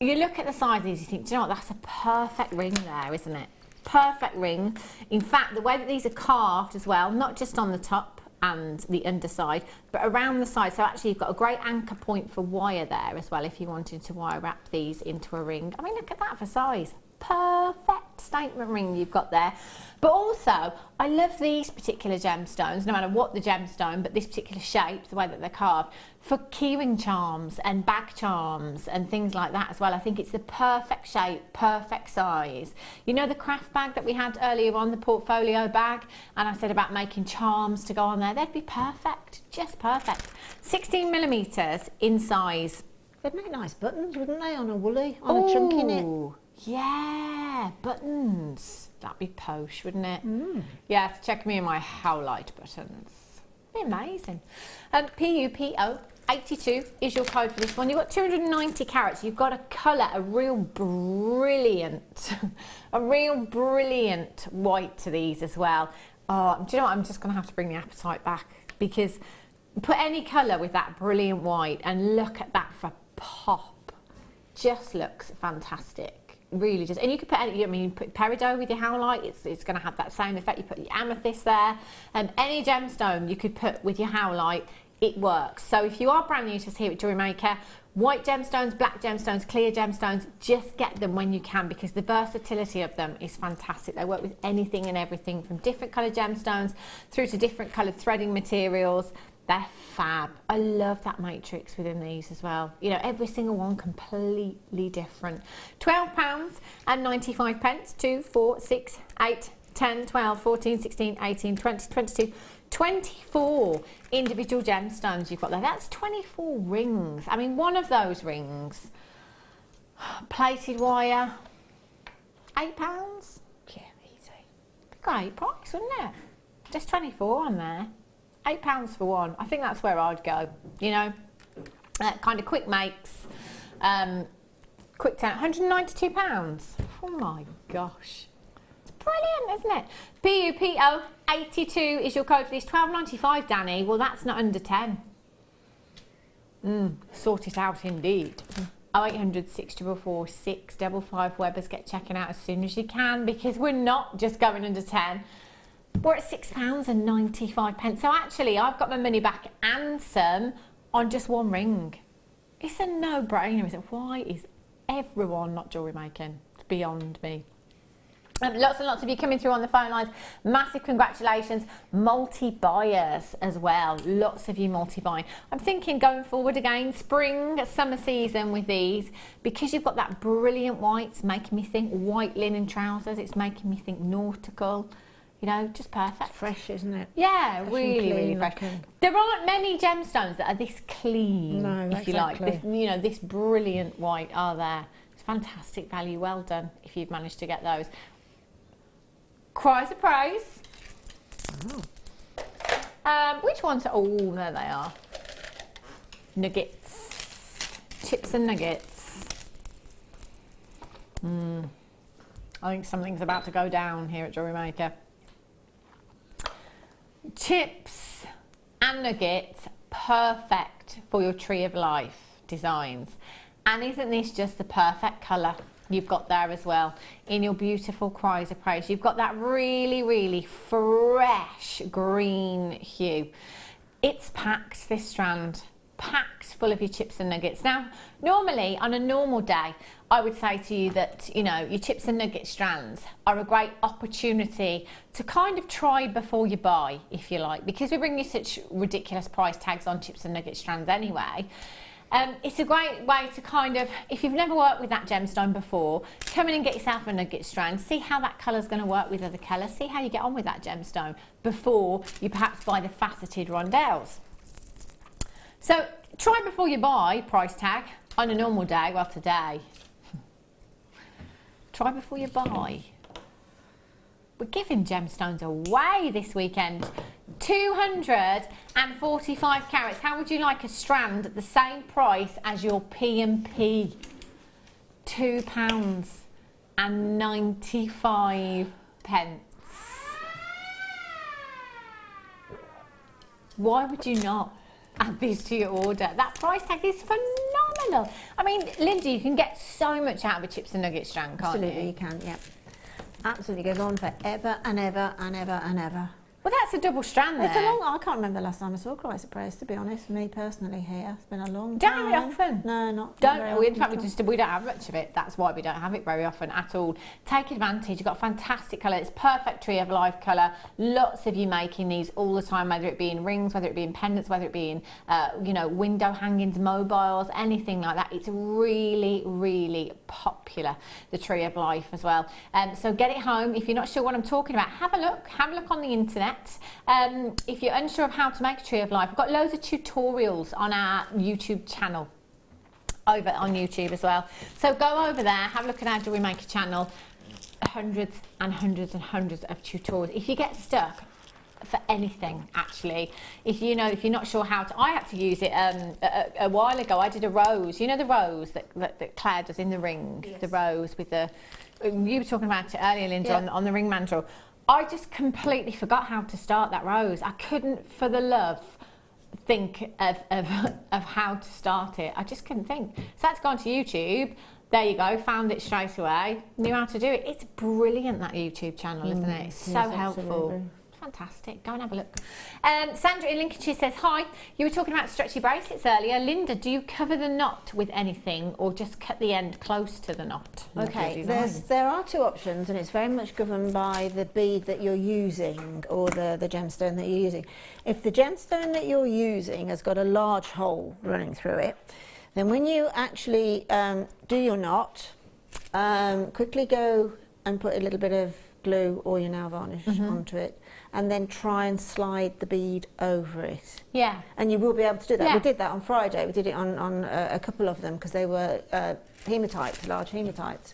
You look at the size of these, you think, do you know what, that's a perfect ring there, isn't it? Perfect ring. In fact, the way that these are carved as well, not just on the top and the underside, but around the side. So actually you've got a great anchor point for wire there as well if you wanted to wire wrap these into a ring. I mean, look at that for size. Perfect statement ring you've got there. But also, I love these particular gemstones, no matter what the gemstone, but this particular shape, the way that they're carved, for keyring charms and bag charms and things like that as well. I think it's the perfect shape, perfect size. You know the craft bag that we had earlier on, the portfolio bag, and I said about making charms to go on there? They'd be perfect, just perfect. 16 millimetres in size. They'd make nice buttons, wouldn't they, on a woolly, on a chunky knit? Yeah, buttons. That'd be posh, wouldn't it? Yes, check me in my howlite buttons. Be amazing. PUPO 82 is your code for this one. You've got 290 carats. You've got a colour, a real brilliant, white to these as well. Oh, do you know what? I'm just going to have to bring the Apatite back because put any colour with that brilliant white and look at that for pop. Just looks fantastic. Really just, and you could put any, I mean, you put peridot with your howlite, it's going to have that same effect. You put your amethyst there, and any gemstone you could put with your howlite, it works. So if you are brand new to us here at Jewellery Maker, white gemstones, black gemstones, clear gemstones, just get them when you can because the versatility of them is fantastic. They work with anything and everything from different coloured gemstones through to different coloured threading materials. They're fab. I love that matrix within these as well. You know, every single one completely different. £12.95. 2, 4, 6, 8, 10, 12, 14, 16, 18, 20, 22, 24 individual gemstones you've got there. That's 24 rings. I mean, one of those rings, plated wire, £8? Yeah, easy. Great price, wouldn't it? Just 24 on there. £8 for one. I think that's where I'd go. You know, kind of quick makes, quick turn. £192. Oh my gosh. It's brilliant, isn't it? PUPO 82 is your code for this. £12.95, Danny. Well, that's not under 10. Sort it out indeed. 0800 644 655 Webbers. Get checking out as soon as you can, because we're not just going under 10. We're at £6.95. So actually, I've got my money back and some on just one ring. It's a no-brainer, isn't it? Why is everyone not jewellery making? It's beyond me. Lots and lots of you coming through on the phone lines. Massive congratulations. Multi-buyers as well. Lots of you multi-buying. I'm thinking going forward again, spring, summer season with these, because you've got that brilliant white, it's making me think white linen trousers. It's making me think nautical. You know, just perfect. It's fresh, isn't it? Yeah, Fresh really, and really clean fresh. looking. There aren't many gemstones that are this clean, No, if you like. exactly. This, you know, this brilliant white are there. It's fantastic value. Well done if you've managed to get those. Cries of praise. Which ones? Oh, there they are. Nuggets. Chips and nuggets. I think something's about to go down here at Jewellery Maker. Chips and nuggets, perfect for your tree of life designs. And isn't this just the perfect colour you've got there as well in your beautiful Cries of Praise? You've got that really, really fresh green hue. It's packed, this strand, packed full of your chips and nuggets. Now, normally on a normal day, I would say to you that, you know, your chips and nugget strands are a great opportunity to kind of try before you buy, if you like, because we bring you such ridiculous price tags on chips and nugget strands anyway. It's a great way to kind of, if you've never worked with that gemstone before, come in and get yourself a nugget strand, see how that colour's going to work with other colours, see how you get on with that gemstone before you perhaps buy the faceted rondelles. So try before you buy price tag on a normal day, well today. Try before you buy. We're giving gemstones away this weekend. 245 carats. How would you like a strand at the same price as your P&P? £2.95. Why would you not add these to your order? That price tag is phenomenal. I mean, Linda, you can get so much out of a chips and nugget strand, can't you? Absolutely, you can, yeah. Absolutely goes on forever and ever and ever and ever. Well, that's a double strand there. It's a long, I can't remember the last time I saw Cries of Praise, to be honest, me personally here. It's been a long time. Don't have it often. No, not don't. very In often fact, at all. we don't have much of it. That's why we don't have it very often at all. Take advantage. You've got a fantastic colour. It's perfect tree of life colour. Lots of you making these all the time, whether it be in rings, whether it be in pendants, whether it be in, you know, window hangings, mobiles, anything like that. It's really, really popular, the tree of life as well. So get it home. If you're not sure what I'm talking about, have a look. Have a look on the internet. If you're unsure of how to make a tree of life, we've got loads of tutorials on our YouTube channel, over on YouTube as well. So go over there, have a look at our Jewellery Maker channel. Hundreds and hundreds and hundreds of tutorials. If you get stuck for anything, actually, if you're not sure how to, I had to use it a while ago. I did a rose, you know, the rose that Claire does in the ring. Yes. The rose with the, you were talking about it earlier, Linda, yeah, on the ring mandrel. I just completely forgot how to start that rose. I couldn't, for the love, think of how to start it. I just couldn't think. So I had to go onto YouTube. There you go, found it straight away, knew how to do it. It's brilliant, that YouTube channel, isn't it? It's so helpful. Absolutely. Fantastic, go and have a look. Sandra in Lincolnshire says, hi, you were talking about stretchy bracelets earlier. Linda, do you cover the knot with anything or just cut the end close to the knot? Okay, there are two options, and it's very much governed by the bead that you're using or the gemstone that you're using. If the gemstone that you're using has got a large hole running through it, then when you actually do your knot, quickly go and put a little bit of glue or your nail varnish onto it, and then try and slide the bead over it. Yeah. And you will be able to do that. Yeah. We did that on Friday. We did it on a couple of them because they were hematites, large hematites.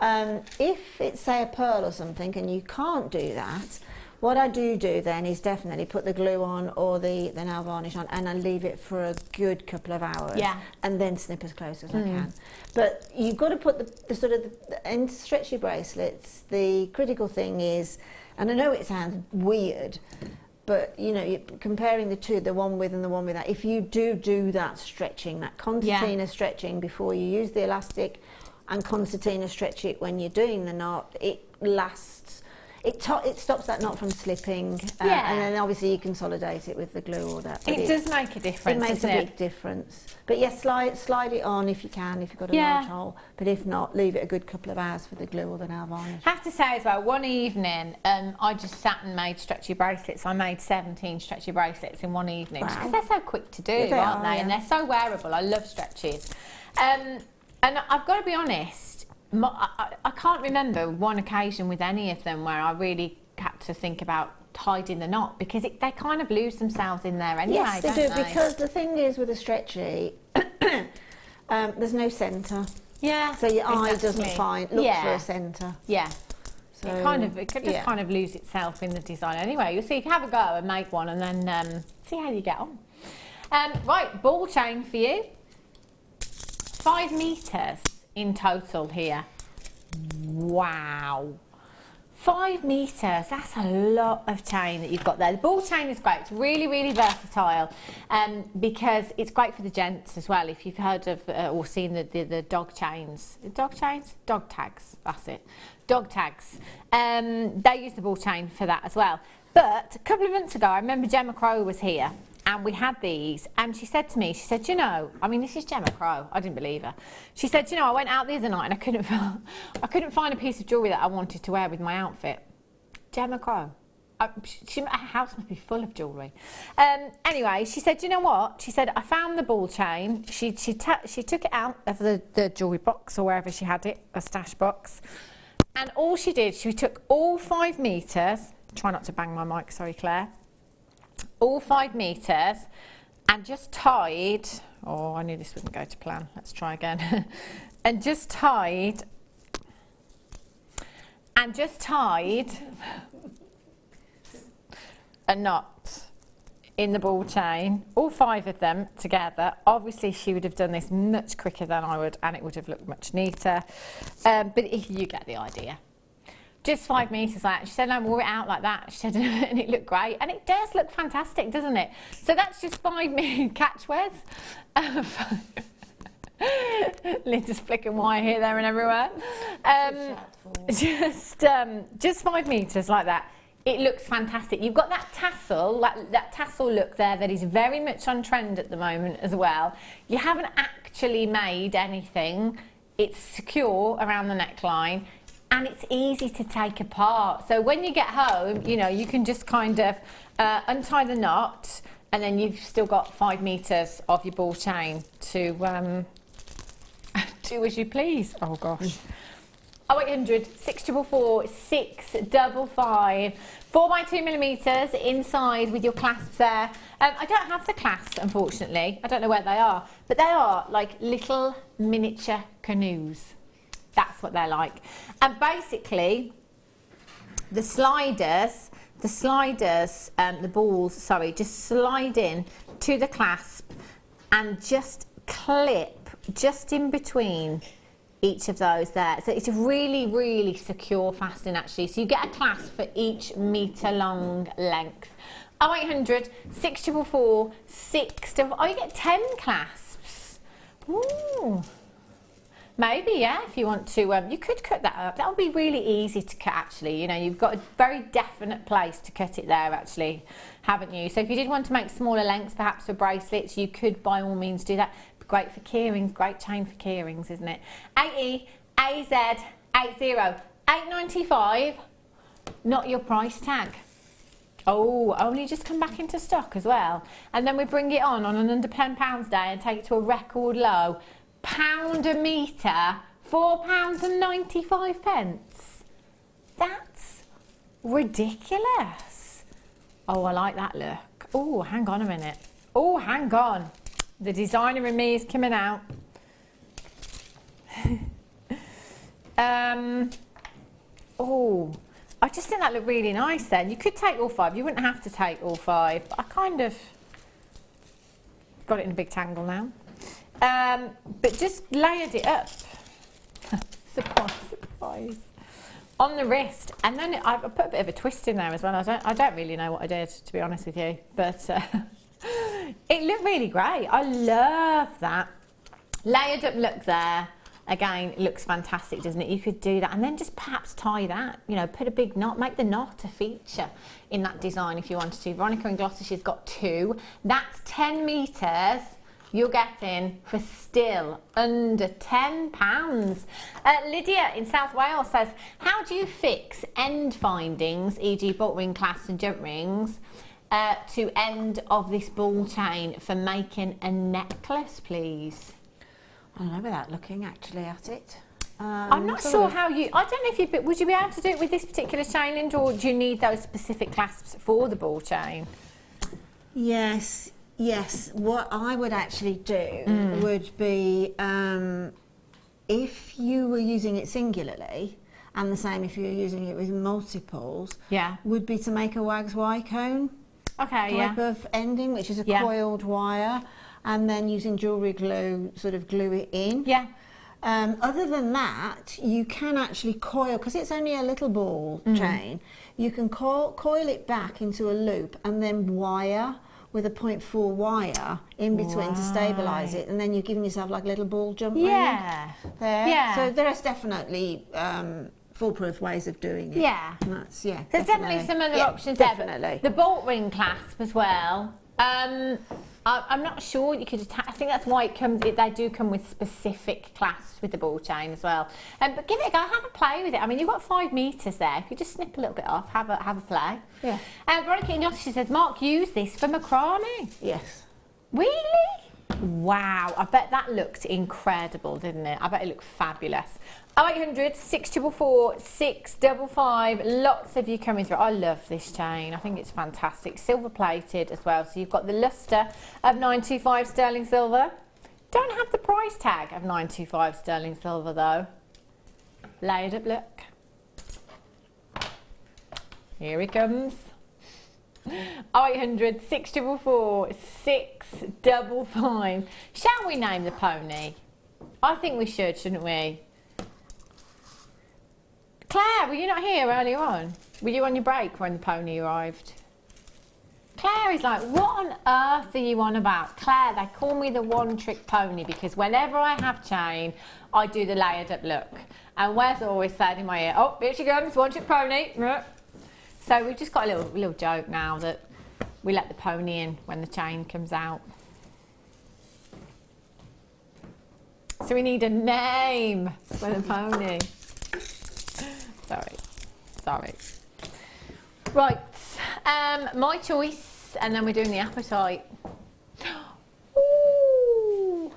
If it's, say, a pearl or something and you can't do that, what I do then is definitely put the glue on or the nail varnish on, and I leave it for a good couple of hours, and then snip as close as I can. But you've got to put the sort of, in stretchy bracelets, the critical thing is, and I know it sounds weird, but you know, you're comparing the two, the one with and the one without, if you do that stretching, that concertina stretching before you use the elastic, and concertina stretch it when you're doing the knot, it lasts. It stops that knot from slipping, and then obviously you consolidate it with the glue or that. It does make a difference. It makes a big difference. But yes, slide it on if you can, if you've got a large hole. But if not, leave it a good couple of hours for the glue or the nail varnish. I have to say as well, one evening, I just sat and made stretchy bracelets. I made 17 stretchy bracelets in one evening, because they're so quick to do, aren't they? And they're so wearable. I love stretches. And I've got to be honest, I can't remember one occasion with any of them where I really had to think about hiding the knot, because they kind of lose themselves in there anyway. Yes, they do, because the thing is with a stretchy, there's no centre. Yeah. So your eye doesn't look for a centre. Yeah. So, it could just kind of lose itself in the design anyway. You'll see, you can have a go and make one, and then see how you get on. Right, ball chain for you. 5 metres in total here. Wow. 5 metres, that's a lot of chain that you've got there. The ball chain is great. It's really, really versatile, because it's great for the gents as well. If you've heard of or seen the dog chains. Dog chains? Dog tags, that's it. Dog tags. They use the ball chain for that as well. But a couple of months ago, I remember Gemma Crow was here, and we had these, and she said to me, she said, you know, I mean, this is Gemma Crow, I didn't believe her. She said, you know, I went out the other night and I couldn't find a piece of jewellery that I wanted to wear with my outfit. Gemma Crow. Her house must be full of jewellery. Anyway, she said, you know what? She said, I found the ball chain. She took it out of the jewellery box, or wherever she had it, a stash box. And all she did, she took all 5 metres, try not to bang my mic, sorry Claire, all 5 metres, and just tied, oh, I knew this wouldn't go to plan, let's try again, and just tied a knot in the ball chain, all 5 of them together. Obviously she would have done this much quicker than I would, and it would have looked much neater, but you get the idea. Just 5 metres like that. She said, I wore it out like that. She said, and it looked great. And it does look fantastic, doesn't it? So that's just 5 minute catchwords. Linda's flicking wire here, there and everywhere. Just 5 metres like that. It looks fantastic. You've got that tassel, that tassel look there that is very much on trend at the moment as well. You haven't actually made anything. It's secure around the neckline. And it's easy to take apart. So when you get home, you know, you can just kind of untie the knot, and then you've still got 5 metres of your ball chain to do as you please. Oh gosh. 0800 644 655. 4x2mm inside with your clasps there. I don't have the clasps, unfortunately. I don't know where they are, but they are like little miniature canoes. That's what they're like. And basically, the balls, sorry, just slide in to the clasp and just clip just in between each of those there. So it's a really, really secure fastening actually. So you get a clasp for each metre long length. 0800 644 655. Oh, you get 10 clasps. Ooh. Maybe, yeah, if you want to, you could cut that up. That would be really easy to cut, actually. You know, you've got a very definite place to cut it there, actually, haven't you? So if you did want to make smaller lengths, perhaps for bracelets, you could, by all means, do that. Great for key rings, great chain for key rings, isn't it? AE, AZ, 80, 895, not your price tag. Oh, only just come back into stock as well. And then we bring it on an under £10 day and take it to a record low. £1 a metre, £4.95. That's ridiculous. Oh, I like that look. Oh, hang on a minute. Oh, hang on. The designer in me is coming out. Oh, I just think that looked really nice then. You could take all 5. You wouldn't have to take all 5. But I kind of got it in a big tangle now. But just layered it up. Surprise, surprise. On the wrist. And then I put a bit of a twist in there as well. I don't really know what I did, to be honest with you. But it looked really great. I love that. Layered up look there. Again, it looks fantastic, doesn't it? You could do that and then just perhaps tie that, you know, put a big knot, make the knot a feature in that design if you wanted to. Veronica in Gloucester, she's got 2. That's 10 metres you're getting for still under £10. Lydia in South Wales says, how do you fix end findings, e.g. bolt ring clasps and jump rings, to end of this ball chain for making a necklace, please? I don't know without looking actually at it. I'm not sure how you, I don't know if you, would you be able to do it with this particular chain, Linda, or do you need those specific clasps for the ball chain? Yes. What I would actually do would be, if you were using it singularly, and the same if you were using it with multiples, would be to make a wags Y cone type of ending, which is a coiled wire, and then using jewellery glue, sort of glue it in. Other than that, you can actually coil, because it's only a little ball chain, you can coil it back into a loop and then wire with a 0.4 wire in between to stabilise it, and then you're giving yourself like a little ball jump ring there. So there's definitely foolproof ways of doing it. That's, there's definitely some other options there. The bolt ring clasp as well. I'm not sure you could attach. I think that's why it comes. They do come with specific clasps with the ball chain as well. But give it a go. Have a play with it. I mean, you've got 5 metres there. If you just snip a little bit off, have a play. Veronica in Gloucester, she says, Mark used this for macrame. Yes. Really? Wow. I bet that looked incredible, didn't it? I bet it looked fabulous. 0800 644 655. Lots of you coming through. I love this chain. I think it's fantastic. Silver plated as well. So you've got the lustre of 925 sterling silver. Don't have the price tag of 925 sterling silver though. Layered up look. Here he comes. 0800 644 655. Shall we name the pony? I think we should, shouldn't we? Claire, were you not here earlier on? Were you on your break when the pony arrived? Claire is like, what on earth are you on about? Claire, they call me the one-trick pony because whenever I have chain, I do the layered up look. And Wes always said in my ear, oh, here she comes, one-trick pony. So we've just got a little joke now that we let the pony in when the chain comes out. So we need a name for the pony. Sorry. Right, my choice, and then we're doing the Apatite. Ooh.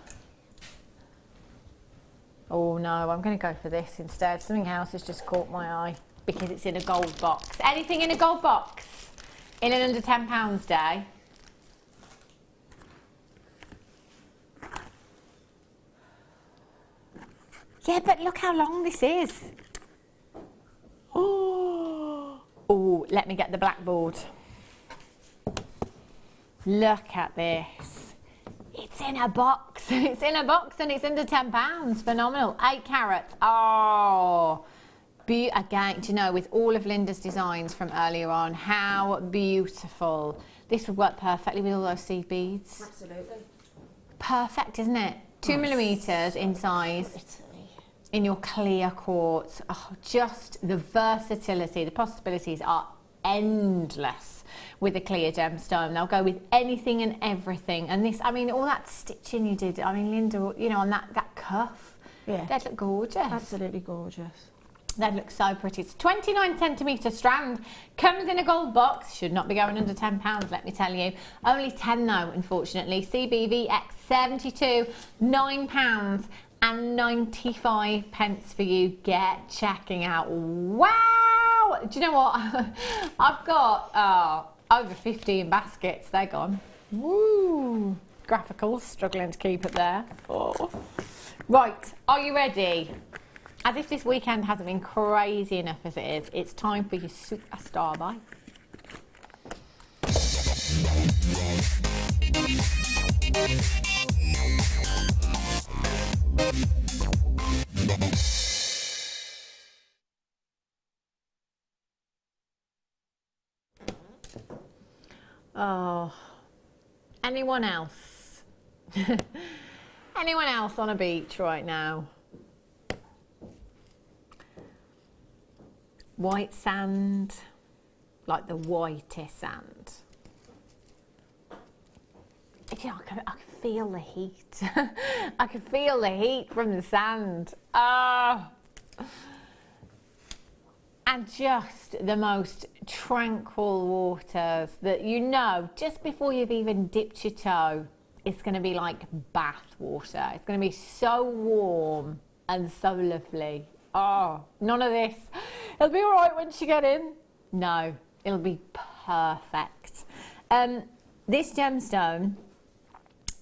Oh no, I'm going to go for this instead. Something else has just caught my eye because it's in a gold box. Anything in a gold box in an under £10 day? Yeah, but look how long this is. Oh, let me get the blackboard. Look at this. It's in a box. It's in a box and it's under £10. Phenomenal. 8 carats. Oh, again, do you know, with all of Linda's designs from earlier on, how beautiful. This would work perfectly with all those seed beads. Absolutely. Perfect, isn't it? 2 millimetres in size. In your clear quartz. Oh, just the versatility, the possibilities are endless with a clear gemstone. They'll go with anything and everything. And this, I mean, all that stitching you did, I mean, Linda, you know, on that cuff, they'd look gorgeous. Absolutely gorgeous. They'd look so pretty. It's 29 centimetre strand, comes in a gold box, should not be going under £10, let me tell you. Only 10 though, unfortunately. CBV X72, £9 and 95 pence for you. Get checking out. Wow! Do you know what? I've got over 15 baskets. They're gone. Woo! Graphicals struggling to keep it there. Oh. Right, are you ready? As if this weekend hasn't been crazy enough as it is, it's time for your superstar buy. Oh, anyone else? Anyone else on a beach right now? White sand, like the whitest sand. Yeah, I can feel the heat. I can feel the heat from the sand. Oh. And just the most tranquil waters that you know, just before you've even dipped your toe, it's going to be like bath water. It's going to be so warm and so lovely. Oh, none of this. It'll be all right once you get in. No, it'll be perfect. This gemstone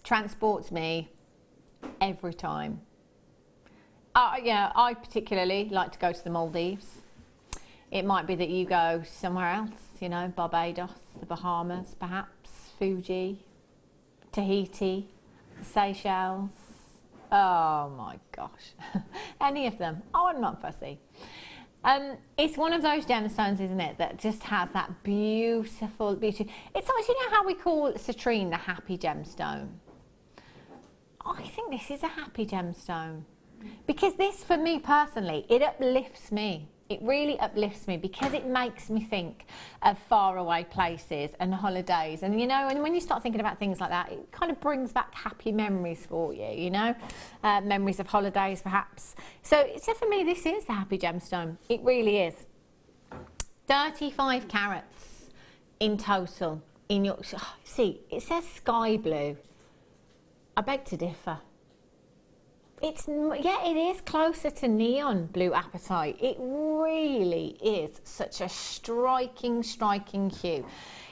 transports me every time. Yeah, I particularly like to go to the Maldives. It might be that you go somewhere else, you know, Barbados, the Bahamas, perhaps, Fuji, Tahiti, Seychelles. Oh my gosh, any of them. Oh, I'm not fussy. It's one of those gemstones, isn't it, that just has that beautiful beauty. It's like, you know how we call citrine the happy gemstone? I think this is a happy gemstone. Because this, for me personally, it uplifts me. It really uplifts me because it makes me think of faraway places and holidays. And, you know, and when you start thinking about things like that, it kind of brings back happy memories for you, you know, memories of holidays, perhaps. So for me, this is the happy gemstone. It really is. 35 carats in total. In your, see, it says sky blue. I beg to differ. Yeah, it is closer to neon blue apatite. It really is such a striking hue.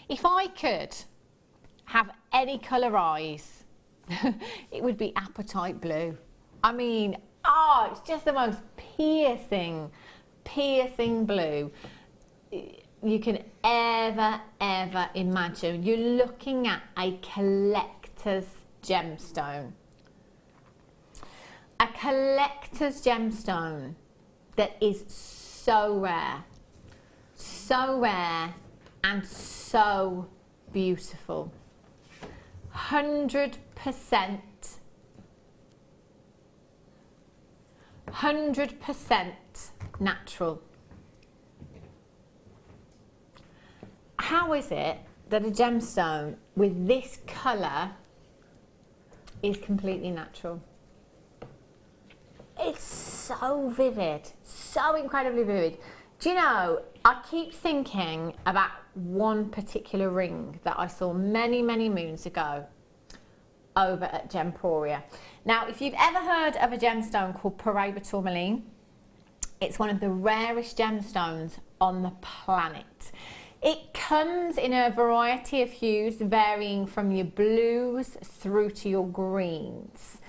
If I could have any colour eyes, it would be apatite blue. I mean, it's just the most piercing blue you can ever imagine. You're looking at a collector's gemstone. A collector's gemstone that is so rare and so beautiful. 100% natural. How is it that a gemstone with this colour is completely natural? It's so vivid, so incredibly vivid. Do you know, I keep thinking about one particular ring that I saw many moons ago over at Gemporia. Now, if you've ever heard of a gemstone called Paraiba tourmaline, it's one of the rarest gemstones on the planet. It comes in a variety of hues, varying from your blues through to your greens.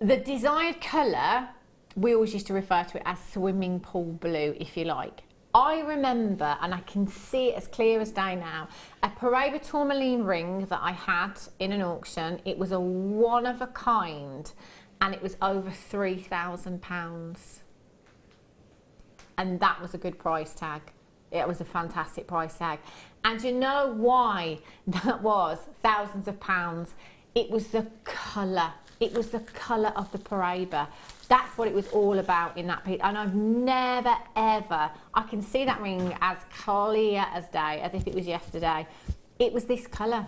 The desired colour, we always used to refer to it as swimming pool blue, if you like. I remember, and I can see it as clear as day now, a Paraiba tourmaline ring that I had in an auction. It was a one of a kind, and it was over £3,000. And that was a good price tag. It was a fantastic price tag. And you know why that was thousands of pounds? It was the colour. It was the colour of the Paraiba. That's what it was all about in that piece. And I've never, ever, I can see that ring as clear as day, as if it was yesterday. It was this colour.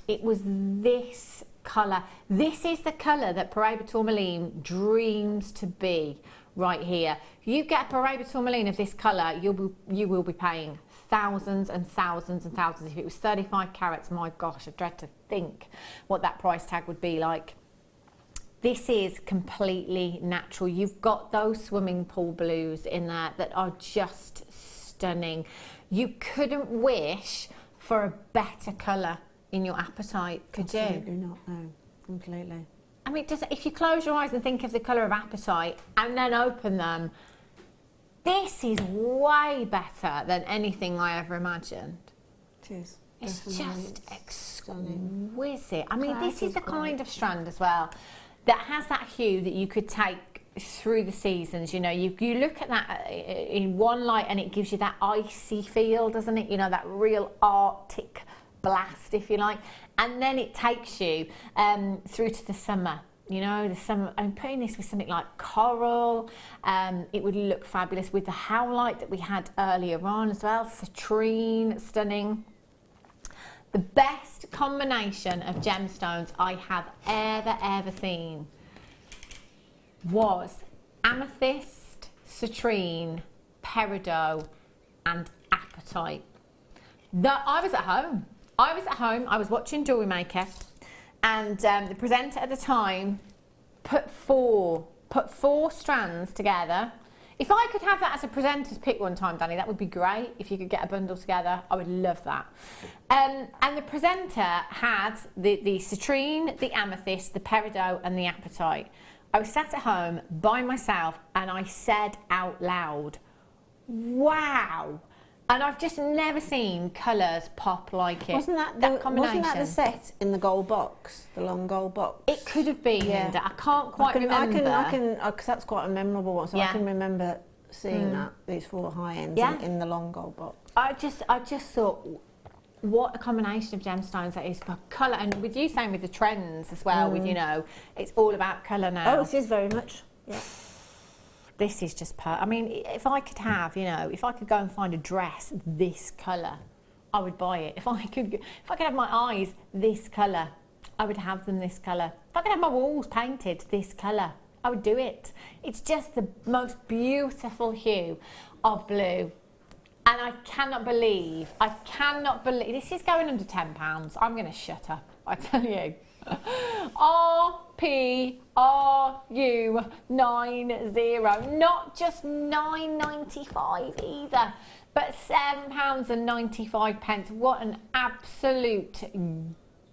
It was this colour. This is the colour that Paraiba tourmaline dreams to be right here. You get a Paraiba tourmaline of this colour, you will be paying thousands and thousands and thousands. If it was 35 carats, my gosh, I dread to think what that price tag would be like. This is completely natural. You've got those swimming pool blues in there that are just stunning. You couldn't wish for a better colour in your apatite, could you? Absolutely not, no, completely. I mean, just if you close your eyes and think of the colour of Apatite and then open them, this is way better than anything I ever imagined. It is. It's Definitely. just It's stunning. exquisite. I mean, this is Clarity the is kind great. of strand as well that has that hue that you could take through the seasons. You know, you look at that in one light and it gives you that icy feel, doesn't it? You know, that real Arctic blast, if you like. And then it takes you through to the summer. You know, the summer, I'm putting this with something like coral. It would look fabulous with the howlite that we had earlier on as well. Citrine, stunning. The best combination of gemstones I have ever seen was amethyst, citrine, peridot, and apatite. I was at home. I was watching Jewellery Maker, and the presenter at the time put four strands together. If I could have that as a presenter's pick one time, Danny, that would be great. If you could get a bundle together, I would love that. And the presenter had the citrine, the amethyst, the peridot, and the apatite. I was sat at home by myself, and I said out loud, "Wow!" And I've just never seen colours pop like it. Wasn't that combination? Wasn't that the set in the gold box, the long gold box? It could have been, Linda. I can't quite remember. Because that's quite a memorable one. So I can remember seeing that, these four high ends in the long gold box. I just thought, what a combination of gemstones that is for colour. And with you saying with the trends as well, with, you know, it's all about colour now. Oh, it is very much. Yeah. This is just I mean, if I could have, you know, if I could go and find a dress this colour, I would buy it. If I could have my eyes this colour, I would have them this colour. If I could have my walls painted this colour, I would do it. It's just the most beautiful hue of blue. And I cannot believe, this is going under £10. I'm going to shut up, I tell you. RPRU90, not just £9.95 either, but £7.95. What an absolute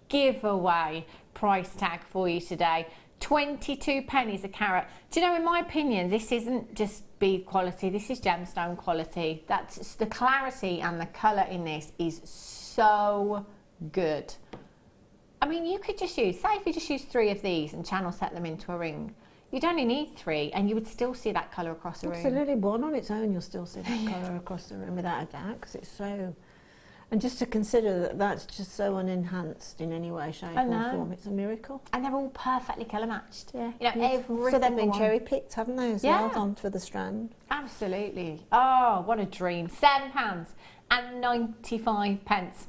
giveaway price tag for you today. 22 pennies a carat. Do you know, in my opinion, this isn't just bead quality, this is gemstone quality. That's the clarity, and the colour in this is so good. I mean, you could just use, say if you just use 3 of these and channel set them into a ring, you'd only need 3 and you would still see that colour across the room. Absolutely, one on its own you'll still see that colour across the room without a doubt, because it's so... And just to consider that that's just so unenhanced in any way, shape or form, it's a miracle. And they're all perfectly colour matched. Yeah. You know, every so they've been one. cherry picked, haven't they, as well, on for the strand? Absolutely. Oh, what a dream. £7.95.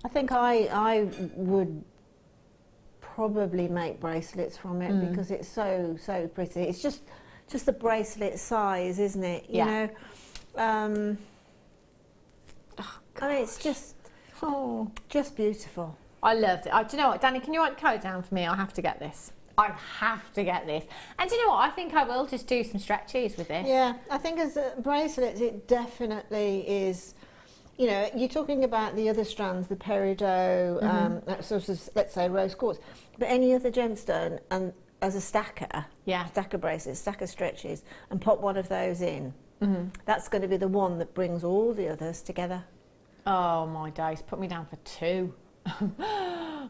I think I would probably make bracelets from it because it's so pretty. It's just the bracelet size, isn't it? You know. I mean, it's just beautiful. I loved it. Do you know what, Danny, can you write the code down for me? I have to get this. I have to get this. And do you know what? I think I will just do some stretchies with this. Yeah, I think as bracelets, it definitely is. You know, you're talking about the other strands, the peridot, sort of, let's say, rose quartz, but any other gemstone, and as a stacker, stacker bracelets, stacker stretches, and pop one of those in, that's going to be the one that brings all the others together. Oh my days, put me down for 2.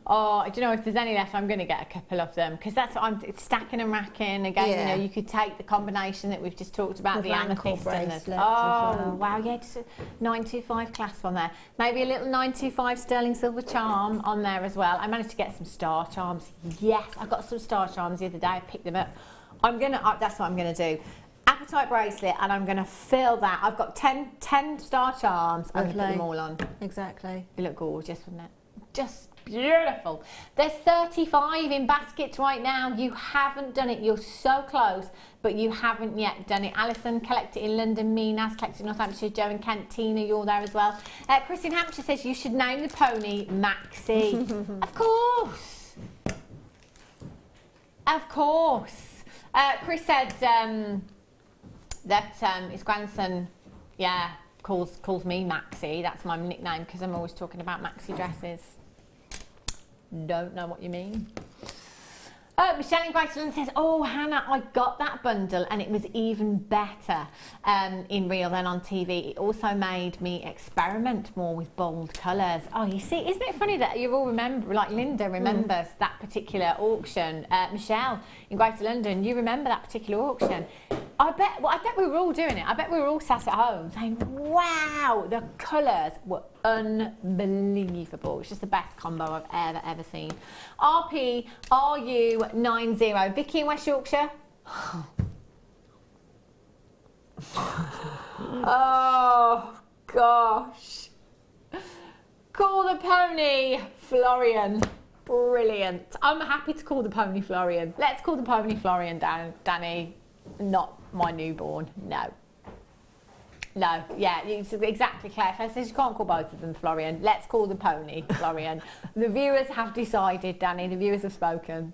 Oh, do you know, if there's any left, I'm going to get a couple of them, because that's what it's stacking and racking. Again, you know, you could take the combination that we've just talked about, the amethyst and the... Oh, wow, yeah, just a 925 clasp on there. Maybe a little 925 sterling silver charm on there as well. I managed to get some star charms. Yes, I got some star charms the other day. I picked them up. That's what I'm going to do. Apatite bracelet, and I'm going to fill that. I've got 10 star charms. I'm going to put them all on. Exactly. They look gorgeous, wouldn't it? Just beautiful. There's 35 in baskets right now. You haven't done it. You're so close, but you haven't yet done it. Alison collected in London. Minas collected in Northamptonshire. Joe in Kent. Tina, you're there as well. Chris in Hampshire says you should name the pony Maxie. Of course. Of course. Chris said that his grandson, calls me Maxie. That's my nickname because I'm always talking about maxi dresses. Don't know what you mean. Michelle in Greater London says, oh, Hannah, I got that bundle and it was even better in real than on TV. It also made me experiment more with bold colours. Oh, you see, isn't it funny that you all remember, like Linda remembers that particular auction. Michelle in Greater London, you remember that particular auction. I bet we were all doing it. I bet we were all sat at home saying, wow, the colours were unbelievable. It's just the best combo I've ever seen. RP RU90, Vicky in West Yorkshire. Oh gosh. Call the pony Florian. Brilliant. I'm happy to call the pony Florian. Let's call the pony Florian, Danny. Not my newborn. No. No, yeah, it's exactly. Claire says you can't call both of them Florian. Let's call the pony Florian. The viewers have decided, Danny. The viewers have spoken.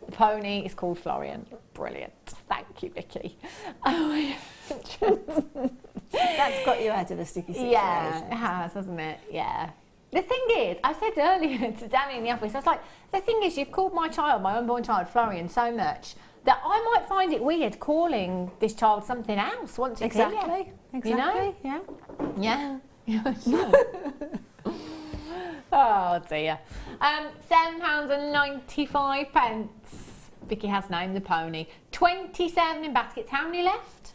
The pony is called Florian. Brilliant. Thank you, Vicky. That's got you out of a sticky situation. Yeah, it has, hasn't it? Yeah. The thing is, I said earlier to Danny in the office, I was like, the thing is, you've called my child, my unborn child, Florian, so much that I might find it weird calling this child something else once it's here. Exactly. You know? Yeah. Yeah. Oh dear. £7.95. Vicky has named the pony. 27 in baskets. How many left?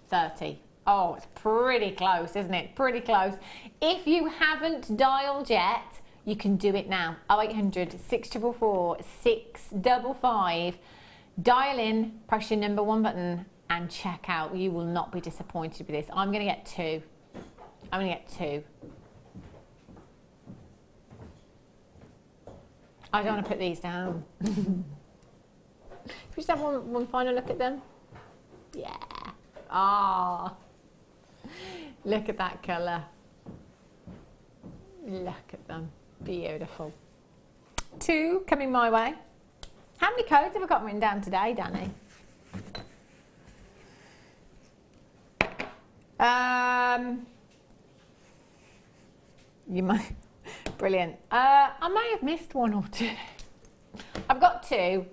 30. Oh, it's pretty close, isn't it? Pretty close. If you haven't dialed yet, you can do it now. 0800 644 655. Dial in, press your number 1 button and check out. You will not be disappointed with this. I'm going to get 2. I'm going to get 2. I don't want to put these down. Can we just have one final look at them? Yeah. Ah. Look at that colour. Look at them. Beautiful. 2 coming my way. How many codes have I got written down today, Danny? You might. Brilliant. I may have missed 1 or 2. I've got 2.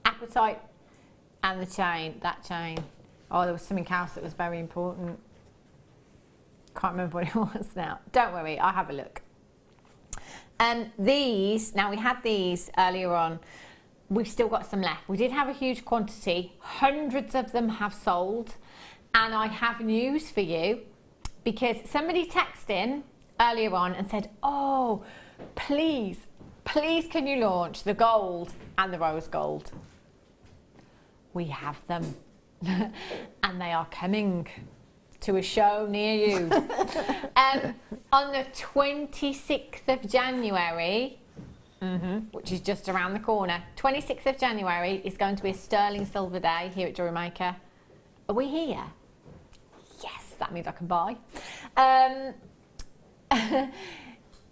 Apatite and the chain. That chain. Oh, there was something else that was very important. Can't remember what it was now. Don't worry, I'll have a look. These, now we had these earlier on. We've still got some left. We did have a huge quantity. Hundreds of them have sold. And I have news for you because somebody texted in earlier on and said, oh, please can you launch the gold and the rose gold? We have them. And they are coming to a show near you. On the 26th of January, which is just around the corner, 26th of January is going to be a sterling silver day here at Jewellery Maker. Are we here? Yes, that means I can buy.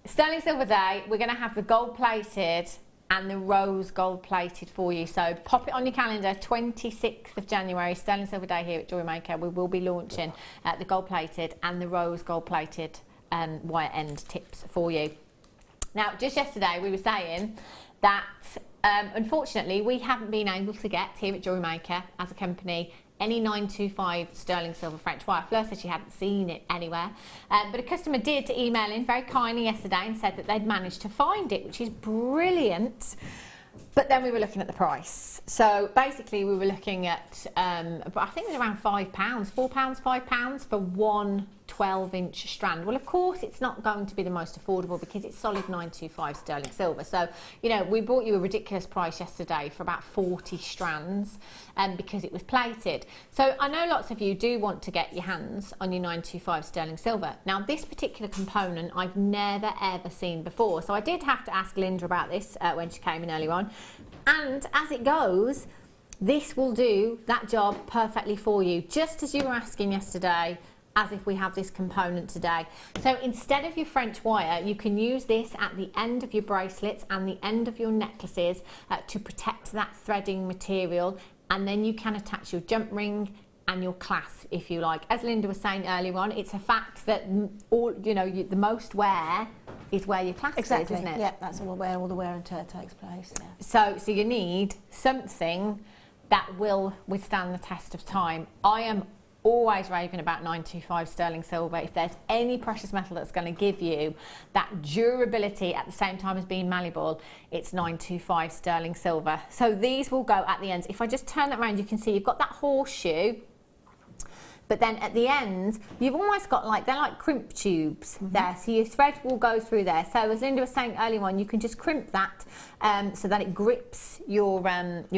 Sterling silver day, we're going to have the gold plated and the rose gold plated for you. So pop it on your calendar, 26th of January, sterling silver day here at Jewellery Maker. We will be launching the gold plated and the rose gold plated wire end tips for you. Now, just yesterday we were saying that unfortunately we haven't been able to get here at Jewellery Maker as a company any 925 sterling silver French wire. Fleur said she hadn't seen it anywhere, but a customer did email in very kindly yesterday and said that they'd managed to find it, which is brilliant. But then we were looking at the price. So basically we were looking at, I think it was around £5, £4, £5 for one 12-inch strand. Well, of course, it's not going to be the most affordable because it's solid 925 sterling silver. So, you know, we bought you a ridiculous price yesterday for about 40 strands because it was plated. So I know lots of you do want to get your hands on your 925 sterling silver. Now, this particular component I've never ever seen before. So I did have to ask Linda about this when she came in earlier on. And as it goes, this will do that job perfectly for you, just as you were asking yesterday, as if we have this component today. So instead of your French wire, you can use this at the end of your bracelets and the end of your necklaces to protect that threading material, and then you can attach your jump ring and your clasp if you like. As Linda was saying earlier on, it's a fact that all, you know, the most wear is where your clasp is, isn't it? Yeah, that's where all the wear and tear takes place. Yeah. So you need something that will withstand the test of time. I am always raving about 925 sterling silver. If there's any precious metal that's going to give you that durability at the same time as being malleable, it's 925 sterling silver. So these will go at the ends. If I just turn that around, you can see you've got that horseshoe, but then at the end, you've almost got like, they're like crimp tubes there. So your thread will go through there. So as Linda was saying earlier on, you can just crimp that so that it grips your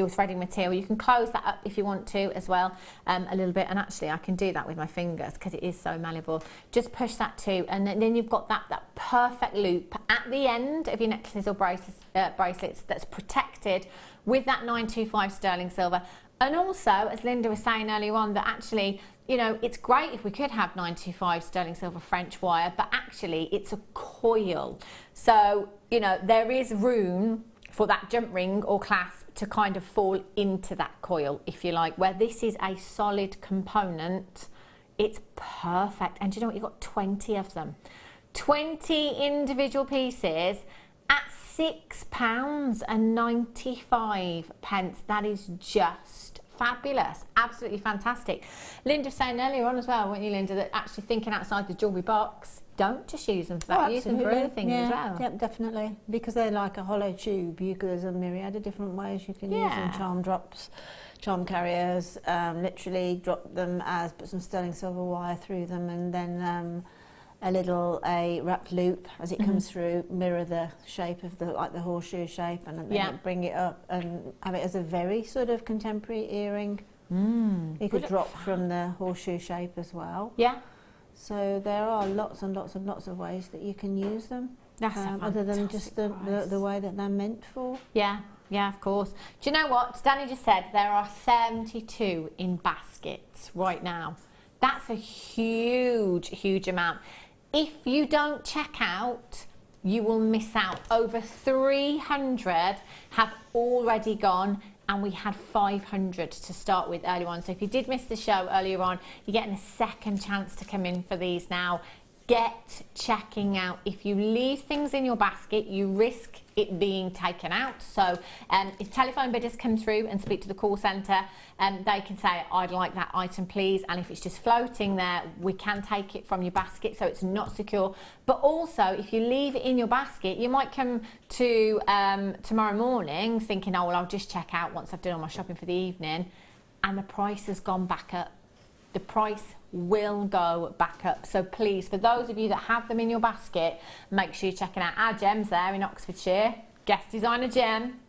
threading material. You can close that up if you want to as well, a little bit. And actually I can do that with my fingers because it is so malleable. Just push that too. And then you've got that perfect loop at the end of your necklaces or bracelets that's protected with that 925 sterling silver. And also, as Linda was saying earlier on, that actually, you know, it's great if we could have 925 sterling silver French wire, but actually it's a coil. So, you know, there is room for that jump ring or clasp to kind of fall into that coil, if you like, where this is a solid component. It's perfect. And you know what? You've got 20 of them. 20 individual pieces at £6.95. That is just fabulous, absolutely fantastic. Linda was saying earlier on as well, weren't you, Linda, that actually thinking outside the jewellery box, don't just use them for that, use them for other things as well. Yep, definitely, because they're like a hollow tube. There's a myriad of different ways you can use them. Charm drops, charm carriers, literally drop them put some sterling silver wire through them, and then a wrapped loop as it comes through, mirror the shape of the horseshoe shape, and then bring it up and have it as a very sort of contemporary earring. You could drop from the horseshoe shape as well. Yeah. So there are lots and lots and lots of ways that you can use them. That's other than just the way that they're meant for. Yeah, yeah, of course. Do you know what? Danny just said there are 72 in baskets right now. That's a huge, huge amount. If you don't check out, you will miss out. Over 300 have already gone, and we had 500 to start with earlier on. So if you did miss the show earlier on, you're getting a second chance to come in for these now. Get checking out. If you leave things in your basket, you risk it being taken out. So if telephone bidders come through and speak to the call centre, they can say, I'd like that item please, and if it's just floating there, we can take it from your basket, so it's not secure. But also, if you leave it in your basket, you might come to tomorrow morning thinking, oh well, I'll just check out once I've done all my shopping for the evening, and the price has gone back up. The price will go back up. So please, for those of you that have them in your basket, make sure you're checking out our gems there in Oxfordshire. Guest designer gem.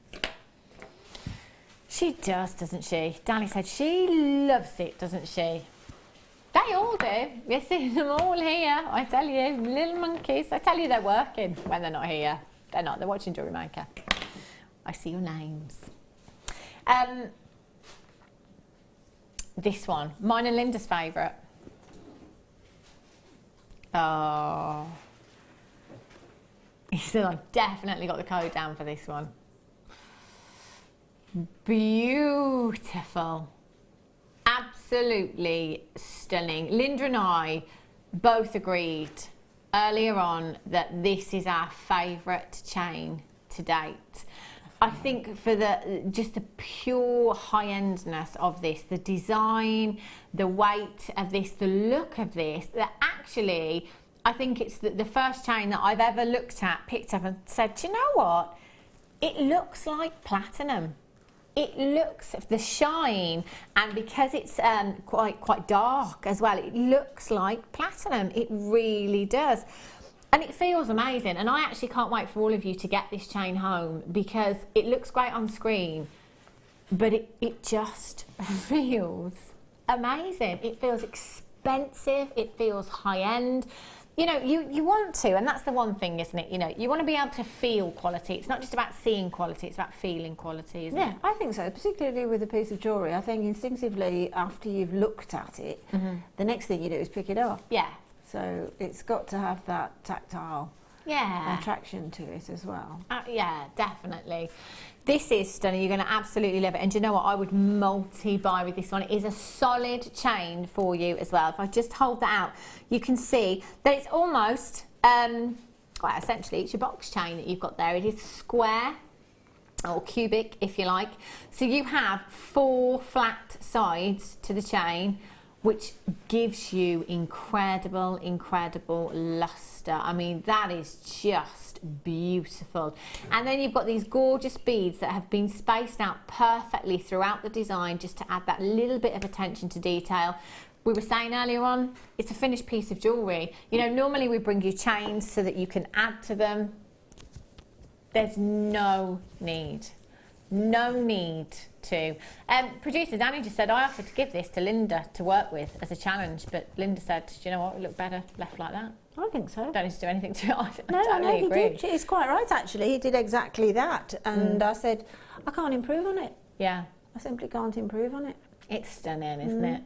She does, doesn't she? Danny said she loves it, doesn't she? They all do. You see them all here. I tell you, little monkeys. I tell you, they're working when they're not here. They're not. They're watching Jewellery Maker. I see your names. This one, mine and Linda's favourite. Oh. He said, I've definitely got the code down for this one. Beautiful. Absolutely stunning. Linda and I both agreed earlier on that this is our favourite chain to date. I think for just the pure high-endness of this, the design, the weight of this, the look of this, that actually, I think it's the first chain that I've ever looked at, picked up and said, do you know what? It looks like platinum. It looks, the shine, and because it's quite dark as well, it looks like platinum. It really does. And it feels amazing, and I actually can't wait for all of you to get this chain home, because it looks great on screen, but it just feels amazing. It feels expensive, it feels high-end. You know, you want to, and that's the one thing, isn't it? You know, you want to be able to feel quality. It's not just about seeing quality, it's about feeling quality, isn't it? Yeah, I think so, particularly with a piece of jewellery. I think instinctively, after you've looked at it, the next thing you do is pick it up. Yeah. So it's got to have that tactile attraction to it as well. Yeah, definitely. This is stunning. You're going to absolutely love it. And do you know what? I would multi-buy with this one. It is a solid chain for you as well. If I just hold that out, you can see that it's almost well, essentially it's your box chain that you've got there. It is square or cubic, if you like. So you have 4 flat sides to the chain, which gives you incredible luster. I mean, that is just beautiful. And then you've got these gorgeous beads that have been spaced out perfectly throughout the design, just to add that little bit of attention to detail. We were saying earlier on, it's a finished piece of jewellery. You know, normally we bring you chains so that you can add to them. There's no need to. Producer Danny just said, I offered to give this to Linda to work with as a challenge, but Linda said, do you know what, it looked better left like that. I think so. Don't need to do anything to it. I No, totally agree. he did. He's quite right, actually. He did exactly that. And I said, I can't improve on it. Yeah. I simply can't improve on it. It's stunning, isn't it?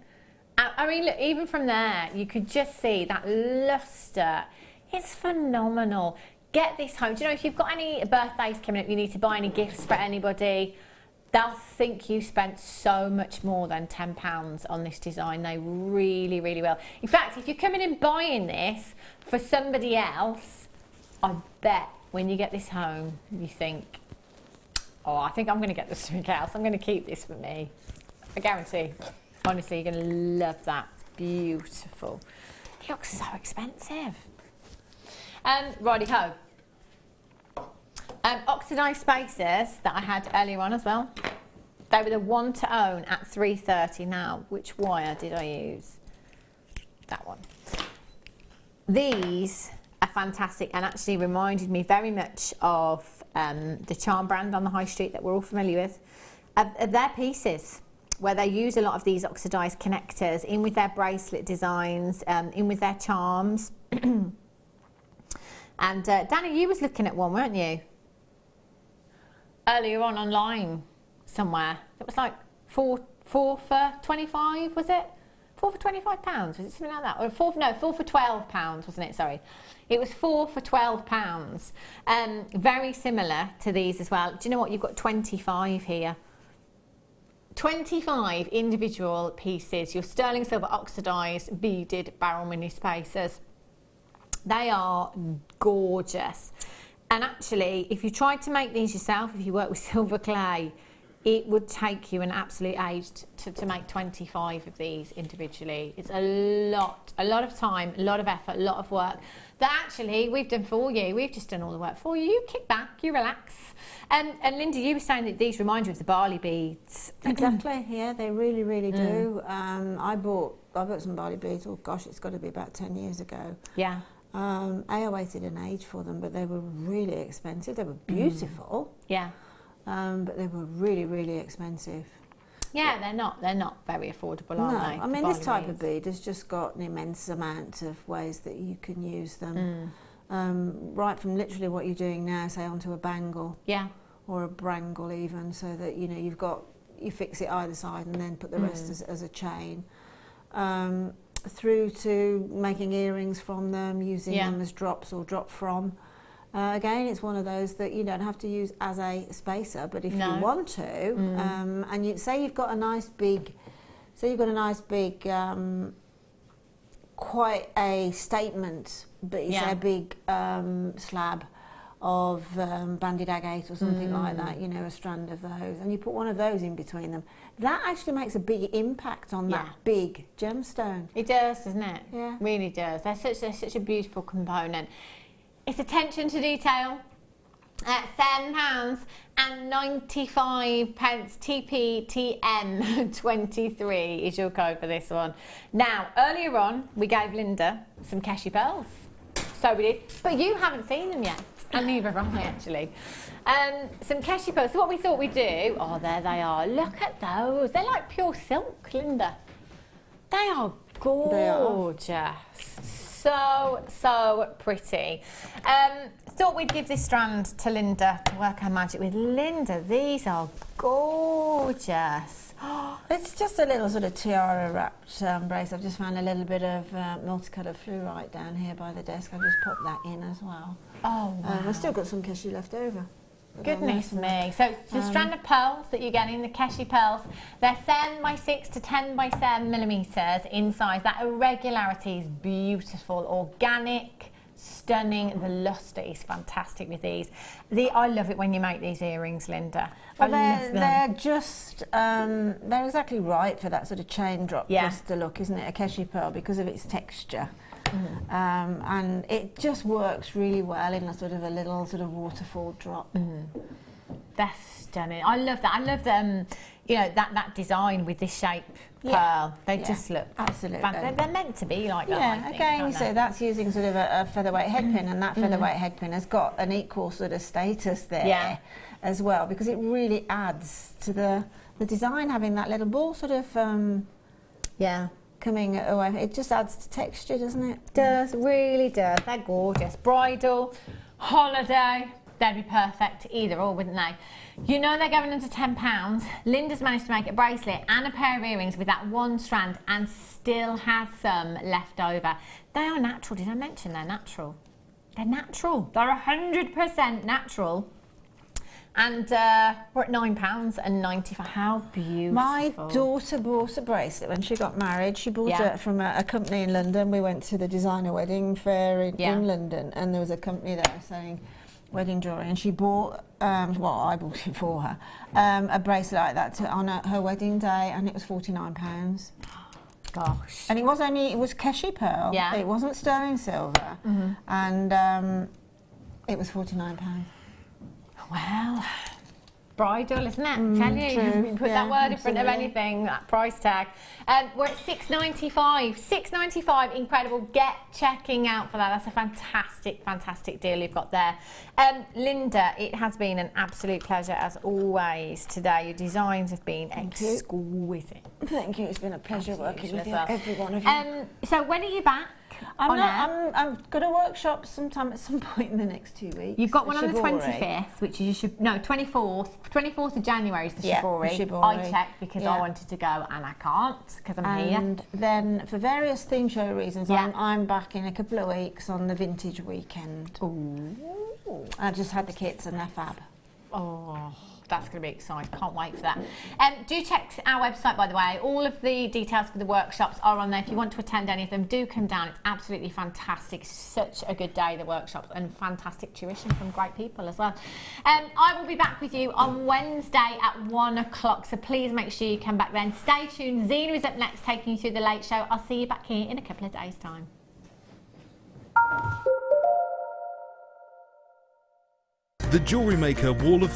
I mean, look, even from there, you could just see that luster. It's phenomenal. Get this home. Do you know, if you've got any birthdays coming up, you need to buy any gifts for anybody, they'll think you spent so much more than £10 on this design. They really will. In fact, if you're coming and buying this for somebody else, I bet when you get this home, you think, oh, I think I'm going to get this something else. I'm going to keep this for me. I guarantee. Honestly, you're going to love that. It's beautiful. It looks so expensive. Righty-ho. Oxidised spacers that I had earlier on as well. They were the one to own at £3.30. Now, which wire did I use? That one. These are fantastic and actually reminded me very much of the Charm brand on the high street that we're all familiar with. Their pieces, where they use a lot of these oxidised connectors in with their bracelet designs, in with their charms. And Danny, you was looking at one, weren't you? Earlier on online somewhere. It was like four for 25, was it? 4 for £25, was it something like that? Or 4 for £12, wasn't it? Sorry. It was 4 for £12. Very similar to these as well. Do you know what? You've got 25 here. 25 individual pieces. Your sterling silver oxidised beaded barrel mini spacers. They are gorgeous. And actually, if you tried to make these yourself, if you work with silver clay, it would take you an absolute age to make 25 of these individually. It's a lot of time, a lot of effort, a lot of work that actually we've done for you. We've just done all the work for you. You kick back, you relax. And Linda, you were saying that these remind you of the barley beads. Exactly, yeah, they really do. I bought some barley beads, oh gosh, it's got to be about 10 years ago. Yeah. I awaited an age for them, but they were really expensive. They were beautiful. Yeah. But they were really expensive. Yeah, they're not very affordable, are they? I mean, this type of bead has just got an immense amount of ways that you can use them. Right from literally what you're doing now, say onto a bangle. Yeah. Or a brangle even, so that, you know, you fix it either side and then put the rest as a chain. Through to making earrings from them, using them as drops or drop from. Again, it's one of those that you don't have to use as a spacer, but if you want to, and you say you've got a nice big, quite a statement, but you say a big slab of banded agate or something like that, you know, a strand of those, and you put one of those in between them, that actually makes a big impact on that big gemstone. It does, doesn't it? Yeah. Really does. They're such a beautiful component. It's attention to detail. £7.95 TPTM 23 is your code for this one. Now, earlier on, we gave Linda some Keshi pearls. So we did, but you haven't seen them yet. And neither have I, actually. Some Keshi pearls. So what we thought we'd do, oh, there they are. Look at those. They're like pure silk, Linda. They are gorgeous. They are. So pretty. Thought we'd give this strand to Linda to work her magic with. Linda, these are gorgeous. It's just a little sort of tiara wrapped brace. I've just found a little bit of multicoloured fluorite down here by the desk. I've just popped that in as well. Oh, wow. I've still got some Keshi left over. Goodness me. So the strand of pearls that you're getting, the Keshi pearls, they're 7 by 6 to 10 by 7 millimetres in size. That irregularity is beautiful, organic, Stunning. The luster is fantastic with these. I love it when you make these earrings, Linda. Well, they're just, they're exactly right for that sort of chain drop luster look, isn't it? A Keshi pearl, because of its texture. And it just works really well in a sort of a little sort of waterfall drop. That's stunning. I love that. I love the, you know, that design with this shape pearl. They just look absolutely. They're meant to be like that. Yeah, I think, again, you see, that's using sort of a featherweight head pin, and that featherweight head pin has got an equal sort of status there as well, because it really adds to the design, having that little ball sort of coming away. It just adds to texture, doesn't it? Does, really does. They're gorgeous. Bridal, holiday, they'd be perfect either or, wouldn't they? You know they're going under £10. Linda's managed to make a bracelet and a pair of earrings with that one strand and still has some left over. They are natural. Did I mention they're natural? They're natural. They're 100% natural. And we're at £9.90 for how beautiful. My daughter bought a bracelet when she got married. She bought it from a company in London. We went to the designer wedding fair in London, and there was a company there selling wedding jewellery, and she bought, well, I bought it for her, a bracelet like that on her wedding day, and it was £49. Gosh. And it was Keshi pearl. Yeah. It wasn't sterling silver. And it was £49. Well, bridal, isn't it? Tell you, you put that word in front of anything, that price tag. We're at £6.95. £6.95, incredible. Get checking out for that. That's a fantastic, fantastic deal you've got there. Linda, it has been an absolute pleasure as always today. Your designs have been exquisite. Thank you. It's been a pleasure working with you, every one of you. So when are you back? I've got a workshop at some point in the next 2 weeks. You've got one on the 25th, which is 24th of January is the Shibori. I checked because I wanted to go and I can't because I'm here. And then for various theme show reasons, I'm back in a couple of weeks on the vintage weekend. Ooh. I just had the kits and they're fab. Oh, that's going to be exciting. Can't wait for that. Do check our website, by the way. All of the details for the workshops are on there. If you want to attend any of them, do come down. It's absolutely fantastic. Such a good day, the workshops, and fantastic tuition from great people as well. I will be back with you on Wednesday at 1 o'clock, so please make sure you come back then. Stay tuned. Zena is up next, taking you through the Late Show. I'll see you back here in a couple of days' time. The Jewellery Maker Wall of